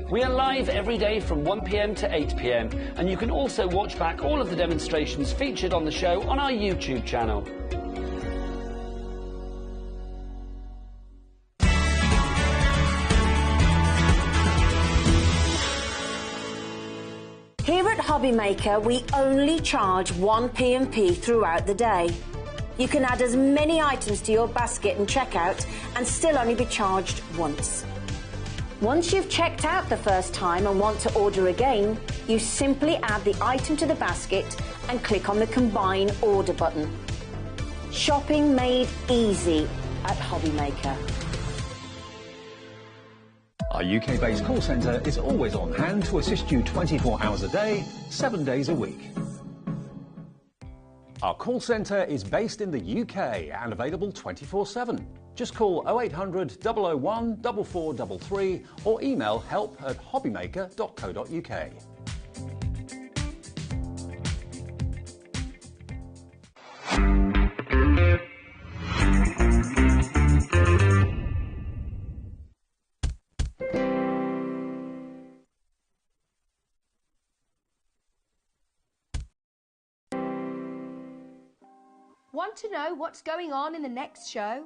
We are live every day from 1 p.m. to 8 p.m, and you can also watch back all of the demonstrations featured on the show on our YouTube channel.
Here at HobbyMaker, we only charge one P&P throughout the day. You can add as many items to your basket and checkout and still only be charged once. Once you've checked out the first time and want to order again, you simply add the item to the basket and click on the Combine Order button. Shopping made easy at HobbyMaker.
Our UK-based call centre is always on hand to assist you 24 hours a day, 7 days a week. Our call centre is based in the UK and available 24/7. Just call 0800 001 4433 or email help@hobbymaker.co.uk.
Want to know what's going on in the next show?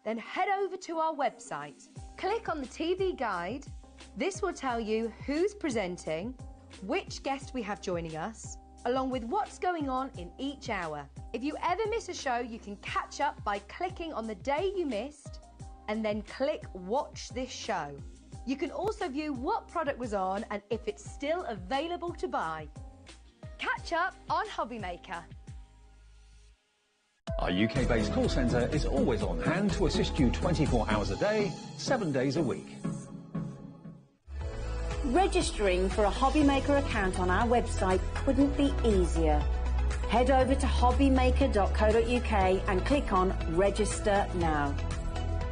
Then head over to our website. Click on the TV guide. This will tell you who's presenting, which guest we have joining us, along with what's going on in each hour. If you ever miss a show, you can catch up by clicking on the day you missed and then click Watch This Show. You can also view what product was on and if it's still available to buy. Catch up on HobbyMaker.
Our UK-based call centre is always on hand to assist you 24 hours a day, 7 days a week.
Registering for a HobbyMaker account on our website couldn't be easier. Head over to hobbymaker.co.uk and click on Register Now.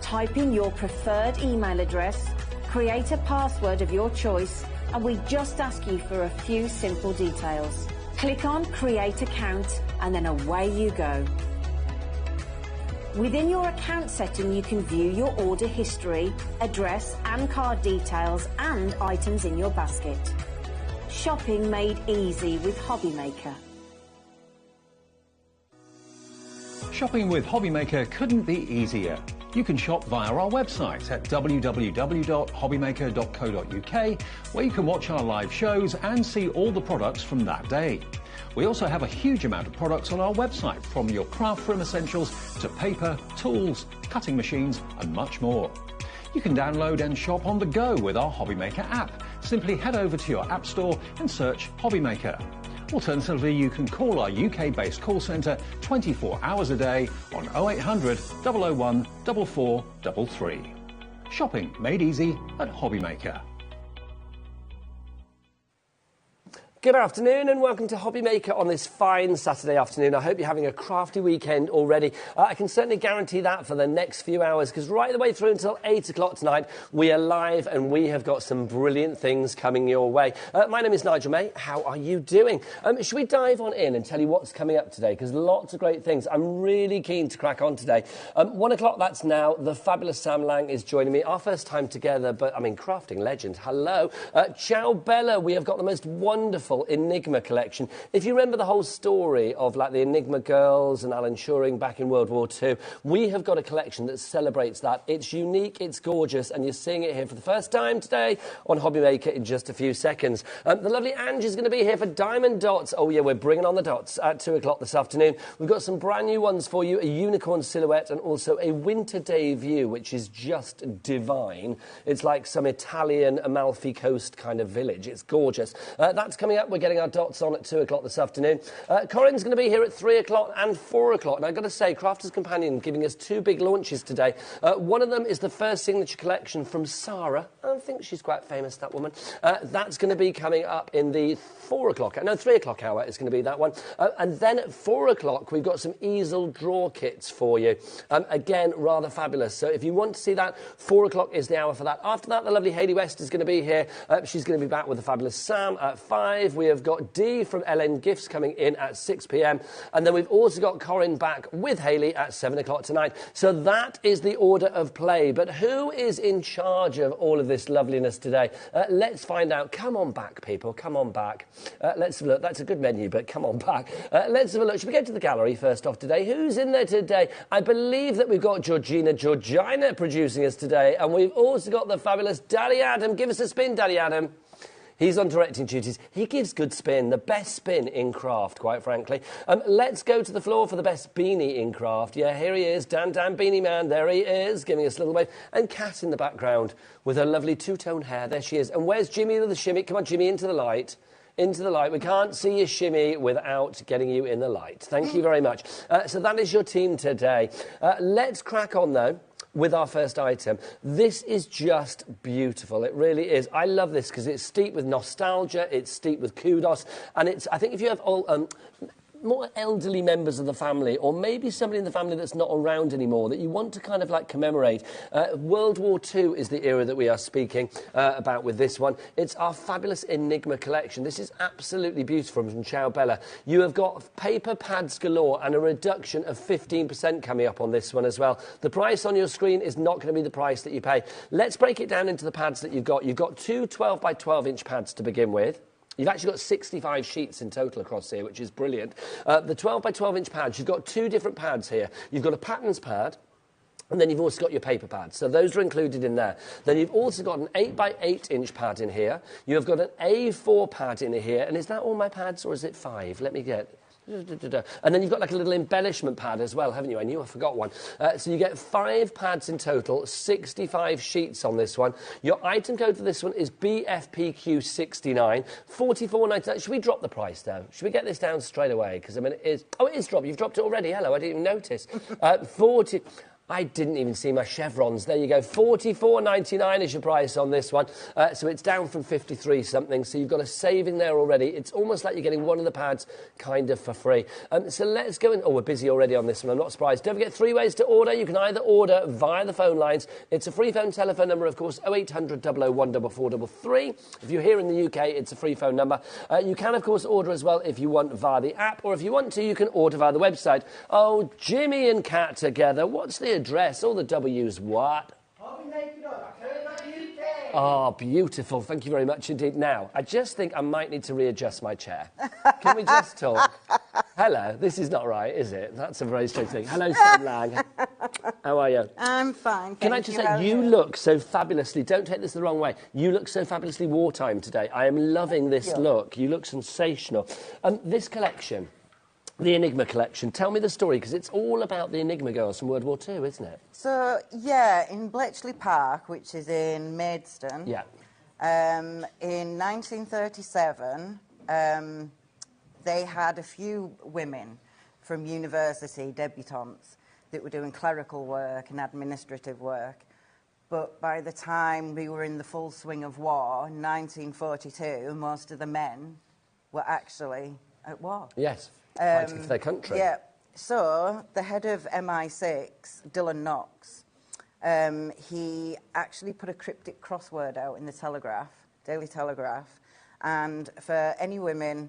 Type in your preferred email address, create a password of your choice, and we just ask you for a few simple details. Click on Create Account and then away you go. Within your account setting, you can view your order history, address and card details and items in your basket. Shopping made easy with HobbyMaker.
Shopping with HobbyMaker couldn't be easier. You can shop via our website at www.hobbymaker.co.uk, where you can watch our live shows and see all the products from that day. We also have a huge amount of products on our website, from your craft room essentials to paper, tools, cutting machines and much more. You can download and shop on the go with our HobbyMaker app. Simply head over to your app store and search HobbyMaker. Alternatively, you can call our UK-based call centre 24 hours a day on 0800 001 4433. Shopping made easy at HobbyMaker.
Good afternoon and welcome to HobbyMaker on this fine Saturday afternoon. I hope you're having a crafty weekend already. I can certainly guarantee that for the next few hours, because right the way through until 8 o'clock tonight, we are live and we have got some brilliant things coming your way. My name is Nigel May. How are you doing? Should we dive on in and tell you what's coming up today? Because lots of great things. I'm really keen to crack on today. 1 o'clock, that's now. The fabulous Sam Lang is joining me. Our first time together, but I mean, crafting legend. Hello. Ciao Bella, we have got the most wonderful Enigma collection. If you remember the whole story of like the Enigma girls and Alan Turing back in World War II, we have got a collection that celebrates that. It's unique, it's gorgeous, and you're seeing it here for the first time today on HobbyMaker in just a few seconds. The lovely Ange is going to be here for Diamond Dots. Oh yeah, we're bringing on the dots at 2 o'clock this afternoon. We've got some brand new ones for you, a unicorn silhouette and also a winter day view, which is just divine. It's like some Italian Amalfi Coast kind of village. It's gorgeous. That's coming up. We're getting our dots on at 2 o'clock this afternoon. Corinne's going to be here at 3 o'clock and 4 o'clock. And I've got to say, Crafter's Companion giving us 2 big launches today. One of them is the first signature collection from Sara. I think she's quite famous, that woman. That's going to be coming up in the 3 o'clock hour is going to be that one. And then at 4 o'clock, we've got some Easel draw kits for you. Again, rather fabulous. So if you want to see that, 4 o'clock is the hour for that. After that, the lovely Hayley West is going to be here. She's going to be back with the fabulous Sam at 5. We have got Dee from LN Gifts coming in at 6 p.m. And then we've also got Corinne back with Hayley at 7 o'clock tonight. So that is the order of play. But who is in charge of all of this loveliness today? Let's find out. Come on back, people. Come on back. Let's have a look. That's a good menu, but come on back. Let's have a look. Should we go to the gallery first off today? Who's in there today? I believe that we've got Georgina producing us today. And we've also got the fabulous Daddy Adam. Give us a spin, Daddy Adam. He's on directing duties. He gives good spin, the best spin in craft, quite frankly. Let's go to the floor for the best beanie in craft. Yeah, here he is, Dan Beanie Man. There he is, giving us a little wave. And Kat in the background with her lovely two-tone hair. There she is. And where's Jimmy with the shimmy? Come on, Jimmy, into the light. Into the light. We can't see your shimmy without getting you in the light. Thank you very much. So that is your team today. Let's crack on, though, with our first item. This is just beautiful. It really is. I love this because it's steeped with nostalgia, it's steeped with kudos, and it's, I think if you have all more elderly members of the family, or maybe somebody in the family that's not around anymore, that you want to kind of like commemorate. World War II is the era that we are speaking about with this one. It's our fabulous Enigma collection. This is absolutely beautiful from Ciao Bella. You have got paper pads galore and a reduction of 15% coming up on this one as well. The price on your screen is not going to be the price that you pay. Let's break it down into the pads that you've got. You've got two 12 by 12 inch pads to begin with. You've actually got 65 sheets in total across here, which is brilliant. The 12 by 12 inch pads, you've got two different pads here. You've got a patterns pad, and then you've also got your paper pads. So those are included in there. Then you've also got an 8 by 8 inch pad in here. You've got an A4 pad in here. And is that all my pads, or is it 5? Let me get... And then you've got like a little embellishment pad as well, haven't you? I knew I forgot one. So you get 5 pads in total, 65 sheets on this one. Your item code for this one is BFPQ69, $44.99. Should we drop the price down? Should we get this down straight away? Because I mean, it is... Oh, it is dropped. You've dropped it already. Hello, I didn't even notice. 40... I didn't even see my chevrons. There you go. $44.99 is your price on this one. So it's down from 53 something. So you've got a saving there already. It's almost like you're getting one of the pads kind of for free. So let's go in. Oh, we're busy already on this one. I'm not surprised. Don't forget 3 ways to order. You can either order via the phone lines. It's a free phone telephone number, of course, 0800 001 4433. If you're here in the UK, it's a free phone number. You can, of course, order as well if you want via the app, or if you want to, you can order via the website. Oh, Jimmy and Kat together. What's the address? All the W's what? Oh, beautiful. Thank you very much indeed. Now, I just think I might need to readjust my chair. Can we just talk? Hello. This is not right, is it? That's a very strange thing. Hello, Sam Lang. How are you?
I'm fine.
Can I just say, you look so fabulously, don't take this the wrong way, you look so fabulously wartime today. I am loving this look. You look sensational. This collection... The Enigma collection. Tell me the story, because it's all about the Enigma girls from World War II, isn't it?
So, yeah, in Bletchley Park, which is in Maidstone, in 1937, they had a few women from university, debutantes, that were doing clerical work and administrative work. But by the time we were in the full swing of war, in 1942, most of the men were actually at war.
Yes. Fighting for their country.
Yeah. So the head of MI6, Dylan Knox, he actually put a cryptic crossword out in the Telegraph, Daily Telegraph, and for any women,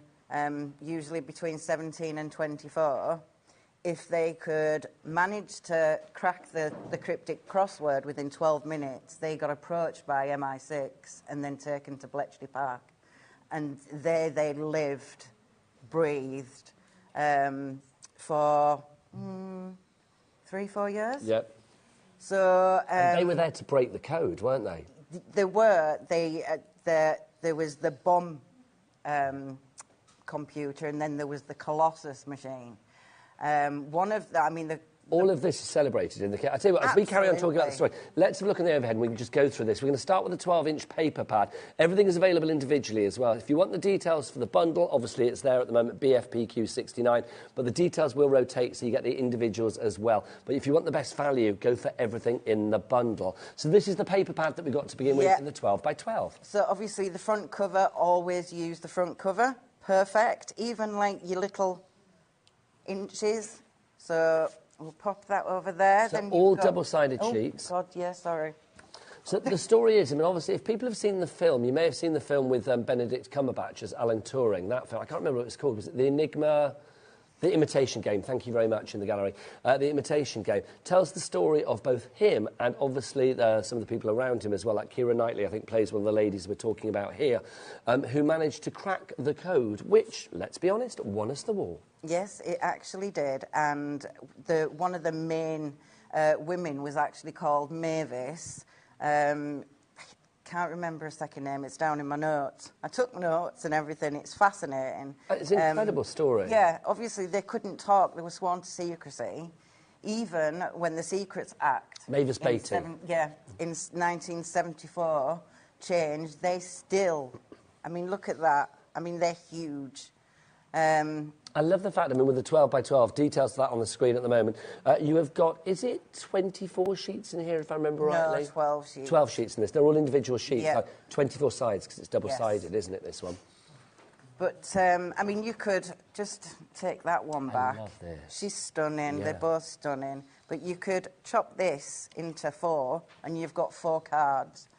usually between 17 and 24, if they could manage to crack the cryptic crossword within 12 minutes, they got approached by MI6 and then taken to Bletchley Park. And there they lived, breathed, for 3-4 years.
Yep.
So
and they were there to break the code, weren't they?
They were. There was the bomb computer, and then there was the Colossus machine. One of the, I mean,
all of this is celebrated in the kit. I tell you what, as we carry on talking about the story, let's have a look on the overhead and we can just go through this. We're going to start with a 12-inch paper pad. Everything is available individually as well. If you want the details for the bundle, obviously it's there at the moment, BFPQ69, but the details will rotate so you get the individuals as well. But if you want the best value, go for everything in the bundle. So this is the paper pad that we got to begin with in the 12 by 12.
So obviously the front cover, always use the front cover. Perfect. Even like your little inches. So... we'll pop that over there.
So
then
all double-sided sheets.
Oh, God, yeah, sorry.
So the story is, I mean, obviously, if people have seen the film, you may have seen the film with Benedict Cumberbatch as Alan Turing. That film, I can't remember what it's called. Was it The Enigma? The Imitation Game. Thank you very much in the gallery. The Imitation Game tells the story of both him and obviously some of the people around him as well. Like Keira Knightley, I think, plays one of the ladies we're talking about here, who managed to crack the code, which, let's be honest, won us the war.
Yes, it actually did. And one of the main women was actually called Mavis. Can't remember her second name. It's down in my notes. I took notes and everything. It's fascinating.
It's an incredible story.
Yeah, obviously they couldn't talk. They were sworn to secrecy. Even when the Secrets Act...
Mavis Beatty.
In 1974 changed, they still... I mean, look at that. I mean, they're huge.
I love the fact, I mean, with the 12 by 12, details of that on the screen at the moment, you have got, is it 24 sheets in here, if I remember rightly?
No, 12 sheets.
12 sheets in this. They're all individual sheets,
Yep.
24 sides, because it's double-sided, isn't it, this one?
But, I mean, you could just take that one back.
I love this.
She's stunning.
Yeah.
They're both stunning. But you could chop this into 4, and you've got 4 cards.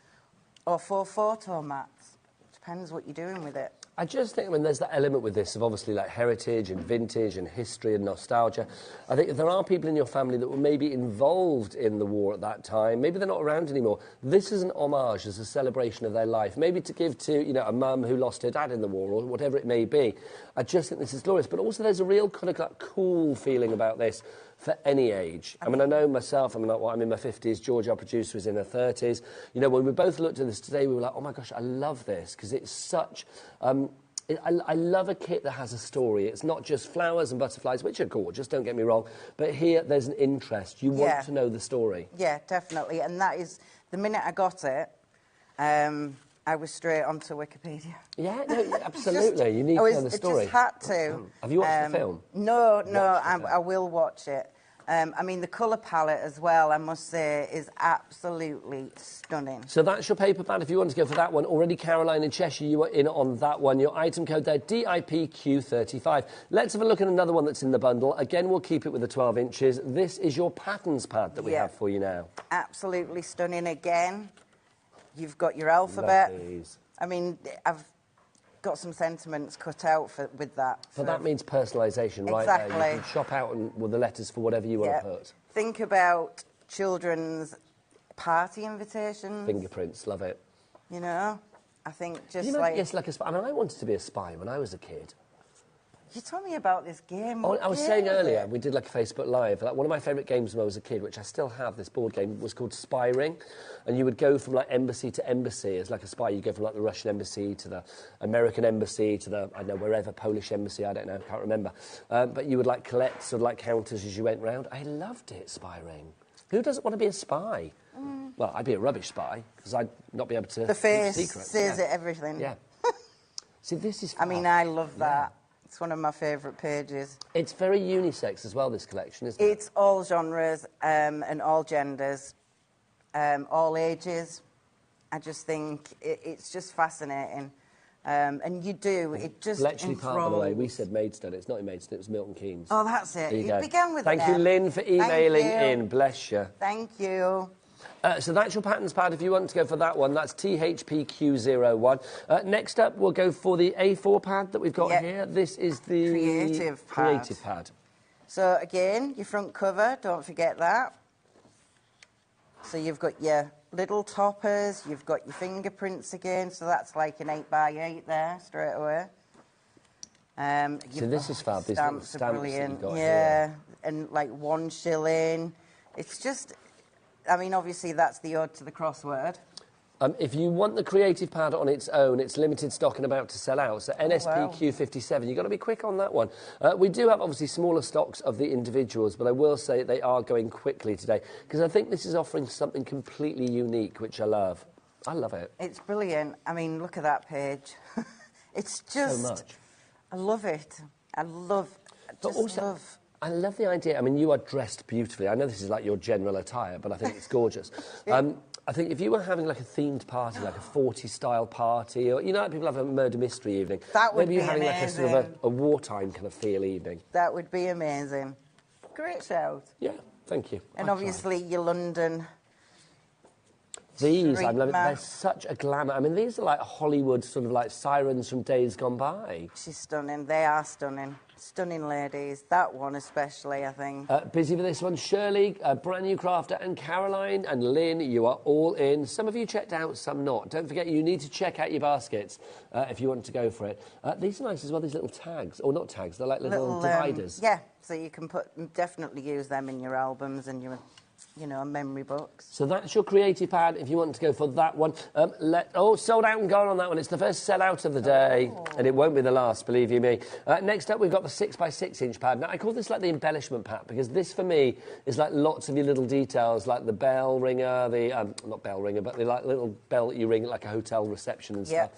Or 4 photo mats. Depends what you're doing with it.
I just think, I mean, there's that element with this of obviously like heritage and vintage and history and nostalgia. I think if there are people in your family that were maybe involved in the war at that time, maybe they're not around anymore, this is an homage, as a celebration of their life. Maybe to give to, you know, a mum who lost her dad in the war or whatever it may be. I just think this is glorious. But also there's a real kind of like cool feeling about this for any age. I mean, I know myself, I'm in my 50s, George, our producer, is in her 30s. You know, when we both looked at this today, we were like, oh my gosh, I love this, because it's such... I love a kit that has a story. It's not just flowers and butterflies, which are gorgeous, don't get me wrong, but here there's an interest. You want to know the story. Yeah, definitely, and that is, the minute I got it, I was straight onto Wikipedia. Yeah, no, absolutely. You need to know the story. I just had to. Have you watched the film? No, I will watch it. I mean, the colour palette as well, I must say, is absolutely stunning. So that's your paper pad if you want to go for that one. Already Caroline in Cheshire, you are in on that one. Your item code there, DIPQ35. Let's have a look at another one that's in the bundle. Again, we'll keep it with the 12 inches. This is your patterns pad that we have for you now. Absolutely stunning again. You've got your alphabet. I mean, I've got some sentiments cut out with that. So that means personalisation, right? Exactly. There. You can shop out with the letters for whatever you want to put. Think about children's party invitations. Fingerprints, love it. You know, I think just like... Yes, like a spy. I mean, I wanted to be a spy when I was a kid. You told me about this game. Oh, I was saying earlier, we did like a Facebook Live. Like one of my favourite games when I was a kid, which I still have, this board game, was called Spy Ring. And you would go from like embassy to embassy as like a spy. You go from like the Russian embassy to the American embassy to the, I don't know, wherever, Polish embassy, I don't know, can't remember. But you would like collect sort of like counters as you went round. I loved it, Spy Ring. Who doesn't want to be a spy? Well, I'd be a rubbish spy because I'd not be able to... The face says it, everything. Yeah. See, this is fun. I mean, I love that. It's one of my favourite pages. It's very unisex as well, this collection, isn't it? It's all genres and all genders, all ages. I just think it's just fascinating. And you do, it just Bletchley Park, by the way, we said Maidstone. It's not in Maidstone, it was Milton Keynes. Oh, that's it. You began with Thank you, Lynn, for emailing in. Bless you. Thank you. So that's your patterns pad if you want to go for that one. That's THPQ01. Next up, we'll go for the A4 pad that we've got here. This is the Creative pad. So again, your front cover, don't forget that. So you've got your little toppers, you've got your fingerprints again, so that's like an 8x8 there, straight away. So this is fab, these little stamps are brilliant. That you've got here. And like 1 shilling. It's just... I mean, obviously, that's the ode to the crossword. If you want the creative pad on its own, it's limited stock and about to sell out. So NSPQ57, you've got to be quick on that one. We do have, obviously, smaller stocks of the individuals, but I will say they are going quickly today, because I think this is offering something completely unique, which I love. I love it. It's brilliant. I mean, look at that page. It's just... So much. I love it. I love... I love the idea. I mean, you are dressed beautifully. I know this is like your general attire, but I think it's gorgeous. I think if you were having like a themed party, like a 40s style party, or, you know, people have a murder mystery evening. That would be amazing. Maybe you're having like a sort of a wartime kind of feel evening. That would be amazing. Great shout. Yeah, thank you. And obviously your London... These, I'm loving. They're such a glamour. I mean, these are like Hollywood sort of like sirens from days gone by. She's stunning. They are stunning. Stunning ladies. That one especially, I think. Busy for this one. Shirley, brand new crafter, and Caroline and Lynn, you are all in. Some of you checked out, some not. Don't forget, you need to check out your baskets if you want to go for it. These are nice as well, these little tags. Or not tags, they're like little dividers. Yeah, so you can definitely use them in your albums and your... you know, memory books. So that's your creative pad if you want to go for that one. Sold out and gone on that one. It's the first sell-out of the day, and it won't be the last, believe you me. Next up, we've got the 6x6-inch pad. Now, I call this like the embellishment pad, because this, for me, is like lots of your little details, like the bell ringer, not bell ringer, but the like little bell that you ring at like a hotel reception and stuff.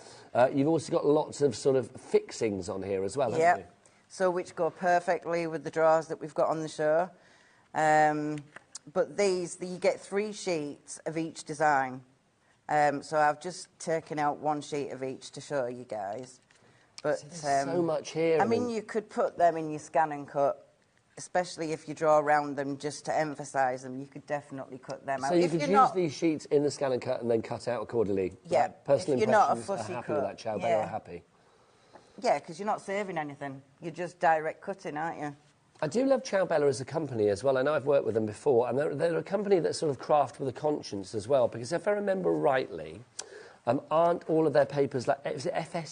You've also got lots of sort of fixings on here as well, haven't you? So which go perfectly with the drawers that we've got on the show. But these, you get 3 sheets of each design. So I've just taken out 1 sheet of each to show you guys. But there's so much here. I mean, you could put them in your scan and cut, especially if you draw around them just to emphasise them. You could definitely cut them out. So you could use these sheets in the scan and cut and then cut out accordingly. Yeah. Personal impressions, if you're not a fussy cut, with that chow, they are happy.
Yeah, because you're not saving anything. You're just direct cutting, aren't you?
I do love Ciao Bella as a company as well. I know I've worked with them before, and they're a company that sort of craft with a conscience as well, because if I remember rightly, aren't all of their papers like, is it FS